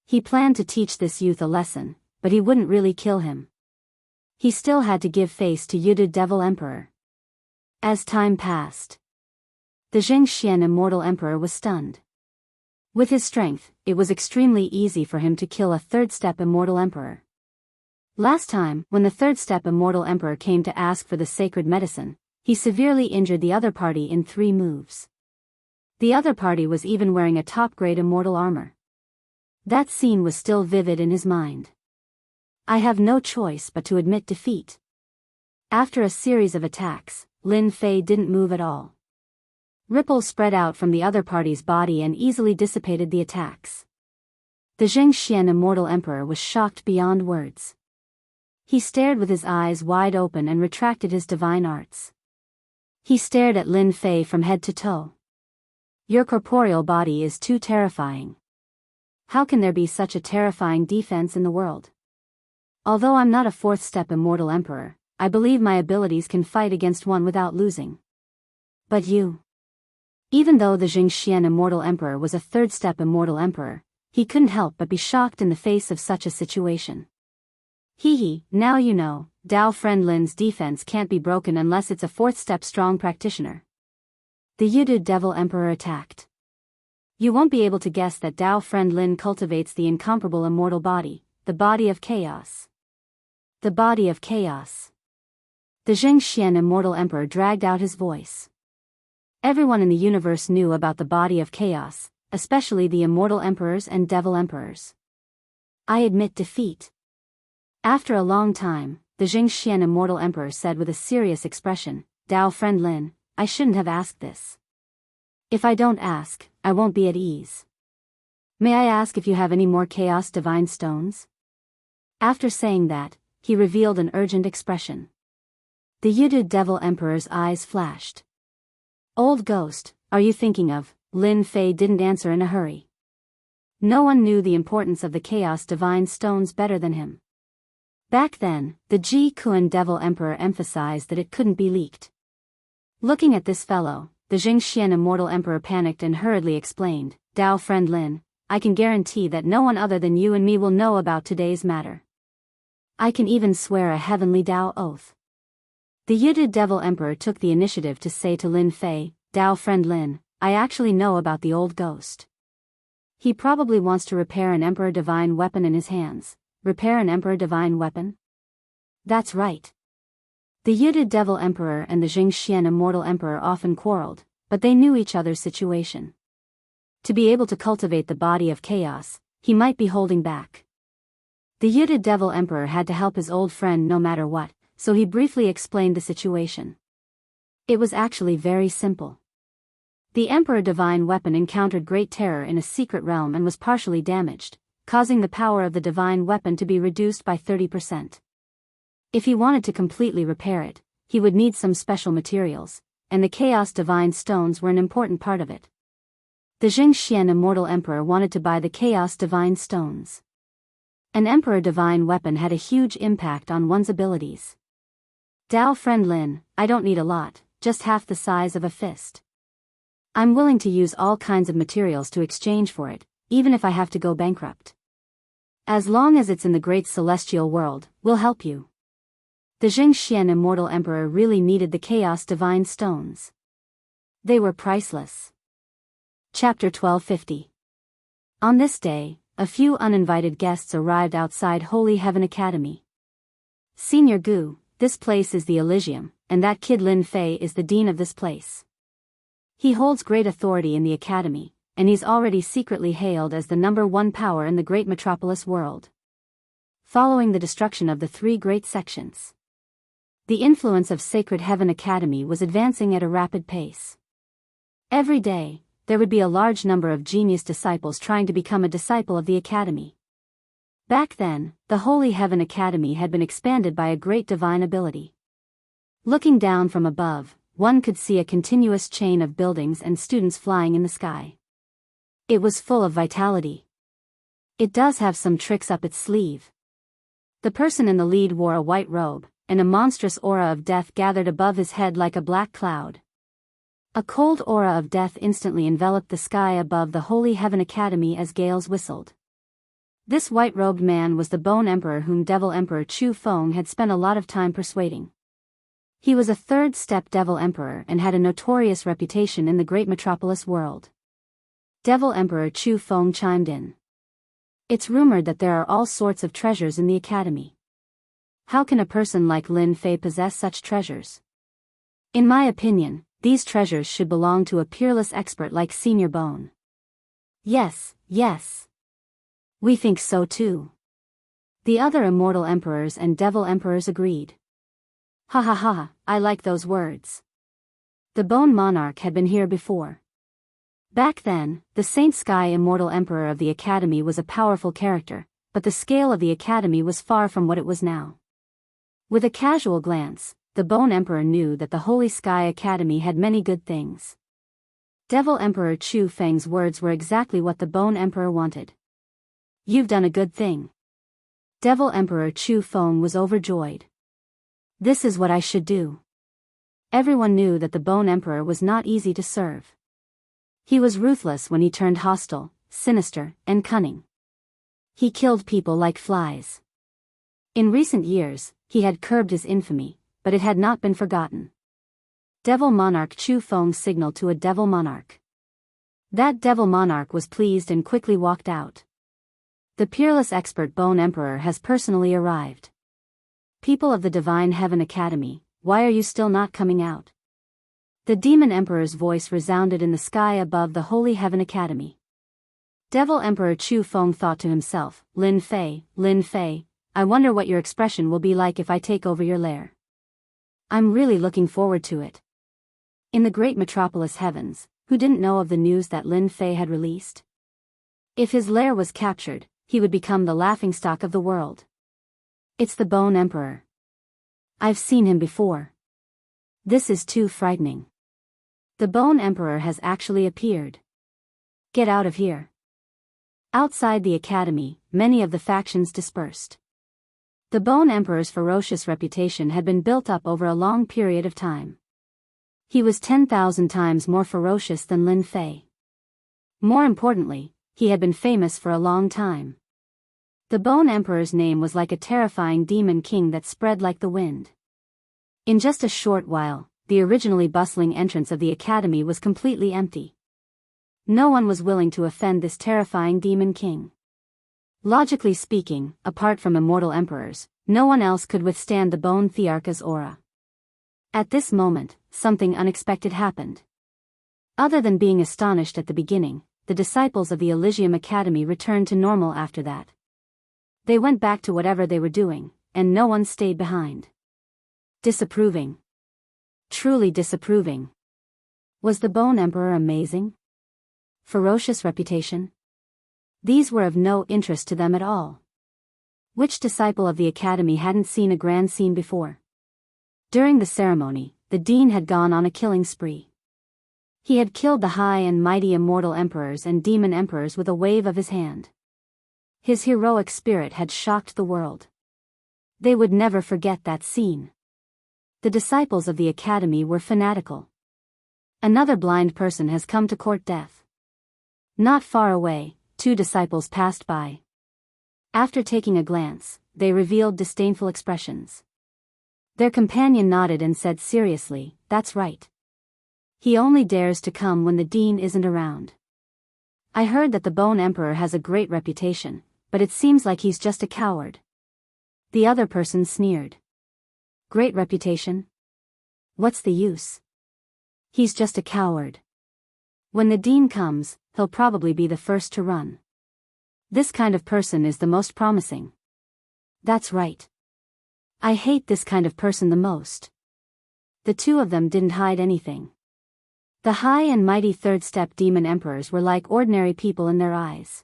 He planned to teach this youth a lesson, but he wouldn't really kill him. He still had to give face to Yudu devil emperor. As time passed, the Jiangxian immortal emperor was stunned. With his strength, it was extremely easy for him to kill a third-step immortal emperor. Last time, when the third-step immortal emperor came to ask for the sacred medicine, he severely injured the other party in 3 moves. The other party was even wearing a top-grade immortal armor. That scene was still vivid in his mind. I have no choice but to admit defeat. After a series of attacks, Lin Fei didn't move at all. Ripples spread out from the other party's body and easily dissipated the attacks. The Jiangxian immortal emperor was shocked beyond words. He stared with his eyes wide open and retracted his divine arts. He stared at Lin Fei from head to toe. Your corporeal body is too terrifying. How can there be such a terrifying defense in the world? Although I'm not a fourth-step immortal emperor, I believe my abilities can fight against one without losing. But you. Even though the Jiangxian immortal emperor was a third-step immortal emperor, he couldn't help but be shocked in the face of such a situation. Hee, now you know, Dao friend Lin's defense can't be broken unless it's a fourth-step strong practitioner. The Yudu devil emperor attacked. You won't be able to guess that Dao friend Lin cultivates the incomparable immortal body, the body of chaos. The body of chaos. The Jiangxian immortal emperor dragged out his voice. Everyone in the universe knew about the body of chaos, especially the immortal emperors and devil emperors. I admit defeat. After a long time, the Jiangxian immortal emperor said with a serious expression, Dao friend Lin, I shouldn't have asked this. If I don't ask, I won't be at ease. May I ask if you have any more chaos divine stones? After saying that, he revealed an urgent expression. The Yudu devil emperor's eyes flashed. Old ghost, are you thinking of? Lin Fei didn't answer in a hurry. No one knew the importance of the chaos divine stones better than him. Back then, the Ji Kun devil emperor emphasized that it couldn't be leaked. Looking at this fellow, the Jiangxian immortal emperor panicked and hurriedly explained, Dao friend Lin, I can guarantee that no one other than you and me will know about today's matter. I can even swear a heavenly Dao oath. The Yudu devil emperor took the initiative to say to Lin Fei, Dao friend Lin, I actually know about the old ghost. He probably wants to repair an emperor divine weapon in his hands, repair an Emperor Divine weapon? That's right. The Yude Devil Emperor and the Jingxian Immortal Emperor often quarreled, but they knew each other's situation. To be able to cultivate the body of chaos, he might be holding back. The Yude Devil Emperor had to help his old friend no matter what, so he briefly explained the situation. It was actually very simple. The Emperor Divine weapon encountered great terror in a secret realm and was partially damaged, causing the power of the divine weapon to be reduced by 30%. If he wanted to completely repair it, he would need some special materials, and the Chaos Divine Stones were an important part of it. The Jingxian Immortal Emperor wanted to buy the Chaos Divine Stones. An Emperor Divine weapon had a huge impact on one's abilities. Dao friend Lin, I don't need a lot, just half the size of a fist. I'm willing to use all kinds of materials to exchange for it, even if I have to go bankrupt. As long as it's in the great celestial world, we'll help you. The Jingxian Immortal Emperor really needed the Chaos Divine Stones. They were priceless. Chapter 1250. On this day, a few uninvited guests arrived outside Holy Heaven Academy. Senior Gu, this place is the Elysium, and that kid Lin Fei is the dean of this place. He holds great authority in the academy, and he's already secretly hailed as the #1 power in the great metropolis world. Following the destruction of the 3 great sections, the influence of Sacred Heaven Academy was advancing at a rapid pace. Every day, there would be a large number of genius disciples trying to become a disciple of the academy. Back then, the Holy Heaven Academy had been expanded by a great divine ability. Looking down from above, one could see a continuous chain of buildings and students flying in the sky. It was full of vitality. It does have some tricks up its sleeve. The person in the lead wore a white robe, and a monstrous aura of death gathered above his head like a black cloud. A cold aura of death instantly enveloped the sky above the Holy Heaven Academy as gales whistled. This white-robed man was the Bone Emperor whom Devil Emperor Chu Feng had spent a lot of time persuading. He was a third-step Devil Emperor and had a notorious reputation in the great metropolis world. Devil Emperor Chu Feng chimed in. It's rumored that there are all sorts of treasures in the academy. How can a person like Lin Fei possess such treasures? In my opinion, these treasures should belong to a peerless expert like Senior Bone. Yes, yes. We think so too. The other immortal emperors and devil emperors agreed. Ha ha ha, I like those words. The Bone Monarch had been here before. Back then, the Saint Sky Immortal Emperor of the Academy was a powerful character, but the scale of the Academy was far from what it was now. With a casual glance, the Bone Emperor knew that the Holy Sky Academy had many good things. Devil Emperor Chu Feng's words were exactly what the Bone Emperor wanted. You've done a good thing. Devil Emperor Chu Feng was overjoyed. This is what I should do. Everyone knew that the Bone Emperor was not easy to serve. He was ruthless when he turned hostile, sinister, and cunning. He killed people like flies. In recent years, he had curbed his infamy, but it had not been forgotten. Devil Monarch Chu Feng signaled to a Devil Monarch. That Devil Monarch was pleased and quickly walked out. The peerless expert Bone Emperor has personally arrived. People of the Divine Heaven Academy, why are you still not coming out? The Demon Emperor's voice resounded in the sky above the Holy Heaven Academy. Devil Emperor Chu Feng thought to himself, Lin Fei, I wonder what your expression will be like if I take over your lair. I'm really looking forward to it. In the great metropolis heavens, who didn't know of the news that Lin Fei had released? If his lair was captured, he would become the laughingstock of the world. It's the Bone Emperor. I've seen him before. This is too frightening. The Bone Emperor has actually appeared. Get out of here. Outside the academy, many of the factions dispersed. The Bone Emperor's ferocious reputation had been built up over a long period of time. He was 10,000 times more ferocious than Lin Fei. More importantly, he had been famous for a long time. The Bone Emperor's name was like a terrifying demon king that spread like the wind. In just a short while, the originally bustling entrance of the academy was completely empty. No one was willing to offend this terrifying demon king. Logically speaking, apart from immortal emperors, no one else could withstand the Bone Thearcha's aura. At this moment, something unexpected happened. Other than being astonished at the beginning, the disciples of the Elysium Academy returned to normal after that. They went back to whatever they were doing, and no one stayed behind. Disapproving. Truly disapproving. Was the Bone Emperor amazing? Ferocious reputation? These were of no interest to them at all. Which disciple of the academy hadn't seen a grand scene before? During the ceremony, the dean had gone on a killing spree. He had killed the high and mighty immortal emperors and demon emperors with a wave of his hand. His heroic spirit had shocked the world. They would never forget that scene. The disciples of the academy were fanatical. Another blind person has come to court death. Not far away, two disciples passed by. After taking a glance, they revealed disdainful expressions. Their companion nodded and said seriously, "That's right. He only dares to come when the dean isn't around. I heard that the Bone Emperor has a great reputation, but it seems like he's just a coward." The other person sneered. "Great reputation? What's the use? He's just a coward. When the dean comes, he'll probably be the first to run. This kind of person is the most promising." "That's right. I hate this kind of person the most." The two of them didn't hide anything. The high and mighty third-step demon emperors were like ordinary people in their eyes.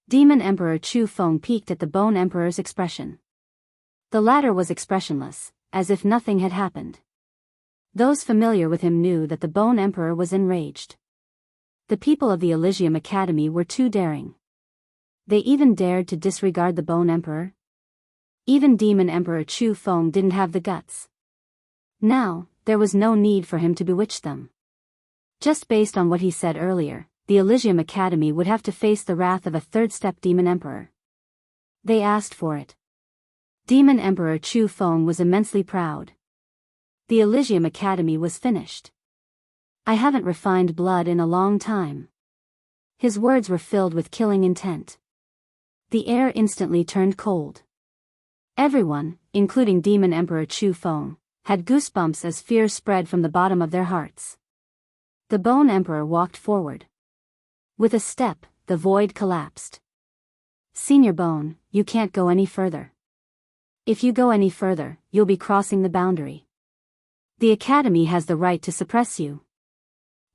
Demon Emperor Chu Feng peeked at the Bone Emperor's expression. The latter was expressionless, as if nothing had happened. Those familiar with him knew that the Bone Emperor was enraged. The people of the Elysium Academy were too daring. They even dared to disregard the Bone Emperor. Even Demon Emperor Chu Feng didn't have the guts. Now, there was no need for him to bewitch them. Just based on what he said earlier, the Elysium Academy would have to face the wrath of a third-step Demon Emperor. They asked for it. Demon Emperor Chu Feng was immensely proud. The Elysium Academy was finished. "I haven't refined blood in a long time." His words were filled with killing intent. The air instantly turned cold. Everyone, including Demon Emperor Chu Feng, had goosebumps as fear spread from the bottom of their hearts. The Bone Emperor walked forward. With a step, the void collapsed. "Senior Bone, you can't go any further. If you go any further, you'll be crossing the boundary. The Academy has the right to suppress you."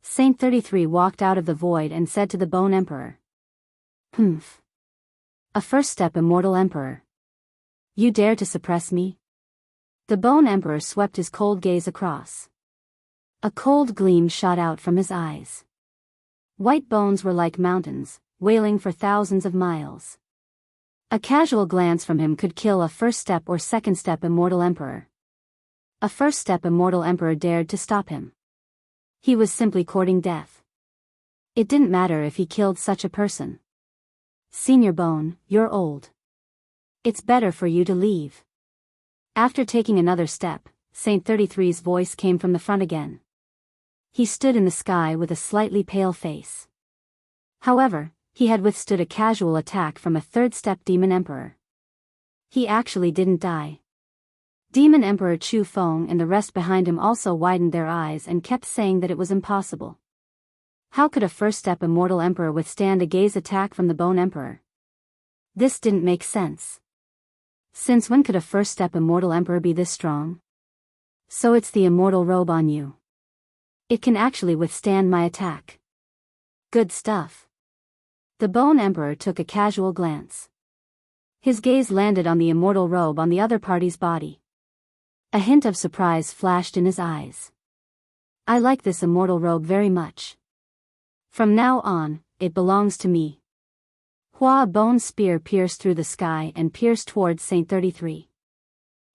Saint 33 walked out of the void and said to the Bone Emperor. "Humph. A first-step immortal emperor. You dare to suppress me?" The Bone Emperor swept his cold gaze across. A cold gleam shot out from his eyes. White bones were like mountains, wailing for thousands of miles. A casual glance from him could kill a first-step or second-step immortal emperor. A first-step immortal emperor dared to stop him. He was simply courting death. It didn't matter if he killed such a person. "Senior Bone, you're old. It's better for you to leave." After taking another step, Saint 33's voice came from the front again. He stood in the sky with a slightly pale face. However, he had withstood a casual attack from a third-step Demon Emperor. He actually didn't die. Demon Emperor Chu Feng and the rest behind him also widened their eyes and kept saying that it was impossible. How could a first-step immortal emperor withstand a gaze attack from the Bone Emperor? This didn't make sense. Since when could a first-step immortal emperor be this strong? "So it's the immortal robe on you. It can actually withstand my attack. Good stuff." The Bone Emperor took a casual glance. His gaze landed on the immortal robe on the other party's body. A hint of surprise flashed in his eyes. "I like this immortal robe very much. From now on, it belongs to me." A bone spear pierced through the sky and pierced towards Saint 33.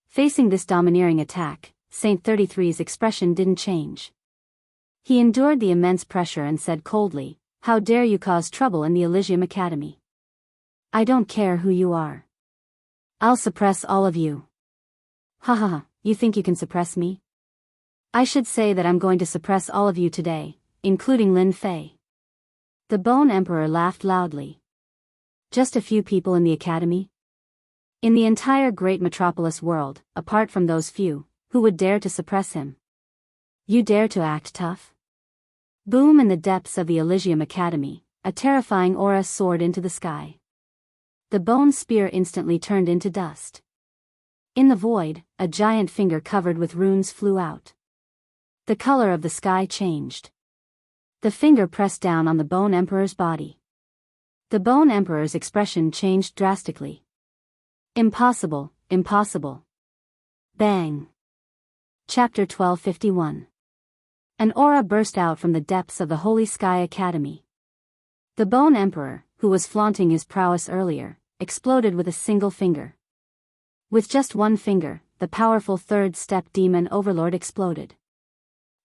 Facing this domineering attack, Saint 33's expression didn't change. He endured the immense pressure and said coldly, "How dare you cause trouble in the Elysium Academy? I don't care who you are. I'll suppress all of you." "Ha ha ha, you think you can suppress me? I should say that I'm going to suppress all of you today, including Lin Fei." The Bone Emperor laughed loudly. Just a few people in the academy? In the entire great metropolis world, apart from those few, who would dare to suppress him? You dare to act tough? Boom! In the depths of the Elysium Academy, a terrifying aura soared into the sky. The bone spear instantly turned into dust. In the void, a giant finger covered with runes flew out. The color of the sky changed. The finger pressed down on the Bone Emperor's body. The Bone Emperor's expression changed drastically. Impossible, impossible. Bang. Chapter 1251. An aura burst out from the depths of the Holy Sky Academy. The Bone Emperor, who was flaunting his prowess earlier, exploded with a single finger. With just one finger, the powerful third-step demon overlord exploded.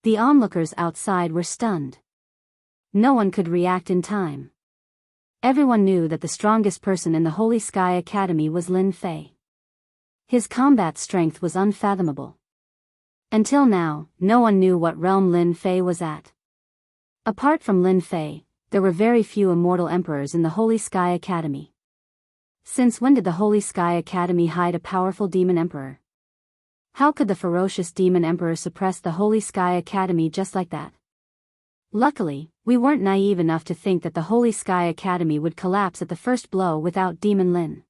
The onlookers outside were stunned. No one could react in time. Everyone knew that the strongest person in the Holy Sky Academy was Lin Fei. His combat strength was unfathomable. Until now, no one knew what realm Lin Fei was at. Apart from Lin Fei, there were very few immortal emperors in the Holy Sky Academy. Since when did the Holy Sky Academy hide a powerful demon emperor? How could the ferocious demon emperor suppress the Holy Sky Academy just like that? Luckily, we weren't naive enough to think that the Holy Sky Academy would collapse at the first blow without Demon Lin.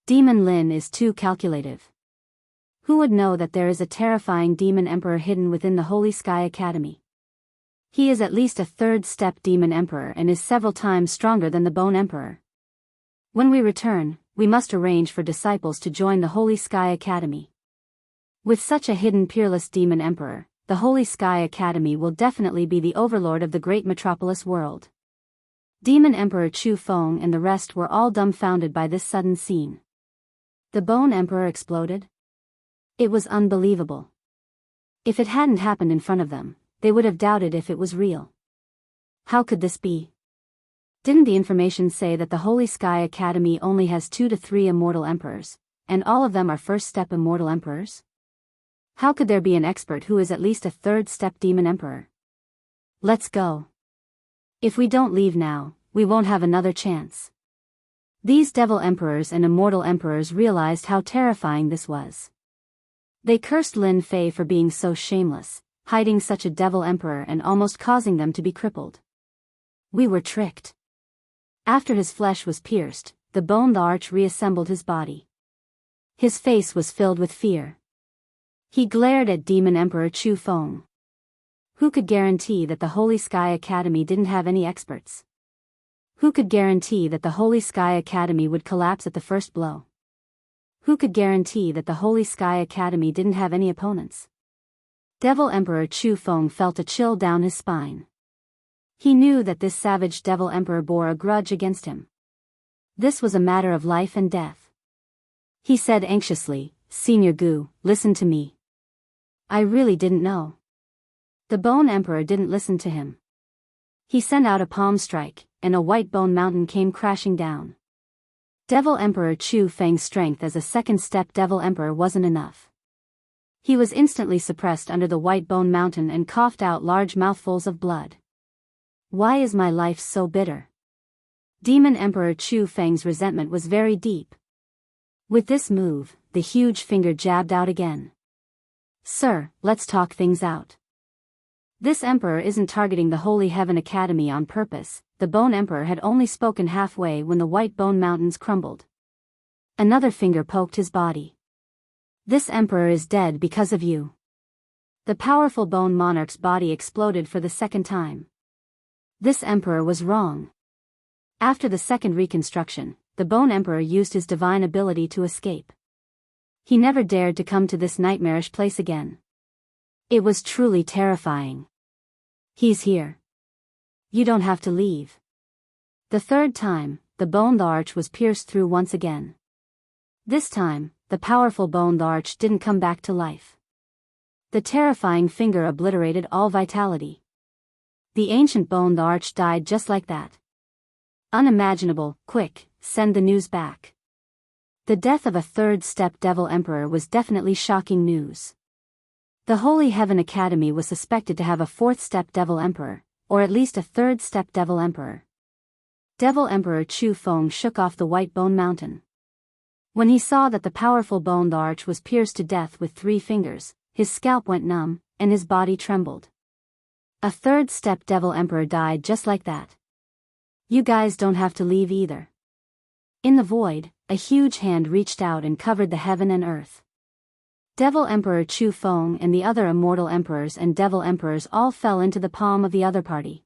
Demon Lin is too calculative. Who would know that there is a terrifying demon emperor hidden within the Holy Sky Academy? He is at least a third-step demon emperor and is several times stronger than the Bone Emperor. When we return, we must arrange for disciples to join the Holy Sky Academy. With such a hidden peerless demon emperor, the Holy Sky Academy will definitely be the overlord of the great metropolis world. Demon Emperor Chu Feng and the rest were all dumbfounded by this sudden scene. The Bone Emperor exploded? It was unbelievable. If it hadn't happened in front of them, they would have doubted if it was real. How could this be? Didn't the information say that the Holy Sky Academy only has 2 to 3 immortal emperors, and all of them are first-step immortal emperors? How could there be an expert who is at least a third-step demon emperor? Let's go. If we don't leave now, we won't have another chance. These devil emperors and immortal emperors realized how terrifying this was. They cursed Lin Fei for being so shameless, hiding such a devil emperor and almost causing them to be crippled. We were tricked. After his flesh was pierced, the Bone Arch reassembled his body. His face was filled with fear. He glared at Demon Emperor Chu Feng. Who could guarantee that the Holy Sky Academy didn't have any experts? Who could guarantee that the Holy Sky Academy would collapse at the first blow? Who could guarantee that the Holy Sky Academy didn't have any opponents? Devil Emperor Chu Feng felt a chill down his spine. He knew that this savage Devil Emperor bore a grudge against him. This was a matter of life and death. He said anxiously, "Senior Gu, listen to me. I really didn't know." The Bone Emperor didn't listen to him. He sent out a palm strike, and a white bone mountain came crashing down. Devil Emperor Chu Feng's strength as a second-step Devil Emperor wasn't enough. He was instantly suppressed under the white bone mountain and coughed out large mouthfuls of blood. Why is my life so bitter? Demon Emperor Chu Feng's resentment was very deep. With this move, the huge finger jabbed out again. "Sir, let's talk things out. This emperor isn't targeting the Holy Heaven Academy on purpose." The Bone Emperor had only spoken halfway when the white bone mountains crumbled. Another finger poked his body. "This emperor is dead because of you." The powerful bone monarch's body exploded for the second time. This emperor was wrong. After the second reconstruction, the Bone Emperor used his divine ability to escape. He never dared to come to this nightmarish place again. It was truly terrifying. "He's here. You don't have to leave." The third time, the Bone Arch was pierced through once again. This time, the powerful Bone Arch didn't come back to life. The terrifying finger obliterated all vitality. The ancient Bone Arch died just like that. Unimaginable. Quick, send the news back. The death of a third-step Devil Emperor was definitely shocking news. The Holy Heaven Academy was suspected to have a fourth-step Devil Emperor, or at least a third-step Devil Emperor. Devil Emperor Chu Feng shook off the white bone mountain. When he saw that the powerful boned arch was pierced to death with 3 fingers, his scalp went numb, and his body trembled. A third step Devil Emperor died just like that. You guys don't have to leave either. In the void, a huge hand reached out and covered the heaven and earth. Devil Emperor Chu Feng and the other immortal emperors and devil emperors all fell into the palm of the other party.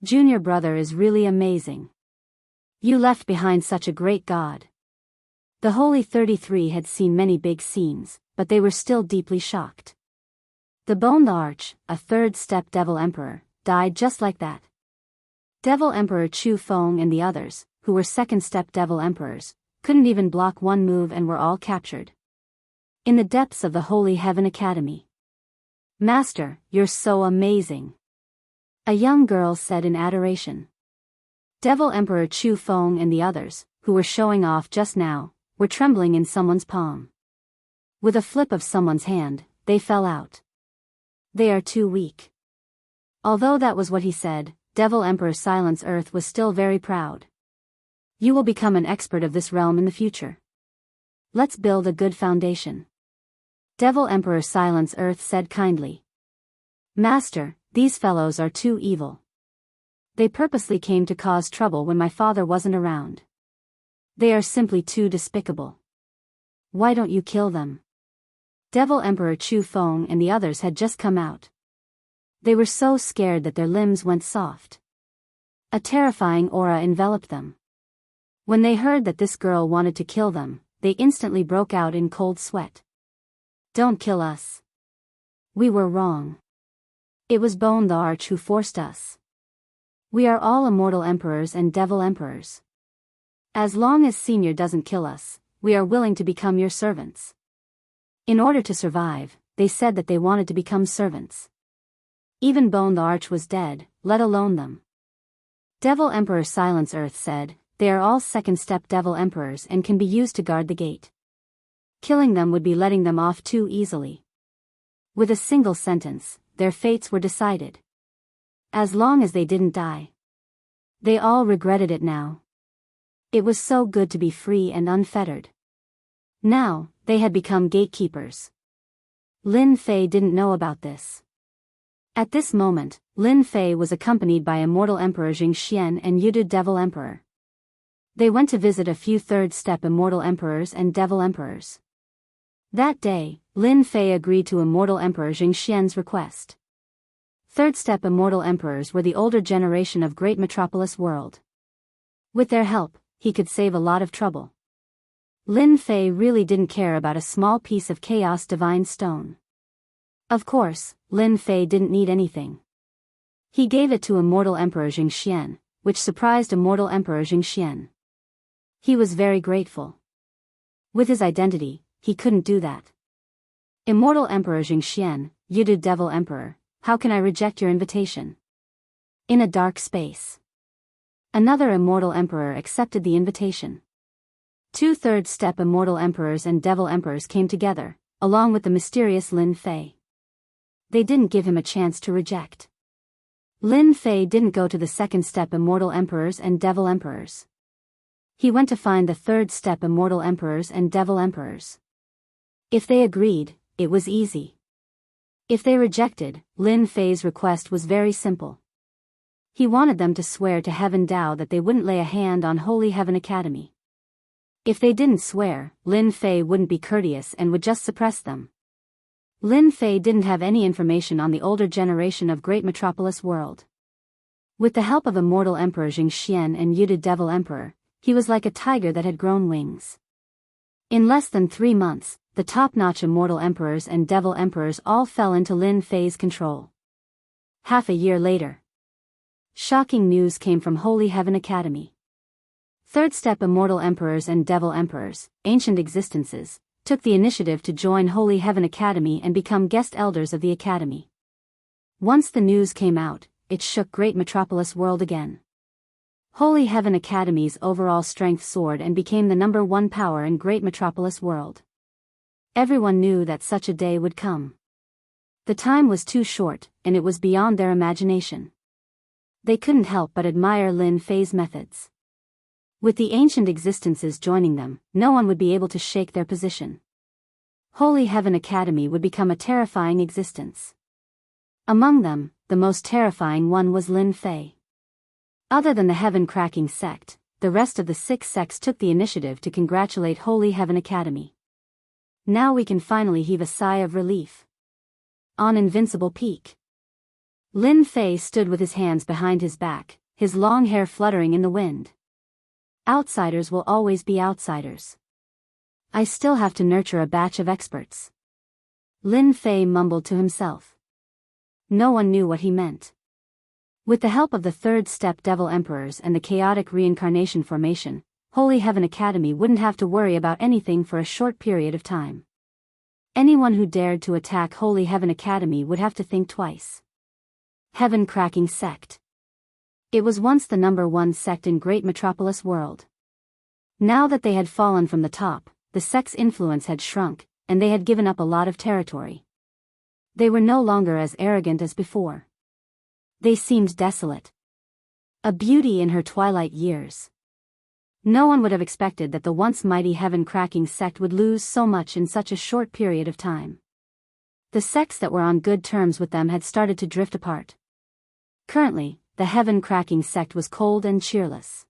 Junior brother is really amazing. You left behind such a great god. The Holy 33 had seen many big scenes, but they were still deeply shocked. The boned arch, a third step devil emperor, died just like that. Devil Emperor Chu Feng and the others, who were second step devil emperors, couldn't even block one move and were all captured. In the depths of the Holy Heaven Academy. Master, you're so amazing. A young girl said in adoration. Devil Emperor Chu Feng and the others, who were showing off just now, were trembling in someone's palm. With a flip of someone's hand, they fell out. They are too weak. Although that was what he said, Devil Emperor Silence Earth was still very proud. You will become an expert of this realm in the future. Let's build a good foundation. Devil Emperor Silence Earth said kindly. Master, these fellows are too evil. They purposely came to cause trouble when my father wasn't around. They are simply too despicable. Why don't you kill them? Devil Emperor Chu Feng and the others had just come out. They were so scared that their limbs went soft. A terrifying aura enveloped them. When they heard that this girl wanted to kill them, they instantly broke out in cold sweat. Don't kill us. We were wrong. It was Bone the Arch who forced us. We are all immortal emperors and devil emperors. As long as Senior doesn't kill us, we are willing to become your servants. In order to survive, they said that they wanted to become servants. Even Bone the Arch was dead, let alone them. Devil Emperor Silence Earth said, they are all second-step devil emperors and can be used to guard the gate. Killing them would be letting them off too easily. With a single sentence, their fates were decided. As long as they didn't die. They all regretted it now. It was so good to be free and unfettered. Now, they had become gatekeepers. Lin Fei didn't know about this. At this moment, Lin Fei was accompanied by Immortal Emperor Jing Xian and Yudu Devil Emperor. They went to visit a few third-step Immortal Emperors and Devil Emperors. That day, Lin Fei agreed to Immortal Emperor Jing Xian's request. Third-step Immortal Emperors were the older generation of Great Metropolis World. With their help, he could save a lot of trouble. Lin Fei really didn't care about a small piece of Chaos Divine Stone. Of course, Lin Fei didn't need anything. He gave it to Immortal Emperor Jing Xian, which surprised Immortal Emperor Jing Xian. He was very grateful. With his identity, he couldn't do that. Immortal Emperor Jing Xian, Yudu Devil Emperor, how can I reject your invitation? In a dark space. Another Immortal Emperor accepted the invitation. 2 third-step Immortal Emperors and Devil Emperors came together, along with the mysterious Lin Fei. They didn't give him a chance to reject. Lin Fei didn't go to the second-step Immortal Emperors and Devil Emperors. He went to find the third-step Immortal Emperors and Devil Emperors. If they agreed, it was easy. If they rejected, Lin Fei's request was very simple. He wanted them to swear to Heaven Tao that they wouldn't lay a hand on Holy Heaven Academy. If they didn't swear, Lin Fei wouldn't be courteous and would just suppress them. Lin Fei didn't have any information on the older generation of Great Metropolis World. With the help of Immortal Emperor Jing Xian and Yudu Devil Emperor, he was like a tiger that had grown wings. In less than 3 months, the top-notch Immortal Emperors and Devil Emperors all fell into Lin Fei's control. Half a year later. Shocking news came from Holy Heaven Academy. Third-step Immortal Emperors and Devil Emperors, ancient existences, took the initiative to join Holy Heaven Academy and become guest elders of the Academy. Once the news came out, it shook Great Metropolis World again. Holy Heaven Academy's overall strength soared and became the #1 power in Great Metropolis World. Everyone knew that such a day would come. The time was too short, and it was beyond their imagination. They couldn't help but admire Lin Fei's methods. With the ancient existences joining them, no one would be able to shake their position. Holy Heaven Academy would become a terrifying existence. Among them, the most terrifying one was Lin Fei. Other than the heaven-cracking sect, the rest of the 6 sects took the initiative to congratulate Holy Heaven Academy. Now we can finally heave a sigh of relief. On Invincible Peak, Lin Fei stood with his hands behind his back, his long hair fluttering in the wind. Outsiders will always be outsiders. I still have to nurture a batch of experts. Lin Fei mumbled to himself. No one knew what he meant. With the help of the 3rd step Devil Emperors and the chaotic reincarnation formation, Holy Heaven Academy wouldn't have to worry about anything for a short period of time. Anyone who dared to attack Holy Heaven Academy would have to think twice. Heaven-cracking sect. It was once the #1 sect in Great Metropolis world. Now that they had fallen from the top, the sect's influence had shrunk, and they had given up a lot of territory. They were no longer as arrogant as before. They seemed desolate. A beauty in her twilight years. No one would have expected that the once mighty heaven-cracking sect would lose so much in such a short period of time. The sects that were on good terms with them had started to drift apart. Currently, the heaven-cracking sect was cold and cheerless.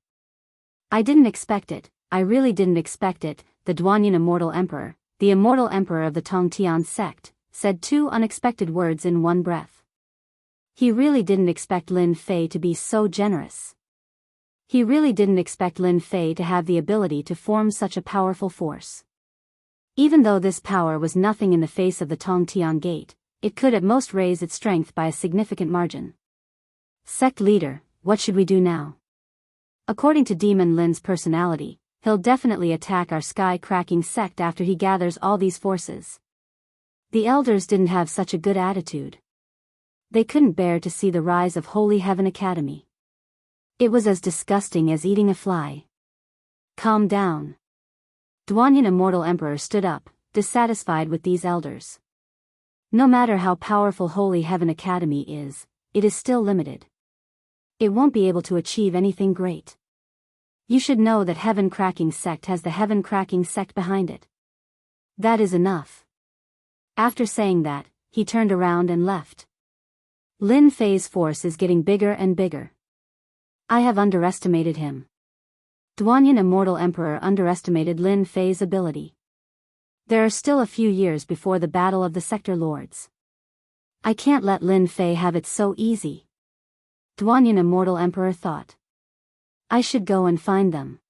I didn't expect it, I really didn't expect it, the Duanyin Immortal Emperor, the Immortal Emperor of the Tongtian sect, said 2 unexpected words in one breath. He really didn't expect Lin Fei to be so generous. He really didn't expect Lin Fei to have the ability to form such a powerful force. Even though this power was nothing in the face of the Tongtian Gate, it could at most raise its strength by a significant margin. Sect leader, what should we do now? According to Demon Lin's personality, he'll definitely attack our sky-cracking sect after he gathers all these forces. The elders didn't have such a good attitude. They couldn't bear to see the rise of Holy Heaven Academy. It was as disgusting as eating a fly. Calm down. Duanyin Immortal Emperor stood up, dissatisfied with these elders. No matter how powerful Holy Heaven Academy is, it is still limited. It won't be able to achieve anything great. You should know that Heaven-cracking sect has the Heaven-cracking sect behind it. That is enough. After saying that, he turned around and left. Lin Fei's force is getting bigger and bigger. I have underestimated him. Duanyin Immortal Emperor underestimated Lin Fei's ability. There are still a few years before the battle of the Sector Lords. I can't let Lin Fei have it so easy. Duanyin Immortal Emperor thought. I should go and find them.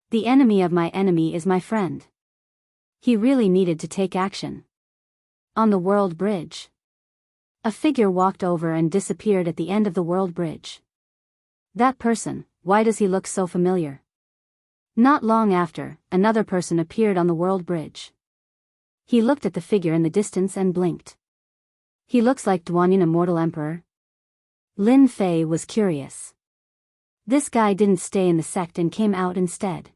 The enemy of my enemy is my friend. He really needed to take action. On the World Bridge. A figure walked over and disappeared at the end of the World Bridge. That person, why does he look so familiar? Not long after, another person appeared on the World Bridge. He looked at the figure in the distance and blinked. He looks like Duanyin Immortal Emperor. Lin Fei was curious. This guy didn't stay in the sect and came out instead.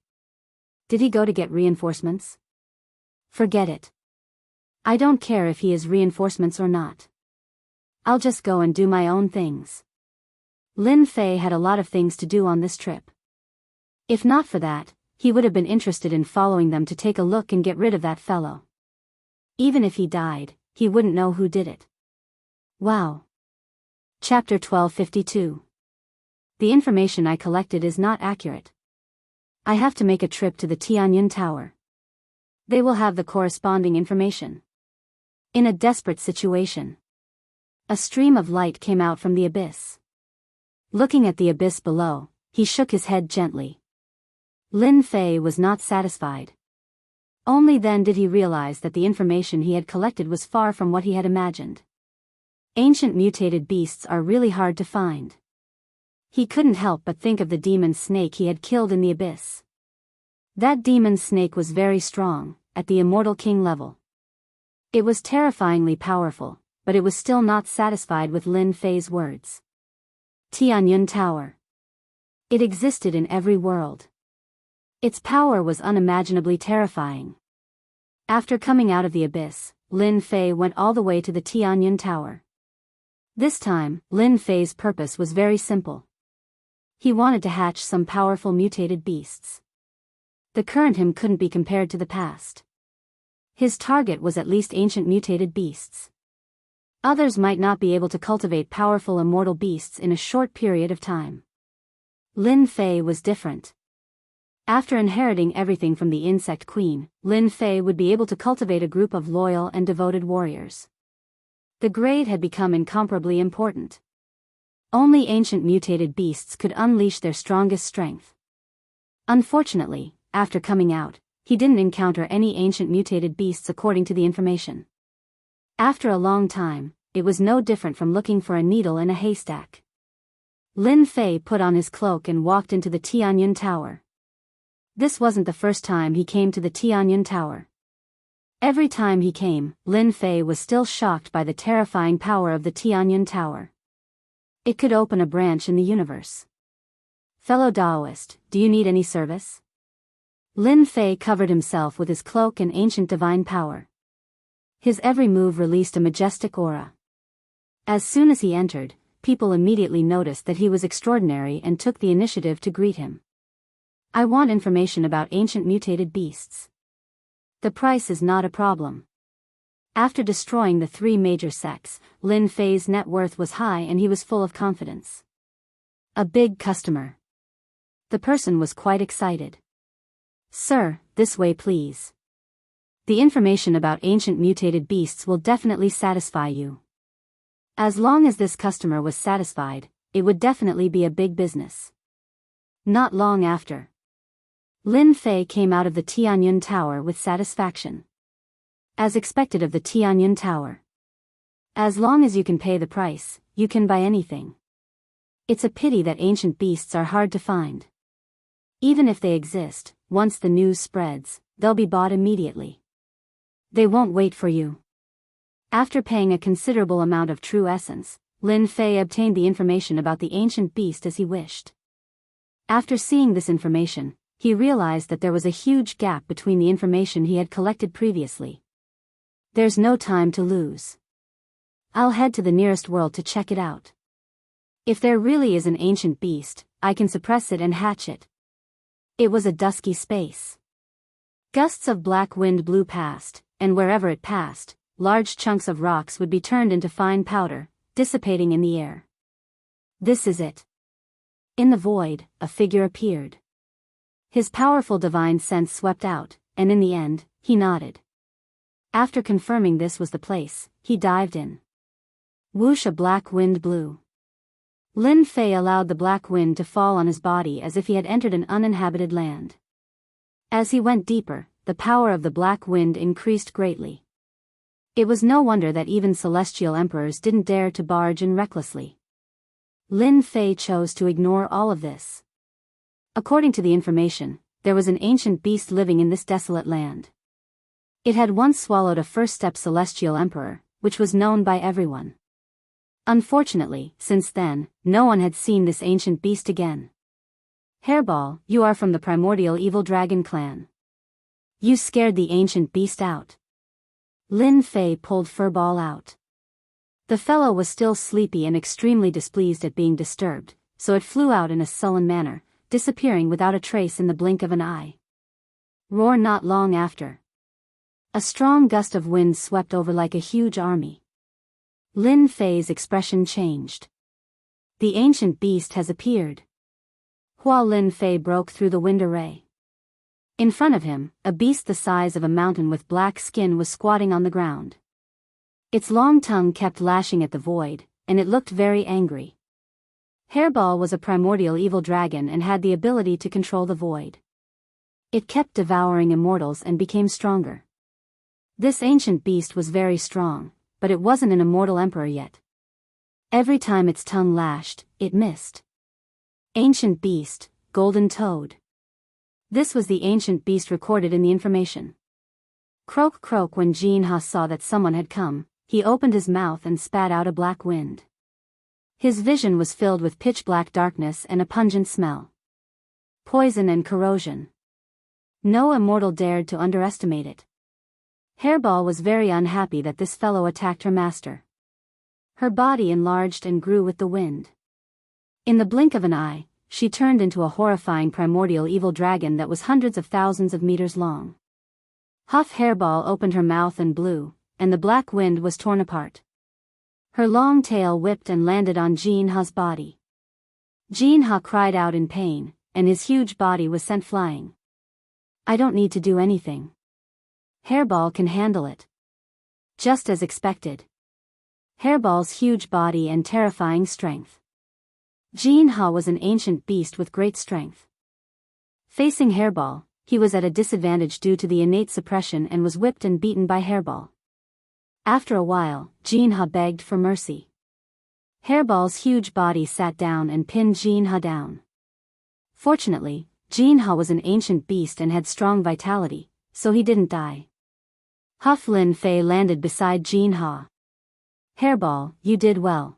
Did he go to get reinforcements? Forget it. I don't care if he is reinforcements or not. I'll just go and do my own things. Lin Fei had a lot of things to do on this trip. If not for that, he would have been interested in following them to take a look and get rid of that fellow. Even if he died, he wouldn't know who did it. Wow. Chapter 1252. The information I collected is not accurate. I have to make a trip to the Tianyun Tower. They will have the corresponding information. In a desperate situation. A stream of light came out from the abyss. Looking at the abyss below, he shook his head gently. Lin Fei was not satisfied. Only then did he realize that the information he had collected was far from what he had imagined. Ancient mutated beasts are really hard to find. He couldn't help but think of the demon snake he had killed in the abyss. That demon snake was very strong, at the Immortal King level. It was terrifyingly powerful, but it was still not satisfied with Lin Fei's words. Tianyun Tower. It existed in every world. Its power was unimaginably terrifying. After coming out of the abyss, Lin Fei went all the way to the Tianyun Tower. This time, Lin Fei's purpose was very simple. He wanted to hatch some powerful mutated beasts. The current him couldn't be compared to the past. His target was at least ancient mutated beasts. Others might not be able to cultivate powerful immortal beasts in a short period of time. Lin Fei was different. After inheriting everything from the insect queen, Lin Fei would be able to cultivate a group of loyal and devoted warriors. The grade had become incomparably important. Only ancient mutated beasts could unleash their strongest strength. Unfortunately, after coming out, he didn't encounter any ancient mutated beasts according to the information. After a long time, it was no different from looking for a needle in a haystack. Lin Fei put on his cloak and walked into the Tianyun Tower. This wasn't the first time he came to the Tianyun Tower. Every time he came, Lin Fei was still shocked by the terrifying power of the Tianyun Tower. It could open a branch in the universe. Fellow Taoist, do you need any service? Lin Fei covered himself with his cloak and ancient divine power. His every move released a majestic aura. As soon as he entered, people immediately noticed that he was extraordinary and took the initiative to greet him. I want information about ancient mutated beasts. The price is not a problem. After destroying the 3 major sects, Lin Fei's net worth was high and he was full of confidence. A big customer. The person was quite excited. Sir, this way please. The information about ancient mutated beasts will definitely satisfy you. As long as this customer was satisfied, it would definitely be a big business. Not long after, Lin Fei came out of the Tianyun Tower with satisfaction. As expected of the Tianyun Tower. As long as you can pay the price, you can buy anything. It's a pity that ancient beasts are hard to find. Even if they exist, once the news spreads, they'll be bought immediately. They won't wait for you. After paying a considerable amount of true essence, Lin Fei obtained the information about the ancient beast as he wished. After seeing this information, he realized that there was a huge gap between the information he had collected previously. There's no time to lose. I'll head to the nearest world to check it out. If there really is an ancient beast, I can suppress it and hatch it. It was a dusky space. Gusts of black wind blew past, and wherever it passed, large chunks of rocks would be turned into fine powder, dissipating in the air. This is it. In the void, a figure appeared. His powerful divine sense swept out, and in the end, he nodded. After confirming this was the place, he dived in. Whoosh, a black wind blew. Lin Fei allowed the black wind to fall on his body as if he had entered an uninhabited land. As he went deeper, the power of the black wind increased greatly. It was no wonder that even celestial emperors didn't dare to barge in recklessly. Lin Fei chose to ignore all of this. According to the information, there was an ancient beast living in this desolate land. It had once swallowed a first-step celestial emperor, which was known by everyone. Unfortunately, since then, no one had seen this ancient beast again. Hairball, you are from the primordial evil dragon clan. You scared the ancient beast out. Lin Fei pulled Furball out. The fellow was still sleepy and extremely displeased at being disturbed, so it flew out in a sullen manner, disappearing without a trace in the blink of an eye. Roar. Not long after, a strong gust of wind swept over like a huge army. Lin Fei's expression changed. The ancient beast has appeared. Hua. Lin Fei broke through the wind array. In front of him, a beast the size of a mountain with black skin was squatting on the ground. Its long tongue kept lashing at the void, and it looked very angry. Hairball was a primordial evil dragon and had the ability to control the void. It kept devouring immortals and became stronger. This ancient beast was very strong, but it wasn't an immortal emperor yet. Every time its tongue lashed, it missed. Ancient beast, golden toad. This was the ancient beast recorded in the information. Croak croak. When Jianghu saw that someone had come, he opened his mouth and spat out a black wind. His vision was filled with pitch-black darkness and a pungent smell. Poison and corrosion. No immortal dared to underestimate it. Hairball was very unhappy that this fellow attacked her master. Her body enlarged and grew with the wind. In the blink of an eye, she turned into a horrifying primordial evil dragon that was hundreds of thousands of meters long. Huff Hairball opened her mouth and blew, and the black wind was torn apart. Her long tail whipped and landed on Jianghu's body. Jianghu cried out in pain, and his huge body was sent flying. I don't need to do anything. Hairball can handle it. Just as expected. Hairball's huge body and terrifying strength. Jianghu was an ancient beast with great strength. Facing Hairball, he was at a disadvantage due to the innate suppression and was whipped and beaten by Hairball. After a while, Jianghu begged for mercy. Hairball's huge body sat down and pinned Jianghu down. Fortunately, Jianghu was an ancient beast and had strong vitality, so he didn't die. Huff Lin Fei landed beside Jianghu. Hairball, you did well.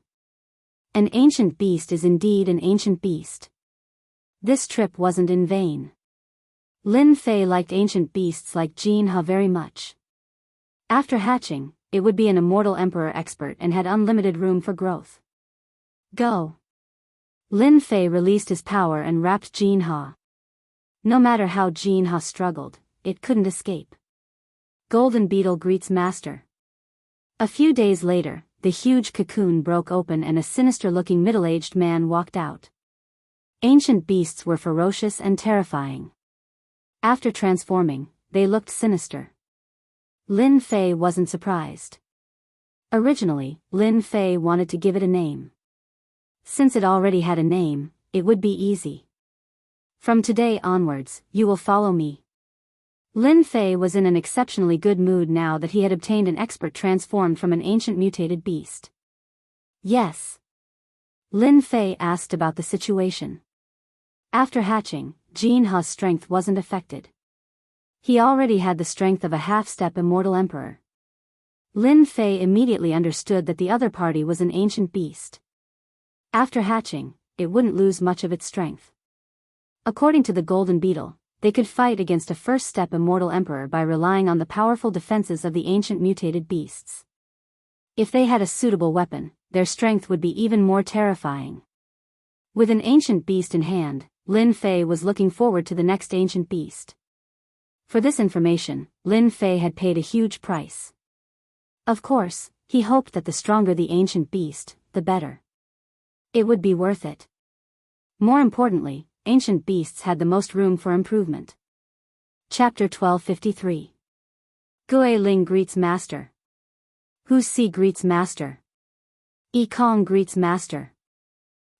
An ancient beast is indeed an ancient beast. This trip wasn't in vain. Lin Fei liked ancient beasts like Jianghu very much. After hatching, it would be an immortal emperor expert and had unlimited room for growth. Go. Lin Fei released his power and wrapped Jianghu. No matter how Jianghu struggled, it couldn't escape. Golden Beetle greets Master. A few days later, the huge cocoon broke open and a sinister-looking middle-aged man walked out. Ancient beasts were ferocious and terrifying. After transforming, they looked sinister. Lin Fei wasn't surprised. Originally, Lin Fei wanted to give it a name. Since it already had a name, it would be easy. From today onwards, you will follow me. Lin Fei was in an exceptionally good mood now that he had obtained an expert transformed from an ancient mutated beast. Yes. Lin Fei asked about the situation. After hatching, Jianghu's strength wasn't affected. He already had the strength of a half-step immortal emperor. Lin Fei immediately understood that the other party was an ancient beast. After hatching, it wouldn't lose much of its strength. According to the Golden Beetle, they could fight against a first-step immortal emperor by relying on the powerful defenses of the ancient mutated beasts. If they had a suitable weapon, their strength would be even more terrifying. With an ancient beast in hand, Lin Fei was looking forward to the next ancient beast. For this information, Lin Fei had paid a huge price. Of course, he hoped that the stronger the ancient beast, the better. It would be worth it. More importantly, ancient beasts had the most room for improvement. Chapter 1253. Gui Ling greets Master. Hu Si greets Master. Yi Kong greets Master.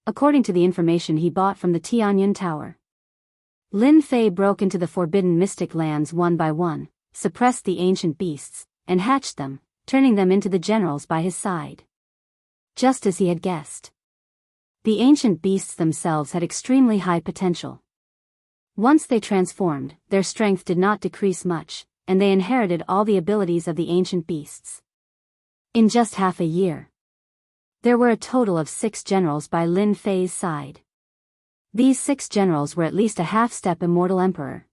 According to the information he bought from the Tianyun Tower, Lin Fei broke into the forbidden mystic lands one by one, suppressed the ancient beasts, and hatched them, turning them into the generals by his side. Just as he had guessed. The ancient beasts themselves had extremely high potential. Once they transformed, their strength did not decrease much, and they inherited all the abilities of the ancient beasts. In just half a year, there were a total of 6 generals by Lin Fei's side. These 6 generals were at least a half-step immortal emperor.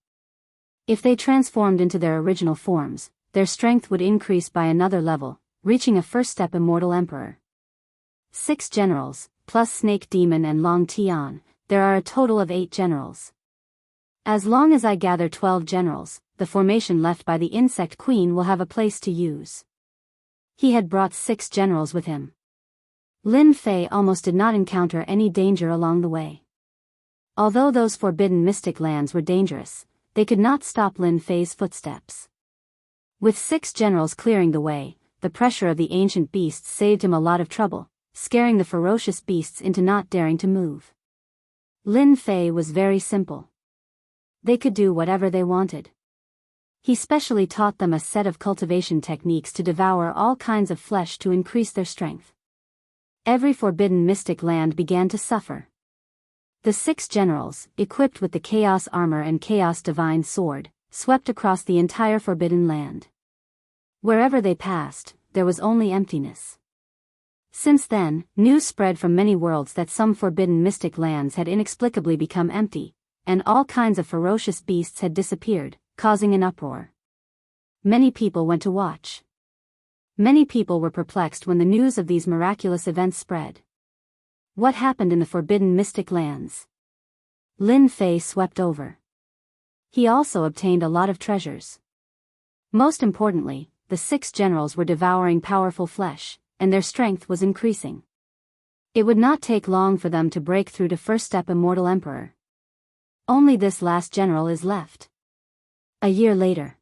If they transformed into their original forms, their strength would increase by another level, reaching a first-step immortal emperor. 6 generals, plus Snake Demon and Long Tian, there are a total of 8 generals. As long as I gather 12 generals, the formation left by the Insect Queen will have a place to use. He had brought 6 generals with him. Lin Fei almost did not encounter any danger along the way. Although those forbidden mystic lands were dangerous, they could not stop Lin Fei's footsteps. With 6 generals clearing the way, the pressure of the ancient beasts saved him a lot of trouble, scaring the ferocious beasts into not daring to move. Lin Fei was very simple. They could do whatever they wanted. He specially taught them a set of cultivation techniques to devour all kinds of flesh to increase their strength. Every forbidden mystic land began to suffer. The 6 generals, equipped with the Chaos Armor and Chaos Divine Sword, swept across the entire forbidden land. Wherever they passed, there was only emptiness. Since then, news spread from many worlds that some forbidden mystic lands had inexplicably become empty, and all kinds of ferocious beasts had disappeared, causing an uproar. Many people went to watch. Many people were perplexed when the news of these miraculous events spread. What happened in the forbidden mystic lands? Lin Fei swept over. He also obtained a lot of treasures. Most importantly, the 6 generals were devouring powerful flesh, and their strength was increasing. It would not take long for them to break through to first step immortal emperor. Only this last general is left. A year later.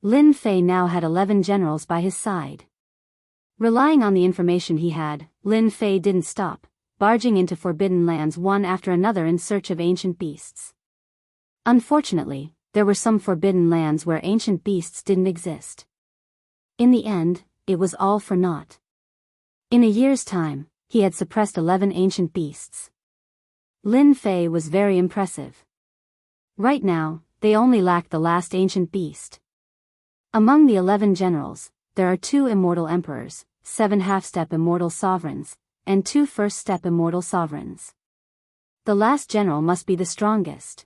Lin Fei now had 11 generals by his side. Relying on the information he had, Lin Fei didn't stop, barging into forbidden lands one after another in search of ancient beasts. Unfortunately, there were some forbidden lands where ancient beasts didn't exist. In the end, it was all for naught. In a year's time, he had suppressed 11 ancient beasts. Lin Fei was very impressive. Right now, they only lacked the last ancient beast. Among the 11 generals, there are 2 immortal emperors, 7 half-step immortal sovereigns, and 2 first-step immortal sovereigns. The last general must be the strongest.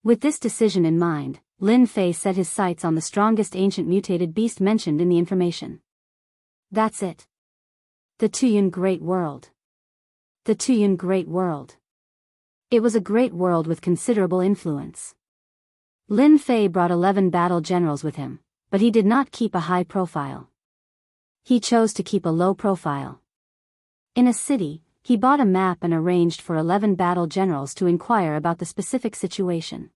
With this decision in mind, Lin Fei set his sights on the strongest ancient mutated beast mentioned in the information. That's it. The Tuyun Great World. The Tuyun Great World. It was a great world with considerable influence. Lin Fei brought 11 battle generals with him, but he did not keep a high profile. He chose to keep a low profile. In a city, he bought a map and arranged for 11 battle generals to inquire about the specific situation.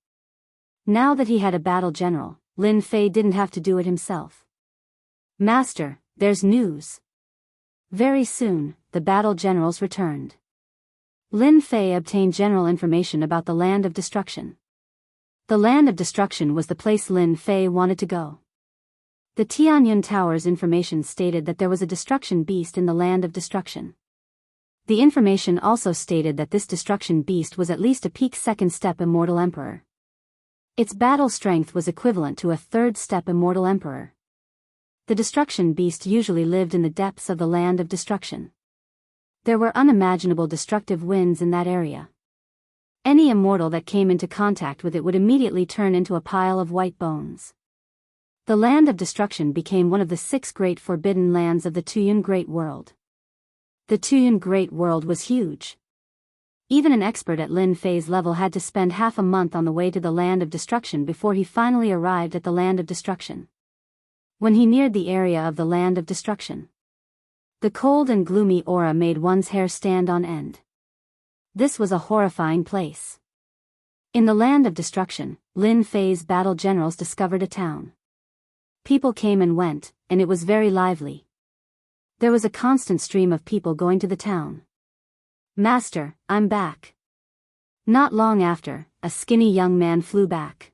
Now that he had a battle general, Lin Fei didn't have to do it himself. Master, there's news. Very soon, the battle generals returned. Lin Fei obtained general information about the Land of Destruction. The Land of Destruction was the place Lin Fei wanted to go. The Tianyun Tower's information stated that there was a destruction beast in the Land of Destruction. The information also stated that this destruction beast was at least a peak second-step immortal emperor. Its battle strength was equivalent to a third-step immortal emperor. The destruction beast usually lived in the depths of the Land of Destruction. There were unimaginable destructive winds in that area. Any immortal that came into contact with it would immediately turn into a pile of white bones. The Land of Destruction became one of the 6 great forbidden lands of the Tuyun Great World. The Tuyun Great World was huge. Even an expert at Lin Fei's level had to spend half a month on the way to the Land of Destruction before he finally arrived at the Land of Destruction. When he neared the area of the Land of Destruction, the cold and gloomy aura made one's hair stand on end. This was a horrifying place. In the Land of Destruction, Lin Fei's battle generals discovered a town. People came and went, and it was very lively. There was a constant stream of people going to the town. Master, I'm back. Not long after, a skinny young man flew back.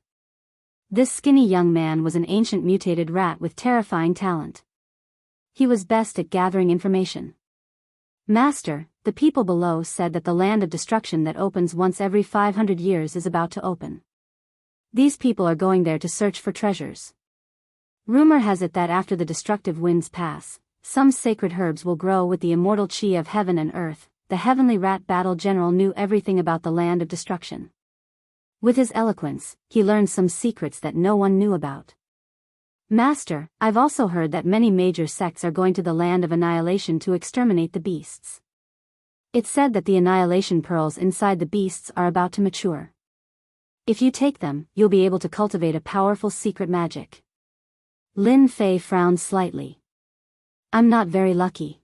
This skinny young man was an ancient mutated rat with terrifying talent. He was best at gathering information. Master, the people below said that the Land of Destruction that opens once every 500 years is about to open. These people are going there to search for treasures. Rumor has it that after the destructive winds pass, some sacred herbs will grow with the immortal chi of heaven and earth. The heavenly rat battle general knew everything about the Land of Destruction. With his eloquence, he learned some secrets that no one knew about. Master, I've also heard that many major sects are going to the Land of Annihilation to exterminate the beasts. It's said that the annihilation pearls inside the beasts are about to mature. If you take them, you'll be able to cultivate a powerful secret magic. Lin Fei frowned slightly. I'm not very lucky.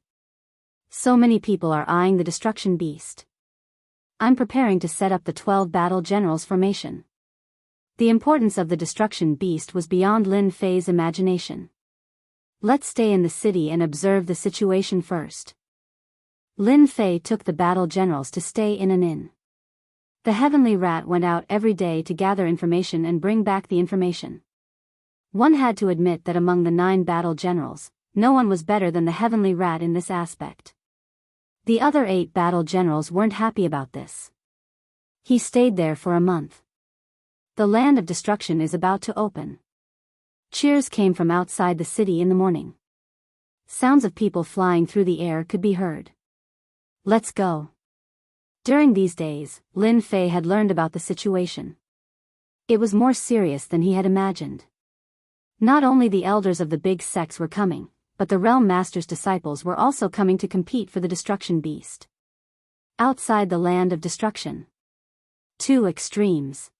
So many people are eyeing the destruction beast. I'm preparing to set up the 12 battle generals formation. The importance of the destruction beast was beyond Lin Fei's imagination. Let's stay in the city and observe the situation first. Lin Fei took the battle generals to stay in an inn. The heavenly rat went out every day to gather information and bring back the information. One had to admit that among the 9 battle generals, no one was better than the heavenly rat in this aspect. The other 8 battle generals weren't happy about this. He stayed there for a month. The Land of Destruction is about to open. Cheers came from outside the city in the morning. Sounds of people flying through the air could be heard. Let's go. During these days, Lin Fei had learned about the situation. It was more serious than he had imagined. Not only the elders of the big sects were coming, but the Realm Master's disciples were also coming to compete for the destruction beast. Outside the land of destruction. Two extremes.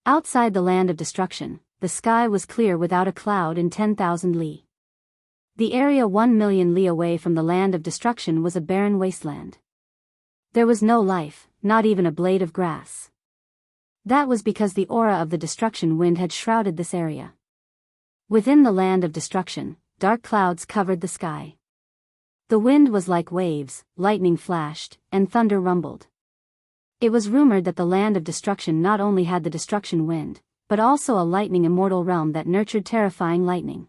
Outside the land of destruction, the sky was clear without a cloud in 10,000 li. The area 1,000,000 li away from the land of destruction was a barren wasteland. There was no life, not even a blade of grass. That was because the aura of the destruction wind had shrouded this area. Within the land of destruction, dark clouds covered the sky. The wind was like waves, lightning flashed, and thunder rumbled. It was rumored that the land of destruction not only had the destruction wind, but also a lightning immortal realm that nurtured terrifying lightning.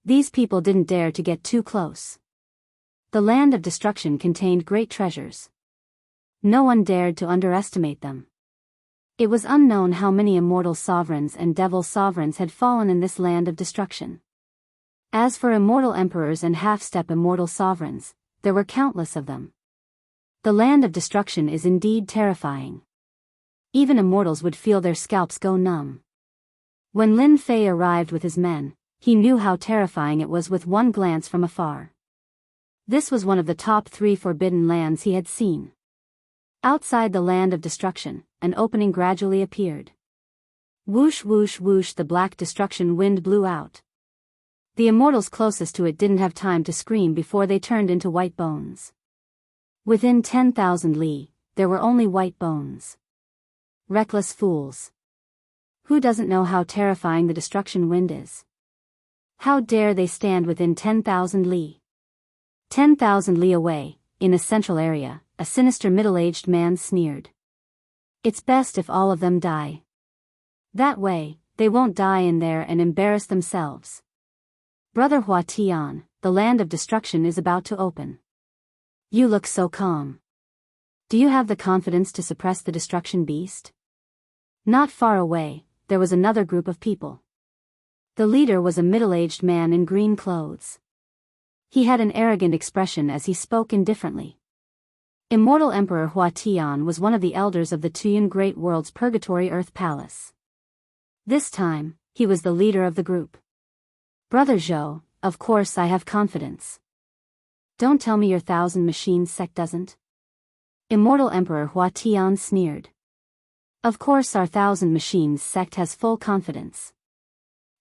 These people didn't dare to get too close. The land of destruction contained great treasures. No one dared to underestimate them. It was unknown how many immortal sovereigns and devil sovereigns had fallen in this land of destruction. As for immortal emperors and half-step immortal sovereigns, there were countless of them. The land of destruction is indeed terrifying. Even immortals would feel their scalps go numb. When Lin Fei arrived with his men, he knew how terrifying it was with one glance from afar. This was one of the top 3 forbidden lands he had seen. Outside the land of destruction, an opening gradually appeared. Whoosh whoosh whoosh, the black destruction wind blew out. The immortals closest to it didn't have time to scream before they turned into white bones. Within 10,000 li, there were only white bones. Reckless fools. Who doesn't know how terrifying the destruction wind is? How dare they stand within 10,000 li? 10,000 li away, in a central area, a sinister middle-aged man sneered. It's best if all of them die. That way, they won't die in there and embarrass themselves. Brother Hua Tian, the land of destruction is about to open. You look so calm. Do you have the confidence to suppress the destruction beast? Not far away, there was another group of people. The leader was a middle-aged man in green clothes. He had an arrogant expression as he spoke indifferently. Immortal Emperor Hua Tian was one of the elders of the Tuyun Great World's Purgatory Earth Palace. This time, he was the leader of the group. Brother Zhou, of course I have confidence. Don't tell me your 1,000 Machines sect doesn't. Immortal Emperor Hua Tian sneered. Of course our 1,000 Machines sect has full confidence.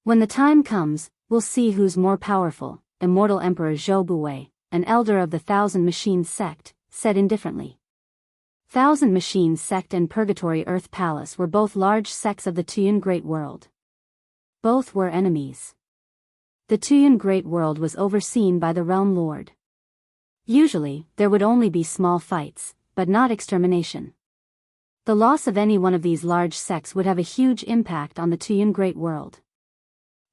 When the time comes, we'll see who's more powerful, Immortal Emperor Zhou Buwei, an elder of the 1,000 Machines sect, said indifferently. 1,000 Machines sect and Purgatory Earth Palace were both large sects of the Tuyun Great World. Both were enemies. The Tuyun Great World was overseen by the Realm Lord. Usually, there would only be small fights, but not extermination. The loss of any one of these large sects would have a huge impact on the Tuyun Great World.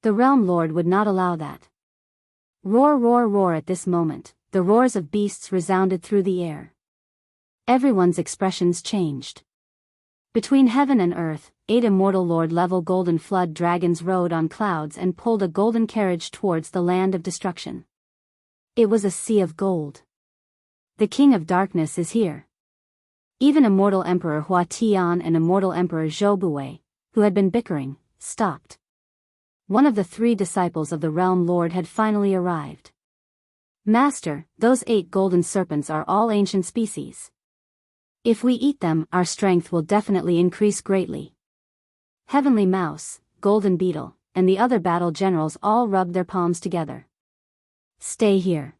The Realm Lord would not allow that. Roar roar roar. At this moment, the roars of beasts resounded through the air. Everyone's expressions changed. Between heaven and earth, 8 immortal Lord-level golden flood dragons rode on clouds and pulled a golden carriage towards the land of destruction. It was a sea of gold. The King of Darkness is here. Even Immortal Emperor Hua Tian and Immortal Emperor Zhou Buwei, who had been bickering, stopped. One of the 3 disciples of the Realm Lord had finally arrived. Master, those 8 golden serpents are all ancient species. If we eat them, our strength will definitely increase greatly. Heavenly Mouse, Golden Beetle, and the other battle generals all rubbed their palms together. Stay here.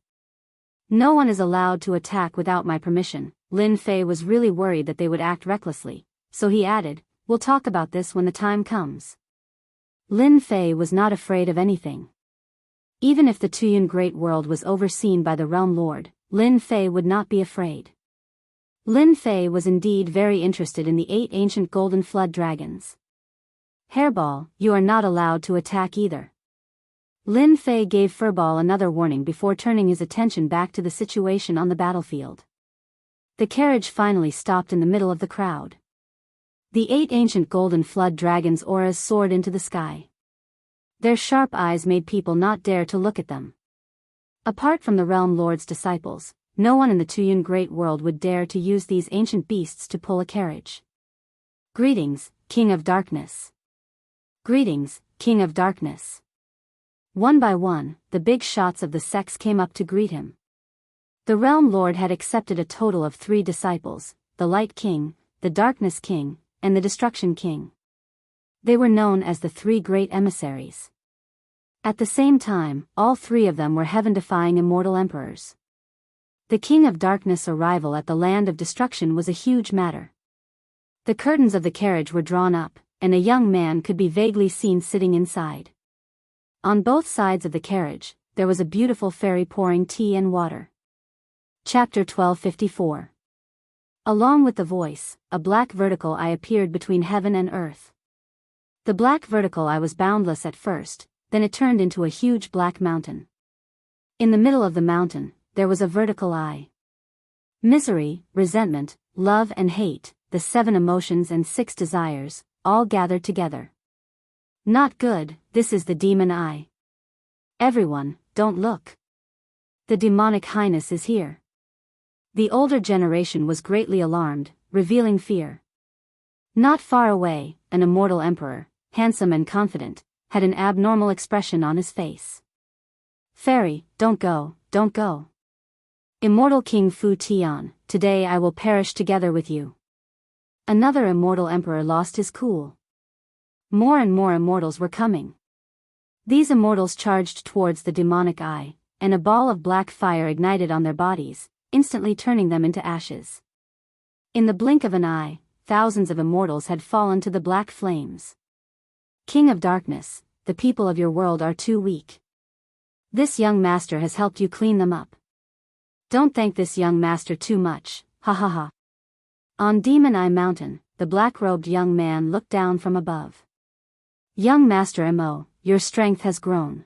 No one is allowed to attack without my permission. Lin Fei was really worried that they would act recklessly, so he added, we'll talk about this when the time comes. Lin Fei was not afraid of anything. Even if the Tuyun Great World was overseen by the Realm Lord, Lin Fei would not be afraid. Lin Fei was indeed very interested in the 8 ancient golden flood dragons. Hairball, you are not allowed to attack either. Lin Fei gave Furball another warning before turning his attention back to the situation on the battlefield. The carriage finally stopped in the middle of the crowd. The 8 ancient golden flood dragons' auras soared into the sky. Their sharp eyes made people not dare to look at them. Apart from the Realm Lord's disciples, no one in the Tuyun Great World would dare to use these ancient beasts to pull a carriage. Greetings, King of Darkness. Greetings, King of Darkness. One by one, the big shots of the sects came up to greet him. The Realm Lord had accepted a total of 3 disciples, the Light King, the Darkness King, and the Destruction King. They were known as the 3 great emissaries. At the same time, all 3 of them were heaven-defying immortal emperors. The King of Darkness' arrival at the land of destruction was a huge matter. The curtains of the carriage were drawn up, and a young man could be vaguely seen sitting inside. On both sides of the carriage, there was a beautiful fairy pouring tea and water. Chapter 1254. Along with the voice, a black vertical eye appeared between heaven and earth. The black vertical eye was boundless at first, then it turned into a huge black mountain. In the middle of the mountain, there was a vertical eye. Misery, resentment, love and hate, the 7 emotions and 6 desires, all gathered together. Not good, this is the demon eye. Everyone, don't look. The demonic highness is here. The older generation was greatly alarmed, revealing fear. Not far away, an immortal emperor, handsome and confident, had an abnormal expression on his face. Fairy, don't go, don't go. Immortal King Fu Tian, today I will perish together with you. Another immortal emperor lost his cool. More and more immortals were coming. These immortals charged towards the demonic eye, and a ball of black fire ignited on their bodies, instantly turning them into ashes. In the blink of an eye, thousands of immortals had fallen to the black flames. King of Darkness, the people of your world are too weak. This young master has helped you clean them up. Don't thank this young master too much, ha ha ha. On Demon Eye Mountain, the black-robed young man looked down from above. Young Master Mo, your strength has grown.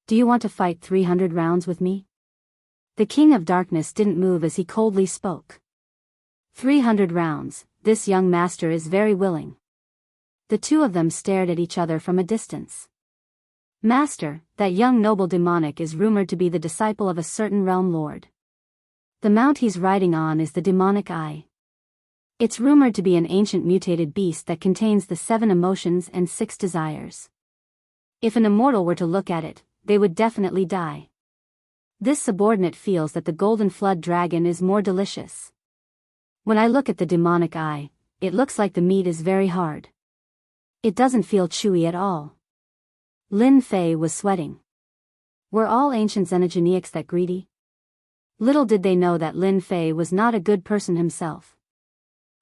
Do you want to fight 300 rounds with me? The King of Darkness didn't move as he coldly spoke. 300 rounds, this young master is very willing. The 2 of them stared at each other from a distance. Master, that young noble demonic is rumored to be the disciple of a certain realm lord. The mount he's riding on is the demonic eye. It's rumored to be an ancient mutated beast that contains the 7 emotions and 6 desires. If an immortal were to look at it, they would definitely die. This subordinate feels that the golden flood dragon is more delicious. When I look at the demonic eye, it looks like the meat is very hard. It doesn't feel chewy at all. Lin Fei was sweating. Were all ancient xenogeniacs that greedy? Little did they know that Lin Fei was not a good person himself.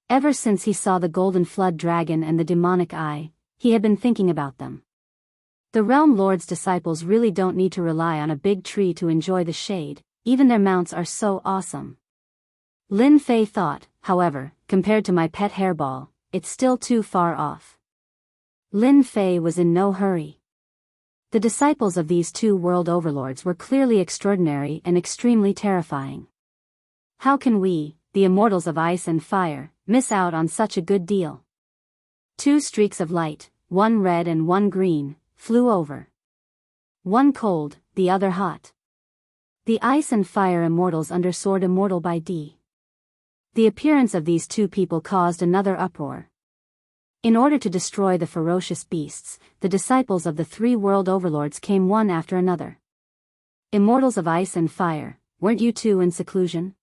Ever since he saw the golden flood dragon and the demonic eye, he had been thinking about them. The Realm Lord's disciples really don't need to rely on a big tree to enjoy the shade, even their mounts are so awesome. Lin Fei thought, however, compared to my pet hairball, it's still too far off. Lin Fei was in no hurry. The disciples of these 2 world overlords were clearly extraordinary and extremely terrifying. How can we, the immortals of ice and fire, miss out on such a good deal? 2 streaks of light, one red and one green, flew over. One cold, the other hot. The ice and fire immortals undersoared immortal by D. The appearance of these 2 people caused another uproar. In order to destroy the ferocious beasts, the disciples of the 3 world overlords came one after another. Immortals of ice and fire, weren't you 2 in seclusion?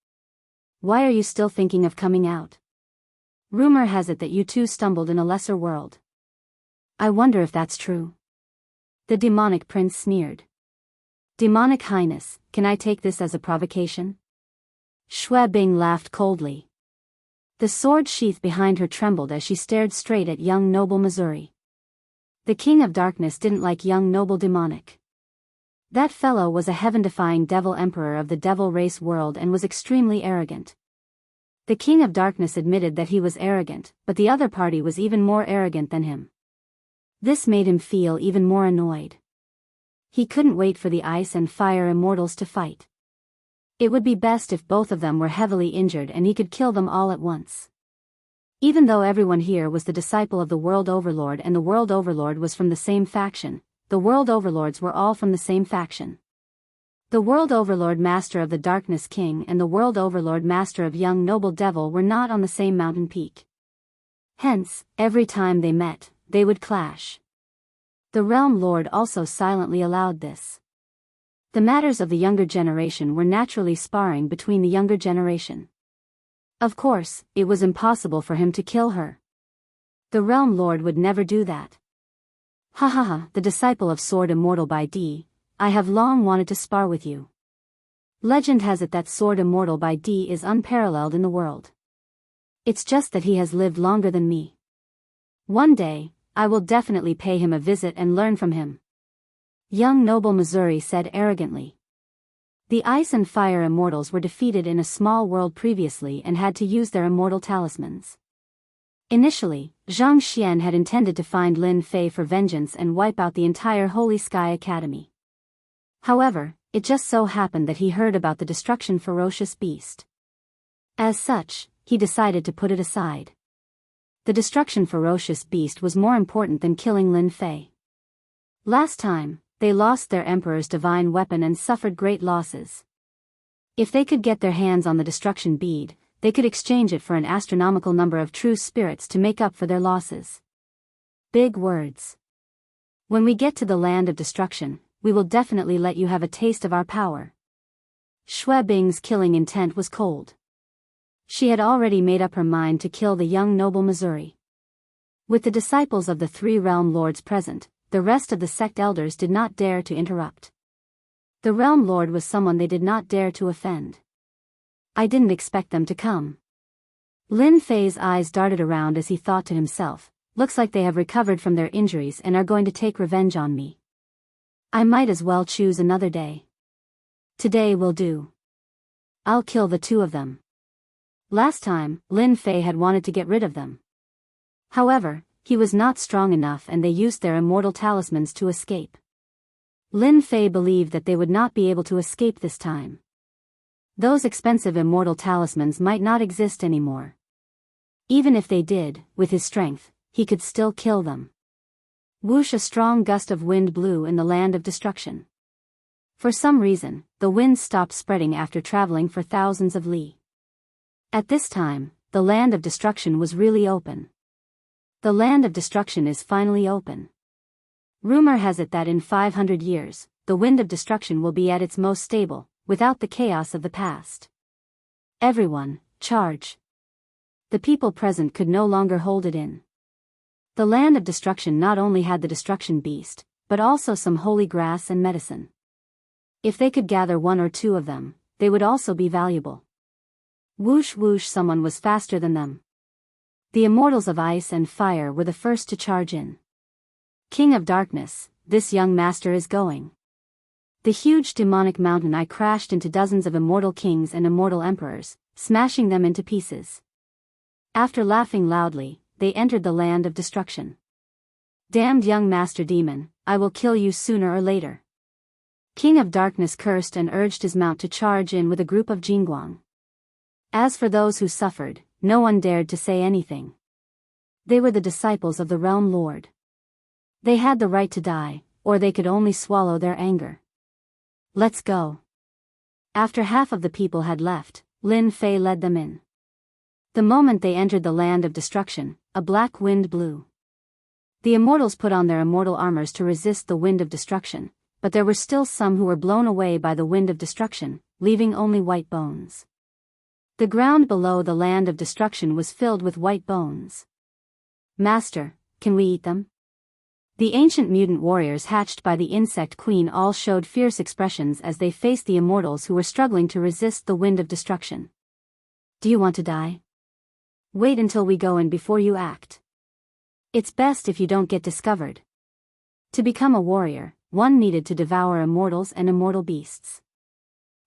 Why are you still thinking of coming out? Rumor has it that you 2 stumbled in a lesser world. I wonder if that's true. The demonic prince sneered. Demonic Highness, can I take this as a provocation? Xue Bing laughed coldly. The sword sheath behind her trembled as she stared straight at young noble Missouri. The King of Darkness didn't like young noble demonic. That fellow was a heaven-defying devil emperor of the devil race world and was extremely arrogant. The King of Darkness admitted that he was arrogant, but the other party was even more arrogant than him. This made him feel even more annoyed. He couldn't wait for the ice and fire immortals to fight. It would be best if both of them were heavily injured and he could kill them all at once. Even though everyone here was the disciple of the World Overlord and the World Overlord was from the same faction, the World Overlords were all from the same faction. The World Overlord Master of the Darkness King and the World Overlord Master of Young Noble Devil were not on the same mountain peak. Hence, every time they met, they would clash. The Realm Lord also silently allowed this. The matters of the younger generation were naturally sparring between the younger generation. Of course, it was impossible for him to kill her. The Realm Lord would never do that. Ha ha ha, the disciple of Sword Immortal by D, I have long wanted to spar with you. Legend has it that Sword Immortal by D is unparalleled in the world. It's just that he has lived longer than me. One day, I will definitely pay him a visit and learn from him. Young Noble Missouri said arrogantly. The Ice and Fire Immortals were defeated in a small world previously and had to use their immortal talismans. Initially, Zhang Xian had intended to find Lin Fei for vengeance and wipe out the entire Holy Sky Academy. However, it just so happened that he heard about the destruction ferocious beast. As such, he decided to put it aside. The destruction ferocious beast was more important than killing Lin Fei. Last time, they lost their emperor's divine weapon and suffered great losses. If they could get their hands on the destruction bead, they could exchange it for an astronomical number of true spirits to make up for their losses. Big words. When we get to the land of destruction, we will definitely let you have a taste of our power. Xue Bing's killing intent was cold. She had already made up her mind to kill the young noble Missouri. With the disciples of the three realm lords present, the rest of the sect elders did not dare to interrupt. The realm lord was someone they did not dare to offend. I didn't expect them to come. Lin Fei's eyes darted around as he thought to himself, looks like they have recovered from their injuries and are going to take revenge on me. I might as well choose another day. Today will do. I'll kill the two of them. Last time, Lin Fei had wanted to get rid of them. However, he was not strong enough and they used their immortal talismans to escape. Lin Fei believed that they would not be able to escape this time. Those expensive immortal talismans might not exist anymore. Even if they did, with his strength, he could still kill them. Whoosh! A strong gust of wind blew in the land of destruction. For some reason, the wind stopped spreading after traveling for thousands of li. At this time, the land of destruction was really open. The land of destruction is finally open. Rumor has it that in 500 years, the wind of destruction will be at its most stable, without the chaos of the past. Everyone, charge. The people present could no longer hold it in. The land of destruction not only had the destruction beast, but also some holy grass and medicine. If they could gather one or two of them, they would also be valuable. Whoosh whoosh! Someone was faster than them. The immortals of ice and fire were the first to charge in. King of darkness, this young master is going. The huge demonic mountain eye crashed into dozens of immortal kings and immortal emperors, smashing them into pieces. After laughing loudly, they entered the land of destruction. Damned young master demon, I will kill you sooner or later. King of darkness cursed and urged his mount to charge in with a group of Jingguang. As for those who suffered, no one dared to say anything. They were the disciples of the realm lord. They had the right to die, or they could only swallow their anger. Let's go. After half of the people had left, Lin Fei led them in. The moment they entered the land of destruction, a black wind blew. The immortals put on their immortal armors to resist the wind of destruction, but there were still some who were blown away by the wind of destruction, leaving only white bones. The ground below the land of destruction was filled with white bones. Master, can we eat them? The ancient mutant warriors hatched by the insect queen all showed fierce expressions as they faced the immortals who were struggling to resist the wind of destruction. Do you want to die? Wait until we go in before you act. It's best if you don't get discovered. To become a warrior, one needed to devour immortals and immortal beasts.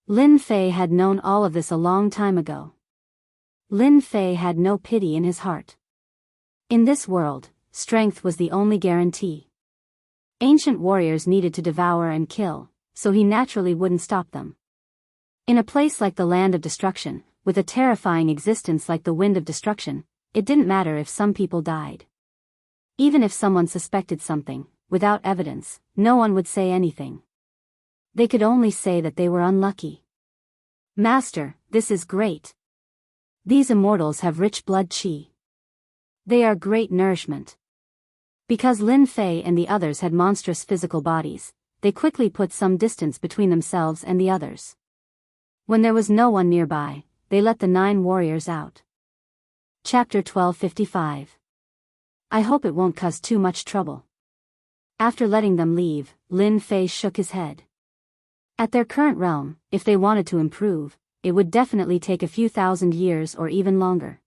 Lin Fei had known all of this a long time ago. Lin Fei had no pity in his heart. In this world, strength was the only guarantee. Ancient warriors needed to devour and kill, so he naturally wouldn't stop them. In a place like the land of destruction, with a terrifying existence like the wind of destruction, it didn't matter if some people died. Even if someone suspected something, without evidence, no one would say anything. They could only say that they were unlucky. Master, this is great. These immortals have rich blood qi. They are great nourishment. Because Lin Fei and the others had monstrous physical bodies, they quickly put some distance between themselves and the others. When there was no one nearby, they let the 9 warriors out. Chapter 1255. I hope it won't cause too much trouble. After letting them leave, Lin Fei shook his head. At their current realm, if they wanted to improve, it would definitely take a few thousand years or even longer.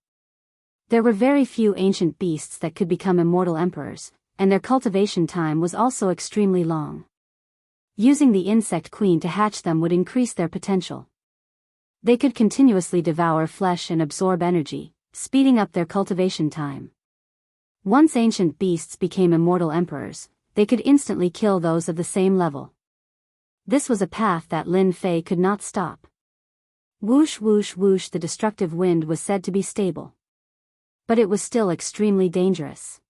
There were very few ancient beasts that could become immortal emperors, and their cultivation time was also extremely long. Using the insect queen to hatch them would increase their potential. They could continuously devour flesh and absorb energy, speeding up their cultivation time. Once ancient beasts became immortal emperors, they could instantly kill those of the same level. This was a path that Lin Fei could not stop. Whoosh whoosh whoosh, the destructive wind was said to be stable. But it was still extremely dangerous.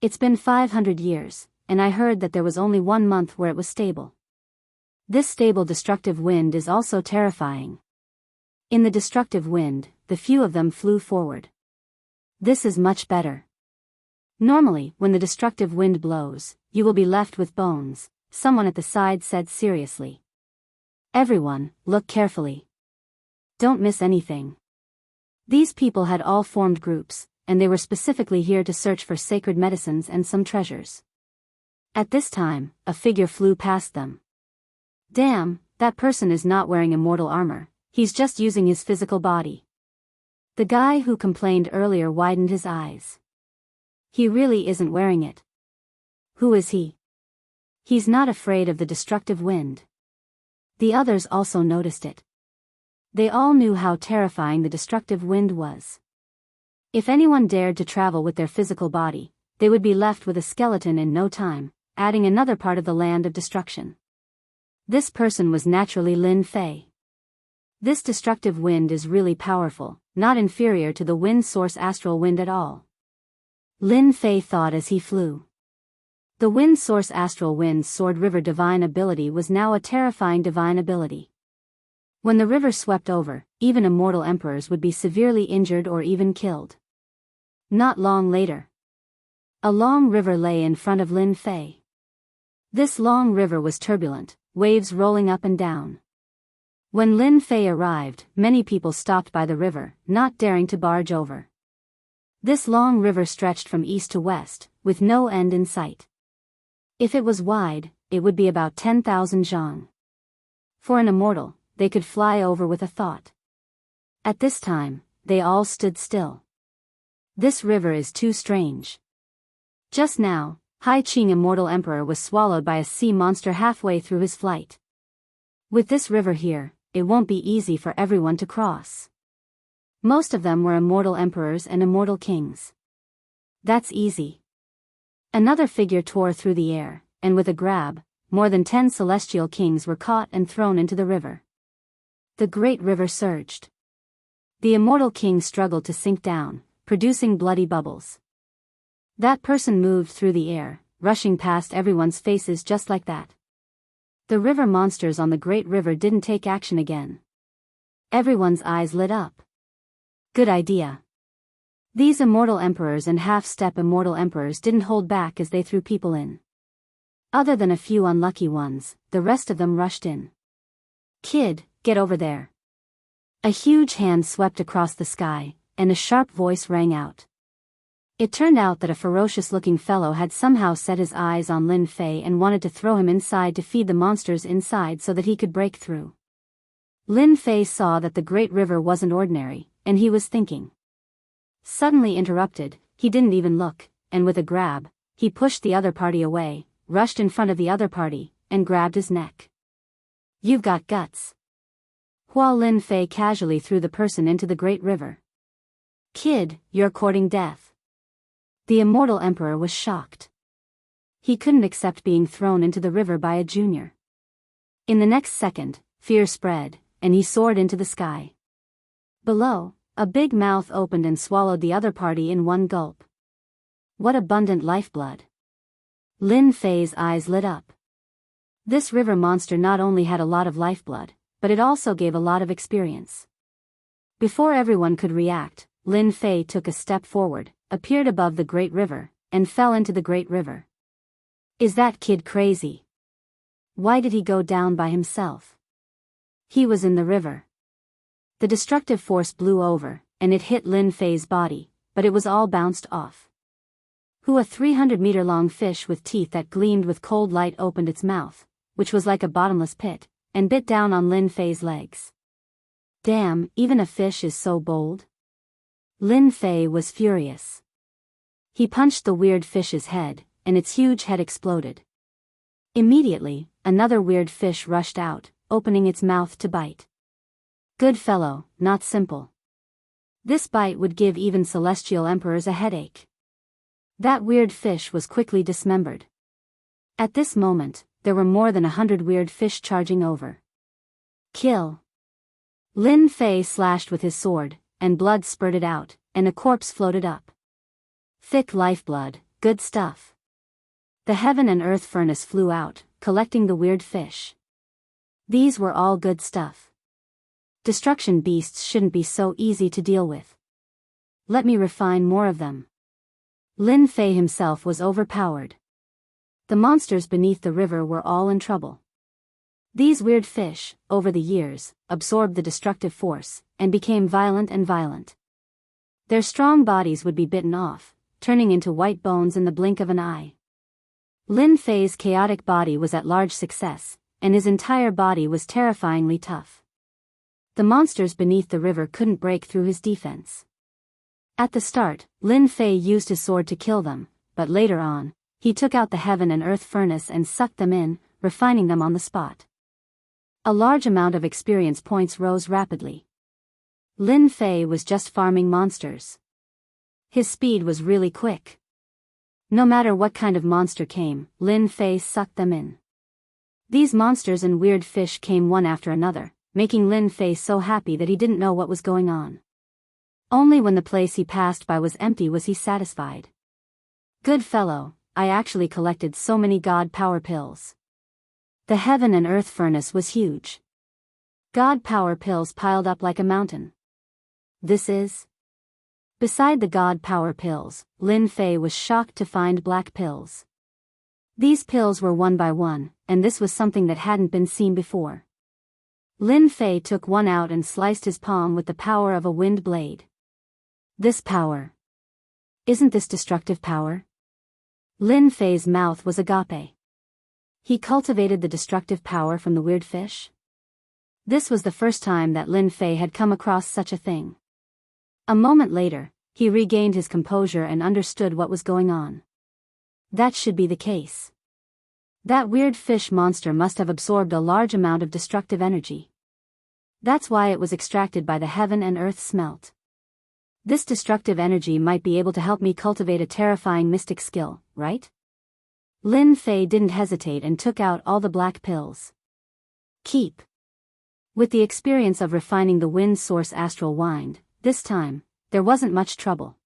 It's been 500 years, and I heard that there was only 1 month where it was stable. This stable destructive wind is also terrifying. In the destructive wind, the few of them flew forward. This is much better. Normally, when the destructive wind blows, you will be left with bones, someone at the side said seriously. Everyone, look carefully. Don't miss anything. These people had all formed groups, and they were specifically here to search for sacred medicines and some treasures. At this time, a figure flew past them. Damn, that person is not wearing immortal armor, he's just using his physical body. The guy who complained earlier widened his eyes. He really isn't wearing it. Who is he? He's not afraid of the destructive wind. The others also noticed it. They all knew how terrifying the destructive wind was. If anyone dared to travel with their physical body, they would be left with a skeleton in no time, adding another part of the land of destruction. This person was naturally Lin Fei. This destructive wind is really powerful, not inferior to the wind source astral wind at all. Lin Fei thought as he flew. The wind source astral wind sword river divine ability was now a terrifying divine ability. When the river swept over, even immortal emperors would be severely injured or even killed. Not long later, a long river lay in front of Lin Fei. This long river was turbulent, waves rolling up and down. When Lin Fei arrived, many people stopped by the river, not daring to barge over. This long river stretched from east to west, with no end in sight. If it was wide, it would be about 10,000 zhang. For an immortal, they could fly over with a thought. At this time, they all stood still. This river is too strange. Just now, Hai Qing Immortal Emperor was swallowed by a sea monster halfway through his flight. With this river here, it won't be easy for everyone to cross. Most of them were immortal emperors and immortal kings. That's easy. Another figure tore through the air, and with a grab, more than 10 celestial kings were caught and thrown into the river. The great river surged. The immortal king struggled to sink down, producing bloody bubbles. That person moved through the air, rushing past everyone's faces just like that. The river monsters on the great river didn't take action again. Everyone's eyes lit up. Good idea. These immortal emperors and half-step immortal emperors didn't hold back as they threw people in. Other than a few unlucky ones, the rest of them rushed in. Kid, get over there. A huge hand swept across the sky, and a sharp voice rang out. It turned out that a ferocious-looking fellow had somehow set his eyes on Lin Fei and wanted to throw him inside to feed the monsters inside so that he could break through. Lin Fei saw that the great river wasn't ordinary, and he was thinking. Suddenly interrupted, he didn't even look, and with a grab, he pushed the other party away, rushed in front of the other party, and grabbed his neck. You've got guts. While Lin Fei casually threw the person into the great river. Kid, you're courting death. The immortal emperor was shocked. He couldn't accept being thrown into the river by a junior. In the next second, fear spread, and he soared into the sky. Below, a big mouth opened and swallowed the other party in one gulp. What abundant lifeblood. Lin Fei's eyes lit up. This river monster not only had a lot of lifeblood, but it also gave a lot of experience. Before everyone could react, Lin Fei took a step forward, appeared above the great river, and fell into the great river. Is that kid crazy? Why did he go down by himself? He was in the river. The destructive force blew over, and it hit Lin Fei's body, but it was all bounced off. A 300-meter-long fish with teeth that gleamed with cold light opened its mouth, which was like a bottomless pit, and bit down on Lin Fei's legs. Damn, even a fish is so bold? Lin Fei was furious. He punched the weird fish's head, and its huge head exploded. Immediately, another weird fish rushed out, opening its mouth to bite. Good fellow, not simple. This bite would give even celestial emperors a headache. That weird fish was quickly dismembered. At this moment, there were more than 100 weird fish charging over. Kill. Lin Fei slashed with his sword, and blood spurted out, and a corpse floated up. Thick lifeblood, good stuff. The heaven and earth furnace flew out, collecting the weird fish. These were all good stuff. Destruction beasts shouldn't be so easy to deal with. Let me refine more of them. Lin Fei himself was overpowered. The monsters beneath the river were all in trouble. These weird fish, over the years, absorbed the destructive force, and became violent and violent. Their strong bodies would be bitten off, turning into white bones in the blink of an eye. Lin Fei's chaotic body was at large success, and his entire body was terrifyingly tough. The monsters beneath the river couldn't break through his defense. At the start, Lin Fei used his sword to kill them, but later on, he took out the heaven and earth furnace and sucked them in, refining them on the spot. A large amount of experience points rose rapidly. Lin Fei was just farming monsters. His speed was really quick. No matter what kind of monster came, Lin Fei sucked them in. These monsters and weird fish came one after another, making Lin Fei so happy that he didn't know what was going on. Only when the place he passed by was empty was he satisfied. Good fellow, I actually collected so many god power pills. The heaven and earth furnace was huge. God power pills piled up like a mountain. This is... Beside the god power pills, Lin Fei was shocked to find black pills. These pills were one by one, and this was something that hadn't been seen before. Lin Fei took one out and sliced his palm with the power of a wind blade. This power. Isn't this destructive power? Lin Fei's mouth was agape. He cultivated the destructive power from the weird fish? This was the first time that Lin Fei had come across such a thing. A moment later, he regained his composure and understood what was going on. That should be the case. That weird fish monster must have absorbed a large amount of destructive energy. That's why it was extracted by the heaven and earth smelt. This destructive energy might be able to help me cultivate a terrifying mystic skill, right? Lin Fei didn't hesitate and took out all the black pills. Keep. With the experience of refining the wind source astral wind, this time, there wasn't much trouble.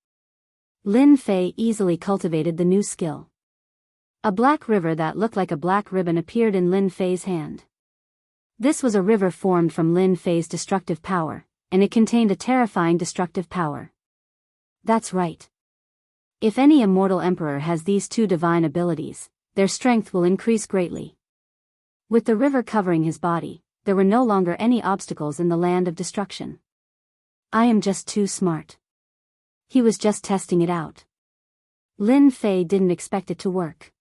Lin Fei easily cultivated the new skill. A black river that looked like a black ribbon appeared in Lin Fei's hand. This was a river formed from Lin Fei's destructive power, and it contained a terrifying destructive power. That's right. If any immortal emperor has these two divine abilities, their strength will increase greatly. With the river covering his body, there were no longer any obstacles in the land of destruction. I am just too smart. He was just testing it out. Lin Fei didn't expect it to work.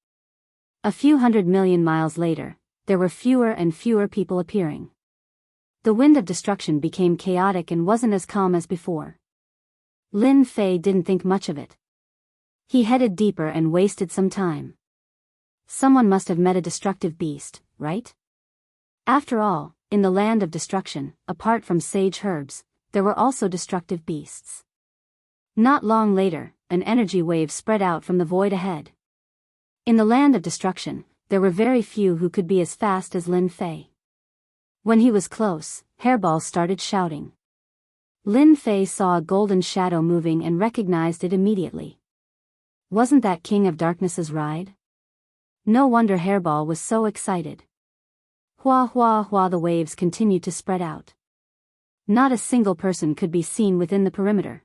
A few 100 million miles later, there were fewer and fewer people appearing. The wind of destruction became chaotic and wasn't as calm as before. Lin Fei didn't think much of it. He headed deeper and wasted some time. Someone must have met a destructive beast, right? After all, in the land of destruction, apart from sage herbs, there were also destructive beasts. Not long later, an energy wave spread out from the void ahead. In the land of destruction, there were very few who could be as fast as Lin Fei. When he was close, hairballs started shouting. Lin Fei saw a golden shadow moving and recognized it immediately. Wasn't that King of Darkness's ride? No wonder Hairball was so excited. Hua hua hua, the waves continued to spread out. Not a single person could be seen within the perimeter.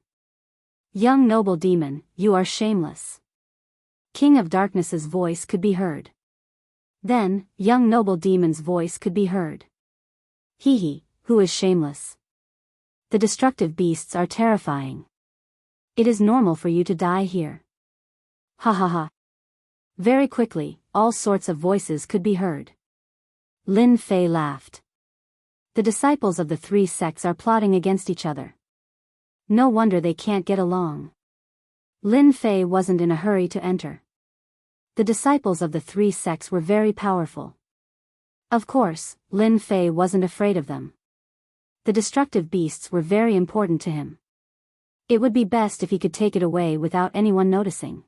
Young noble demon, you are shameless. King of Darkness's voice could be heard. Then, young noble demon's voice could be heard. He, who is shameless. The destructive beasts are terrifying. It is normal for you to die here. Ha ha ha. Very quickly, all sorts of voices could be heard. Lin Fei laughed. The disciples of the three sects are plotting against each other. No wonder they can't get along. Lin Fei wasn't in a hurry to enter. The disciples of the three sects were very powerful. Of course, Lin Fei wasn't afraid of them. The destructive beasts were very important to him. It would be best if he could take it away without anyone noticing.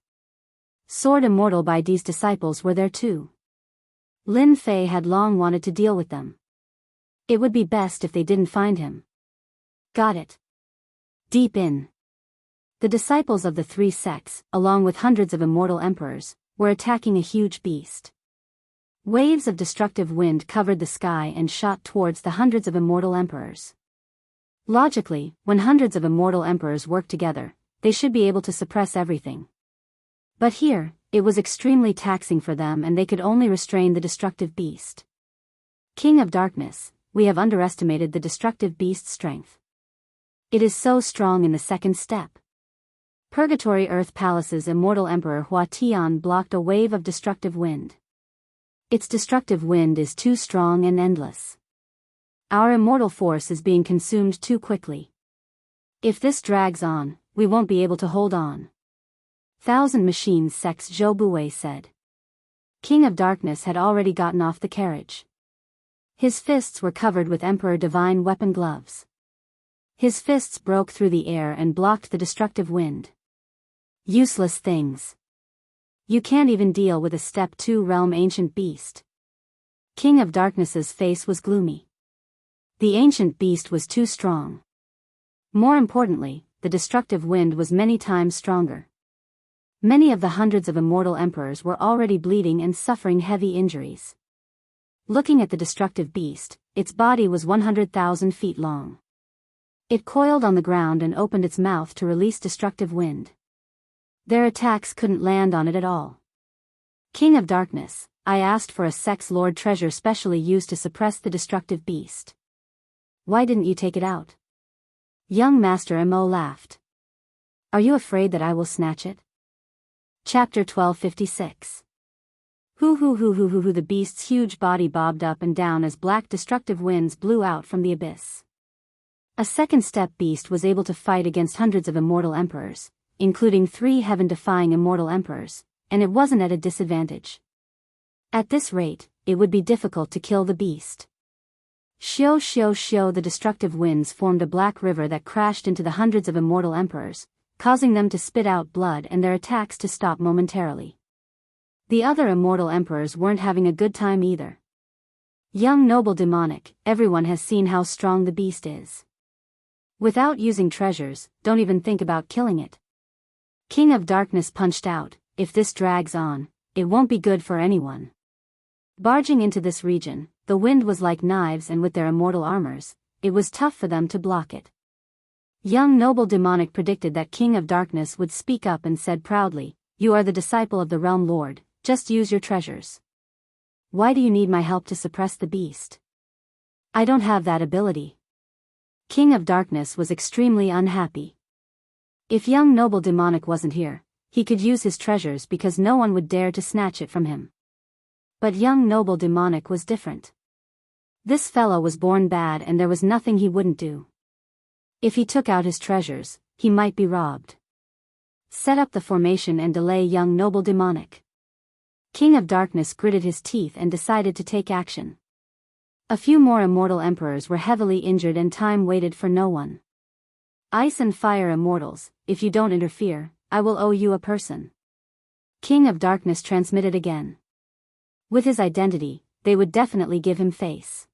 Sword Immortal Baidi's disciples were there too. Lin Fei had long wanted to deal with them. It would be best if they didn't find him. Got it. Deep in. The disciples of the three sects, along with hundreds of immortal emperors, were attacking a huge beast. Waves of destructive wind covered the sky and shot towards the hundreds of immortal emperors. Logically, when hundreds of immortal emperors work together, they should be able to suppress everything. But here, it was extremely taxing for them and they could only restrain the destructive beast. King of Darkness, we have underestimated the destructive beast's strength. It is so strong in the second step. Purgatory Earth Palace's immortal emperor Hua Tian blocked a wave of destructive wind. Its destructive wind is too strong and endless. Our immortal force is being consumed too quickly. If this drags on, we won't be able to hold on. Thousand Machines Sect's Zhou Buwei said. King of Darkness had already gotten off the carriage. His fists were covered with Emperor Divine weapon gloves. His fists broke through the air and blocked the destructive wind. Useless things. You can't even deal with a Step 2 realm ancient beast. King of Darkness's face was gloomy. The ancient beast was too strong. More importantly, the destructive wind was many times stronger. Many of the hundreds of immortal emperors were already bleeding and suffering heavy injuries. Looking at the destructive beast, its body was 100,000 feet long. It coiled on the ground and opened its mouth to release destructive wind. Their attacks couldn't land on it at all. King of Darkness, I asked for a Sex Lord treasure specially used to suppress the destructive beast. Why didn't you take it out? Young Master Mo laughed. Are you afraid that I will snatch it? Chapter 1256. Hoo, the beast's huge body bobbed up and down as black destructive winds blew out from the abyss. A second step beast was able to fight against hundreds of immortal emperors, including 3 heaven-defying immortal emperors, and it wasn't at a disadvantage. At this rate, it would be difficult to kill the beast. Shio, the destructive winds formed a black river that crashed into the hundreds of immortal emperors, causing them to spit out blood and their attacks to stop momentarily. The other immortal emperors weren't having a good time either. Young noble demonic, everyone has seen how strong the beast is. Without using treasures, don't even think about killing it. King of Darkness punched out, if this drags on, it won't be good for anyone. Barging into this region, the wind was like knives and with their immortal armors, it was tough for them to block it. Young noble demonic predicted that King of Darkness would speak up and said proudly, you are the disciple of the Realm Lord, just use your treasures. Why do you need my help to suppress the beast? I don't have that ability. King of Darkness was extremely unhappy. If young noble demonic wasn't here, he could use his treasures because no one would dare to snatch it from him. But young noble demonic was different. This fellow was born bad and there was nothing he wouldn't do. If he took out his treasures, he might be robbed. Set up the formation and delay young noble demonic. King of Darkness gritted his teeth and decided to take action. A few more immortal emperors were heavily injured and time waited for no one. Ice and fire immortals, if you don't interfere, I will owe you a person. King of Darkness transmitted again. With his identity, they would definitely give him face.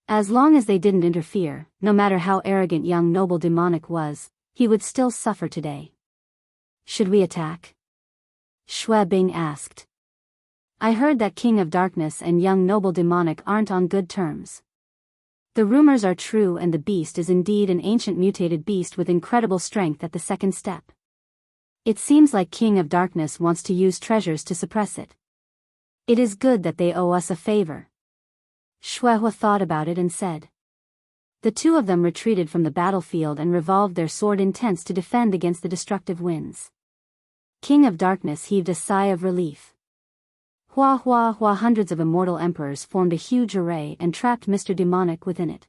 As long as they didn't interfere, no matter how arrogant young noble demonic was, he would still suffer today. Should we attack? Xue Bing asked. I heard that King of Darkness and young noble demonic aren't on good terms. The rumors are true and the beast is indeed an ancient mutated beast with incredible strength at the second step. It seems like King of Darkness wants to use treasures to suppress it. It is good that they owe us a favor. Shuehua thought about it and said. The two of them retreated from the battlefield and revolved their sword intents to defend against the destructive winds. King of Darkness heaved a sigh of relief. Hua hua hua, hundreds of immortal emperors formed a huge array and trapped Mr. Demonic within it.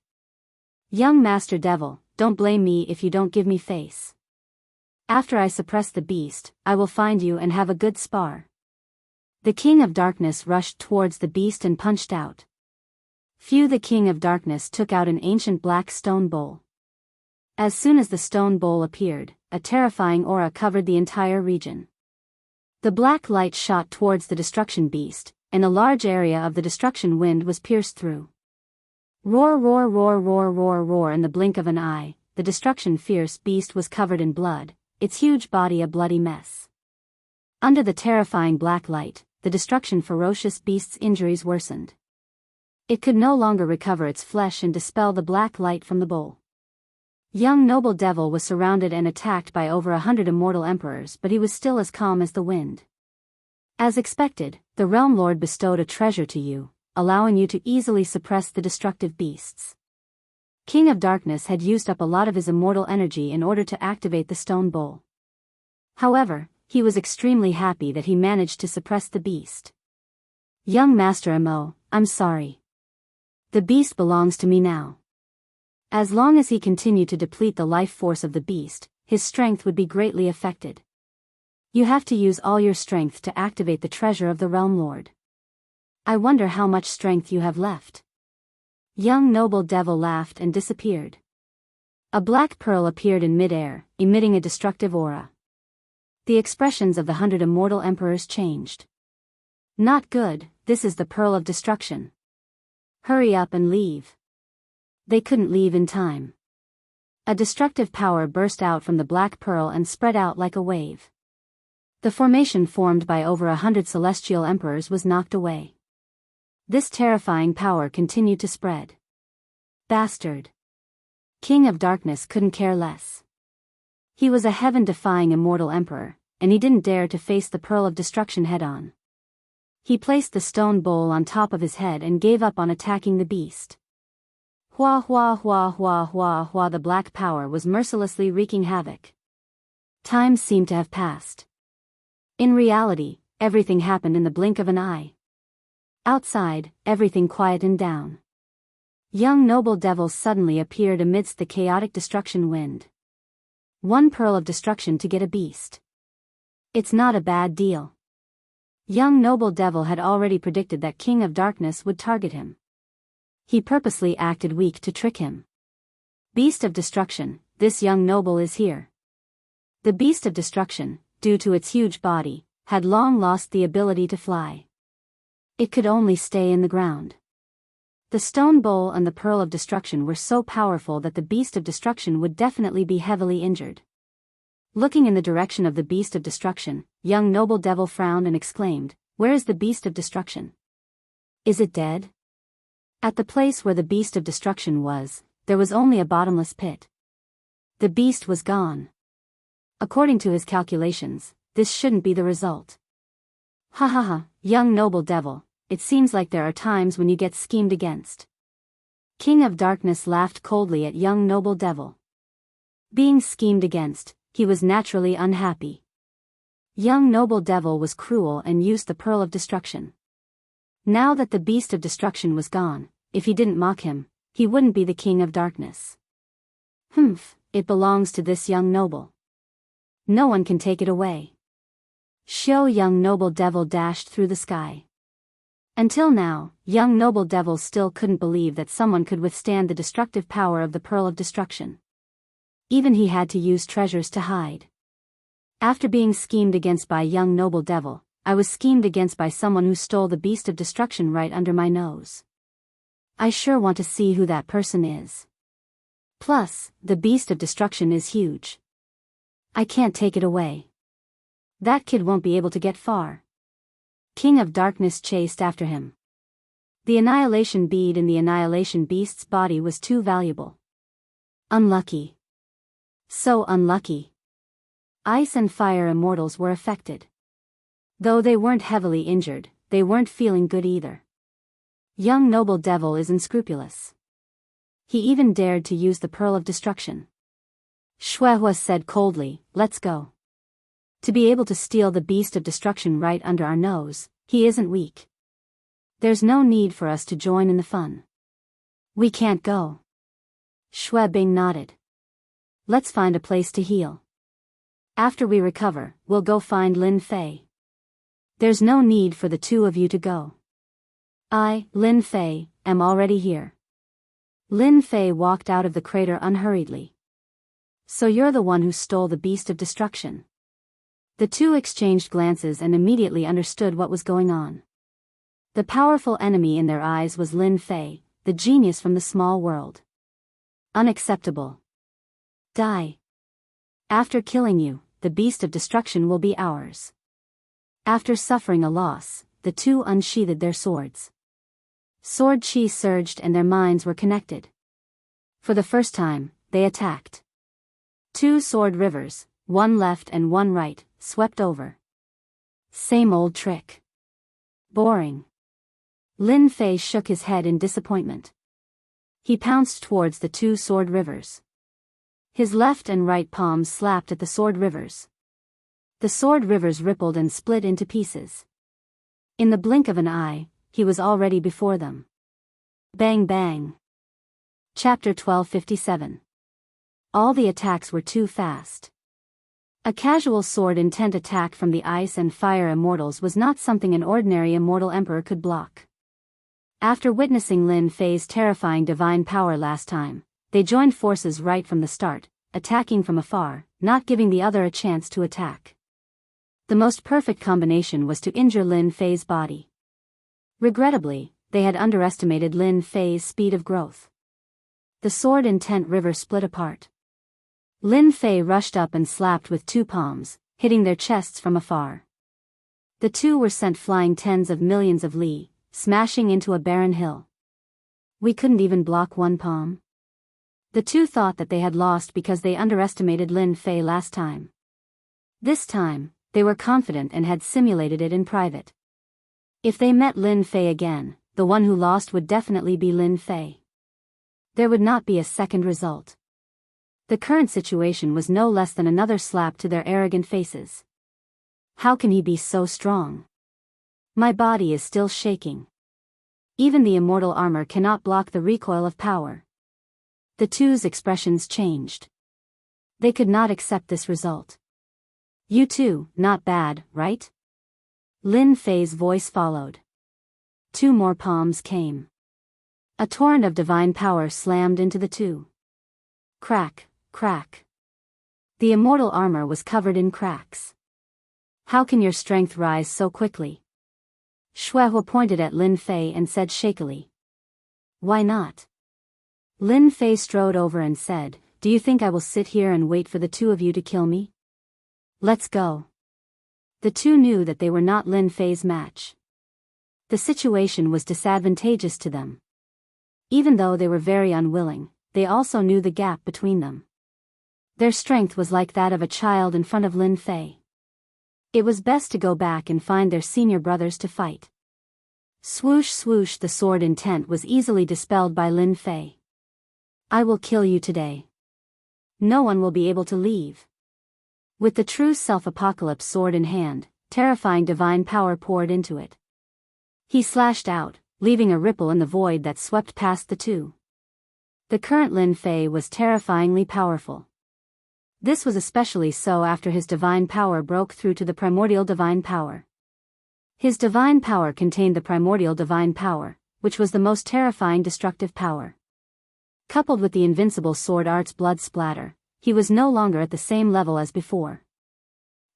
Young Master Devil, don't blame me if you don't give me face. After I suppress the beast, I will find you and have a good spar. The King of Darkness rushed towards the beast and punched out. The King of Darkness took out an ancient black stone bowl. As soon as the stone bowl appeared, a terrifying aura covered the entire region. The black light shot towards the destruction beast, and a large area of the destruction wind was pierced through. Roar roar roar roar roar roar, in the blink of an eye, the destruction fierce beast was covered in blood, its huge body a bloody mess. Under the terrifying black light, the destruction ferocious beast's injuries worsened. It could no longer recover its flesh and dispel the black light from the bowl. Young Noble Devil was surrounded and attacked by over 100 immortal emperors, but he was still as calm as the wind. As expected, the Realm Lord bestowed a treasure to you, allowing you to easily suppress the destructive beasts. King of Darkness had used up a lot of his immortal energy in order to activate the stone bowl. However, he was extremely happy that he managed to suppress the beast. Young Master Mo, I'm sorry. The beast belongs to me now. As long as he continued to deplete the life force of the beast, his strength would be greatly affected. You have to use all your strength to activate the treasure of the Realm Lord. I wonder how much strength you have left. Young Noble Devil laughed and disappeared. A black pearl appeared in mid-air, emitting a destructive aura. The expressions of the 100 immortal emperors changed. Not good, this is the Pearl of Destruction. Hurry up and leave. They couldn't leave in time. A destructive power burst out from the black pearl and spread out like a wave. The formation formed by over 100 celestial emperors was knocked away. This terrifying power continued to spread. Bastard. King of Darkness couldn't care less. He was a heaven-defying immortal emperor, and he didn't dare to face the Pearl of Destruction head-on. He placed the stone bowl on top of his head and gave up on attacking the beast. Hua hua hua hua hua hua, the black power was mercilessly wreaking havoc. Time seemed to have passed. In reality, everything happened in the blink of an eye. Outside, everything quietened down. Young Noble Devil suddenly appeared amidst the chaotic destruction wind. One pearl of destruction to get a beast. It's not a bad deal. Young Noble Devil had already predicted that King of Darkness would target him. He purposely acted weak to trick him. Beast of Destruction, this young noble is here. The Beast of Destruction, due to its huge body, had long lost the ability to fly. It could only stay in the ground. The stone bowl and the Pearl of Destruction were so powerful that the Beast of Destruction would definitely be heavily injured. Looking in the direction of the Beast of Destruction, young Noble Devil frowned and exclaimed, "Where is the Beast of Destruction? Is it dead?" At the place where the Beast of Destruction was, there was only a bottomless pit. The beast was gone. According to his calculations, this shouldn't be the result. Ha ha ha, young Noble Devil, it seems like there are times when you get schemed against. King of Darkness laughed coldly at young Noble Devil. Being schemed against, he was naturally unhappy. Young Noble Devil was cruel and used the Pearl of Destruction. Now that the Beast of Destruction was gone, if he didn't mock him, he wouldn't be the King of Darkness. It belongs to this young noble. No one can take it away. Young Noble Devil dashed through the sky. Until now, young Noble Devil still couldn't believe that someone could withstand the destructive power of the Pearl of Destruction. Even he had to use treasures to hide. After being schemed against by young Noble Devil, I was schemed against by someone who stole the Beast of Destruction right under my nose. I sure want to see who that person is. Plus, the Beast of Destruction is huge. I can't take it away. That kid won't be able to get far. King of Darkness chased after him. The annihilation bead in the annihilation beast's body was too valuable. Unlucky. So unlucky. Ice and fire immortals were affected. Though they weren't heavily injured, they weren't feeling good either. Young noble devil is unscrupulous. He even dared to use the pearl of destruction. Shuehua said coldly, let's go. To be able to steal the beast of destruction right under our nose, he isn't weak. There's no need for us to join in the fun. We can't go. Shui Bing nodded. Let's find a place to heal. After we recover, we'll go find Lin Fei. There's no need for the two of you to go. I, Lin Fei, am already here. Lin Fei walked out of the crater unhurriedly. So you're the one who stole the beast of destruction. The two exchanged glances and immediately understood what was going on. The powerful enemy in their eyes was Lin Fei, the genius from the small world. Unacceptable. Die. After killing you, the beast of destruction will be ours. After suffering a loss, the two unsheathed their swords. Sword chi surged and their minds were connected. For the first time, they attacked. Two sword rivers, one left and one right, swept over. Same old trick. Boring. Lin Fei shook his head in disappointment. He pounced towards the two sword rivers. His left and right palms slapped at the sword rivers. The sword rivers rippled and split into pieces. In the blink of an eye, he was already before them. Bang bang. Chapter 1257. All the attacks were too fast. A casual sword intent attack from the ice and fire immortals was not something an ordinary immortal emperor could block. After witnessing Lin Fei's terrifying divine power last time, they joined forces right from the start, attacking from afar, not giving the other a chance to attack. The most perfect combination was to injure Lin Fei's body. Regrettably, they had underestimated Lin Fei's speed of growth. The sword intent river split apart. Lin Fei rushed up and slapped with two palms, hitting their chests from afar. The two were sent flying tens of millions of li, smashing into a barren hill. We couldn't even block one palm. The two thought that they had lost because they underestimated Lin Fei last time. This time, they were confident and had simulated it in private. If they met Lin Fei again, the one who lost would definitely be Lin Fei. There would not be a second result. The current situation was no less than another slap to their arrogant faces. How can he be so strong? My body is still shaking. Even the immortal armor cannot block the recoil of power. The two's expressions changed. They could not accept this result. You two, not bad, right? Lin Fei's voice followed. Two more palms came. A torrent of divine power slammed into the two. Crack, crack. The immortal armor was covered in cracks. How can your strength rise so quickly? Shuehua pointed at Lin Fei and said shakily. Why not? Lin Fei strode over and said, do you think I will sit here and wait for the two of you to kill me? Let's go. The two knew that they were not Lin Fei's match. The situation was disadvantageous to them. Even though they were very unwilling, they also knew the gap between them. Their strength was like that of a child in front of Lin Fei. It was best to go back and find their senior brothers to fight. Swoosh swoosh, the sword intent was easily dispelled by Lin Fei. I will kill you today. No one will be able to leave. With the true self-apocalypse sword in hand, terrifying divine power poured into it. He slashed out, leaving a ripple in the void that swept past the two. The current Lin Fei was terrifyingly powerful. This was especially so after his divine power broke through to the primordial divine power. His divine power contained the primordial divine power, which was the most terrifying destructive power. Coupled with the invincible sword art's blood splatter, he was no longer at the same level as before.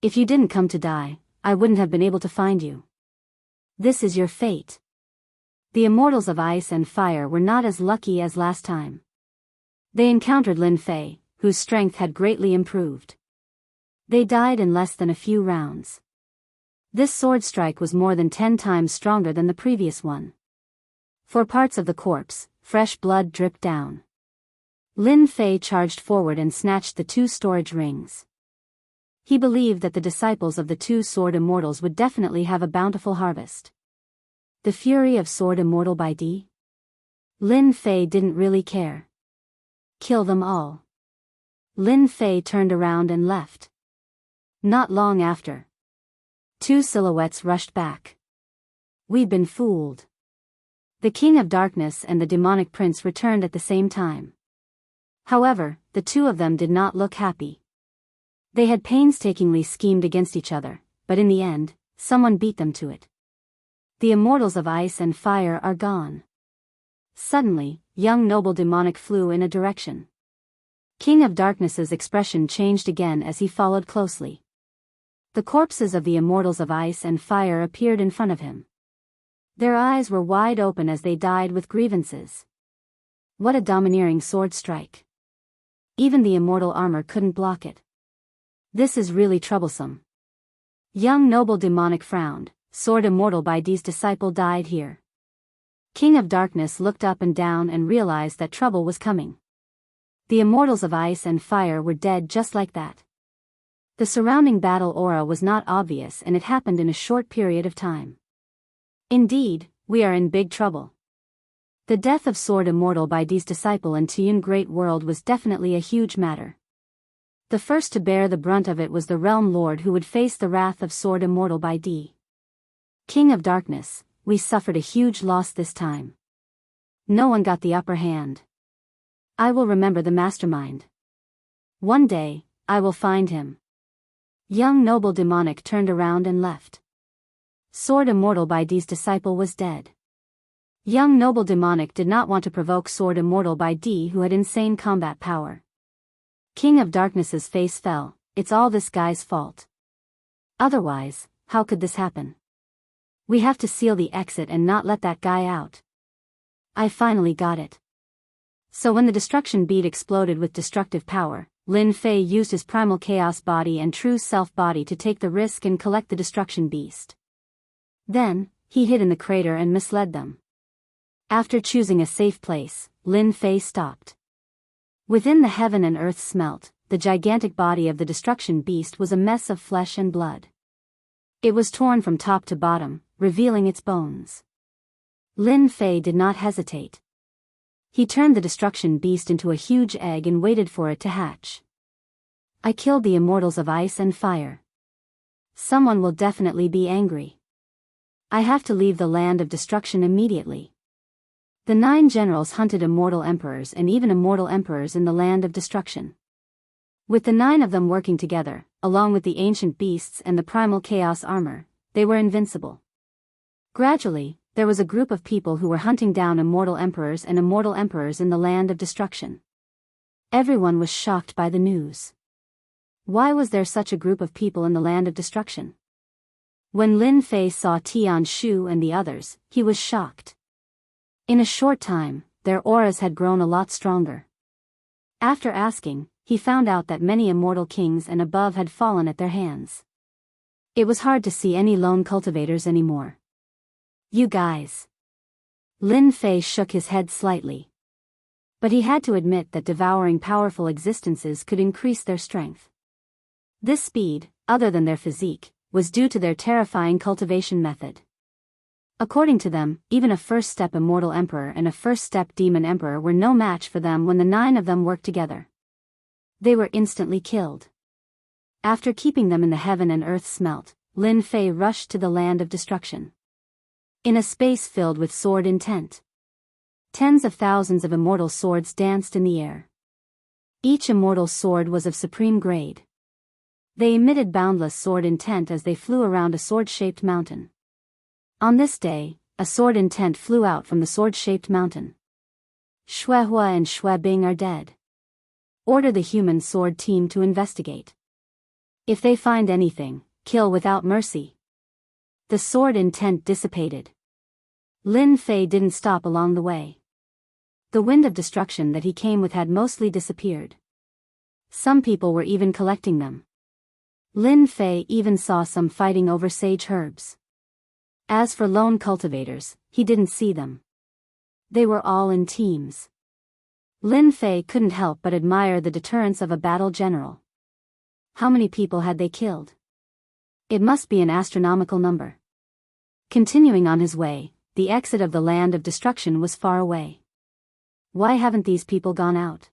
If you didn't come to die, I wouldn't have been able to find you. This is your fate. The immortals of ice and fire were not as lucky as last time. They encountered Lin Fei, whose strength had greatly improved. They died in less than a few rounds. This sword strike was more than 10 times stronger than the previous one. For parts of the corpse, fresh blood dripped down. Lin Fei charged forward and snatched the two storage rings. He believed that the disciples of the two sword immortals would definitely have a bountiful harvest. The fury of sword immortal by D. Lin Fei didn't really care. Kill them all. Lin Fei turned around and left. Not long after, two silhouettes rushed back. We've been fooled. The King of Darkness and the demonic prince returned at the same time. However, the two of them did not look happy. They had painstakingly schemed against each other, but in the end, someone beat them to it. The immortals of ice and fire are gone. Suddenly, young noble demonic flew in a direction. King of Darkness's expression changed again as he followed closely. The corpses of the immortals of ice and fire appeared in front of him. Their eyes were wide open as they died with grievances. What a domineering sword strike. Even the immortal armor couldn't block it. This is really troublesome. Young noble demonic frowned. Sword immortal by D's disciple died here. King of Darkness looked up and down and realized that trouble was coming. The immortals of ice and fire were dead just like that. The surrounding battle aura was not obvious and it happened in a short period of time. Indeed, we are in big trouble. The death of Sword Immortal by D's disciple in Tiyun Great World was definitely a huge matter. The first to bear the brunt of it was the Realm Lord who would face the wrath of Sword Immortal by D. King of Darkness, we suffered a huge loss this time. No one got the upper hand. I will remember the mastermind. One day, I will find him. Young noble demonic turned around and left. Sword Immortal by D's disciple was dead. Young noble demonic did not want to provoke Sword Immortal by D who had insane combat power. King of Darkness's face fell. It's all this guy's fault. Otherwise, how could this happen? We have to seal the exit and not let that guy out. I finally got it. So when the destruction bead exploded with destructive power, Lin Fei used his primal chaos body and true self body to take the risk and collect the destruction beast. Then, he hid in the crater and misled them. After choosing a safe place, Lin Fei stopped. Within the heaven and earth smelt, the gigantic body of the destruction beast was a mess of flesh and blood. It was torn from top to bottom, revealing its bones. Lin Fei did not hesitate. He turned the destruction beast into a huge egg and waited for it to hatch. I killed the immortals of ice and fire. Someone will definitely be angry. I have to leave the land of destruction immediately. The 9 generals hunted immortal emperors and even immortal emperors in the land of destruction. With the 9 of them working together, along with the ancient beasts and the primal chaos armor, they were invincible. Gradually, there was a group of people who were hunting down immortal emperors and immortal emperors in the land of destruction. Everyone was shocked by the news. Why was there such a group of people in the land of destruction? When Lin Fei saw Tian Shu and the others, he was shocked. In a short time, their auras had grown a lot stronger. After asking, he found out that many immortal kings and above had fallen at their hands. It was hard to see any lone cultivators anymore. You guys. Lin Fei shook his head slightly. But he had to admit that devouring powerful existences could increase their strength. This speed, other than their physique, was due to their terrifying cultivation method. According to them, even a first-step immortal emperor and a first-step demon emperor were no match for them when the 9 of them worked together. They were instantly killed. After keeping them in the heaven and earth smelt, Lin Fei rushed to the land of destruction. In a space filled with sword intent. Tens of thousands of immortal swords danced in the air. Each immortal sword was of supreme grade. They emitted boundless sword intent as they flew around a sword-shaped mountain. On this day, a sword intent flew out from the sword-shaped mountain. Shuehua and Shuebing are dead. Order the human sword team to investigate. If they find anything, kill without mercy. The sword intent dissipated. Lin Fei didn't stop along the way. The wind of destruction that he came with had mostly disappeared. Some people were even collecting them. Lin Fei even saw some fighting over sage herbs. As for lone cultivators, he didn't see them. They were all in teams. Lin Fei couldn't help but admire the deterrence of a battle general. How many people had they killed? It must be an astronomical number. Continuing on his way, the exit of the land of destruction was far away. Why haven't these people gone out?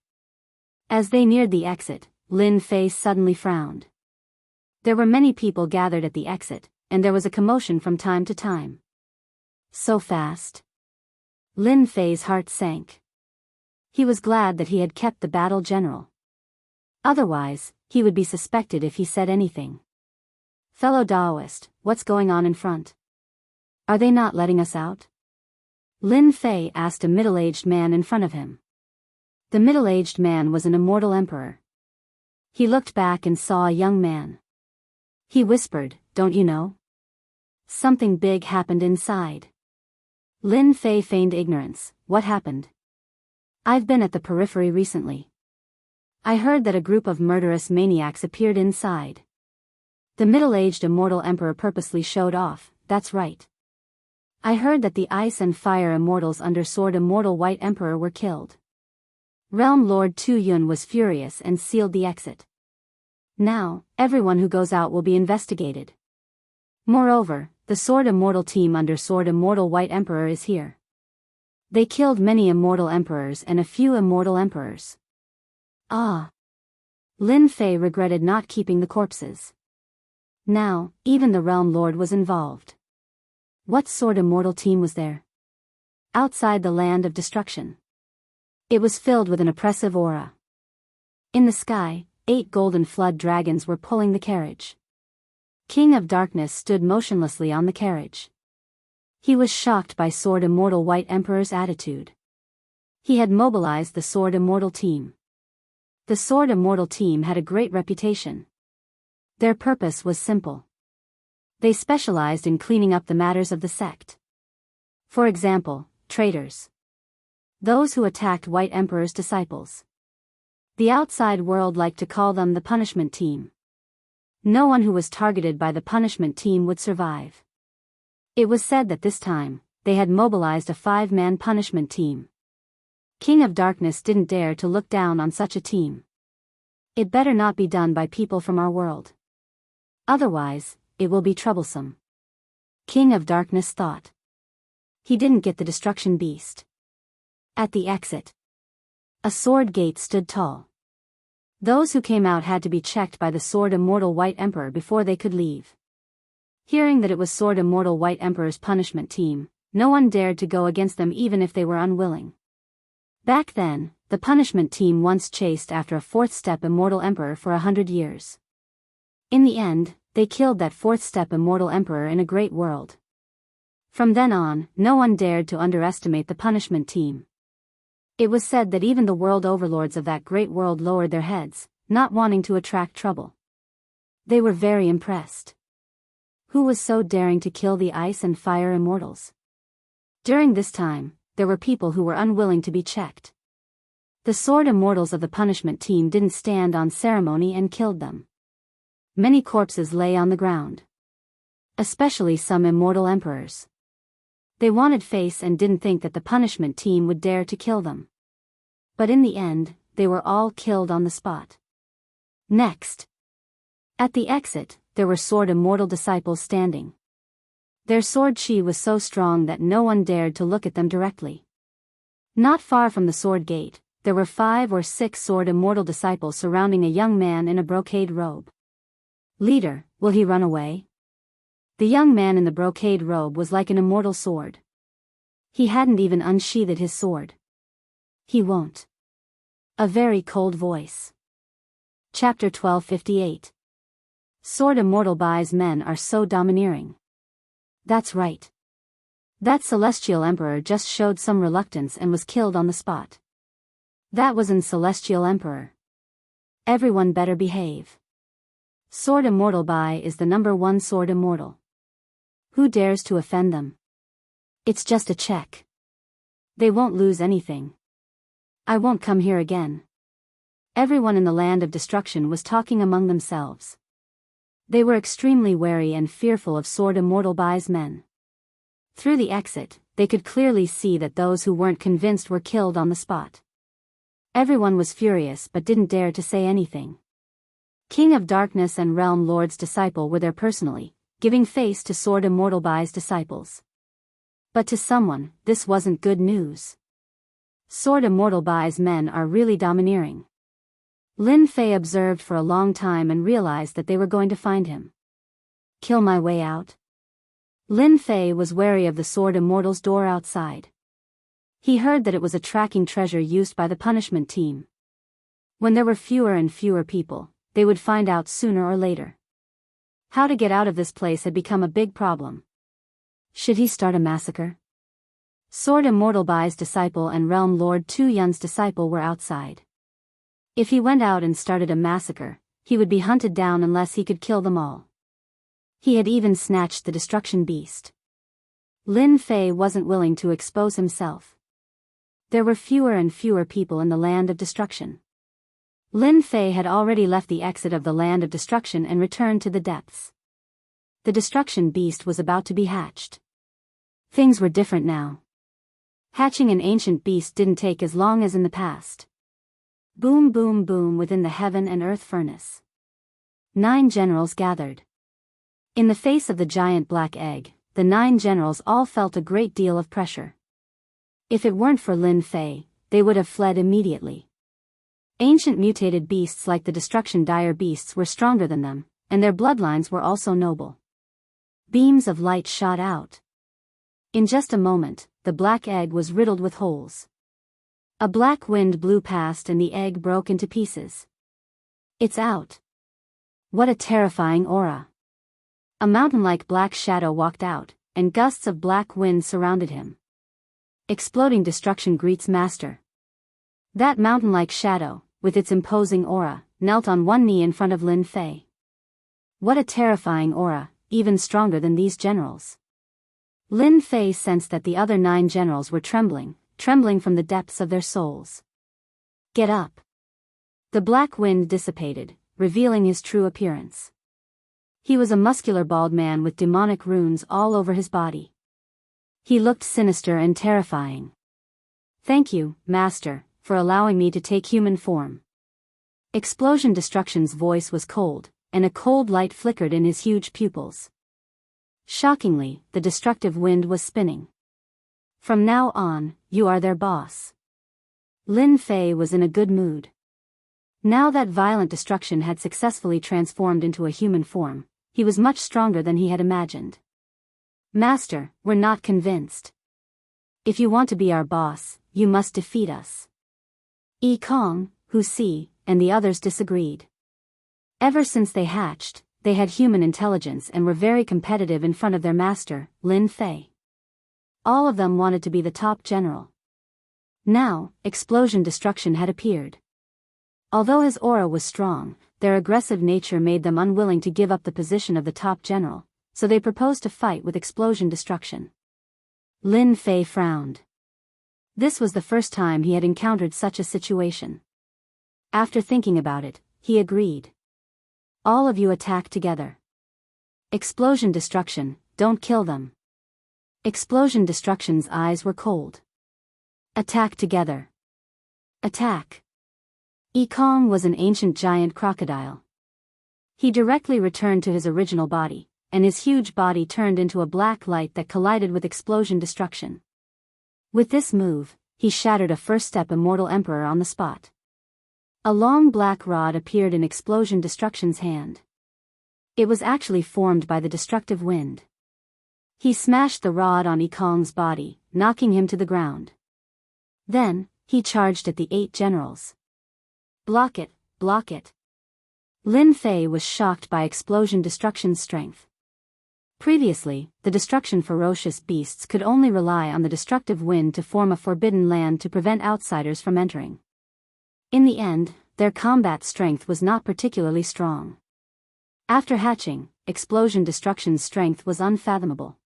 As they neared the exit, Lin Fei suddenly frowned. There were many people gathered at the exit, and there was a commotion from time to time. So fast? Lin Fei's heart sank. He was glad that he had kept the battle general. Otherwise, he would be suspected if he said anything. Fellow Daoist, what's going on in front? Are they not letting us out? Lin Fei asked a middle-aged man in front of him. The middle-aged man was an immortal emperor. He looked back and saw a young man. He whispered, "Don't you know? Something big happened inside." Lin Fei feigned ignorance. What happened? I've been at the periphery recently. I heard that a group of murderous maniacs appeared inside. The middle-aged immortal emperor purposely showed off. That's right. I heard that the ice and fire immortals under Sword Immortal White Emperor were killed. Realm Lord Tu Yun was furious and sealed the exit. Now, everyone who goes out will be investigated. Moreover, the Sword Immortal team under Sword Immortal White Emperor is here. They killed many immortal emperors and a few immortal emperors. Ah. Lin Fei regretted not keeping the corpses. Now, even the Realm Lord was involved. What Sword Immortal team was there? Outside the land of destruction. It was filled with an oppressive aura. In the sky, 8 golden flood dragons were pulling the carriage. King of Darkness stood motionlessly on the carriage. He was shocked by Sword Immortal White Emperor's attitude. He had mobilized the Sword Immortal team. The Sword Immortal team had a great reputation. Their purpose was simple. They specialized in cleaning up the matters of the sect. For example, traitors. Those who attacked White Emperor's disciples. The outside world liked to call them the punishment team. No one who was targeted by the punishment team would survive. It was said that this time, they had mobilized a 5-man punishment team. King of Darkness didn't dare to look down on such a team. It better not be done by people from our world. Otherwise, it will be troublesome. King of Darkness thought. He didn't get the destruction beast. At the exit, a sword gate stood tall. Those who came out had to be checked by the Sword Immortal White Emperor before they could leave. Hearing that it was Sword Immortal White Emperor's punishment team, no one dared to go against them even if they were unwilling. Back then, the punishment team once chased after a 4th-step Immortal Emperor for 100 years. In the end, they killed that 4th-step Immortal Emperor in a great world. From then on, no one dared to underestimate the punishment team. It was said that even the world overlords of that great world lowered their heads, not wanting to attract trouble. They were very impressed. Who was so daring to kill the ice and fire immortals? During this time, there were people who were unwilling to be checked. The sword immortals of the punishment team didn't stand on ceremony and killed them. Many corpses lay on the ground. Especially some immortal emperors. They wanted face and didn't think that the punishment team would dare to kill them. But in the end, they were all killed on the spot. Next. At the exit, there were sword immortal disciples standing. Their sword chi was so strong that no one dared to look at them directly. Not far from the sword gate, there were 5 or 6 sword immortal disciples surrounding a young man in a brocade robe. Leader, will he run away? The young man in the brocade robe was like an immortal sword. He hadn't even unsheathed his sword. He won't. A very cold voice. Chapter 1258. Sword Immortal Bai's men are so domineering. That's right. That Celestial Emperor just showed some reluctance and was killed on the spot. That was an Celestial Emperor. Everyone better behave. Sword Immortal Bai is the #1 Sword Immortal. Who dares to offend them? It's just a check. They won't lose anything. I won't come here again. Everyone in the land of destruction was talking among themselves. They were extremely wary and fearful of Sword Immortal Bai's men. Through the exit, they could clearly see that those who weren't convinced were killed on the spot. Everyone was furious but didn't dare to say anything. King of Darkness and Realm Lord's disciple were there personally, giving face to Sword Immortal Bai's disciples. But to someone, this wasn't good news. Sword Immortal Bai's men are really domineering. Lin Fei observed for a long time and realized that they were going to find him. Kill my way out? Lin Fei was wary of the Sword Immortal's door outside. He heard that it was a tracking treasure used by the punishment team. When there were fewer and fewer people, they would find out sooner or later. How to get out of this place had become a big problem. Should he start a massacre? Sword Immortal Bai's disciple and Realm Lord Tu Yun's disciple were outside. If he went out and started a massacre, he would be hunted down unless he could kill them all. He had even snatched the destruction beast. Lin Fei wasn't willing to expose himself. There were fewer and fewer people in the land of destruction. Lin Fei had already left the exit of the land of destruction and returned to the depths. The destruction beast was about to be hatched. Things were different now. Hatching an ancient beast didn't take as long as in the past. Boom boom boom within the heaven and earth furnace. 9 generals gathered. In the face of the giant black egg, the 9 generals all felt a great deal of pressure. If it weren't for Lin Fei, they would have fled immediately. Ancient mutated beasts like the destruction dire beasts were stronger than them, and their bloodlines were also noble. Beams of light shot out. In just a moment, the black egg was riddled with holes. A black wind blew past and the egg broke into pieces. It's out. What a terrifying aura. A mountain-like black shadow walked out, and gusts of black wind surrounded him. Exploding destruction greets master. That mountain-like shadow, with its imposing aura, knelt on one knee in front of Lin Fei. What a terrifying aura, even stronger than these generals. Lin Fei sensed that the other 9 generals were trembling from the depths of their souls. Get up. The black wind dissipated, revealing his true appearance. He was a muscular bald man with demonic runes all over his body. He looked sinister and terrifying. Thank you, Master, for allowing me to take human form. Explosion Destruction's voice was cold, and a cold light flickered in his huge pupils. Shockingly, the destructive wind was spinning. From now on, you are their boss. Lin Fei was in a good mood. Now that violent destruction had successfully transformed into a human form, he was much stronger than he had imagined. Master, we're not convinced. If you want to be our boss, you must defeat us. Yi Kong, Hu Si, and the others disagreed. Ever since they hatched, they had human intelligence and were very competitive in front of their master, Lin Fei. All of them wanted to be the top general. Now, Explosion Destruction had appeared. Although his aura was strong, their aggressive nature made them unwilling to give up the position of the top general, so they proposed to fight with Explosion Destruction. Lin Fei frowned. This was the first time he had encountered such a situation. After thinking about it, he agreed. All of you attack together. Explosion Destruction, don't kill them. Explosion Destruction's eyes were cold. Attack together. Attack. Yi Kong was an ancient giant crocodile. He directly returned to his original body, and his huge body turned into a black light that collided with Explosion Destruction. With this move, he shattered a first-step Immortal Emperor on the spot. A long black rod appeared in Explosion Destruction's hand. It was actually formed by the destructive wind. He smashed the rod on Yi Kong's body, knocking him to the ground. Then, he charged at the 8 generals. Block it, block it. Lin Fei was shocked by Explosion Destruction's strength. Previously, the destruction ferocious beasts could only rely on the destructive wind to form a forbidden land to prevent outsiders from entering. In the end, their combat strength was not particularly strong. After hatching, Explosion Destruction's strength was unfathomable.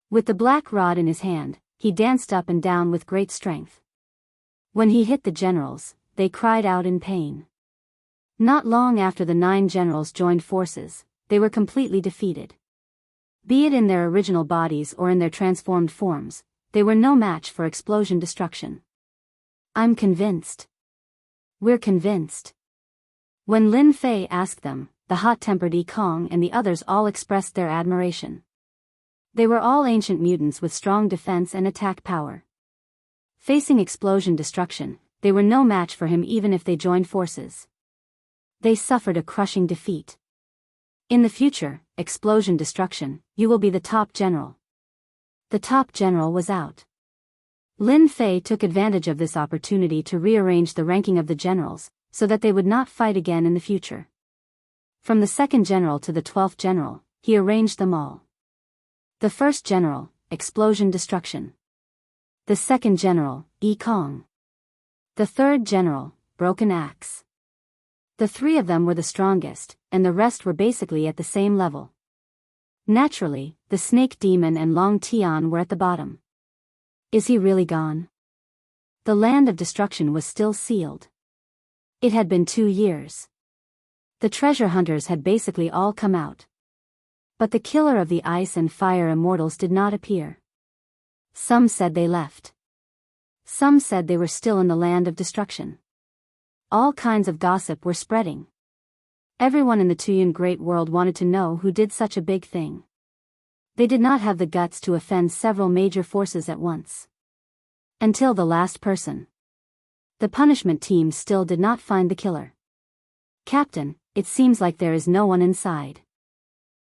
With the black rod in his hand, he danced up and down with great strength. When he hit the generals, they cried out in pain. Not long after the 9 generals joined forces, they were completely defeated. Be it in their original bodies or in their transformed forms, they were no match for Explosion Destruction. I'm convinced. We're convinced. When Lin Fei asked them, the hot-tempered Yi Kong and the others all expressed their admiration. They were all ancient mutants with strong defense and attack power. Facing explosion destruction, they were no match for him even if they joined forces. They suffered a crushing defeat. In the future, explosion destruction, you will be the top general. The top general was out. Lin Fei took advantage of this opportunity to rearrange the ranking of the generals, so that they would not fight again in the future. From the 2nd general to the 12th general, he arranged them all. The 1st general, explosion destruction. The 2nd general, Yi Kong. The 3rd general, broken axe. The 3 of them were the strongest, and the rest were basically at the same level. Naturally, the snake demon and Long Tian were at the bottom. Is he really gone? The land of destruction was still sealed. It had been 2 years. The treasure hunters had basically all come out. But the killer of the ice and fire immortals did not appear. Some said they left. Some said they were still in the land of destruction. All kinds of gossip were spreading. Everyone in the Tuyun Great World wanted to know who did such a big thing. They did not have the guts to offend several major forces at once. Until the last person. The punishment team still did not find the killer. Captain, it seems like there is no one inside.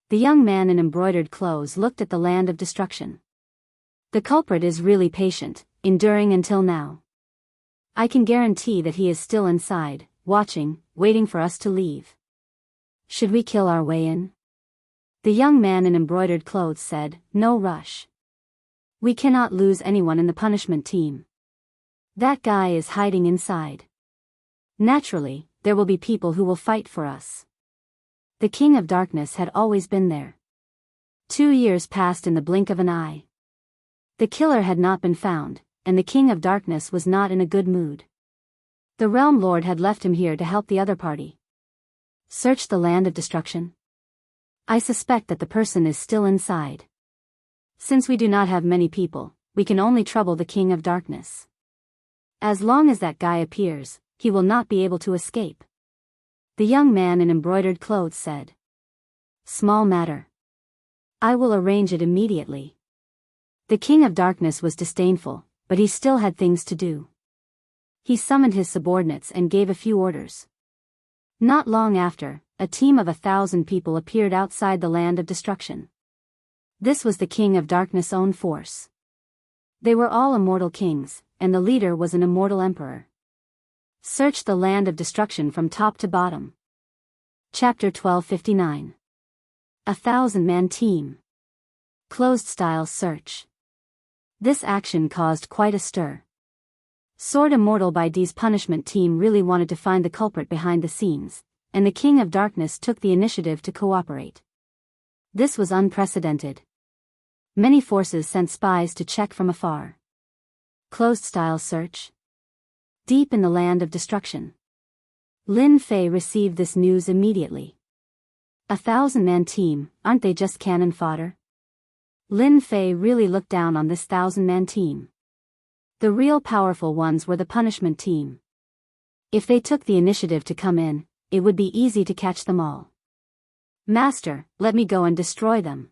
The young man in embroidered clothes looked at the land of destruction. The culprit is really patient, enduring until now. I can guarantee that he is still inside, watching, waiting for us to leave. Should we kill our way in? The young man in embroidered clothes said, no rush. We cannot lose anyone in the punishment team. That guy is hiding inside. Naturally, there will be people who will fight for us. The King of Darkness had always been there. 2 years passed in the blink of an eye. The killer had not been found, and the King of Darkness was not in a good mood. The Realm Lord had left him here to help the other party. Search the land of destruction? I suspect that the person is still inside. Since we do not have many people, we can only trouble the King of Darkness. As long as that guy appears, he will not be able to escape. The young man in embroidered clothes said. Small matter. I will arrange it immediately. The King of Darkness was disdainful, but he still had things to do. He summoned his subordinates and gave a few orders. Not long after, a team of 1,000 people appeared outside the land of destruction. This was the King of Darkness' own force. They were all immortal kings, and the leader was an immortal emperor. Search the land of destruction from top to bottom. Chapter 1259. 1,000-man team. Closed-style search. This action caused quite a stir. Sword Immortal by D's punishment team really wanted to find the culprit behind the scenes, and the King of Darkness took the initiative to cooperate. This was unprecedented. Many forces sent spies to check from afar. Closed-style search. Deep in the land of destruction. Lin Fei received this news immediately. 1,000-man team, aren't they just cannon fodder? Lin Fei really looked down on this 1,000-man team. The real powerful ones were the punishment team. If they took the initiative to come in, it would be easy to catch them all. Master, let me go and destroy them.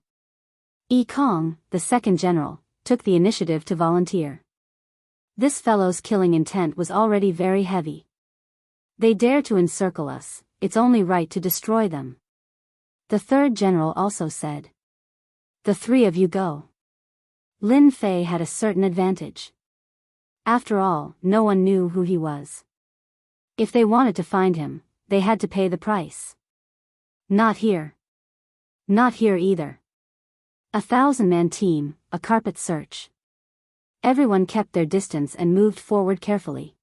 Yi Kong, the 2nd general, took the initiative to volunteer. This fellow's killing intent was already very heavy. They dare to encircle us, it's only right to destroy them. The 3rd general also said. The 3 of you go. Lin Fei had a certain advantage. After all, no one knew who he was. If they wanted to find him, they had to pay the price. Not here. Not here either. 1,000-man team, a carpet search. Everyone kept their distance and moved forward carefully.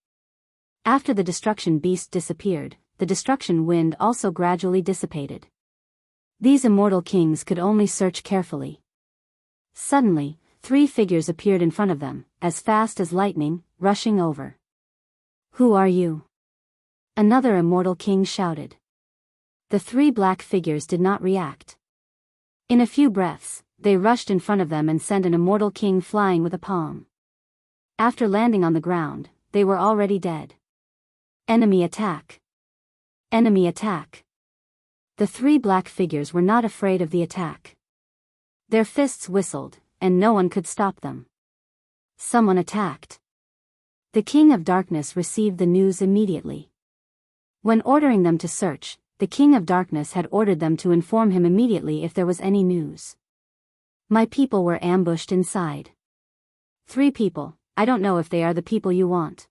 After the destruction beast disappeared, the destruction wind also gradually dissipated. These immortal kings could only search carefully. Suddenly, 3 figures appeared in front of them, as fast as lightning, rushing over. Who are you? Another immortal king shouted. The 3 black figures did not react. In a few breaths, they rushed in front of them and sent an immortal king flying with a palm. After landing on the ground, they were already dead. Enemy attack. Enemy attack. The three black figures were not afraid of the attack. Their fists whistled, and no one could stop them. Someone attacked. The King of Darkness received the news immediately. When ordering them to search, the King of Darkness had ordered them to inform him immediately if there was any news. My people were ambushed inside. 3 people, I don't know if they are the people you want.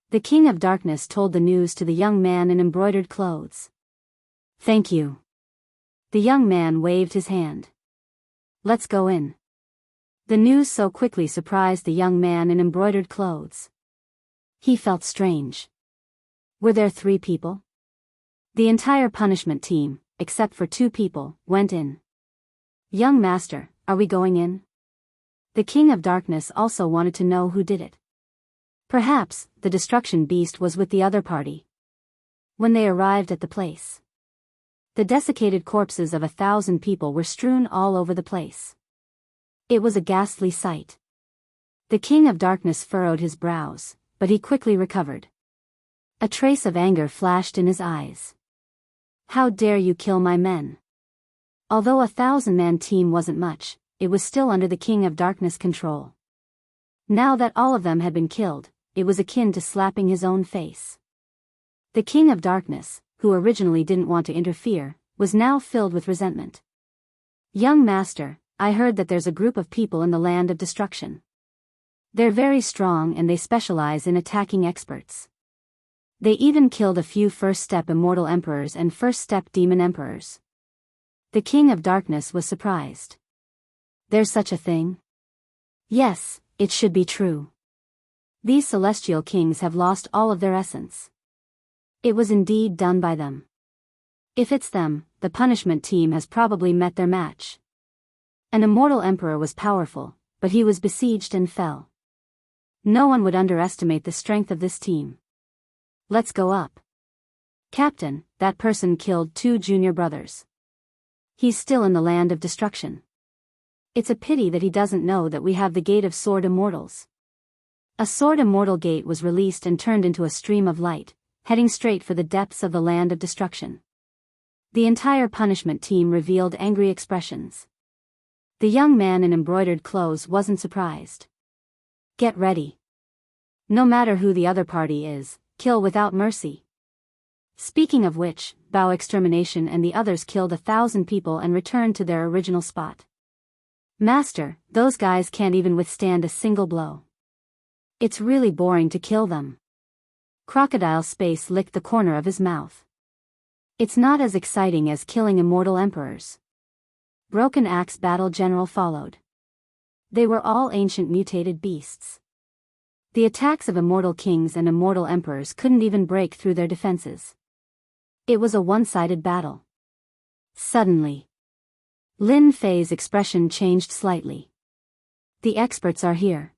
The King of Darkness told the news to the young man in embroidered clothes. Thank you. The young man waved his hand. Let's go in. The news so quickly surprised the young man in embroidered clothes. He felt strange. Were there 3 people? The entire punishment team, except for 2 people, went in. Young master, are we going in? The King of Darkness also wanted to know who did it. Perhaps, the destruction beast was with the other party. When they arrived at the place, the desiccated corpses of 1,000 people were strewn all over the place. It was a ghastly sight. The King of Darkness furrowed his brows, but he quickly recovered. A trace of anger flashed in his eyes. How dare you kill my men? Although a 1,000-man team wasn't much, it was still under the King of Darkness' control. Now that all of them had been killed, it was akin to slapping his own face. The King of Darkness, who originally didn't want to interfere, was now filled with resentment. Young master, I heard that there's a group of people in the land of destruction. They're very strong and they specialize in attacking experts. They even killed a few first-step immortal emperors and first-step demon emperors. The King of Darkness was surprised. There's such a thing? Yes, it should be true. These celestial kings have lost all of their essence. It was indeed done by them. If it's them, the punishment team has probably met their match. An immortal emperor was powerful, but he was besieged and fell. No one would underestimate the strength of this team. Let's go up. Captain, that person killed 2 junior brothers. He's still in the land of destruction. It's a pity that he doesn't know that we have the Gate of Sword Immortals. A Sword Immortal Gate was released and turned into a stream of light, heading straight for the depths of the land of destruction. The entire punishment team revealed angry expressions. The young man in embroidered clothes wasn't surprised. Get ready. No matter who the other party is, kill without mercy. Speaking of which, Biyao Extermination and the others killed 1,000 people and returned to their original spot. Master, those guys can't even withstand a single blow. It's really boring to kill them. Crocodile Space licked the corner of his mouth. It's not as exciting as killing immortal emperors. Broken Axe Battle General followed. They were all ancient mutated beasts. The attacks of immortal kings and immortal emperors couldn't even break through their defenses. It was a one-sided battle. Suddenly, Lin Fei's expression changed slightly. The experts are here.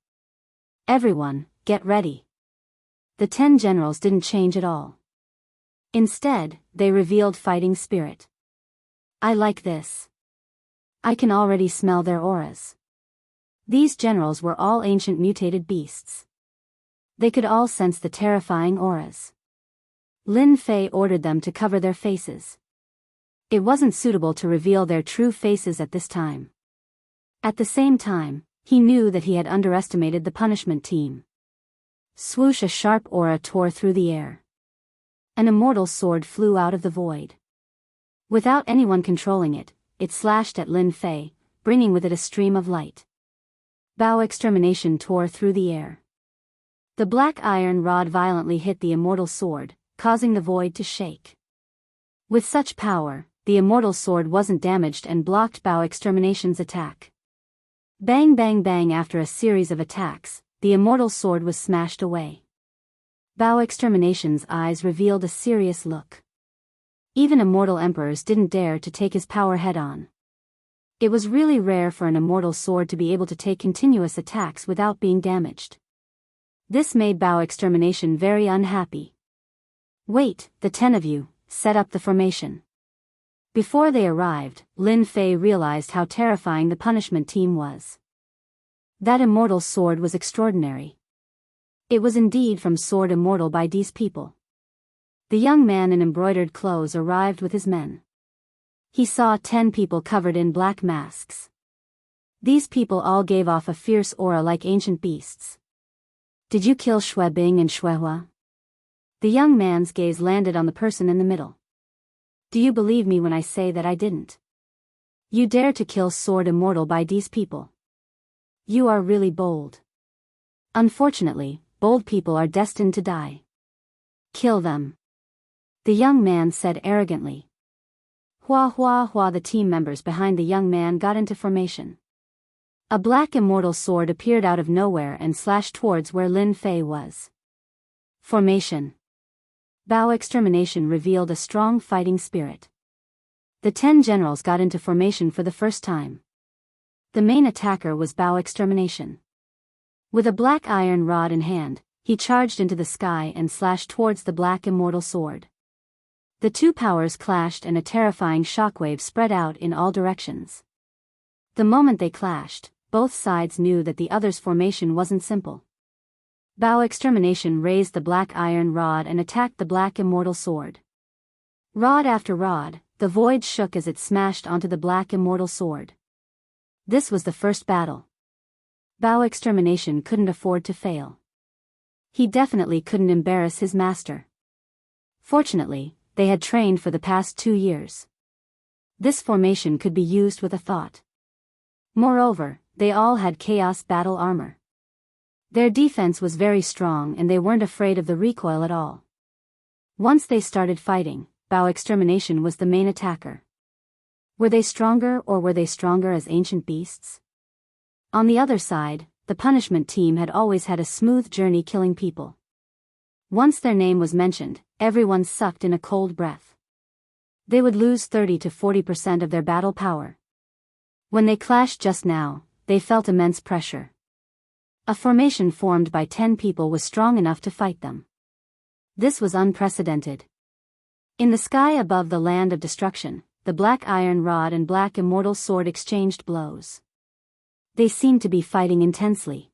Everyone, get ready. The 10 generals didn't change at all. Instead, they revealed fighting spirit. I like this. I can already smell their auras. These generals were all ancient mutated beasts. They could all sense the terrifying auras. Lin Fei ordered them to cover their faces. It wasn't suitable to reveal their true faces at this time. At the same time, he knew that he had underestimated the punishment team. Swoosh! A sharp aura tore through the air. An immortal sword flew out of the void. Without anyone controlling it, it slashed at Lin Fei, bringing with it a stream of light. Biyao Extermination tore through the air. The black iron rod violently hit the immortal sword, causing the void to shake. With such power, the immortal sword wasn't damaged and blocked Biyao Extermination's attack. Bang bang bang! After a series of attacks, the immortal sword was smashed away. Biyao Extermination's eyes revealed a serious look. Even immortal emperors didn't dare to take his power head-on. It was really rare for an immortal sword to be able to take continuous attacks without being damaged. This made Biyao Extermination very unhappy. Wait, the 10 of you, set up the formation. Before they arrived, Lin Fei realized how terrifying the punishment team was. That immortal sword was extraordinary. It was indeed from Sword Immortal by these people. The young man in embroidered clothes arrived with his men. He saw 10 people covered in black masks. These people all gave off a fierce aura like ancient beasts. Did you kill Shui Bing and Shui Hua? The young man's gaze landed on the person in the middle. Do you believe me when I say that I didn't? You dare to kill Sword Immortal by these people? You are really bold. Unfortunately, bold people are destined to die. Kill them. The young man said arrogantly. Hua hua hua. The team members behind the young man got into formation. A black immortal sword appeared out of nowhere and slashed towards where Lin Fei was. Formation. Bao extermination revealed a strong fighting spirit. The 10 generals got into formation for the first time. The main attacker was Bao extermination. With a black iron rod in hand, he charged into the sky and slashed towards the black immortal sword. The two powers clashed and a terrifying shockwave spread out in all directions. The moment they clashed, both sides knew that the other's formation wasn't simple. Bao extermination raised the black iron rod and attacked the black immortal sword. Rod after rod, the void shook as it smashed onto the black immortal sword. This was the first battle. Bao extermination couldn't afford to fail. He definitely couldn't embarrass his master. Fortunately, they had trained for the past 2 years. This formation could be used with a thought. Moreover, they all had chaos battle armor. Their defense was very strong and they weren't afraid of the recoil at all. Once they started fighting, Bao extermination was the main attacker. Were they stronger as ancient beasts? On the other side, the punishment team had always had a smooth journey killing people. Once their name was mentioned, everyone sucked in a cold breath. They would lose 30 to 40% of their battle power. When they clashed just now, they felt immense pressure. A formation formed by 10 people was strong enough to fight them. This was unprecedented. In the sky above the land of destruction, the black iron rod and black immortal sword exchanged blows. They seemed to be fighting intensely.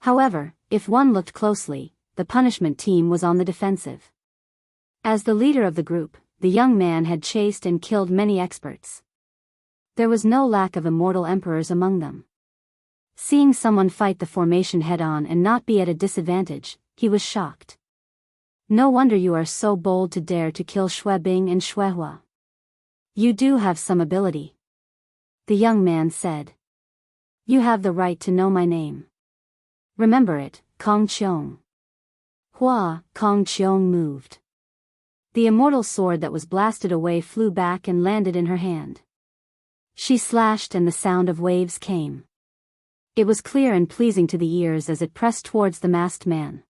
However, if one looked closely, the punishment team was on the defensive. As the leader of the group, the young man had chased and killed many experts. There was no lack of immortal emperors among them. Seeing someone fight the formation head-on and not be at a disadvantage, he was shocked. No wonder you are so bold to dare to kill Shui Bing and Shui Hua. You do have some ability. The young man said. You have the right to know my name. Remember it, Kong Qiong. Hua, Kong Qiong moved. The immortal sword that was blasted away flew back and landed in her hand. She slashed and the sound of waves came. It was clear and pleasing to the ears as it pressed towards the masked man.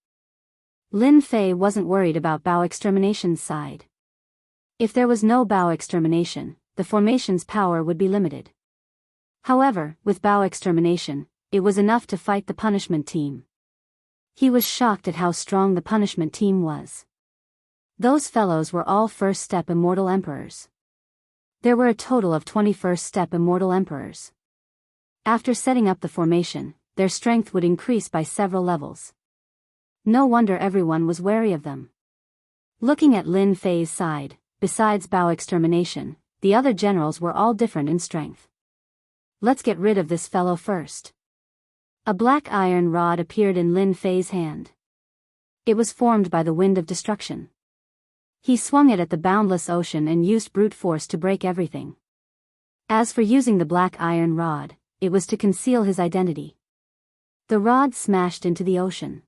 Lin Fei wasn't worried about Bao extermination's side. If there was no Bao extermination, the formation's power would be limited. However, with Bao extermination, it was enough to fight the punishment team. He was shocked at how strong the punishment team was. Those fellows were all first-step immortal emperors. There were a total of 20 first-step immortal emperors. After setting up the formation, their strength would increase by several levels. No wonder everyone was wary of them. Looking at Lin Fei's side, besides Bao extermination, the other generals were all different in strength. Let's get rid of this fellow first. A black iron rod appeared in Lin Fei's hand. It was formed by the wind of destruction. He swung it at the boundless ocean and used brute force to break everything. As for using the black iron rod, it was to conceal his identity. The rod smashed into the ocean.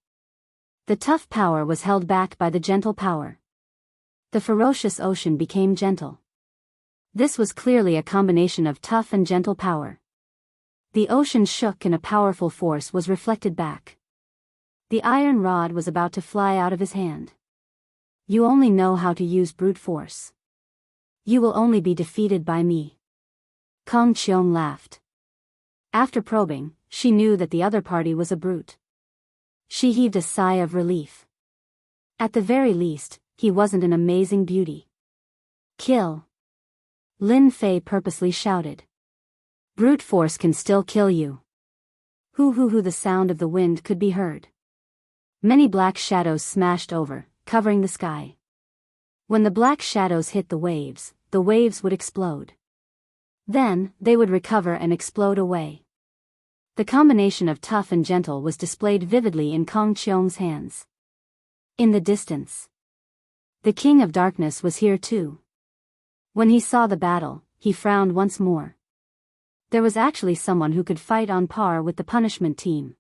The tough power was held back by the gentle power. The ferocious ocean became gentle. This was clearly a combination of tough and gentle power. The ocean shook and a powerful force was reflected back. The iron rod was about to fly out of his hand. You only know how to use brute force. You will only be defeated by me. Kong Qiong laughed. After probing, she knew that the other party was a brute. She heaved a sigh of relief. At the very least, he wasn't an amazing beauty. Kill. Lin Fei purposely shouted. Brute force can still kill you. Hoo, the sound of the wind could be heard. Many black shadows smashed over, covering the sky. When the black shadows hit the waves would explode. Then, they would recover and explode away. The combination of tough and gentle was displayed vividly in Kong Qiong's hands. In the distance, the King of Darkness was here too. When he saw the battle, he frowned once more. There was actually someone who could fight on par with the punishment team.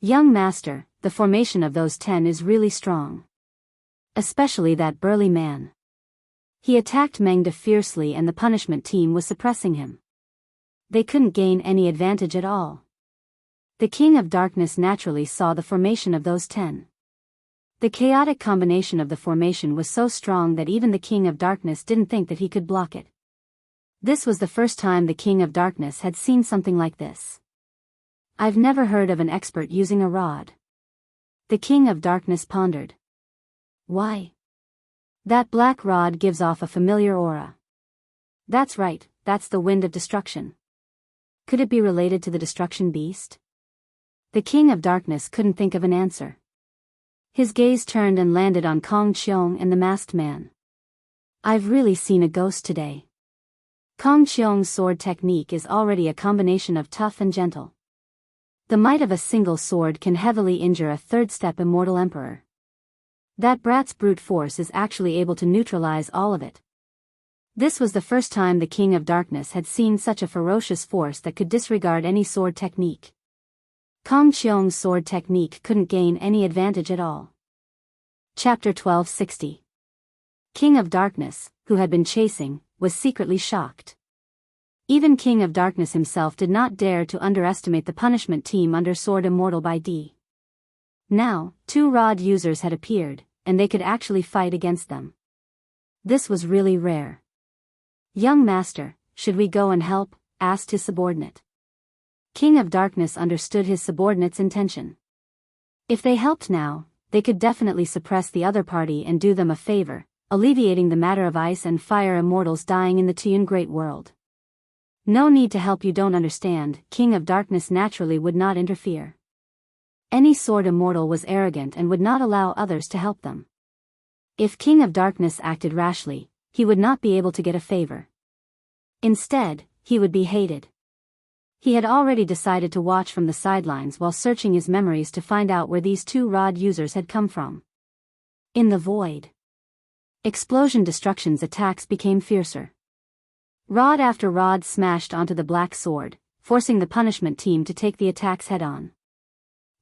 Young master, the formation of those 10 is really strong. Especially that burly man. He attacked Mengda fiercely and the punishment team was suppressing him. They couldn't gain any advantage at all. The King of Darkness naturally saw the formation of those 10. The chaotic combination of the formation was so strong that even the King of Darkness didn't think that he could block it. This was the first time the King of Darkness had seen something like this. I've never heard of an expert using a rod. The King of Darkness pondered. Why? That black rod gives off a familiar aura. That's right, that's the wind of destruction. Could it be related to the destruction beast? The King of Darkness couldn't think of an answer. His gaze turned and landed on Kong Qiong and the masked man. I've really seen a ghost today. Kong Qiong's sword technique is already a combination of tough and gentle. The might of a single sword can heavily injure a third-step immortal emperor. That brat's brute force is actually able to neutralize all of it. This was the first time the King of Darkness had seen such a ferocious force that could disregard any sword technique. Kong Qiong's sword technique couldn't gain any advantage at all. Chapter 1260. King of Darkness, who had been chasing, was secretly shocked. Even King of Darkness himself did not dare to underestimate the punishment team under Sword Immortal by D. Now, 2 rod users had appeared, and they could actually fight against them. This was really rare. Young master, should we go and help? Asked his subordinate. King of Darkness understood his subordinate's intention. If they helped now, they could definitely suppress the other party and do them a favor, alleviating the matter of ice and fire immortals dying in the Tian Great World. No need to help, you don't understand. King of Darkness naturally would not interfere. Any sword immortal was arrogant and would not allow others to help them. If King of Darkness acted rashly, he would not be able to get a favor. Instead, he would be hated. He had already decided to watch from the sidelines while searching his memories to find out where these 2 rod users had come from. In the void, explosion destruction's attacks became fiercer. Rod after rod smashed onto the black sword, forcing the punishment team to take the attacks head-on.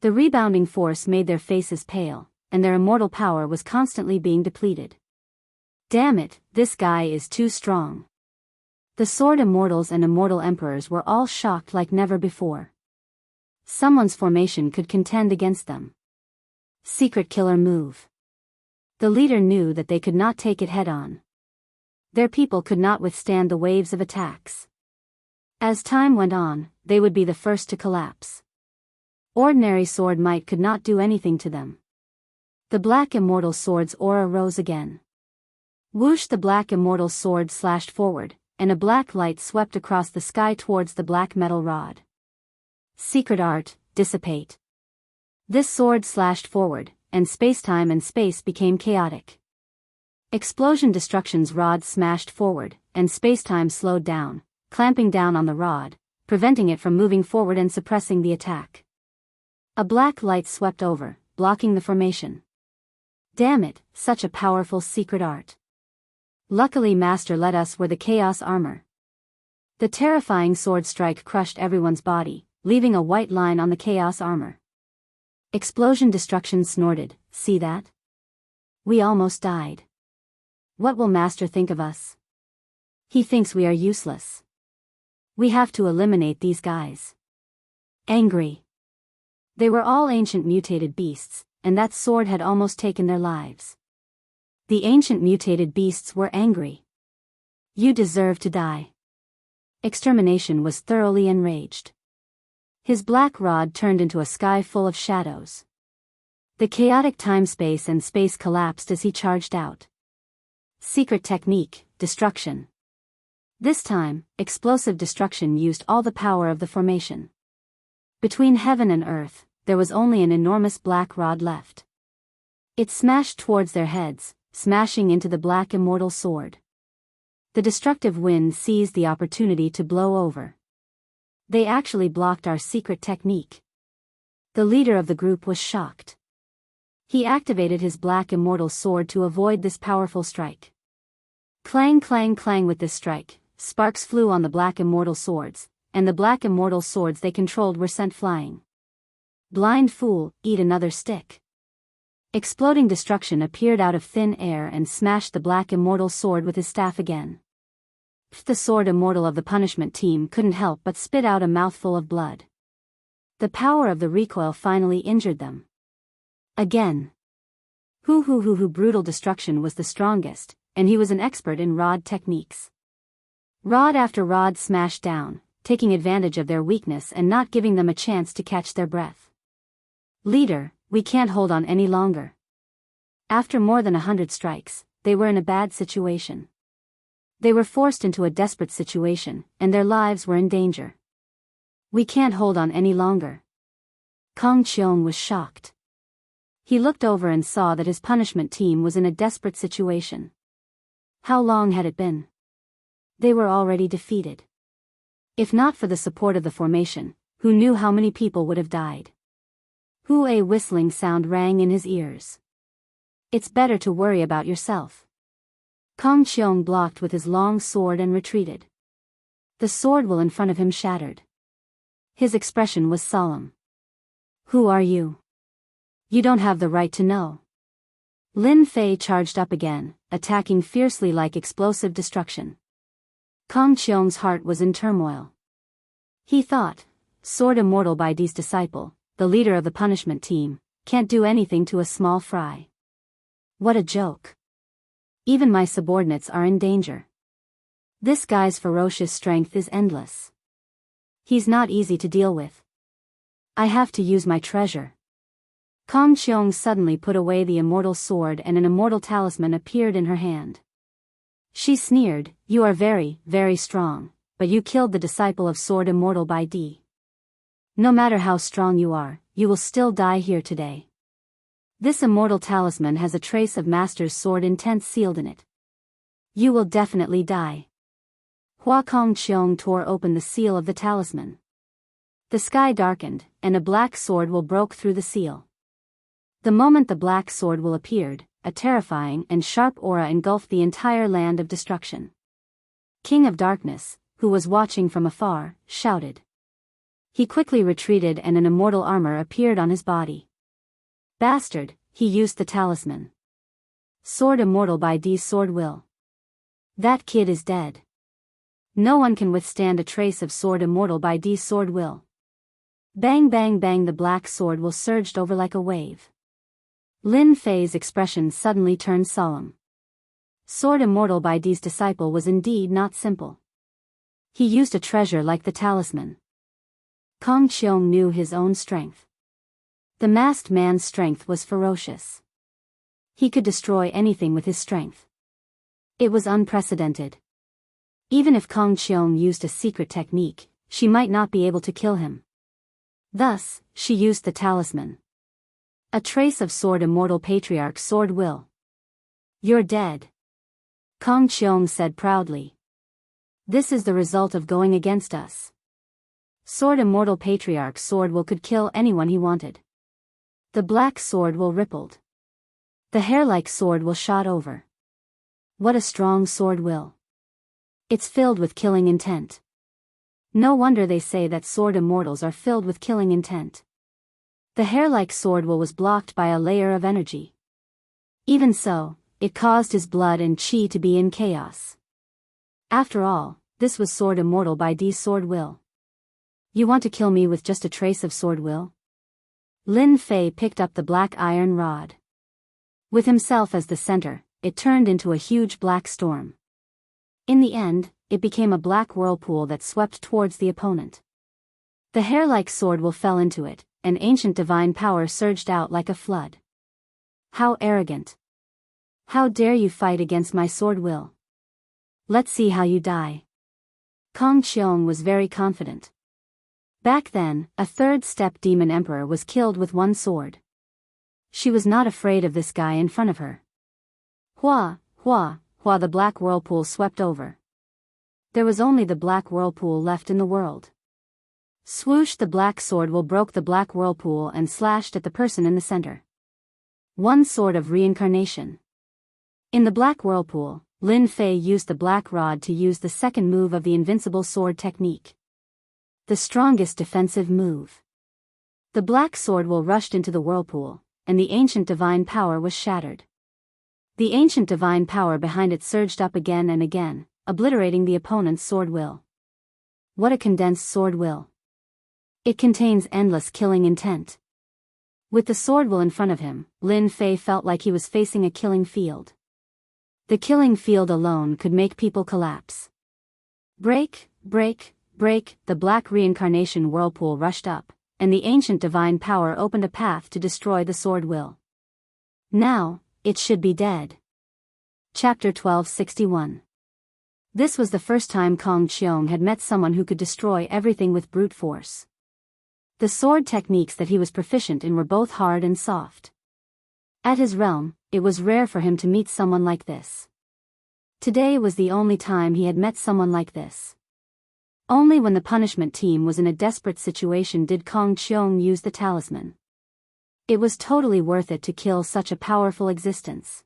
The rebounding force made their faces pale, and their immortal power was constantly being depleted. Damn it, this guy is too strong. The sword immortals and immortal emperors were all shocked like never before. Someone's formation could contend against them. Secret killer move. The leader knew that they could not take it head-on. Their people could not withstand the waves of attacks. As time went on, they would be the first to collapse. Ordinary sword might could not do anything to them. The black immortal sword's aura rose again. Whoosh! The black immortal sword slashed forward, and a black light swept across the sky towards the black metal rod. Secret art, dissipate. This sword slashed forward, and space-time and space became chaotic. Explosion destruction's rod smashed forward, and space-time slowed down, clamping down on the rod, preventing it from moving forward and suppressing the attack. A black light swept over, blocking the formation. Damn it, such a powerful secret art. Luckily Master led us where the chaos armor. The terrifying sword strike crushed everyone's body, leaving a white line on the chaos armor. Explosion destruction snorted, see that? We almost died. What will Master think of us? He thinks we are useless. We have to eliminate these guys. Angry. They were all ancient mutated beasts, and that sword had almost taken their lives. The ancient mutated beasts were angry. You deserve to die. Extermination was thoroughly enraged. His black rod turned into a sky full of shadows. The chaotic time-space and space collapsed as he charged out. Secret technique, destruction. This time, explosive destruction used all the power of the formation. Between heaven and earth, there was only an enormous black rod left. It smashed towards their heads, smashing into the black immortal sword. The destructive wind seized the opportunity to blow over. They actually blocked our secret technique. The leader of the group was shocked. He activated his black immortal sword to avoid this powerful strike. Clang clang clang with this strike, sparks flew on the black immortal swords, and the black immortal swords they controlled were sent flying. Blind fool, eat another stick. Exploding destruction appeared out of thin air and smashed the black immortal sword with his staff again. The sword immortal of the punishment team couldn't help but spit out a mouthful of blood. The power of the recoil finally injured them. Again. Brutal destruction was the strongest, and he was an expert in rod techniques. Rod after rod smashed down, taking advantage of their weakness and not giving them a chance to catch their breath. Leader, we can't hold on any longer. After more than 100 strikes, they were in a bad situation. They were forced into a desperate situation, and their lives were in danger. We can't hold on any longer. Kong Qiong was shocked. He looked over and saw that his punishment team was in a desperate situation. How long had it been? They were already defeated. If not for the support of the formation, who knew how many people would have died? A whistling sound rang in his ears. It's better to worry about yourself. Kong Qiong blocked with his long sword and retreated. The sword will in front of him shattered. His expression was solemn. Who are you? You don't have the right to know. Lin Fei charged up again, attacking fiercely like explosive destruction. Kong Qiong's heart was in turmoil. He thought, Sword Immortal Baidi's disciple, the leader of the punishment team, can't do anything to a small fry. What a joke. Even my subordinates are in danger. This guy's ferocious strength is endless. He's not easy to deal with. I have to use my treasure. Kong Qiong suddenly put away the immortal sword and an immortal talisman appeared in her hand. She sneered, you are very, very strong, but you killed the disciple of Sword Immortal Baidi. No matter how strong you are, you will still die here today. This immortal talisman has a trace of Master's sword intent sealed in it. You will definitely die. Hua Kong Qiong tore open the seal of the talisman. The sky darkened, and a black sword will broke through the seal. The moment the black sword will appeared, a terrifying and sharp aura engulfed the entire land of destruction. King of Darkness, who was watching from afar, shouted. He quickly retreated and an immortal armor appeared on his body. Bastard, he used the talisman. Sword Immortal Baidi's sword will. That kid is dead. No one can withstand a trace of Sword Immortal Baidi's sword will. Bang bang bang, the black sword will surged over like a wave. Lin Fei's expression suddenly turned solemn. Sword Immortal Baidi's disciple was indeed not simple. He used a treasure like the talisman. Kong Qiong knew his own strength. The masked man's strength was ferocious. He could destroy anything with his strength. It was unprecedented. Even if Kong Qiong used a secret technique, she might not be able to kill him. Thus, she used the talisman. A trace of Sword Immortal Patriarch's sword will. You're dead. Kong Qiong said proudly. This is the result of going against us. Sword Immortal Patriarch's sword will could kill anyone he wanted. The black sword will rippled. The hair-like sword will shot over. What a strong sword will. It's filled with killing intent. No wonder they say that sword immortals are filled with killing intent. The hair-like sword will was blocked by a layer of energy. Even so, it caused his blood and chi to be in chaos. After all, this was Sword Immortal Baidi's sword will. You want to kill me with just a trace of sword will? Lin Fei picked up the black iron rod. With himself as the center, it turned into a huge black storm. In the end, it became a black whirlpool that swept towards the opponent. The hair-like sword will fell into it, and ancient divine power surged out like a flood. How arrogant! How dare you fight against my sword will? Let's see how you die. Kong Qiong was very confident. Back then, a third-step demon emperor was killed with one sword. She was not afraid of this guy in front of her. Hua, hua, hua, the black whirlpool swept over. There was only the black whirlpool left in the world. Swoosh, the black sword will broke the black whirlpool and slashed at the person in the center. One sword of reincarnation. In the black whirlpool, Lin Fei used the black rod to use the second move of the invincible sword technique. The strongest defensive move. The black sword will rushed into the whirlpool, and the ancient divine power was shattered. The ancient divine power behind it surged up again and again, obliterating the opponent's sword will. What a condensed sword will. It contains endless killing intent. With the sword will in front of him, Lin Fei felt like he was facing a killing field. The killing field alone could make people collapse. Break, break, break, the black reincarnation whirlpool rushed up, and the ancient divine power opened a path to destroy the sword will. Now, it should be dead. Chapter 1261. This was the first time Kong Qiong had met someone who could destroy everything with brute force. The sword techniques that he was proficient in were both hard and soft. At his realm, it was rare for him to meet someone like this. Today was the only time he had met someone like this. Only when the punishment team was in a desperate situation did Kong Qiong use the talisman. It was totally worth it to kill such a powerful existence.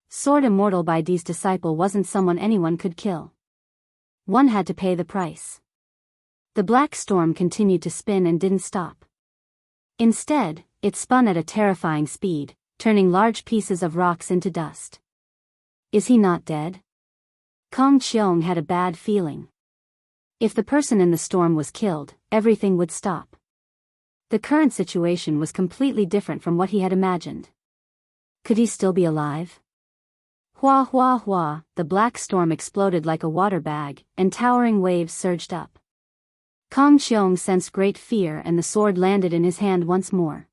Sword Immortal Bai Di's disciple wasn't someone anyone could kill. One had to pay the price. The black storm continued to spin and didn't stop. Instead, it spun at a terrifying speed, turning large pieces of rocks into dust. Is he not dead? Kong Qiong had a bad feeling. If the person in the storm was killed, everything would stop. The current situation was completely different from what he had imagined. Could he still be alive? Hua hua hua, the black storm exploded like a water bag, and towering waves surged up. Kong Qiong sensed great fear and the sword landed in his hand once more.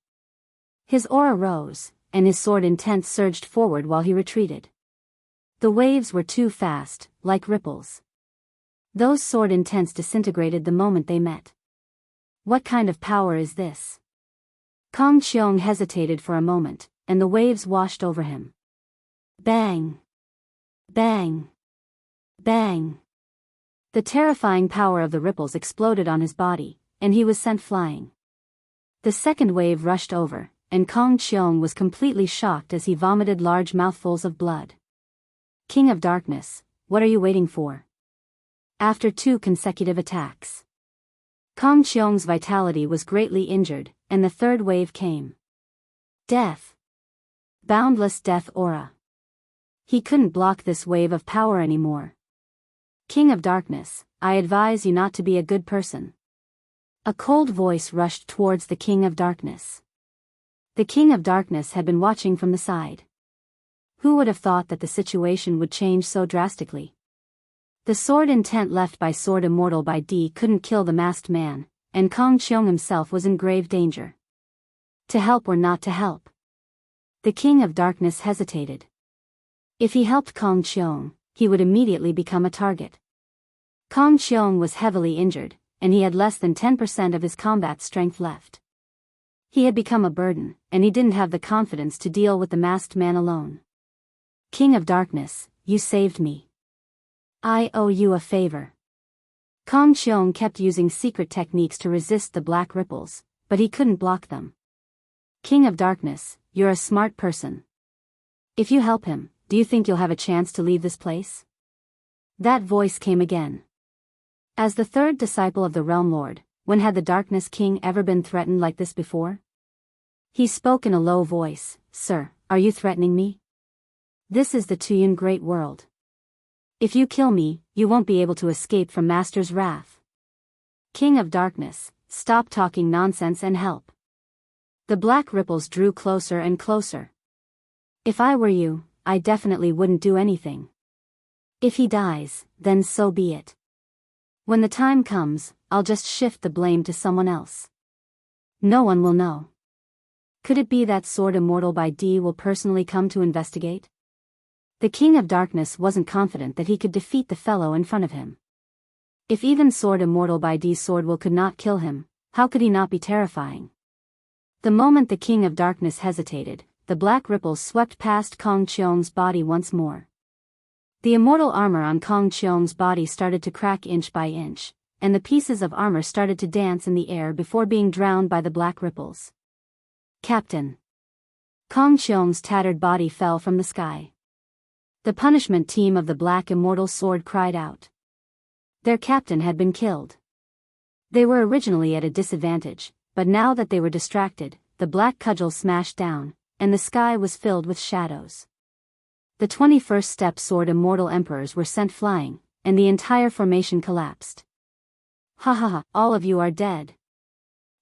His aura rose, and his sword intent surged forward while he retreated. The waves were too fast, like ripples. Those sword intents disintegrated the moment they met. What kind of power is this? Kong Qiong hesitated for a moment, and the waves washed over him. Bang! Bang! Bang! The terrifying power of the ripples exploded on his body, and he was sent flying. The second wave rushed over, and Kong Qiong was completely shocked as he vomited large mouthfuls of blood. King of Darkness, what are you waiting for? After 2 consecutive attacks, Kong Qiong's vitality was greatly injured, and the third wave came. Death. Boundless death aura. He couldn't block this wave of power anymore. King of Darkness, I advise you not to be a good person. A cold voice rushed towards the King of Darkness. The King of Darkness had been watching from the side. Who would have thought that the situation would change so drastically? The sword intent left by Sword Immortal Bai Di couldn't kill the masked man, and Kong Qiong himself was in grave danger. To help or not to help? The King of Darkness hesitated. If he helped Kong Qiong, he would immediately become a target. Kong Qiong was heavily injured, and he had less than 10% of his combat strength left. He had become a burden, and he didn't have the confidence to deal with the masked man alone. King of Darkness, you saved me. I owe you a favor. Kong Qiong kept using secret techniques to resist the black ripples, but he couldn't block them. King of Darkness, you're a smart person. If you help him, do you think you'll have a chance to leave this place? That voice came again. As the third disciple of the Realm Lord, when had the Darkness King ever been threatened like this before? He spoke in a low voice, Sir, are you threatening me? This is the Tuyun Great World. If you kill me, you won't be able to escape from Master's wrath. King of Darkness, stop talking nonsense and help. The black ripples drew closer and closer. If I were you, I definitely wouldn't do anything. If he dies, then so be it. When the time comes, I'll just shift the blame to someone else. No one will know. Could it be that Sword Immortal Bai Di will personally come to investigate? The King of Darkness wasn't confident that he could defeat the fellow in front of him. If even Sword Immortal Bai Di's sword will could not kill him, how could he not be terrifying? The moment the King of Darkness hesitated, the black ripples swept past Kong Qiong's body once more. The immortal armor on Kong Qiong's body started to crack inch by inch, and the pieces of armor started to dance in the air before being drowned by the black ripples. Captain! Kong Qiong's tattered body fell from the sky. The punishment team of the Black Immortal Sword cried out. Their captain had been killed. They were originally at a disadvantage, but now that they were distracted, the black cudgel smashed down, and the sky was filled with shadows. The 21st Step Sword Immortal Emperors were sent flying, and the entire formation collapsed. Ha ha ha, all of you are dead.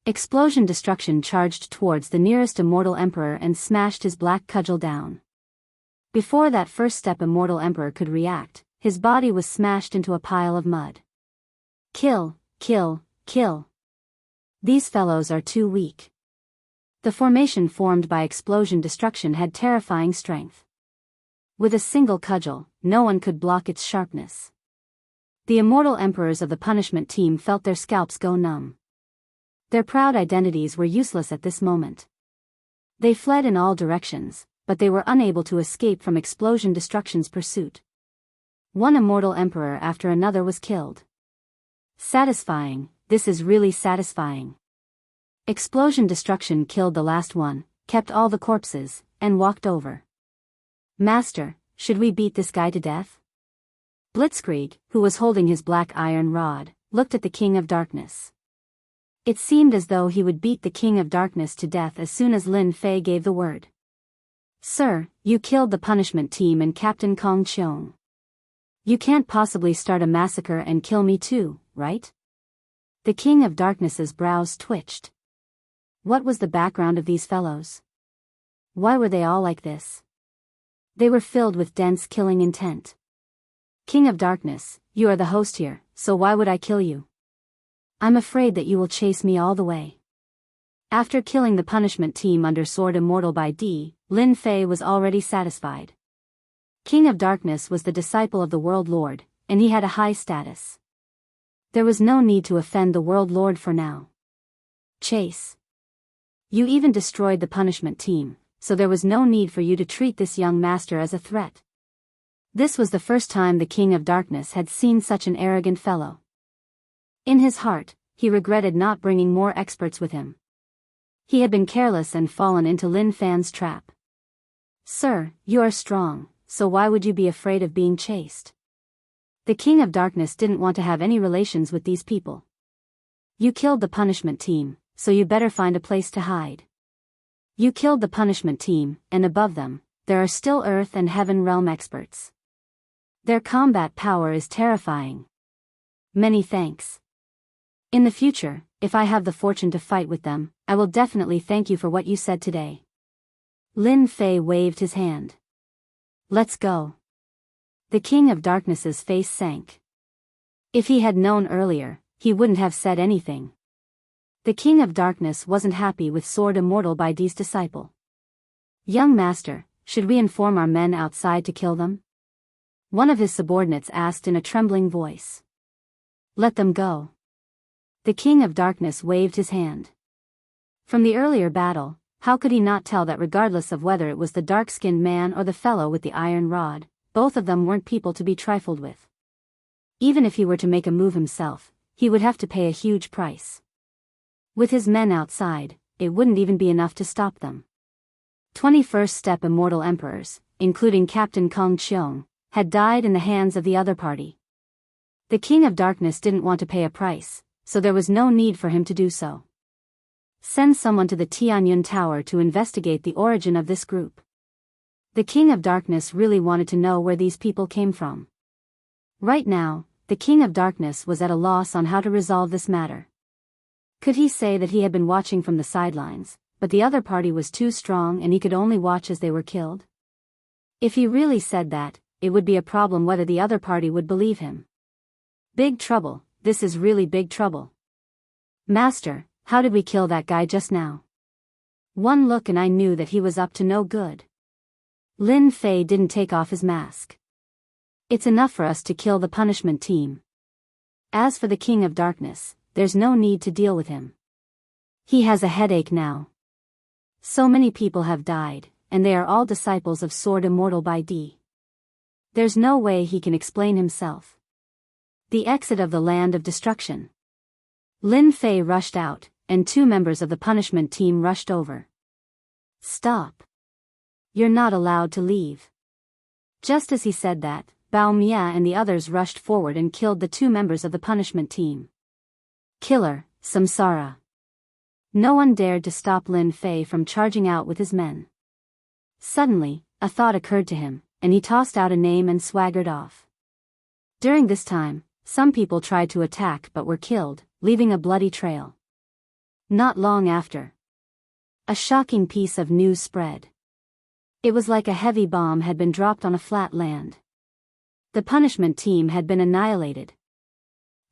Explosion Destruction charged towards the nearest Immortal Emperor and smashed his black cudgel down. Before that first step Immortal Emperor could react, his body was smashed into a pile of mud. Kill, kill, kill. These fellows are too weak. The formation formed by Explosion Destruction had terrifying strength. With a single cudgel, no one could block its sharpness. The Immortal Emperors of the punishment team felt their scalps go numb. Their proud identities were useless at this moment. They fled in all directions, but they were unable to escape from Explosion Destruction's pursuit. One Immortal Emperor after another was killed. Satisfying, this is really satisfying. Explosion Destruction killed the last one, kept all the corpses, and walked over. Master, should we beat this guy to death? Blitzkrieg, who was holding his black iron rod, looked at the King of Darkness. It seemed as though he would beat the King of Darkness to death as soon as Lin Fei gave the word. Sir, you killed the punishment team and Captain Kong Qiong. You can't possibly start a massacre and kill me too, right? The King of Darkness's brows twitched. What was the background of these fellows? Why were they all like this? They were filled with dense killing intent. King of Darkness, you are the host here, so why would I kill you? I'm afraid that you will chase me all the way. After killing the punishment team under Sword Immortal by D, Lin Fei was already satisfied. King of Darkness was the disciple of the World Lord, and he had a high status. There was no need to offend the World Lord for now. Chase. You even destroyed the punishment team, so there was no need for you to treat this young master as a threat. This was the first time the King of Darkness had seen such an arrogant fellow. In his heart, he regretted not bringing more experts with him. He had been careless and fallen into Lin Fan's trap. Sir, you are strong, so why would you be afraid of being chased? The King of Darkness didn't want to have any relations with these people. You killed the punishment team, so you better find a place to hide. You killed the punishment team, and above them, there are still Earth and Heaven realm experts. Their combat power is terrifying. Many thanks. In the future, if I have the fortune to fight with them, I will definitely thank you for what you said today. Lin Fei waved his hand. Let's go. The King of Darkness's face sank. If he had known earlier, he wouldn't have said anything. The King of Darkness wasn't happy with Sword Immortal by D's disciple. Young master, should we inform our men outside to kill them? One of his subordinates asked in a trembling voice. Let them go. The King of Darkness waved his hand. From the earlier battle, how could he not tell that regardless of whether it was the dark-skinned man or the fellow with the iron rod, both of them weren't people to be trifled with. Even if he were to make a move himself, he would have to pay a huge price. With his men outside, it wouldn't even be enough to stop them. 21st Step Immortal Emperors, including Captain Kong Qiong, had died in the hands of the other party. The King of Darkness didn't want to pay a price, so there was no need for him to do so. Send someone to the Tianyun Tower to investigate the origin of this group. The King of Darkness really wanted to know where these people came from. Right now, the King of Darkness was at a loss on how to resolve this matter. Could he say that he had been watching from the sidelines, but the other party was too strong and he could only watch as they were killed? If he really said that, it would be a problem whether the other party would believe him. Big trouble, this is really big trouble. Master, how did we kill that guy just now? One look and I knew that he was up to no good. Lin Fei didn't take off his mask. It's enough for us to kill the punishment team. As for the King of Darkness, there's no need to deal with him. He has a headache now. So many people have died, and they are all disciples of Sword Immortal by D. There's no way he can explain himself. The exit of the land of destruction. Lin Fei rushed out, and 2 members of the punishment team rushed over. Stop. You're not allowed to leave. Just as he said that, Bao Mia and the others rushed forward and killed the 2 members of the punishment team. Killer, Samsara. No one dared to stop Lin Fei from charging out with his men. Suddenly, a thought occurred to him, and he tossed out a name and swaggered off. During this time, some people tried to attack but were killed, leaving a bloody trail. Not long after, a shocking piece of news spread. It was like a heavy bomb had been dropped on a flat land. The punishment team had been annihilated.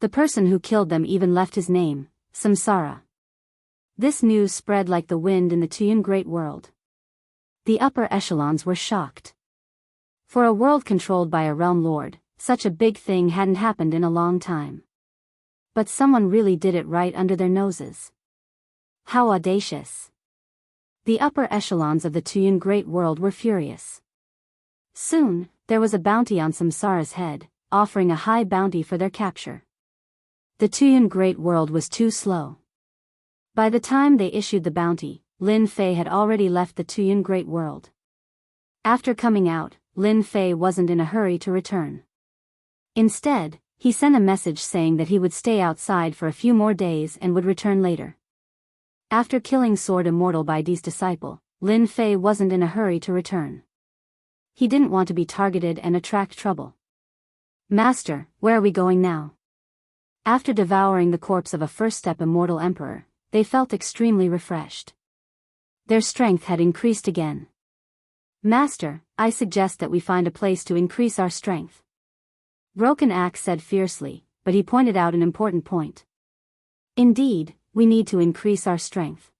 The person who killed them even left his name, Samsara. This news spread like the wind in the Tuyun Great World. The upper echelons were shocked. For a world controlled by a realm lord, such a big thing hadn't happened in a long time. But someone really did it right under their noses. How audacious. The upper echelons of the Tuyun Great World were furious. Soon, there was a bounty on Samsara's head, offering a high bounty for their capture. The Tuyun Great World was too slow. By the time they issued the bounty, Lin Fei had already left the Tuyun Great World. After coming out, Lin Fei wasn't in a hurry to return. Instead, he sent a message saying that he would stay outside for a few more days and would return later. After killing Sword Immortal by D's disciple, Lin Fei wasn't in a hurry to return. He didn't want to be targeted and attract trouble. Master, where are we going now? After devouring the corpse of a first-step immortal emperor, they felt extremely refreshed. Their strength had increased again. Master, I suggest that we find a place to increase our strength. Broken Axe said fiercely, but he pointed out an important point. Indeed, we need to increase our strength.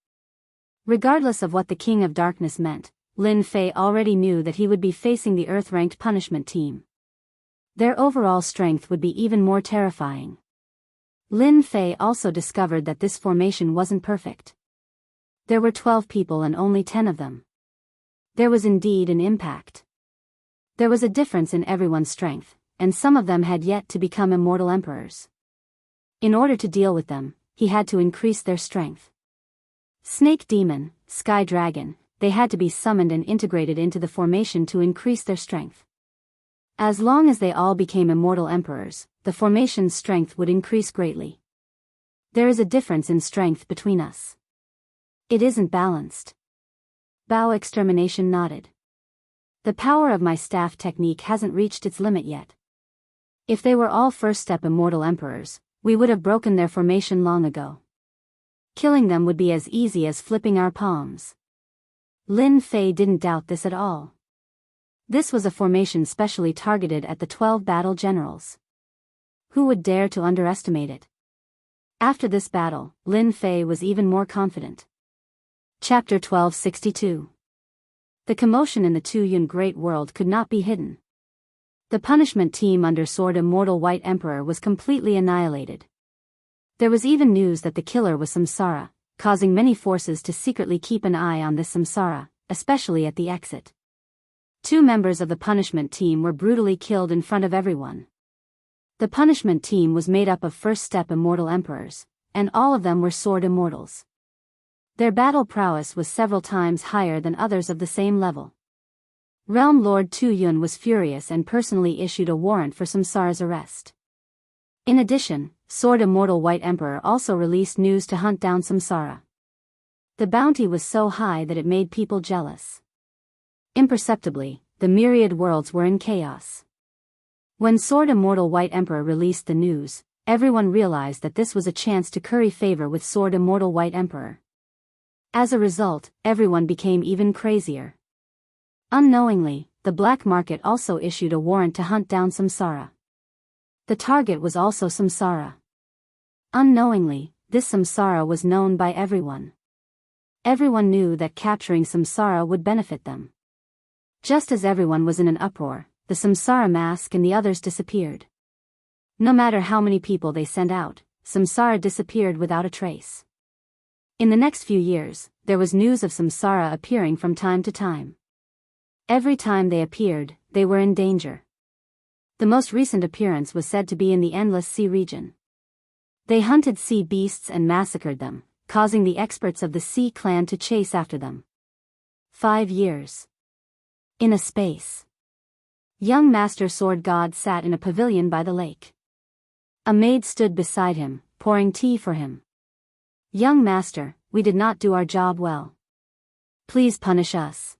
Regardless of what the King of Darkness meant, Lin Fei already knew that he would be facing the Earth-ranked punishment team. Their overall strength would be even more terrifying. Lin Fei also discovered that this formation wasn't perfect. There were 12 people and only 10 of them. There was indeed an impact. There was a difference in everyone's strength, and some of them had yet to become immortal emperors. In order to deal with them, he had to increase their strength. Snake Demon, Sky Dragon, they had to be summoned and integrated into the formation to increase their strength. As long as they all became immortal emperors, the formation's strength would increase greatly. There is a difference in strength between us. It isn't balanced. Bao Extermination nodded. The power of my staff technique hasn't reached its limit yet. If they were all first-step immortal emperors, we would have broken their formation long ago. Killing them would be as easy as flipping our palms. Lin Fei didn't doubt this at all. This was a formation specially targeted at the 12 battle generals. Who would dare to underestimate it? After this battle, Lin Fei was even more confident. Chapter 1262. The commotion in the Tuyun Great World could not be hidden. The punishment team under Sword Immortal White Emperor was completely annihilated. There was even news that the killer was Samsara, causing many forces to secretly keep an eye on this Samsara, especially at the exit. 2 members of the punishment team were brutally killed in front of everyone. The punishment team was made up of first-step immortal emperors, and all of them were sword immortals. Their battle prowess was several times higher than others of the same level. Realm Lord Tu Yun was furious and personally issued a warrant for Samsara's arrest. In addition, Sword Immortal White Emperor also released news to hunt down Samsara. The bounty was so high that it made people jealous. Imperceptibly, the myriad worlds were in chaos. When Sword Immortal White Emperor released the news, everyone realized that this was a chance to curry favor with Sword Immortal White Emperor. As a result, everyone became even crazier. Unknowingly, the black market also issued a warrant to hunt down Samsara. The target was also Samsara. Unknowingly, this Samsara was known by everyone. Everyone knew that capturing Samsara would benefit them. Just as everyone was in an uproar, the Samsara mask and the others disappeared. No matter how many people they sent out, Samsara disappeared without a trace. In the next few years, there was news of Samsara appearing from time to time. Every time they appeared, they were in danger. The most recent appearance was said to be in the Endless Sea region. They hunted sea beasts and massacred them, causing the experts of the Sea Clan to chase after them. 5 years. In a space. Young Master Sword God sat in a pavilion by the lake. A maid stood beside him, pouring tea for him. Young Master, we did not do our job well. Please punish us.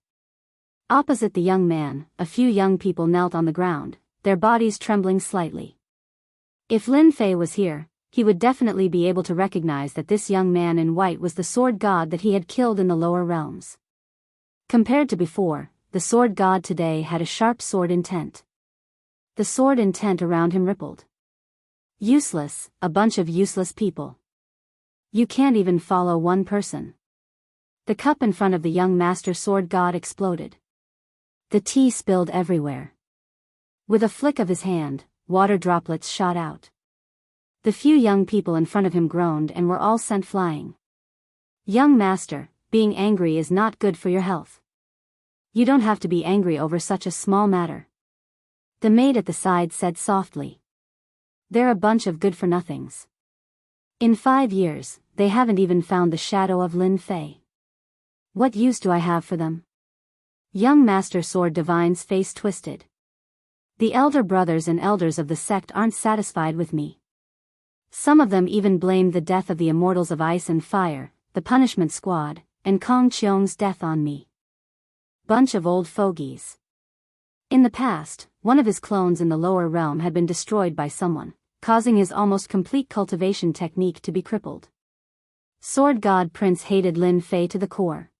Opposite the young man, a few young people knelt on the ground, their bodies trembling slightly. If Lin Fei was here, he would definitely be able to recognize that this young man in white was the sword god that he had killed in the lower realms. Compared to before, the sword god today had a sharp sword intent. The sword intent around him rippled. Useless, a bunch of useless people. You can't even follow one person. The cup in front of the young master sword god exploded. The tea spilled everywhere. With a flick of his hand, water droplets shot out. The few young people in front of him groaned and were all sent flying. Young master, being angry is not good for your health. You don't have to be angry over such a small matter. The maid at the side said softly. They're a bunch of good-for-nothings. In 5 years, they haven't even found the shadow of Lin Fei. What use do I have for them? Young Master Sword Divine's face twisted. The elder brothers and elders of the sect aren't satisfied with me. Some of them even blamed the death of the Immortals of Ice and Fire, the Punishment Squad, and Kong Qiong's death on me. Bunch of old fogies. In the past, one of his clones in the lower realm had been destroyed by someone, causing his almost complete cultivation technique to be crippled. Sword God Prince hated Lin Fei to the core.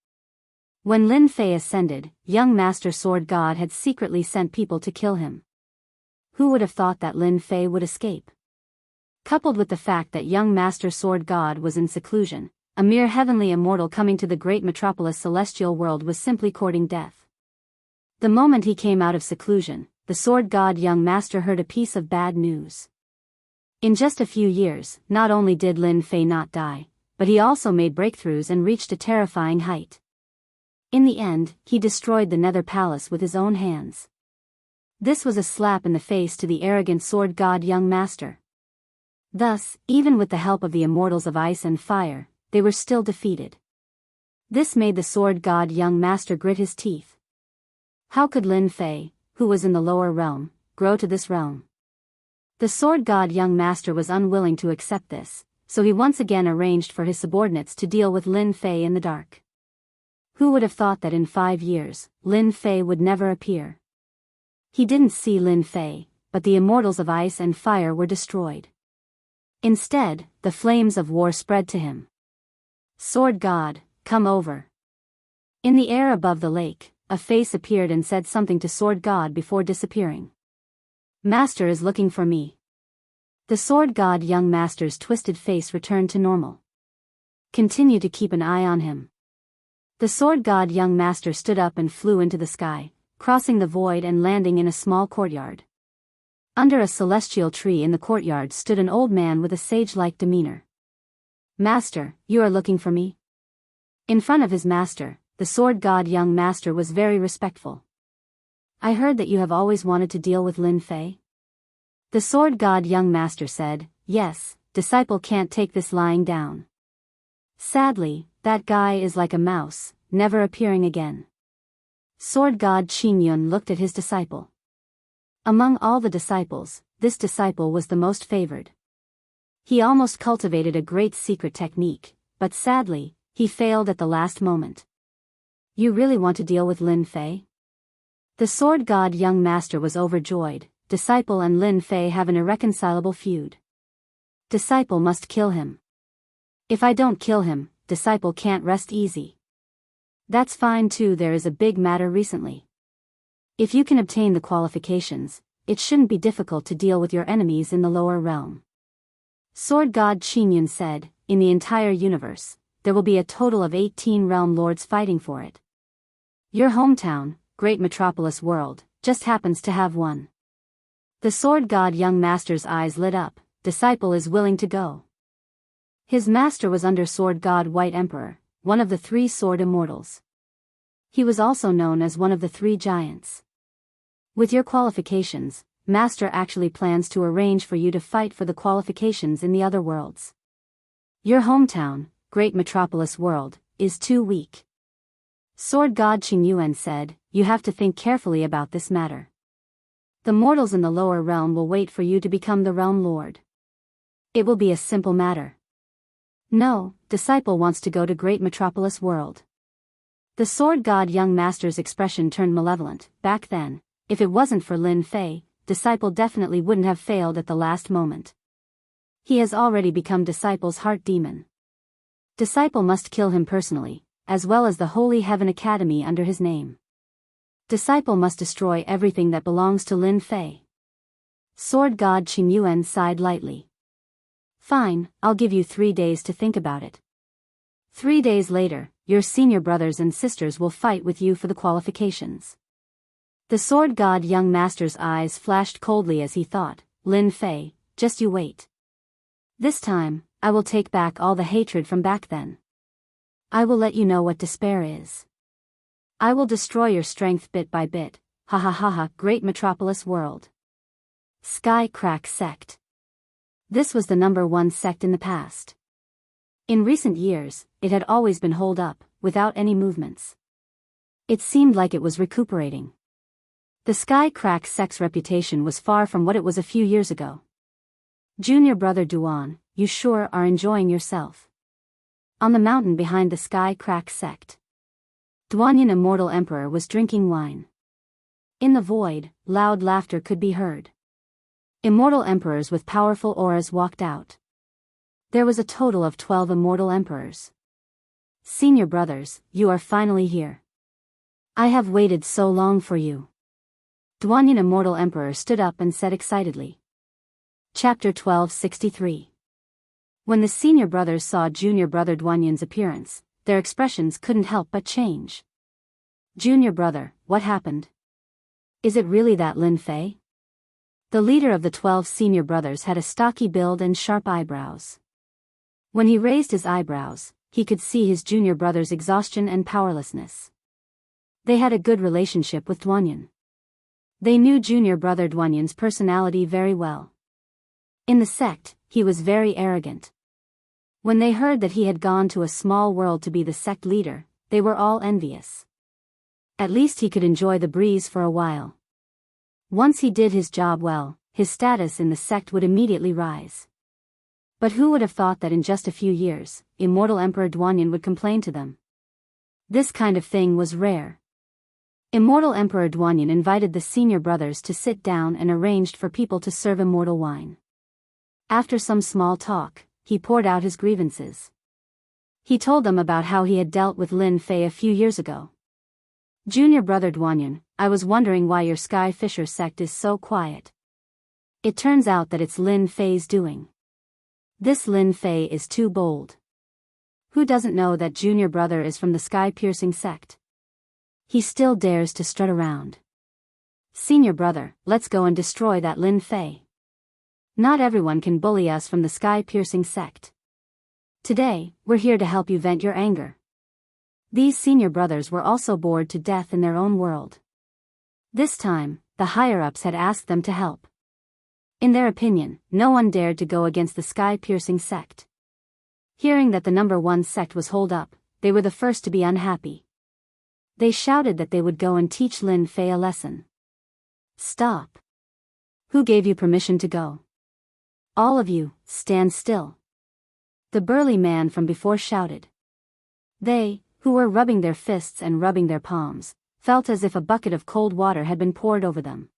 When Lin Fei ascended, young Master Sword God had secretly sent people to kill him. Who would have thought that Lin Fei would escape? Coupled with the fact that young Master Sword God was in seclusion, a mere heavenly immortal coming to the great metropolis celestial world was simply courting death. The moment he came out of seclusion, the Sword God young master heard a piece of bad news. In just a few years, not only did Lin Fei not die, but he also made breakthroughs and reached a terrifying height. In the end, he destroyed the Nether Palace with his own hands. This was a slap in the face to the arrogant Sword God young master. Thus, even with the help of the Immortals of Ice and Fire, they were still defeated. This made the Sword God young master grit his teeth. How could Lin Fei, who was in the lower realm, grow to this realm? The Sword God young master was unwilling to accept this, so he once again arranged for his subordinates to deal with Lin Fei in the dark. Who would have thought that in 5 years, Lin Fei would never appear? He didn't see Lin Fei, but the Immortals of Ice and Fire were destroyed. Instead, the flames of war spread to him. Sword God, come over. In the air above the lake, a face appeared and said something to Sword God before disappearing. Master is looking for me. The Sword God young master's twisted face returned to normal. Continue to keep an eye on him. The Sword God young master stood up and flew into the sky, crossing the void and landing in a small courtyard. Under a celestial tree in the courtyard stood an old man with a sage-like demeanor. Master, you are looking for me? In front of his master, the Sword God young master was very respectful. I heard that you have always wanted to deal with Lin Fei. The Sword God young master said, yes, disciple can't take this lying down. Sadly, that guy is like a mouse, never appearing again. Sword God Qingyun looked at his disciple. Among all the disciples, this disciple was the most favored. He almost cultivated a great secret technique, but sadly, he failed at the last moment. You really want to deal with Lin Fei? The Sword God young master was overjoyed. Disciple and Lin Fei have an irreconcilable feud. Disciple must kill him. If I don't kill him, disciple can't rest easy. That's fine too. There is a big matter recently. If you can obtain the qualifications, it shouldn't be difficult to deal with your enemies in the lower realm. Sword God Qingyun said, in the entire universe, there will be a total of 18 realm lords fighting for it. Your hometown, great metropolis world, just happens to have one. The Sword God young master's eyes lit up. Disciple is willing to go. His master was under Sword God White Emperor, one of the 3 sword immortals. He was also known as one of the three giants. With your qualifications, Master actually plans to arrange for you to fight for the qualifications in the other worlds. Your hometown, great metropolis world, is too weak. Sword God Qing Yuan said, you have to think carefully about this matter. The mortals in the lower realm will wait for you to become the realm lord. It will be a simple matter. No, disciple wants to go to great metropolis world. The sword god young master's expression turned malevolent. Back then, if it wasn't for Lin Fei, disciple definitely wouldn't have failed at the last moment. He has already become disciple's heart demon. Disciple must kill him personally, as well as the Holy Heaven Academy under his name. Disciple must destroy everything that belongs to Lin Fei. Sword God Qing Yuan sighed lightly. Fine, I'll give you 3 days to think about it. 3 days later, your senior brothers and sisters will fight with you for the qualifications. The sword god young master's eyes flashed coldly as he thought, Lin Fei, just you wait. This time, I will take back all the hatred from back then. I will let you know what despair is. I will destroy your strength bit by bit, ha ha ha ha, great metropolis world. Sky Crack Sect. This was the #1 sect in the past. In recent years, it had always been holed up, without any movements. It seemed like it was recuperating. The Sky Crack Sect's reputation was far from what it was a few years ago. Junior brother Duan, you sure are enjoying yourself. On the mountain behind the Sky Crack Sect, Duanyan Immortal Emperor was drinking wine. In the void, loud laughter could be heard. Immortal emperors with powerful auras walked out. There was a total of 12 immortal emperors. Senior brothers, you are finally here. I have waited so long for you. Duanyan Immortal Emperor stood up and said excitedly. Chapter 1263. When the senior brothers saw junior brother Duanyan's appearance, their expressions couldn't help but change. Junior brother, what happened? Is it really that Lin Fei? The leader of the 12 senior brothers had a stocky build and sharp eyebrows. When he raised his eyebrows, he could see his junior brother's exhaustion and powerlessness. They had a good relationship with Duanyan. They knew junior brother Duanyan's personality very well. In the sect, he was very arrogant. When they heard that he had gone to a small world to be the sect leader, they were all envious. At least he could enjoy the breeze for a while. Once he did his job well, his status in the sect would immediately rise. But who would have thought that in just a few years, Immortal Emperor Duanyan would complain to them? This kind of thing was rare. Immortal Emperor Duanyan invited the senior brothers to sit down and arranged for people to serve immortal wine. After some small talk, he poured out his grievances. He told them about how he had dealt with Lin Fei a few years ago. Junior brother Duanyan, I was wondering why your Sky Fisher sect is so quiet. It turns out that it's Lin Fei's doing. This Lin Fei is too bold. Who doesn't know that junior brother is from the sky-piercing sect? He still dares to strut around. Senior brother, let's go and destroy that Lin Fei. Not everyone can bully us from the sky-piercing sect. Today, we're here to help you vent your anger. These senior brothers were also bored to death in their own world. This time, the higher-ups had asked them to help. In their opinion, no one dared to go against the sky-piercing sect. Hearing that the #1 sect was holed up, they were the first to be unhappy. They shouted that they would go and teach Lin Fei a lesson. Stop. Who gave you permission to go? All of you, stand still. The burly man from before shouted. They, who were rubbing their fists and rubbing their palms, felt as if a bucket of cold water had been poured over them.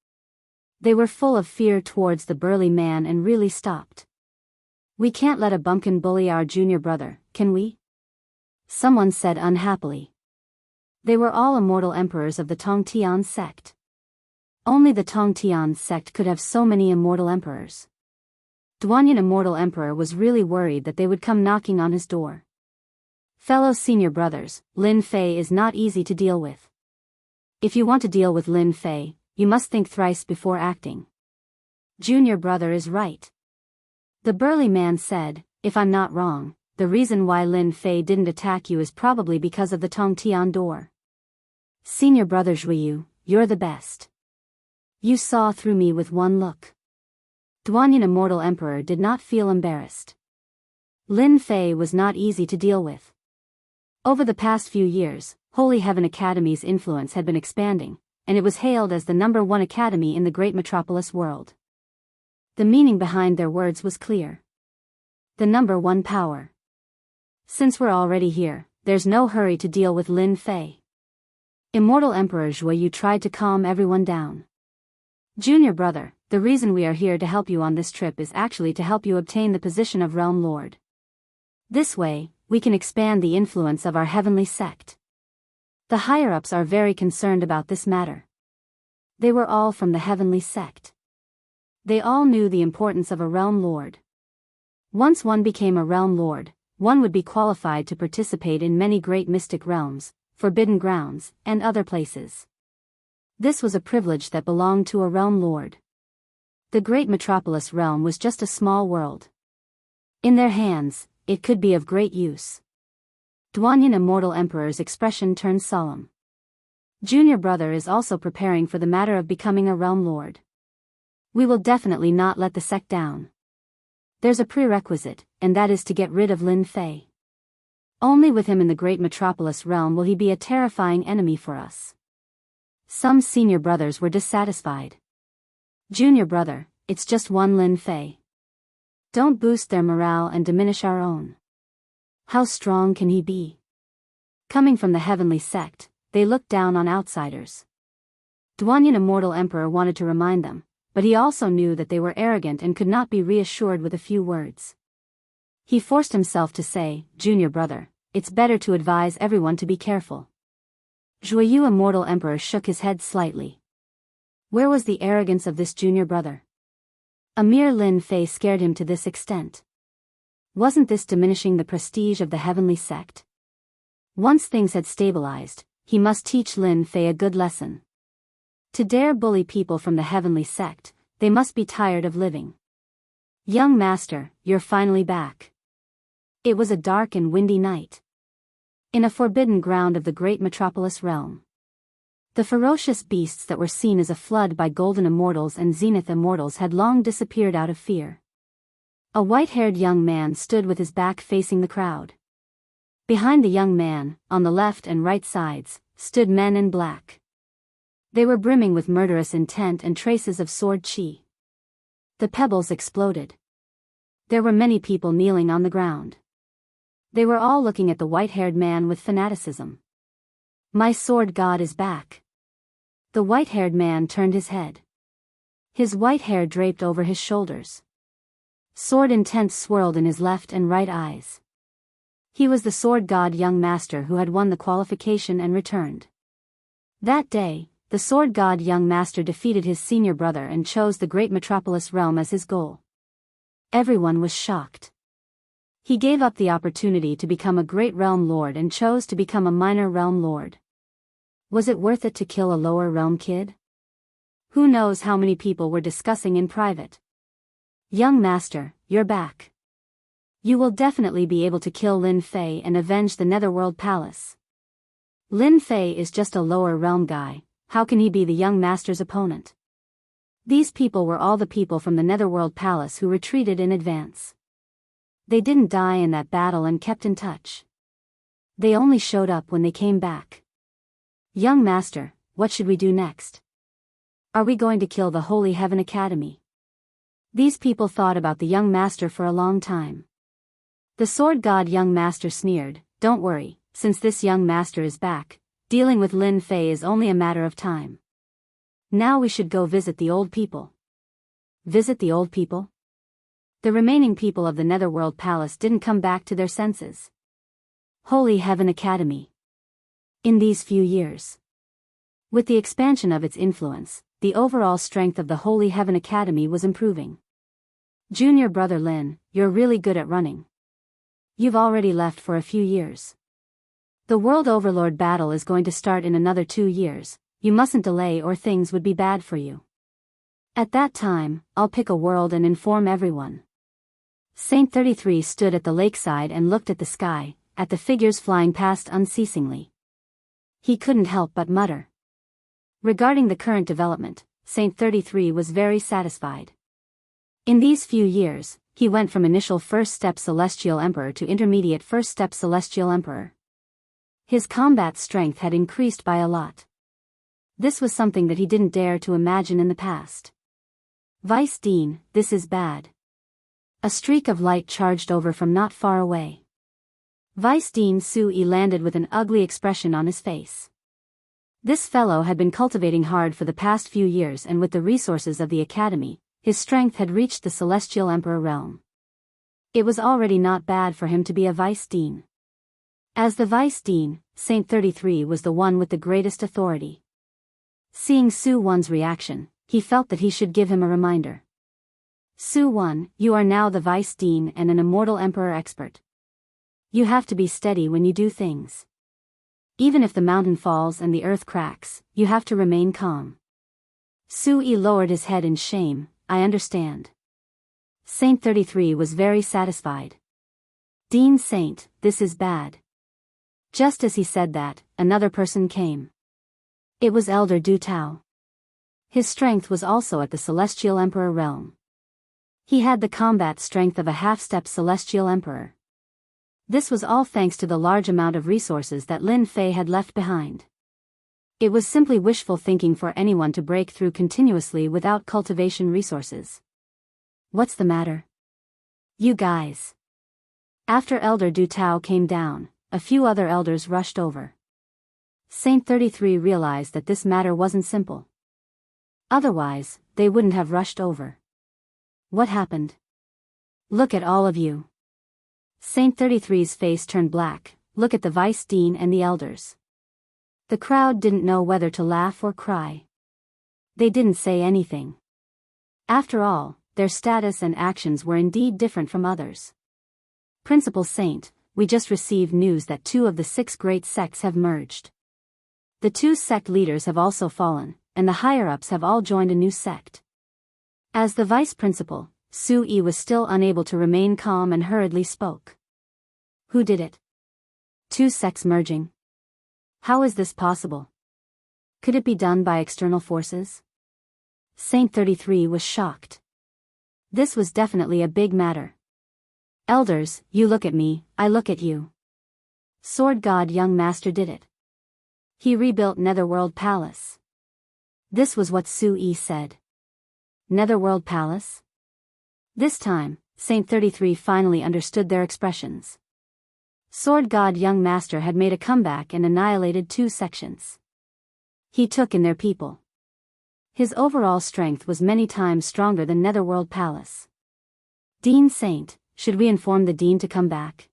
They were full of fear towards the burly man and really stopped. We can't let a bumpkin bully our junior brother, can we? Someone said unhappily. They were all immortal emperors of the Tongtian sect. Only the Tongtian sect could have so many immortal emperors. Duanyan Immortal Emperor was really worried that they would come knocking on his door. Fellow senior brothers, Lin Fei is not easy to deal with. If you want to deal with Lin Fei, you must think thrice before acting. Junior brother is right. The burly man said, if I'm not wrong, the reason why Lin Fei didn't attack you is probably because of the Tongtian door. Senior brother Zhuyu, you're the best. You saw through me with one look. Duanyin Immortal Emperor did not feel embarrassed. Lin Fei was not easy to deal with. Over the past few years, Holy Heaven Academy's influence had been expanding, and it was hailed as the #1 academy in the great metropolis world. The meaning behind their words was clear. The #1 power. Since we're already here, there's no hurry to deal with Lin Fei. Immortal Emperor Zhuyu tried to calm everyone down. Junior brother, the reason we are here to help you on this trip is actually to help you obtain the position of Realm Lord. This way, we can expand the influence of our heavenly sect. The higher-ups are very concerned about this matter. They were all from the heavenly sect. They all knew the importance of a Realm Lord. Once one became a Realm Lord, one would be qualified to participate in many great mystic realms, forbidden grounds, and other places. This was a privilege that belonged to a Realm Lord. The great metropolis realm was just a small world. In their hands, it could be of great use. Duanyin Immortal Emperor's expression turned solemn. Junior brother is also preparing for the matter of becoming a Realm Lord. We will definitely not let the sect down. There's a prerequisite, and that is to get rid of Lin Fei. Only with him in the great metropolis realm will he be a terrifying enemy for us. Some senior brothers were dissatisfied. Junior brother, it's just one Lin Fei. Don't boost their morale and diminish our own. How strong can he be? Coming from the heavenly sect, they looked down on outsiders. Duanyin Immortal Emperor wanted to remind them, but he also knew that they were arrogant and could not be reassured with a few words. He forced himself to say, Junior brother, it's better to advise everyone to be careful. Zhuyu Immortal Emperor shook his head slightly. Where was the arrogance of this junior brother? A mere Lin Fei scared him to this extent. Wasn't this diminishing the prestige of the heavenly sect? Once things had stabilized, he must teach Lin Fei a good lesson. To dare bully people from the heavenly sect, they must be tired of living. Young master, you're finally back. It was a dark and windy night. In a forbidden ground of the great metropolis realm. The ferocious beasts that were seen as a flood by golden immortals and zenith immortals had long disappeared out of fear. A white-haired young man stood with his back facing the crowd. Behind the young man, on the left and right sides, stood men in black. They were brimming with murderous intent and traces of sword qi. The pebbles exploded. There were many people kneeling on the ground. They were all looking at the white-haired man with fanaticism. My sword god is back. The white-haired man turned his head. His white hair draped over his shoulders. Sword intent swirled in his left and right eyes. He was the sword god young master who had won the qualification and returned. That day, the sword god young master defeated his senior brother and chose the great metropolis realm as his goal. Everyone was shocked. He gave up the opportunity to become a great realm lord and chose to become a minor realm lord. Was it worth it to kill a lower realm kid? Who knows how many people were discussing in private. Young master, you're back. You will definitely be able to kill Lin Fei and avenge the Netherworld Palace. Lin Fei is just a lower realm guy, how can he be the young master's opponent? These people were all the people from the Netherworld Palace who retreated in advance. They didn't die in that battle and kept in touch. They only showed up when they came back. Young master, what should we do next? Are we going to kill the Holy Heaven Academy? These people thought about the young master for a long time. The sword god young master sneered, don't worry, since this young master is back, dealing with Lin Fei is only a matter of time. Now we should go visit the old people. Visit the old people? The remaining people of the Netherworld Palace didn't come back to their senses. Holy Heaven Academy. In these few years. With the expansion of its influence, the overall strength of the Holy Heaven Academy was improving. Junior brother Lin, you're really good at running. You've already left for a few years. The World Overlord battle is going to start in another 2 years, you mustn't delay or things would be bad for you. At that time, I'll pick a world and inform everyone. Saint 33 stood at the lakeside and looked at the sky, at the figures flying past unceasingly. he couldn't help but mutter. Regarding the current development, Saint 33 was very satisfied. In these few years, he went from initial first step Celestial Emperor to intermediate first step Celestial Emperor. His combat strength had increased by a lot. This was something that he didn't dare to imagine in the past. Vice Dean, this is bad. A streak of light charged over from not far away. Vice Dean Sui landed with an ugly expression on his face. This fellow had been cultivating hard for the past few years, and with the resources of the academy, his strength had reached the Celestial Emperor realm. It was already not bad for him to be a Vice Dean. As the Vice Dean, Saint 33 was the one with the greatest authority. Seeing Su Wan's reaction, he felt that he should give him a reminder. Su Wan, you are now the Vice Dean and an immortal Emperor expert. You have to be steady when you do things. Even if the mountain falls and the earth cracks, you have to remain calm. Sui lowered his head in shame. I understand. Saint 33 was very satisfied. Dean Saint, this is bad. Just as he said that, another person came. It was Elder Du Tao. His strength was also at the Celestial Emperor realm. He had the combat strength of a half-step Celestial Emperor. This was all thanks to the large amount of resources that Lin Fei had left behind. It was simply wishful thinking for anyone to break through continuously without cultivation resources. What's the matter? You guys. After Elder Du Tao came down, a few other elders rushed over. Saint 33 realized that this matter wasn't simple. Otherwise, they wouldn't have rushed over. What happened? Look at all of you. Saint 33's face turned black. Look at the Vice Dean and the elders. The crowd didn't know whether to laugh or cry. They didn't say anything. After all, their status and actions were indeed different from others. Principal Saint, we just received news that 2 of the 6 great sects have merged. The 2 sect leaders have also fallen, and the higher-ups have all joined a new sect. As the vice principal, Sui was still unable to remain calm and hurriedly spoke. Who did it? 2 sects merging. How is this possible? Could it be done by external forces? Saint 33 was shocked. This was definitely a big matter. Elders, you look at me, I look at you. Sword God Young Master did it. He rebuilt Netherworld Palace. This was what Sui said. Netherworld Palace? This time, Saint 33 finally understood their expressions. Sword God Young Master had made a comeback and annihilated 2 sections. He took in their people. His overall strength was many times stronger than Netherworld Palace. Dean Saint, should we inform the Dean to come back?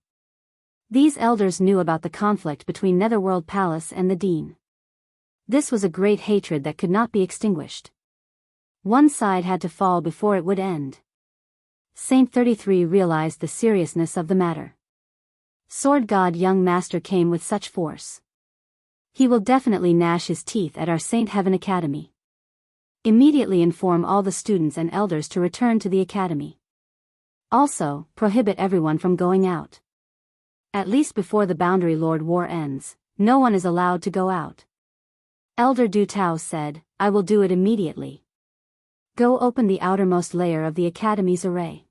These elders knew about the conflict between Netherworld Palace and the Dean. This was a great hatred that could not be extinguished. One side had to fall before it would end. Saint 33 realized the seriousness of the matter. Sword God Young Master came with such force. He will definitely gnash his teeth at our Saint Heaven Academy. Immediately inform all the students and elders to return to the academy. Also, prohibit everyone from going out. At least before the Boundary Lord War ends, no one is allowed to go out. Elder Du Tao said, I will do it immediately. Go open the outermost layer of the academy's array.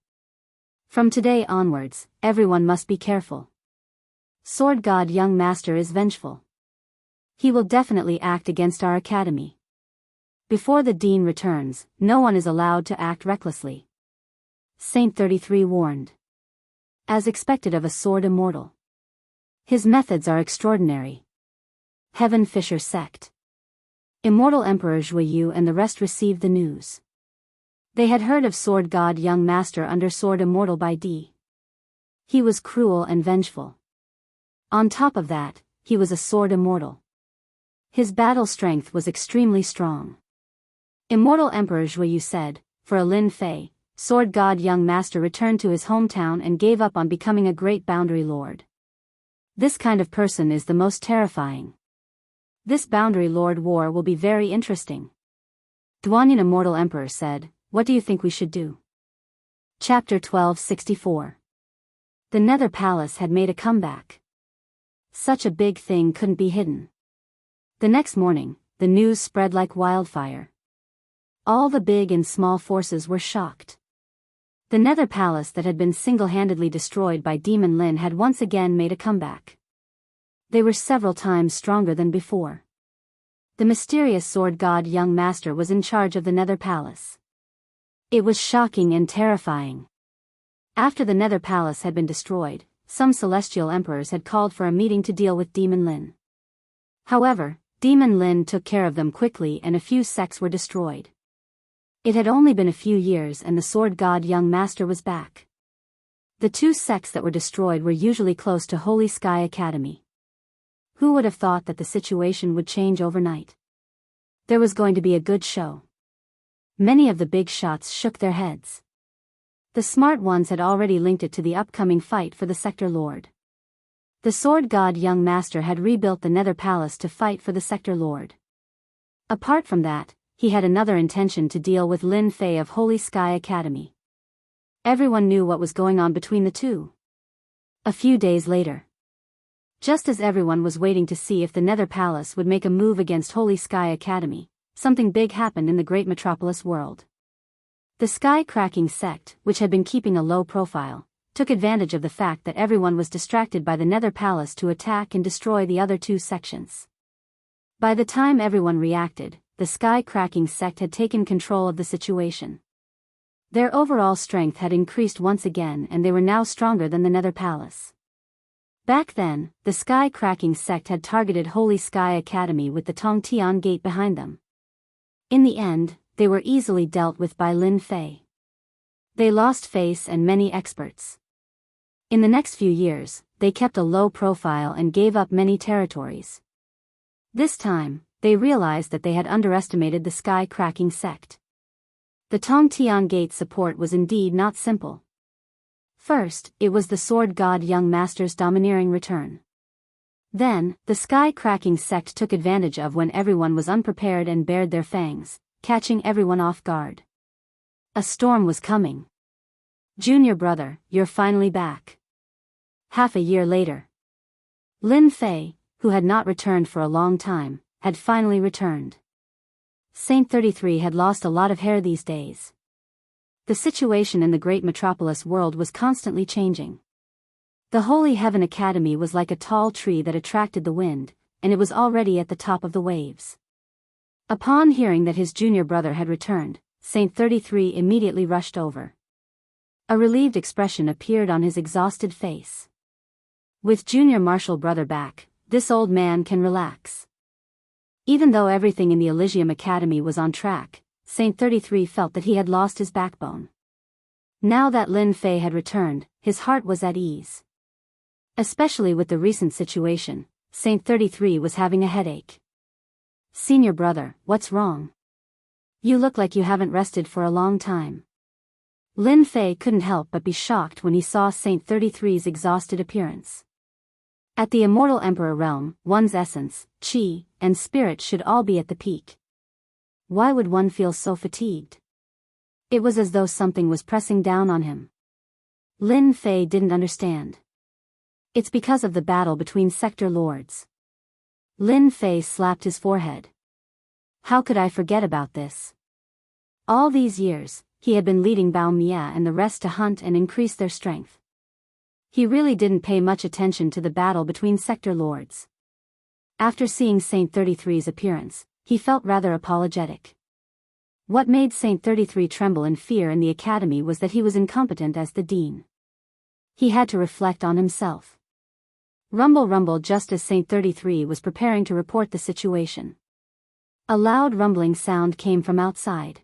From today onwards, everyone must be careful. Sword God Young Master is vengeful. He will definitely act against our academy. Before the Dean returns, no one is allowed to act recklessly. Saint 33 warned. As expected of a sword immortal. His methods are extraordinary. Heaven Fisher Sect. Immortal Emperor Zhuyu and the rest received the news. They had heard of Sword God Young Master under Sword Immortal by D. He was cruel and vengeful. On top of that, he was a Sword Immortal. His battle strength was extremely strong. Immortal Emperor Zhuyu said, for a Lin Fei, Sword God Young Master returned to his hometown and gave up on becoming a great Boundary Lord. This kind of person is the most terrifying. This Boundary Lord war will be very interesting. Duanyin Immortal Emperor said, what do you think we should do? Chapter 1264. The Nether Palace had made a comeback. Such a big thing couldn't be hidden. The next morning, the news spread like wildfire. All the big and small forces were shocked. The Nether Palace that had been single-handedly destroyed by Demon Lin had once again made a comeback. They were several times stronger than before. The mysterious sword god young master was in charge of the Nether Palace. It was shocking and terrifying. After the Nether Palace had been destroyed, some celestial emperors had called for a meeting to deal with Demon Lin. However, Demon Lin took care of them quickly and a few sects were destroyed. It had only been a few years and the sword god young master was back. The two sects that were destroyed were usually close to Holy Sky Academy. Who would have thought that the situation would change overnight? There was going to be a good show. Many of the big shots shook their heads. The smart ones had already linked it to the upcoming fight for the Sector Lord. The sword god young master had rebuilt the Nether Palace to fight for the Sector Lord. Apart from that, he had another intention to deal with Lin Fei of Holy Sky Academy. Everyone knew what was going on between the two. A few days later, just as everyone was waiting to see if the Nether Palace would make a move against Holy Sky Academy, something big happened in the great metropolis world. The Sky-cracking sect, which had been keeping a low profile, took advantage of the fact that everyone was distracted by the Nether Palace to attack and destroy the other two sections. By the time everyone reacted, the Sky-cracking sect had taken control of the situation. Their overall strength had increased once again and they were now stronger than the Nether Palace. Back then, the Sky-cracking sect had targeted Holy Sky Academy with the Tongtian Gate behind them. In the end, they were easily dealt with by Lin Fei. They lost face and many experts. In the next few years, they kept a low profile and gave up many territories. This time, they realized that they had underestimated the Sky-cracking sect. The Tongtian Gate support was indeed not simple. First, it was the sword god young master's domineering return. Then, the Sky-cracking sect took advantage of when everyone was unprepared and bared their fangs, catching everyone off guard. A storm was coming. Junior brother, you're finally back. Half a year later, Lin Fei, who had not returned for a long time, had finally returned. Saint 33 had lost a lot of hair these days. The situation in the great metropolis world was constantly changing. The Holy Heaven Academy was like a tall tree that attracted the wind, and it was already at the top of the waves. Upon hearing that his junior brother had returned, Saint 33 immediately rushed over. A relieved expression appeared on his exhausted face. With junior martial brother back, this old man can relax. Even though everything in the Elysium Academy was on track, Saint 33 felt that he had lost his backbone. Now that Lin Fei had returned, his heart was at ease. Especially with the recent situation, Saint 33 was having a headache. Senior brother, what's wrong? You look like you haven't rested for a long time. Lin Fei couldn't help but be shocked when he saw Saint 33's exhausted appearance. At the Immortal Emperor realm, one's essence, qi, and spirit should all be at the peak. Why would one feel so fatigued? It was as though something was pressing down on him. Lin Fei didn't understand. It's because of the battle between sector lords. Lin Fei slapped his forehead. How could I forget about this? All these years, he had been leading Bao Mia and the rest to hunt and increase their strength. He really didn't pay much attention to the battle between sector lords. After seeing Saint 33's appearance, he felt rather apologetic. What made Saint 33 tremble in fear in the academy was that he was incompetent as the dean. He had to reflect on himself. Rumble rumble just as Saint 33 was preparing to report the situation. A loud rumbling sound came from outside.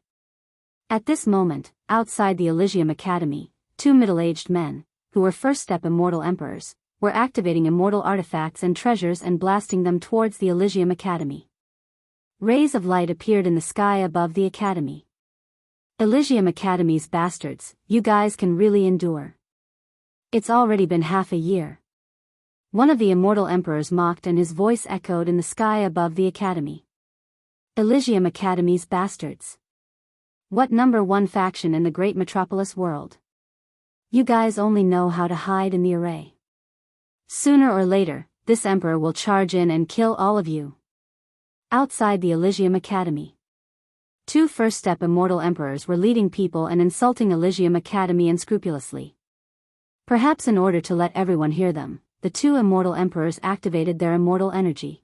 At this moment, outside the Elysium Academy, two middle-aged men, who were first-step immortal emperors, were activating immortal artifacts and treasures and blasting them towards the Elysium Academy. Rays of light appeared in the sky above the academy. Elysium Academy's bastards, you guys can really endure. It's already been half a year. One of the immortal emperors mocked and his voice echoed in the sky above the academy. Elysium Academy's bastards. What number one faction in the great metropolis world? You guys only know how to hide in the array. Sooner or later, this emperor will charge in and kill all of you. Outside the Elysium Academy. Two first-step immortal emperors were leading people and insulting Elysium Academy unscrupulously. Perhaps in order to let everyone hear them, the two immortal emperors activated their immortal energy.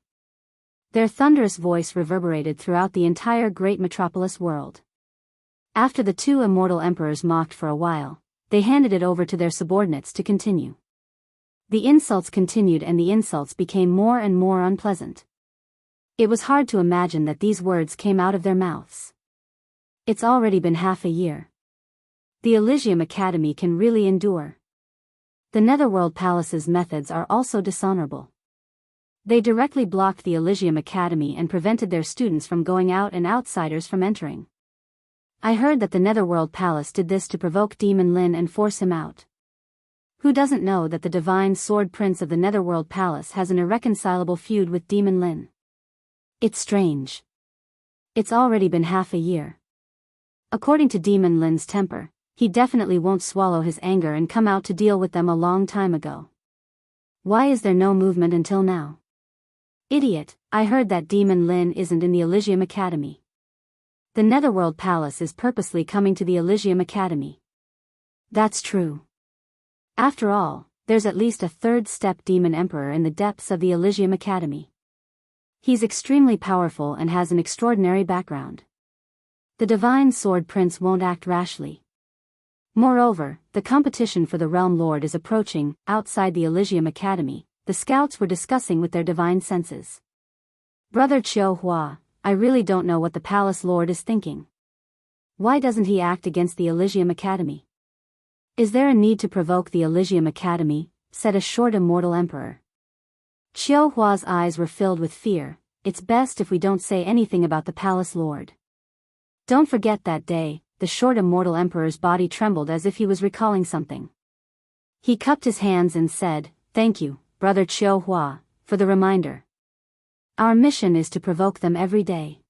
Their thunderous voice reverberated throughout the entire great metropolis world. After the two immortal emperors mocked for a while, they handed it over to their subordinates to continue. The insults continued and the insults became more and more unpleasant. It was hard to imagine that these words came out of their mouths. It's already been half a year. The Elysium Academy can really endure. The Netherworld Palace's methods are also dishonorable. They directly blocked the Elysium Academy and prevented their students from going out and outsiders from entering. I heard that the Netherworld Palace did this to provoke Demon Lin and force him out. Who doesn't know that the Divine Sword Prince of the Netherworld Palace has an irreconcilable feud with Demon Lin? It's strange. It's already been half a year. According to Demon Lin's temper, he definitely won't swallow his anger and come out to deal with them a long time ago. Why is there no movement until now? Idiot, I heard that Demon Lin isn't in the Elysium Academy. The Netherworld Palace is purposely coming to the Elysium Academy. That's true. After all, there's at least a third-step demon emperor in the depths of the Elysium Academy. He's extremely powerful and has an extraordinary background. The Divine Sword Prince won't act rashly. Moreover, the competition for the Realm Lord is approaching. Outside the Elysium Academy, the scouts were discussing with their divine senses. Brother Chiu Hua, I really don't know what the Palace Lord is thinking. Why doesn't he act against the Elysium Academy? Is there a need to provoke the Elysium Academy? Said a short immortal emperor. Chiu Hua's eyes were filled with fear. It's best if we don't say anything about the Palace Lord. Don't forget that day, the short immortal emperor's body trembled as if he was recalling something. He cupped his hands and said, "Thank you, Brother Chiu Hua, for the reminder. Our mission is to provoke them every day.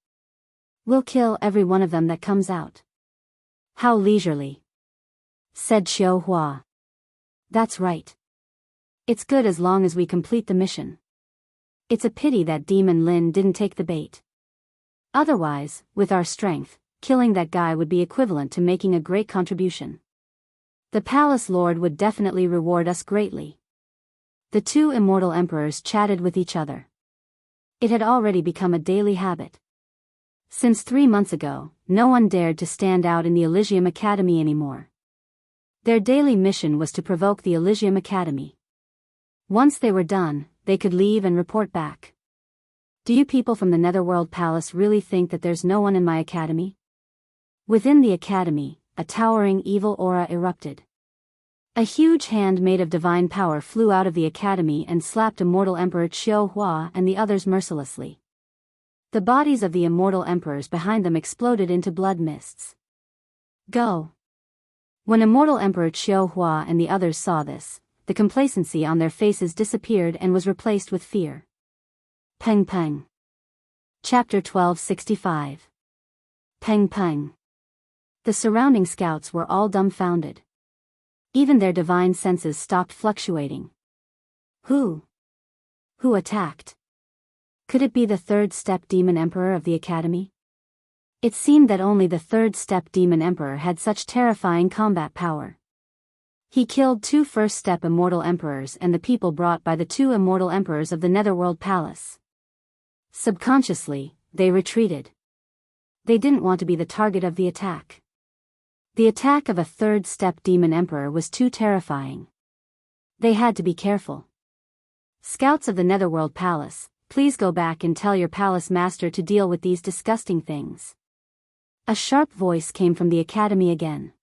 We'll kill every one of them that comes out." "How leisurely," said Chiu Hua. "That's right. It's good as long as we complete the mission. It's a pity that Demon Lin didn't take the bait. Otherwise, with our strength, killing that guy would be equivalent to making a great contribution. The Palace Lord would definitely reward us greatly." The two immortal emperors chatted with each other. It had already become a daily habit. Since 3 months ago, no one dared to stand out in the Elysium Academy anymore. Their daily mission was to provoke the Elysium Academy. Once they were done, they could leave and report back. Do you people from the Netherworld Palace really think that there's no one in my academy? Within the academy, a towering evil aura erupted. A huge hand made of divine power flew out of the academy and slapped Immortal Emperor Chiu Hua and the others mercilessly. The bodies of the immortal emperors behind them exploded into blood mists. Go! When Immortal Emperor Chiu Hua and the others saw this, the complacency on their faces disappeared and was replaced with fear. Peng Peng. Chapter 1265. Peng Peng. The surrounding scouts were all dumbfounded. Even their divine senses stopped fluctuating. Who attacked? Could it be the third-step demon emperor of the academy? It seemed that only the third-step demon emperor had such terrifying combat power. He killed 2 first-step immortal emperors and the people brought by the 2 immortal emperors of the Netherworld Palace. Subconsciously, they retreated. They didn't want to be the target of the attack. The attack of a third-step demon emperor was too terrifying. They had to be careful. Scouts of the Netherworld Palace, please go back and tell your palace master to deal with these disgusting things. A sharp voice came from the academy again.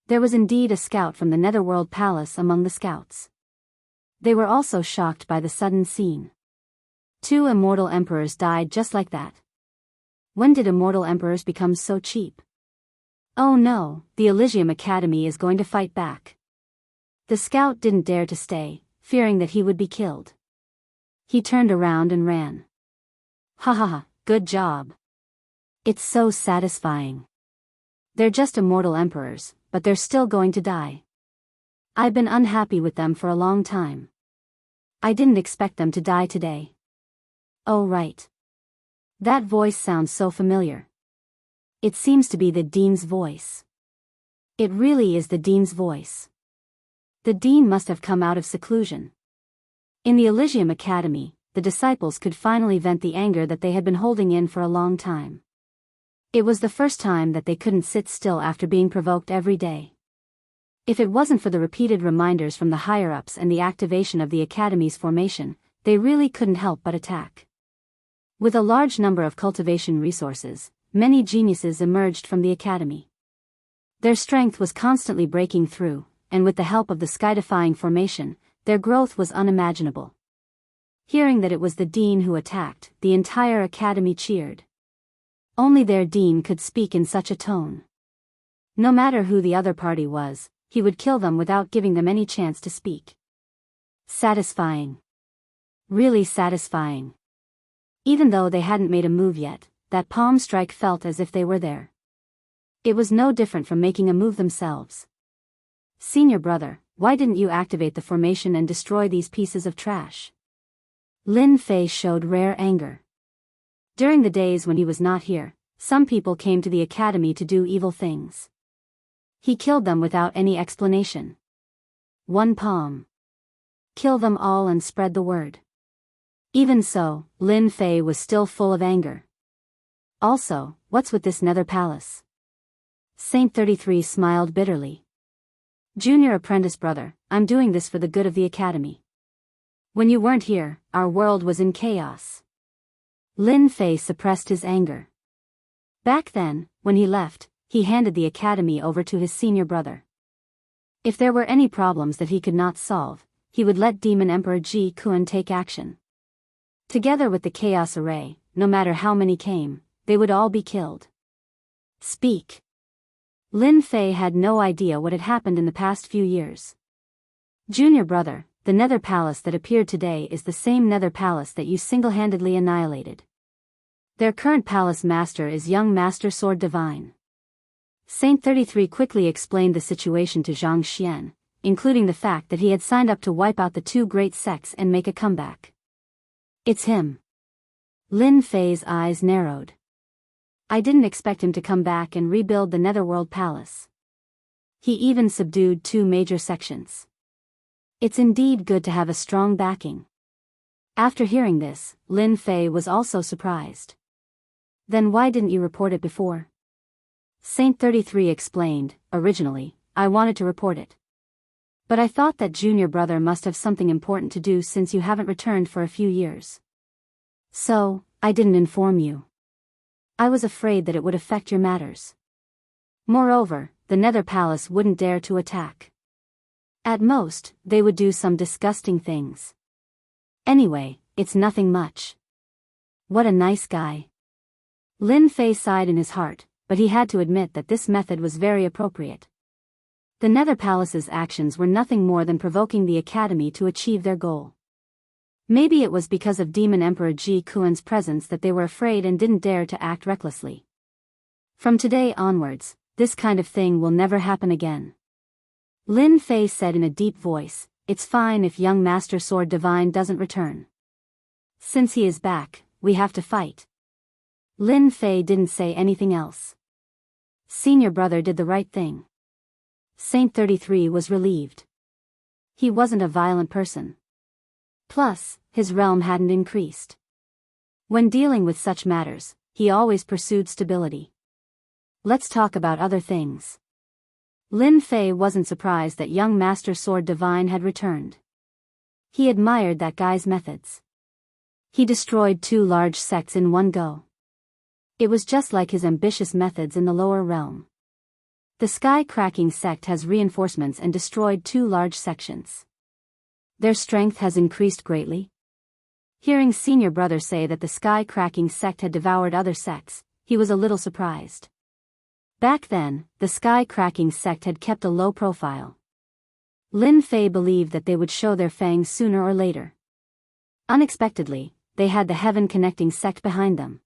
There was indeed a scout from the Netherworld Palace among the scouts. They were also shocked by the sudden scene. 2 immortal emperors died just like that. When did immortal emperors become so cheap? Oh no, the Elysium Academy is going to fight back. The scout didn't dare to stay, fearing that he would be killed. He turned around and ran. Ha ha ha, good job. It's so satisfying. They're just immortal emperors, but they're still going to die. I've been unhappy with them for a long time. I didn't expect them to die today. Oh right. That voice sounds so familiar. It seems to be the dean's voice. It really is the dean's voice. The dean must have come out of seclusion. In the Elysium Academy, the disciples could finally vent the anger that they had been holding in for a long time. It was the first time that they couldn't sit still after being provoked every day. If it wasn't for the repeated reminders from the higher-ups and the activation of the Academy's formation, they really couldn't help but attack. With a large number of cultivation resources, many geniuses emerged from the Academy. Their strength was constantly breaking through, and with the help of the sky-defying formation, their growth was unimaginable. Hearing that it was the dean who attacked, the entire Academy cheered. Only their dean could speak in such a tone. No matter who the other party was, he would kill them without giving them any chance to speak. Satisfying. Really satisfying. Even though they hadn't made a move yet, that palm strike felt as if they were there. It was no different from making a move themselves. Senior brother, why didn't you activate the formation and destroy these pieces of trash? Lin Fei showed rare anger. During the days when he was not here, some people came to the Academy to do evil things. He killed them without any explanation. One palm. Kill them all and spread the word. Even so, Lin Fei was still full of anger. Also, what's with this nether palace? Saint 33 smiled bitterly. Junior apprentice brother, I'm doing this for the good of the Academy. When you weren't here, our world was in chaos. Lin Fei suppressed his anger. Back then, when he left, he handed the Academy over to his senior brother. If there were any problems that he could not solve, he would let Demon Emperor Ji Kun take action. Together with the Chaos Array, no matter how many came, they would all be killed. Speak. Lin Fei had no idea what had happened in the past few years. Junior brother, the Nether Palace that appeared today is the same Nether Palace that you single-handedly annihilated. Their current palace master is young Master Sword Divine. Saint 33 quickly explained the situation to Zhang Xian, including the fact that he had signed up to wipe out the two great sects and make a comeback. It's him. Lin Fei's eyes narrowed. I didn't expect him to come back and rebuild the Netherworld Palace. He even subdued two major sections. It's indeed good to have a strong backing. After hearing this, Lin Fei was also surprised. Then why didn't you report it before? Saint 33 explained, originally, I wanted to report it. But I thought that junior brother must have something important to do since you haven't returned for a few years. So, I didn't inform you. I was afraid that it would affect your matters. Moreover, the Nether Palace wouldn't dare to attack. At most, they would do some disgusting things. Anyway, it's nothing much. What a nice guy. Lin Fei sighed in his heart, but he had to admit that this method was very appropriate. The Nether Palace's actions were nothing more than provoking the Academy to achieve their goal. Maybe it was because of Demon Emperor Ji Kun's presence that they were afraid and didn't dare to act recklessly. From today onwards, this kind of thing will never happen again. Lin Fei said in a deep voice, it's fine if young Master Sword Divine doesn't return. Since he is back, we have to fight. Lin Fei didn't say anything else. Senior brother did the right thing. Saint 33 was relieved. He wasn't a violent person. Plus, his realm hadn't increased. When dealing with such matters, he always pursued stability. Let's talk about other things. Lin Fei wasn't surprised that young Master Sword Divine had returned. He admired that guy's methods. He destroyed two large sects in one go. It was just like his ambitious methods in the lower realm. The Sky-Cracking sect has reinforcements and destroyed two large sections. Their strength has increased greatly. Hearing senior brother say that the Sky-Cracking sect had devoured other sects, he was a little surprised. Back then, the Sky-Cracking sect had kept a low profile. Lin Fei believed that they would show their fangs sooner or later. Unexpectedly, they had the Heaven-Connecting sect behind them.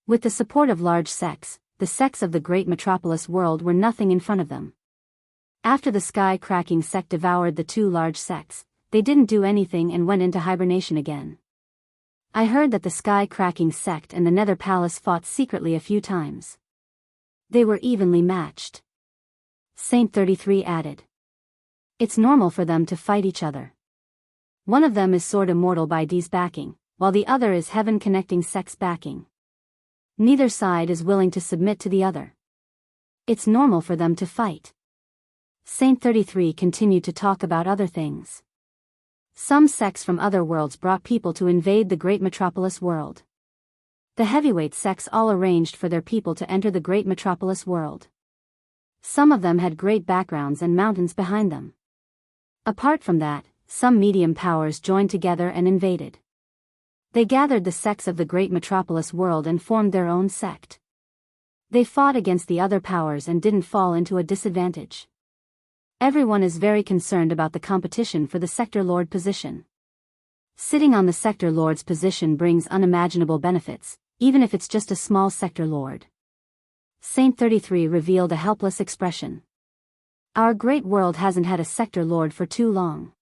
With the support of large sects, the sects of the great metropolis world were nothing in front of them. After the Sky-Cracking sect devoured the two large sects, they didn't do anything and went into hibernation again. I heard that the sky-cracking sect and the Nether Palace fought secretly a few times. They were evenly matched. Saint 33 added. It's normal for them to fight each other. One of them is Sword Immortal by D's backing, while the other is Heaven Connecting Sect's backing. Neither side is willing to submit to the other. It's normal for them to fight. Saint 33 continued to talk about other things. Some sects from other worlds brought people to invade the great metropolis world. The heavyweight sects all arranged for their people to enter the great metropolis world. Some of them had great backgrounds and mountains behind them. Apart from that, some medium powers joined together and invaded. They gathered the sects of the great metropolis world and formed their own sect. They fought against the other powers and didn't fall into a disadvantage. Everyone is very concerned about the competition for the Sector Lord position. Sitting on the Sector Lord's position brings unimaginable benefits, even if it's just a small Sector Lord. Saint 33 revealed a helpless expression. Our great world hasn't had a Sector Lord for too long.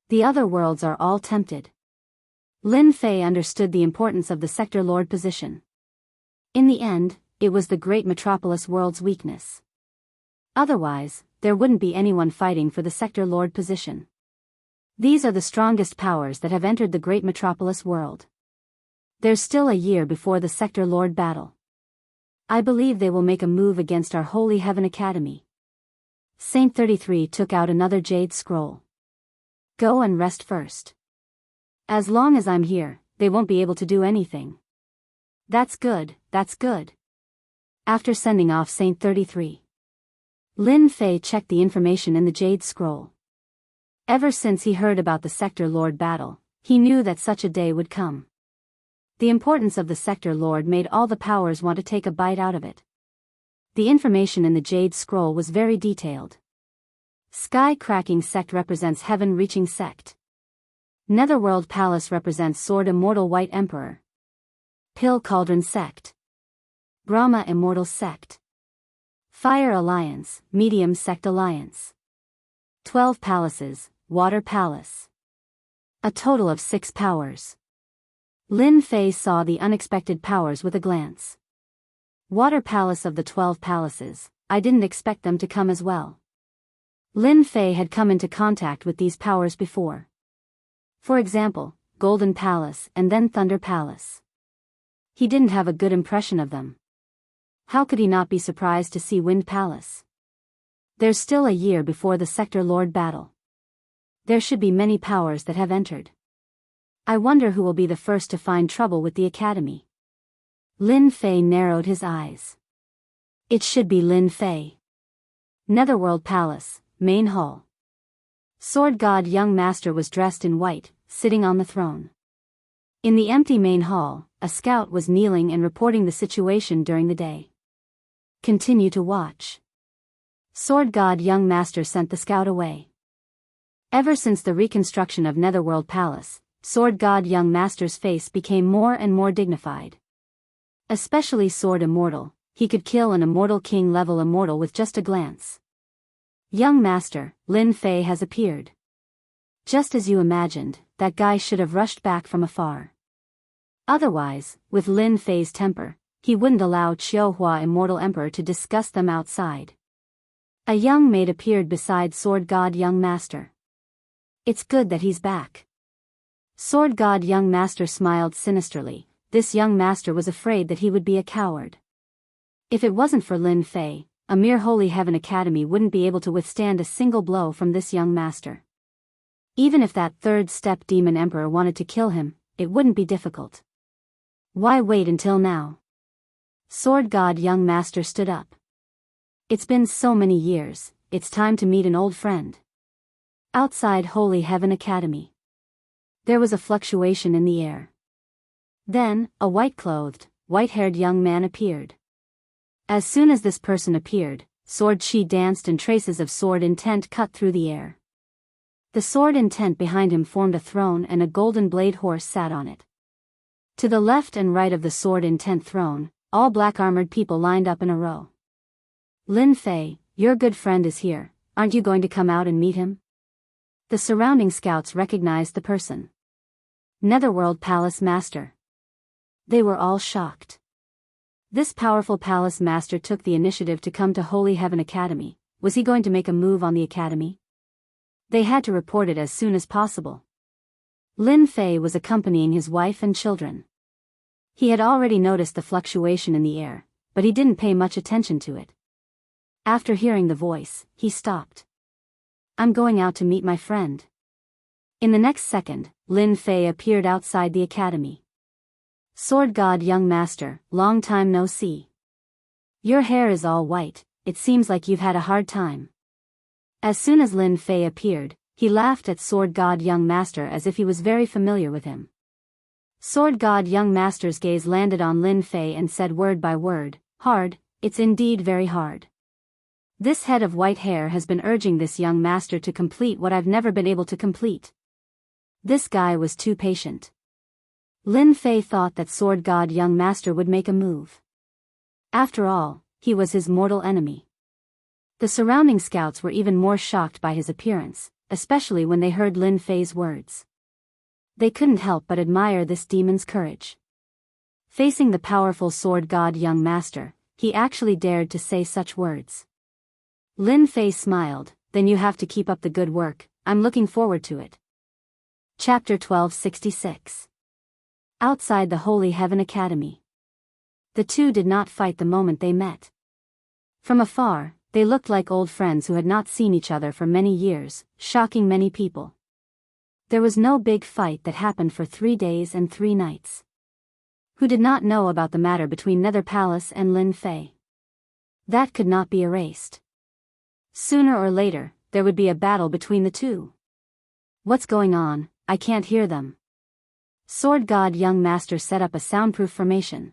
The other worlds are all tempted. Lin Fei understood the importance of the Sector Lord position. In the end, it was the great metropolis world's weakness. Otherwise, there wouldn't be anyone fighting for the Sector Lord position. These are the strongest powers that have entered the great metropolis world. There's still a year before the Sector Lord battle. I believe they will make a move against our Holy Heaven Academy. Saint 33 took out another jade scroll. Go and rest first. As long as I'm here, they won't be able to do anything. That's good, that's good. After sending off Saint 33, Lin Fei checked the information in the jade scroll. Ever since he heard about the Sector Lord battle, he knew that such a day would come. The importance of the Sector Lord made all the powers want to take a bite out of it. The information in the jade scroll was very detailed. Sky-cracking sect represents heaven-reaching sect. Netherworld Palace represents Sword Immortal White Emperor. Pill Cauldron sect. Brahma Immortal sect. Fire Alliance, Medium Sect Alliance. 12 Palaces, Water Palace. A total of 6 powers. Lin Fei saw the unexpected powers with a glance. Water Palace of the 12 Palaces, I didn't expect them to come as well. Lin Fei had come into contact with these powers before. For example, Golden Palace and then Thunder Palace. He didn't have a good impression of them. How could he not be surprised to see Wind Palace? There's still a year before the Sector Lord battle. There should be many powers that have entered. I wonder who will be the first to find trouble with the Academy. Lin Fei narrowed his eyes. It should be Lin Fei. Netherworld Palace, Main Hall. Sword God Young Master was dressed in white, sitting on the throne. In the empty main hall, a scout was kneeling and reporting the situation during the day. Continue to watch. Sword God Young Master sent the scout away. Ever since the reconstruction of Netherworld Palace, Sword God Young Master's face became more and more dignified. Especially Sword Immortal, he could kill an Immortal King level immortal with just a glance. Young Master, Lin Fei has appeared. Just as you imagined, that guy should have rushed back from afar. Otherwise, with Lin Fei's temper, he wouldn't allow Qiuhua Immortal Emperor to discuss them outside. A young maid appeared beside Sword God Young Master. It's good that he's back. Sword God Young Master smiled sinisterly. This young master was afraid that he would be a coward. If it wasn't for Lin Fei, a mere Holy Heaven Academy wouldn't be able to withstand a single blow from this young master. Even if that third-step demon emperor wanted to kill him, it wouldn't be difficult. Why wait until now? Sword God Young Master stood up. It's been so many years, it's time to meet an old friend. Outside Holy Heaven Academy, there was a fluctuation in the air. Then, a white-clothed, white-haired young man appeared. As soon as this person appeared, Sword Chi danced and traces of sword intent cut through the air. The sword intent behind him formed a throne and a golden blade horse sat on it. To the left and right of the sword intent throne, all black-armored people lined up in a row. Lin Fei, your good friend is here, aren't you going to come out and meet him? The surrounding scouts recognized the person. Netherworld Palace Master. They were all shocked. This powerful palace master took the initiative to come to Holy Heaven Academy. Was he going to make a move on the academy? They had to report it as soon as possible. Lin Fei was accompanying his wife and children. He had already noticed the fluctuation in the air, but he didn't pay much attention to it. After hearing the voice, he stopped. I'm going out to meet my friend. In the next second, Lin Fei appeared outside the academy. Sword God young master, long time no see. Your hair is all white, it seems like you've had a hard time. As soon as Lin Fei appeared, he laughed at Sword God young master as if he was very familiar with him. Sword God young master's gaze landed on Lin Fei and said word by word, hard, it's indeed very hard. This head of white hair has been urging this young master to complete what I've never been able to complete. This guy was too patient. Lin Fei thought that Sword God young master would make a move. After all, he was his mortal enemy. The surrounding scouts were even more shocked by his appearance, especially when they heard Lin Fei's words. They couldn't help but admire this demon's courage. Facing the powerful Sword God young master, he actually dared to say such words. Lin Fei smiled, then you have to keep up the good work, I'm looking forward to it. Chapter 1266. Outside the Holy Heaven Academy. The two did not fight the moment they met. From afar, they looked like old friends who had not seen each other for many years, shocking many people. There was no big fight that happened for 3 days and 3 nights. Who did not know about the matter between Nether Palace and Lin Fei? That could not be erased. Sooner or later, there would be a battle between the two. What's going on? I can't hear them. Sword God young master set up a soundproof formation.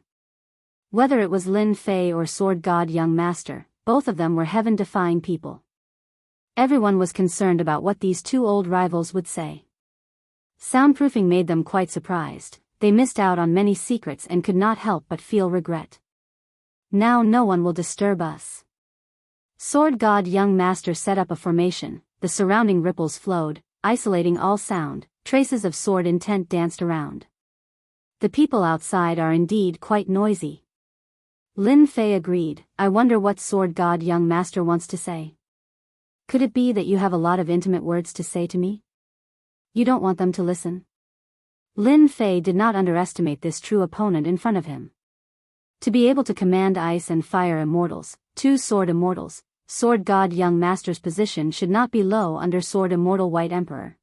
Whether it was Lin Fei or Sword God young master, both of them were heaven-defying people. Everyone was concerned about what these two old rivals would say. Soundproofing made them quite surprised. They missed out on many secrets and could not help but feel regret. Now no one will disturb us. Sword God young master set up a formation, the surrounding ripples flowed, isolating all sound, traces of sword intent danced around. The people outside are indeed quite noisy. Lin Fei agreed, I wonder what Sword God young master wants to say. Could it be that you have a lot of intimate words to say to me? You don't want them to listen? Lin Fei did not underestimate this true opponent in front of him. To be able to command ice and fire immortals, 2 sword immortals, Sword God young master's position should not be low under Sword Immortal White Emperor.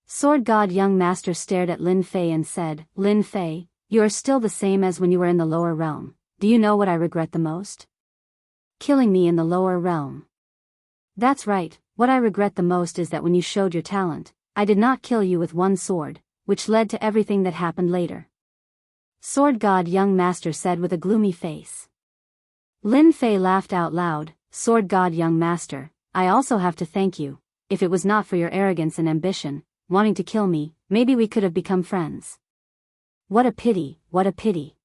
Sword God young master stared at Lin Fei and said, Lin Fei, you are still the same as when you were in the lower realm. Do you know what I regret the most? Killing me in the lower realm. That's right, what I regret the most is that when you showed your talent, I did not kill you with 1 sword, which led to everything that happened later. Sword God young master said with a gloomy face. Lin Fei laughed out loud, Sword God young master, I also have to thank you. If it was not for your arrogance and ambition, wanting to kill me, maybe we could have become friends. What a pity, what a pity.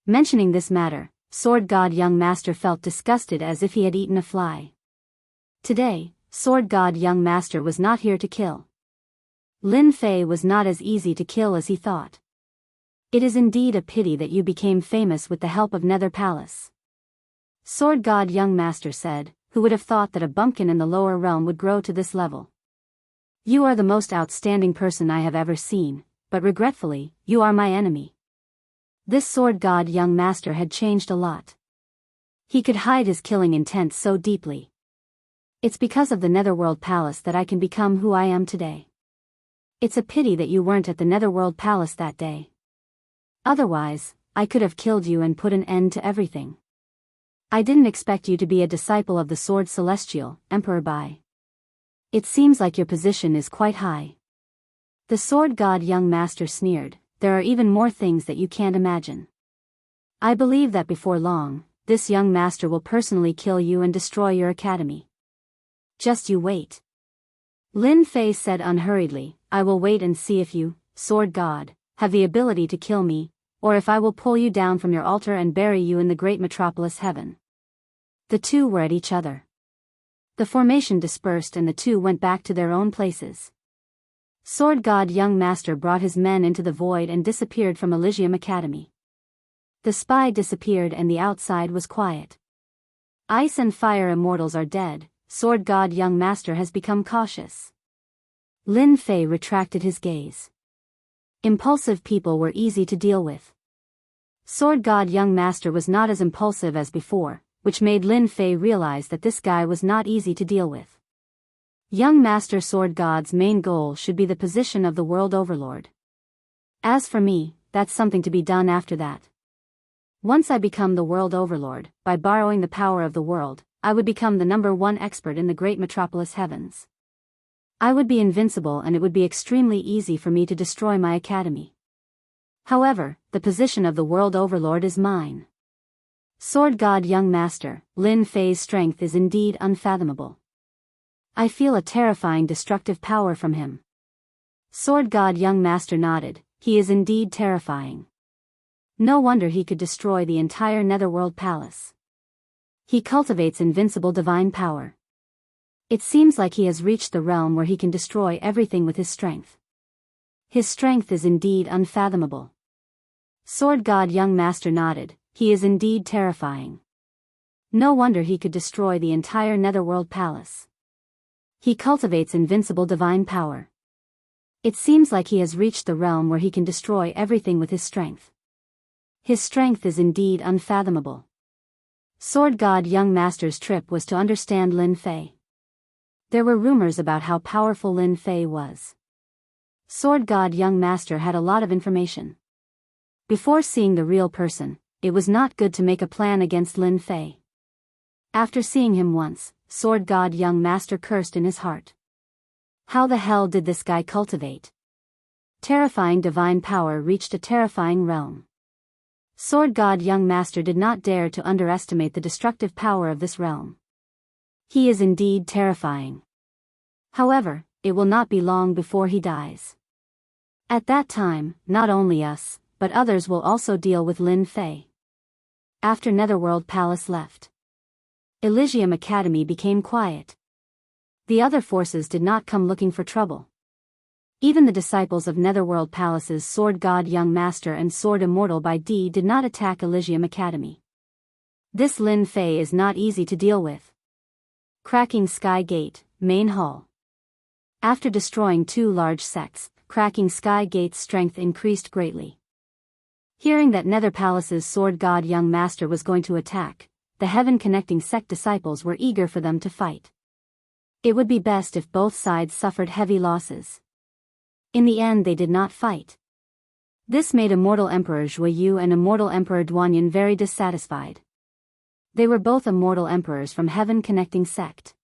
Mentioning this matter, Sword God young master felt disgusted as if he had eaten a fly. Today, Sword God young master was not here to kill. Lin Fei was not as easy to kill as he thought. It is indeed a pity that you became famous with the help of Nether Palace. Sword God young master said, who would have thought that a bumpkin in the lower realm would grow to this level? You are the most outstanding person I have ever seen, but regretfully, you are my enemy. This Sword God young master had changed a lot. He could hide his killing intent so deeply. It's because of the Netherworld Palace that I can become who I am today. It's a pity that you weren't at the Netherworld Palace that day. Otherwise, I could have killed you and put an end to everything. I didn't expect you to be a disciple of the Sword Celestial, Emperor Bai. It seems like your position is quite high. The Sword God young master sneered, there are even more things that you can't imagine. I believe that before long, this young master will personally kill you and destroy your academy. Just you wait. Lin Fei said unhurriedly, I will wait and see if you, Sword God, have the ability to kill me, or if I will pull you down from your altar and bury you in the great metropolis heaven. The two were at each other. The formation dispersed and the two went back to their own places. Sword God Young Master brought his men into the void and disappeared from Elysium Academy. The spy disappeared and the outside was quiet. Ice and fire immortals are dead, Sword God Young Master has become cautious. Lin Fei retracted his gaze. Impulsive people were easy to deal with. Sword God Young Master was not as impulsive as before, which made Lin Fei realize that this guy was not easy to deal with. Young Master Sword God's main goal should be the position of the world overlord. As for me, that's something to be done after that. Once I become the world overlord, by borrowing the power of the world, I would become the #1 expert in the great metropolis heavens. I would be invincible and it would be extremely easy for me to destroy my academy. However, the position of the world overlord is mine. Sword God Young Master, Lin Fei's strength is indeed unfathomable. I feel a terrifying destructive power from him. Sword God Young Master nodded, he is indeed terrifying. No wonder he could destroy the entire Netherworld Palace. He cultivates invincible divine power. It seems like he has reached the realm where he can destroy everything with his strength. His strength is indeed unfathomable. Sword God Young Master nodded, he is indeed terrifying. No wonder he could destroy the entire Netherworld Palace. He cultivates invincible divine power. It seems like he has reached the realm where he can destroy everything with his strength. His strength is indeed unfathomable. Sword God Young Master's trip was to understand Lin Fei. There were rumors about how powerful Lin Fei was. Sword God Young Master had a lot of information. Before seeing the real person, it was not good to make a plan against Lin Fei. After seeing him once, Sword God Young Master cursed in his heart. How the hell did this guy cultivate? Terrifying divine power reached a terrifying realm. Sword God Young Master did not dare to underestimate the destructive power of this realm. He is indeed terrifying. However, it will not be long before he dies. At that time, not only us, but others will also deal with Lin Fei. After Netherworld Palace left, Elysium Academy became quiet. The other forces did not come looking for trouble. Even the disciples of Netherworld Palace's Sword God Young Master and Sword Immortal by D did not attack Elysium Academy. This Lin Fei is not easy to deal with. Cracking Sky Gate, Main Hall. After destroying 2 large sects, Cracking Sky Gate's strength increased greatly. Hearing that Nether Palace's Sword God Young Master was going to attack, the Heaven Connecting Sect disciples were eager for them to fight. It would be best if both sides suffered heavy losses. In the end they did not fight. This made Immortal Emperor Zhuyu and Immortal Emperor Duanyan very dissatisfied. They were both immortal emperors from Heaven Connecting Sect.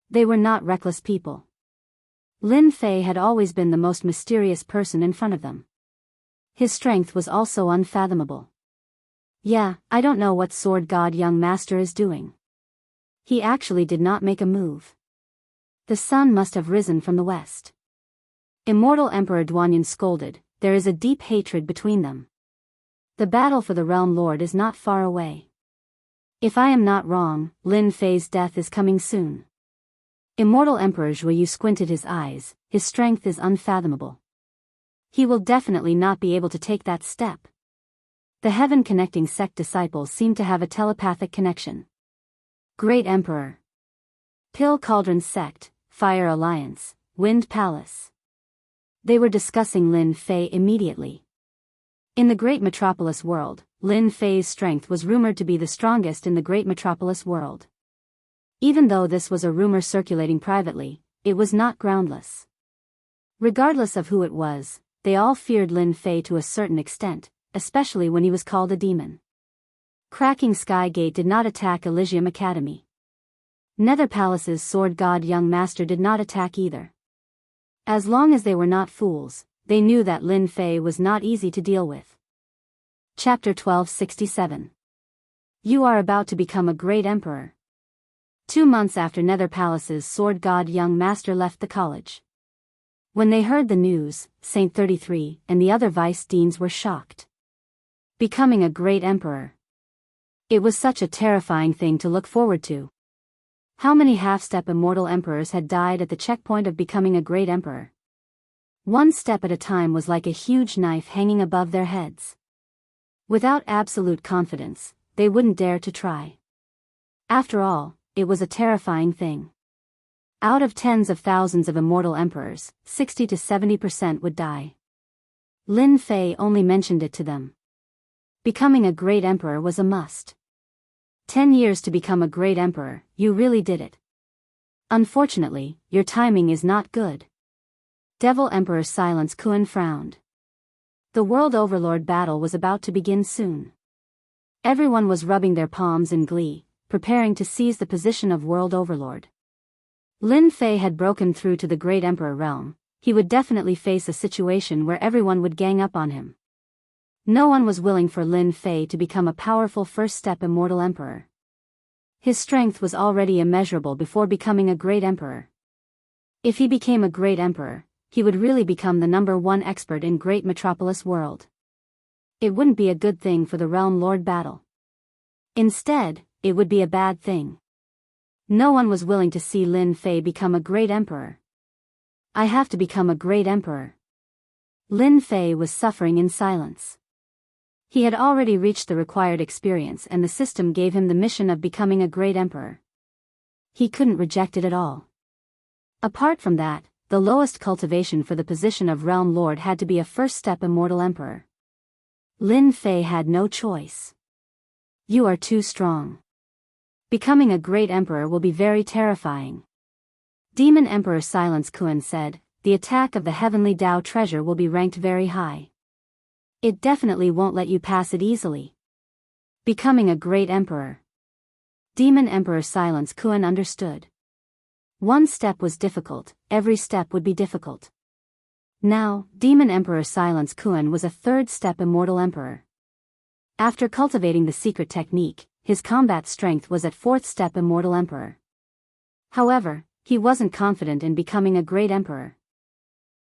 They were not reckless people. Lin Fei had always been the most mysterious person in front of them. His strength was also unfathomable. Yeah, I don't know what Sword God Young Master is doing. He actually did not make a move. The sun must have risen from the west. Immortal Emperor Duanyan scolded, there is a deep hatred between them. The battle for the Realm Lord is not far away. If I am not wrong, Lin Fei's death is coming soon. Immortal Emperor Zhuyu squinted his eyes, his strength is unfathomable. He will definitely not be able to take that step. The Heaven Connecting Sect disciples seem to have a telepathic connection. Great Emperor. Pill Cauldron Sect, Fire Alliance, Wind Palace. They were discussing Lin Fei immediately. In the Great Metropolis world, Lin Fei's strength was rumored to be the strongest in the Great Metropolis world. Even though this was a rumor circulating privately, it was not groundless. Regardless of who it was, they all feared Lin Fei to a certain extent, especially when he was called a demon. Cracking Sky Gate did not attack Elysium Academy. Nether Palace's Sword God Young Master did not attack either. As long as they were not fools, they knew that Lin Fei was not easy to deal with. Chapter 1267. You are about to become a great emperor. 2 months after Nether Palace's Sword God Young Master left the college. When they heard the news, Saint 33 and the other vice deans were shocked. Becoming a great emperor. It was such a terrifying thing to look forward to. How many half-step immortal emperors had died at the checkpoint of becoming a great emperor? One step at a time was like a huge knife hanging above their heads. Without absolute confidence, they wouldn't dare to try. After all, it was a terrifying thing. Out of tens of thousands of immortal emperors, 60 to 70% would die. Lin Fei only mentioned it to them. Becoming a great emperor was a must. 10 years to become a great emperor, you really did it. Unfortunately, your timing is not good. Devil Emperor Silence Kuan frowned. The World Overlord battle was about to begin soon. Everyone was rubbing their palms in glee, preparing to seize the position of World Overlord. Lin Fei had broken through to the Great Emperor realm. He would definitely face a situation where everyone would gang up on him. No one was willing for Lin Fei to become a powerful first-step immortal emperor. His strength was already immeasurable before becoming a great emperor. If he became a great emperor, he would really become the #1 expert in Great Metropolis world. It wouldn't be a good thing for the Realm Lord battle. Instead, it would be a bad thing. No one was willing to see Lin Fei become a great emperor. I have to become a great emperor. Lin Fei was suffering in silence. He had already reached the required experience and the system gave him the mission of becoming a great emperor. He couldn't reject it at all. Apart from that, the lowest cultivation for the position of Realm Lord had to be a first-step immortal emperor. Lin Fei had no choice. You are too strong. Becoming a great emperor will be very terrifying. Demon Emperor Silence Kuan said, the attack of the Heavenly Tao treasure will be ranked very high. It definitely won't let you pass it easily. Becoming a great emperor. Demon Emperor Silence Kuan understood. One step was difficult, every step would be difficult. Now, Demon Emperor Silence Kuan was a third-step immortal emperor. After cultivating the secret technique, his combat strength was at fourth-step immortal emperor. However, he wasn't confident in becoming a great emperor.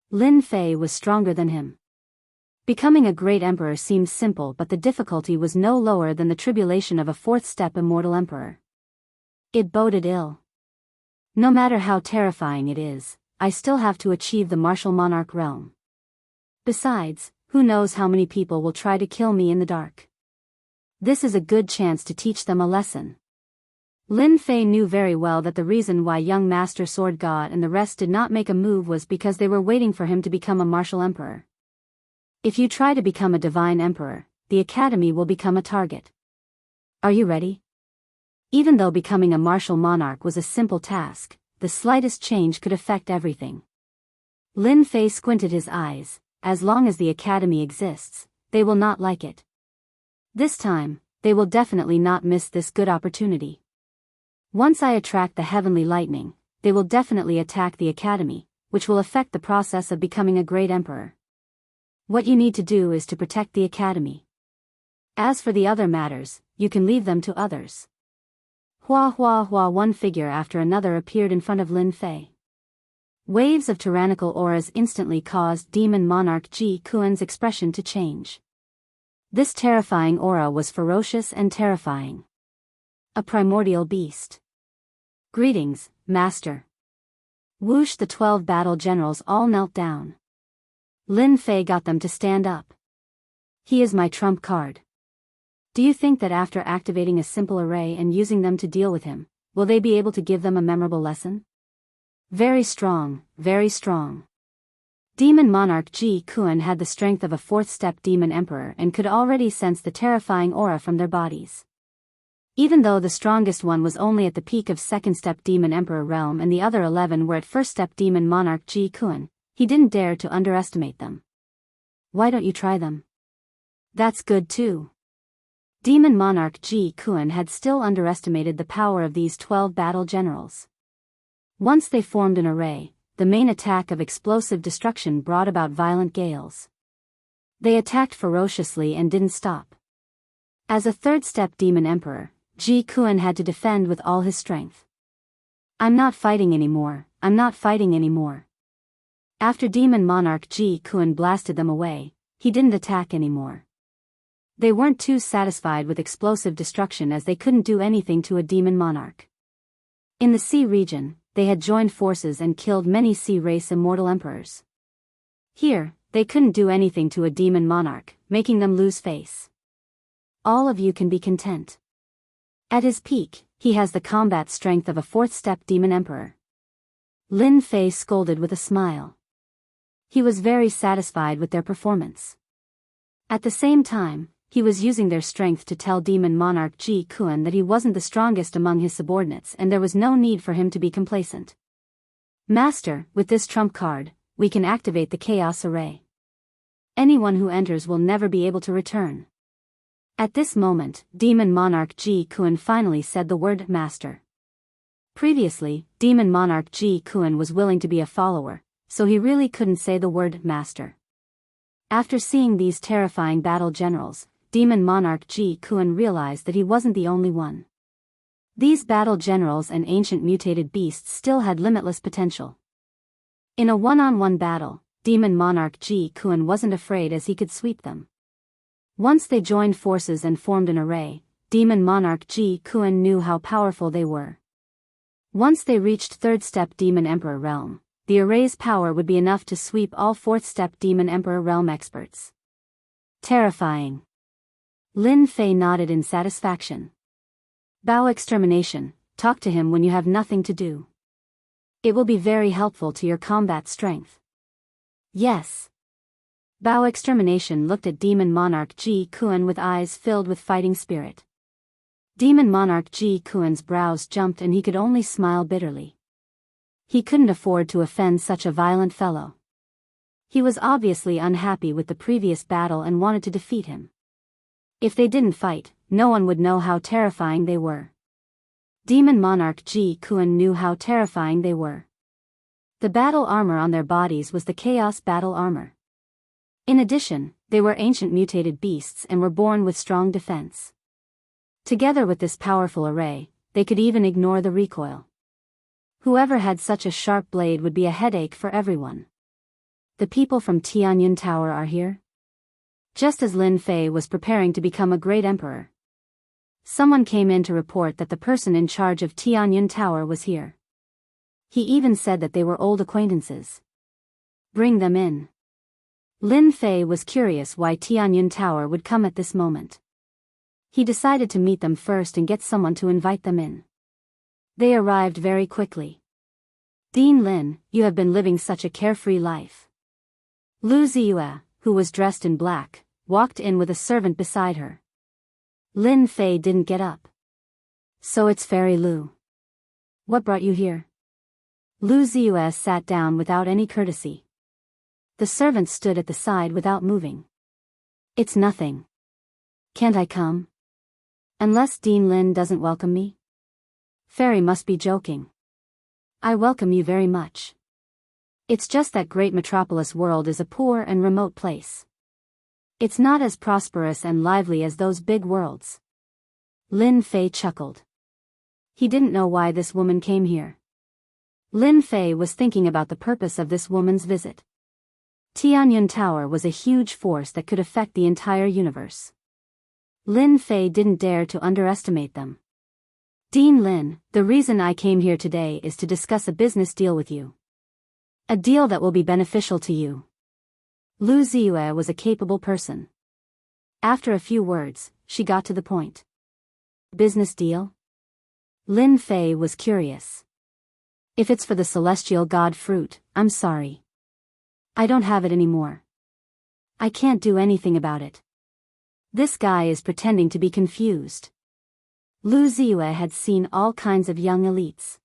Lin Fei was stronger than him. Becoming a great emperor seemed simple, but the difficulty was no lower than the tribulation of a fourth-step immortal emperor. It boded ill. No matter how terrifying it is, I still have to achieve the martial monarch realm. Besides, who knows how many people will try to kill me in the dark. This is a good chance to teach them a lesson. Lin Fei knew very well that the reason why young Master Sword God and the rest did not make a move was because they were waiting for him to become a martial emperor. If you try to become a divine emperor, the academy will become a target. Are you ready? Even though becoming a martial monarch was a simple task, the slightest change could affect everything. Lin Fei squinted his eyes. As long as the academy exists, they will not like it. This time, they will definitely not miss this good opportunity. Once I attract the heavenly lightning, they will definitely attack the academy, which will affect the process of becoming a great emperor. What you need to do is to protect the academy. As for the other matters, you can leave them to others. Hua hua hua, one figure after another appeared in front of Lin Fei. Waves of tyrannical auras instantly caused Demon Monarch Ji Kuan's expression to change. This terrifying aura was ferocious and terrifying. A primordial beast. Greetings, Master. Whoosh, the 12 battle generals all knelt down. Lin Fei got them to stand up. He is my trump card. Do you think that after activating a simple array and using them to deal with him, will they be able to give them a memorable lesson? Very strong, very strong. Demon Monarch Ji Kuan had the strength of a fourth-step demon emperor and could already sense the terrifying aura from their bodies. Even though the strongest one was only at the peak of second-step demon emperor realm and the other 11 were at first-step demon monarch Ji Kuan, he didn't dare to underestimate them. Why don't you try them? That's good too. Demon Monarch Ji Kuan had still underestimated the power of these 12 battle generals. Once they formed an array, the main attack of explosive destruction brought about violent gales. They attacked ferociously and didn't stop. As a third-step demon emperor, Ji Kuan had to defend with all his strength. I'm not fighting anymore, I'm not fighting anymore. After Demon Monarch Ji Kuan blasted them away, he didn't attack anymore. They weren't too satisfied with explosive destruction as they couldn't do anything to a demon monarch. In the sea region, they had joined forces and killed many sea race immortal emperors. Here, they couldn't do anything to a demon monarch, making them lose face. All of you can be content. At his peak, he has the combat strength of a fourth-step demon emperor. Lin Fei scolded with a smile. He was very satisfied with their performance. At the same time, he was using their strength to tell demon monarch Ji Kuan that he wasn't the strongest among his subordinates and there was no need for him to be complacent. Master, with this trump card, we can activate the chaos array. Anyone who enters will never be able to return. At this moment, demon monarch Ji Kuan finally said the word master. Previously, demon monarch Ji Kuan was willing to be a follower, so he really couldn't say the word master. After seeing these terrifying battle generals, demon monarch Ji Kuan realized that he wasn't the only one. These battle generals and ancient mutated beasts still had limitless potential. In a one-on-one battle, demon monarch Ji Kuan wasn't afraid as he could sweep them. Once they joined forces and formed an array, demon monarch Ji Kuan knew how powerful they were. Once they reached third-step demon emperor realm, the array's power would be enough to sweep all fourth-step demon emperor realm experts. Terrifying. Lin Fei nodded in satisfaction. Bao extermination, talk to him when you have nothing to do. It will be very helpful to your combat strength. Yes. Bao extermination looked at demon monarch Ji Kuan with eyes filled with fighting spirit. Demon monarch Ji Kuan's brows jumped and he could only smile bitterly. He couldn't afford to offend such a violent fellow. He was obviously unhappy with the previous battle and wanted to defeat him. If they didn't fight, no one would know how terrifying they were. Demon monarch Ji Kuan knew how terrifying they were. The battle armor on their bodies was the chaos battle armor. In addition, they were ancient mutated beasts and were born with strong defense. Together with this powerful array, they could even ignore the recoil. Whoever had such a sharp blade would be a headache for everyone. The people from Tianyun Tower are here? Just as Lin Fei was preparing to become a great emperor, someone came in to report that the person in charge of Tianyun Tower was here. He even said that they were old acquaintances. Bring them in. Lin Fei was curious why Tianyun Tower would come at this moment. He decided to meet them first and get someone to invite them in. They arrived very quickly. Dean Lin, you have been living such a carefree life. Lu Ziyue, who was dressed in black, walked in with a servant beside her. Lin Fei didn't get up. So it's Fairy Lu. What brought you here? Lu Ziyue sat down without any courtesy. The servant stood at the side without moving. It's nothing. Can't I come? Unless Dean Lin doesn't welcome me? Fairy must be joking. I welcome you very much. It's just that great metropolis world is a poor and remote place. It's not as prosperous and lively as those big worlds. Lin Fei chuckled. He didn't know why this woman came here. Lin Fei was thinking about the purpose of this woman's visit. Tianyun Tower was a huge force that could affect the entire universe. Lin Fei didn't dare to underestimate them. Dean Lin, the reason I came here today is to discuss a business deal with you. A deal that will be beneficial to you. Lu Ziyue was a capable person. After a few words, she got to the point. Business deal? Lin Fei was curious. If it's for the celestial god fruit, I'm sorry. I don't have it anymore. I can't do anything about it. This guy is pretending to be confused. Lu Ziyue had seen all kinds of young elites.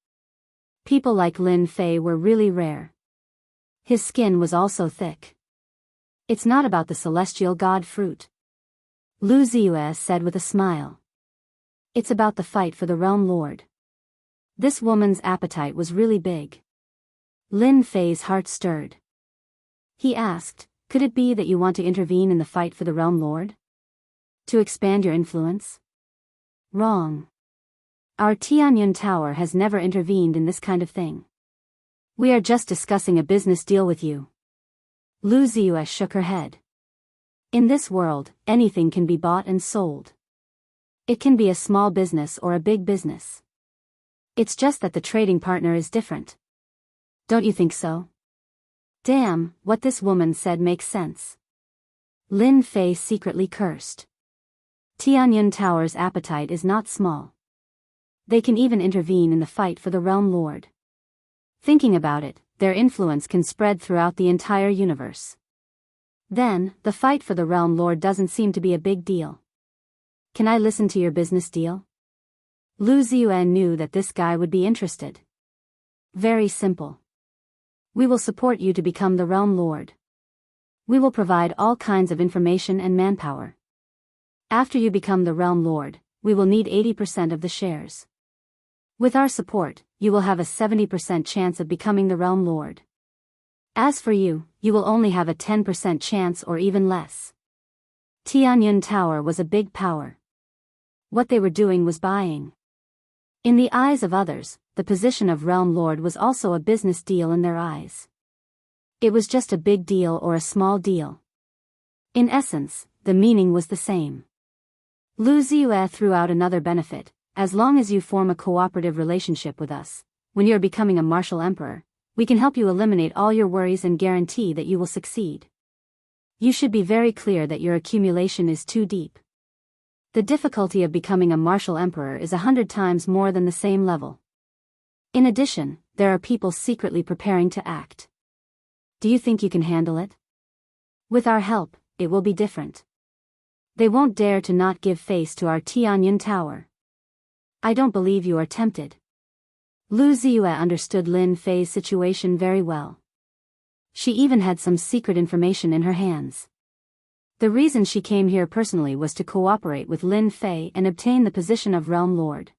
People like Lin Fei were really rare. His skin was also thick. It's not about the celestial god fruit. Lu Ziyue said with a smile. It's about the fight for the realm lord. This woman's appetite was really big. Lin Fei's heart stirred. He asked, could it be that you want to intervene in the fight for the realm lord? To expand your influence? Wrong. Our Tianyun Tower has never intervened in this kind of thing. We are just discussing a business deal with you. Lu Ziyue shook her head. In this world, anything can be bought and sold. It can be a small business or a big business. It's just that the trading partner is different. Don't you think so? Damn, what this woman said makes sense. Lin Fei secretly cursed. Tianyun Tower's appetite is not small. They can even intervene in the fight for the Realm Lord. Thinking about it, their influence can spread throughout the entire universe. Then, the fight for the Realm Lord doesn't seem to be a big deal. Can I listen to your business deal? Lu Ziyue knew that this guy would be interested. Very simple. We will support you to become the Realm Lord. We will provide all kinds of information and manpower. After you become the Realm Lord, we will need 80% of the shares. With our support, you will have a 70% chance of becoming the Realm Lord. As for you, you will only have a 10% chance or even less. Tianyun Tower was a big power. What they were doing was buying. In the eyes of others, the position of Realm Lord was also a business deal in their eyes. It was just a big deal or a small deal. In essence, the meaning was the same. Lu Ziyue threw out another benefit: as long as you form a cooperative relationship with us, when you're becoming a martial emperor, we can help you eliminate all your worries and guarantee that you will succeed. You should be very clear that your accumulation is too deep. The difficulty of becoming a martial emperor is 100 times more than the same level. In addition, there are people secretly preparing to act. Do you think you can handle it? With our help, it will be different. They won't dare to not give face to our Tianyun Tower. I don't believe you are tempted. Lu Ziyue understood Lin Fei's situation very well. She even had some secret information in her hands. The reason she came here personally was to cooperate with Lin Fei and obtain the position of Realm Lord.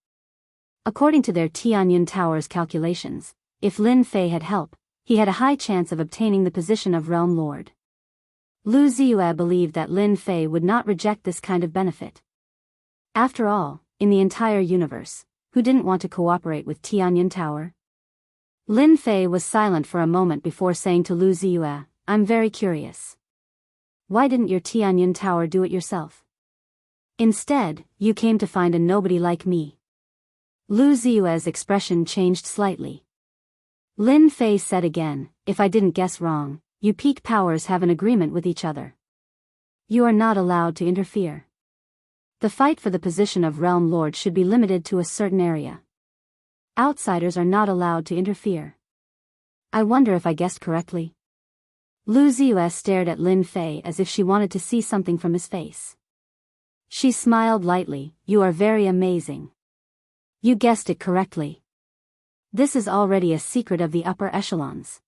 According to their Tianyun Tower's calculations, if Lin Fei had help, he had a high chance of obtaining the position of Realm Lord. Lu Ziyue believed that Lin Fei would not reject this kind of benefit. After all, in the entire universe, who didn't want to cooperate with Tianyun Tower? Lin Fei was silent for a moment before saying to Lu Ziyue, "I'm very curious. Why didn't your Tianyun Tower do it yourself? Instead, you came to find a nobody like me." Lu Ziyue's expression changed slightly. Lin Fei said again, "If I didn't guess wrong, you peak powers have an agreement with each other. You are not allowed to interfere. The fight for the position of Realm Lord should be limited to a certain area. Outsiders are not allowed to interfere. I wonder if I guessed correctly?" Lu Ziyue stared at Lin Fei as if she wanted to see something from his face. She smiled lightly. "You are very amazing. You guessed it correctly. This is already a secret of the upper echelons.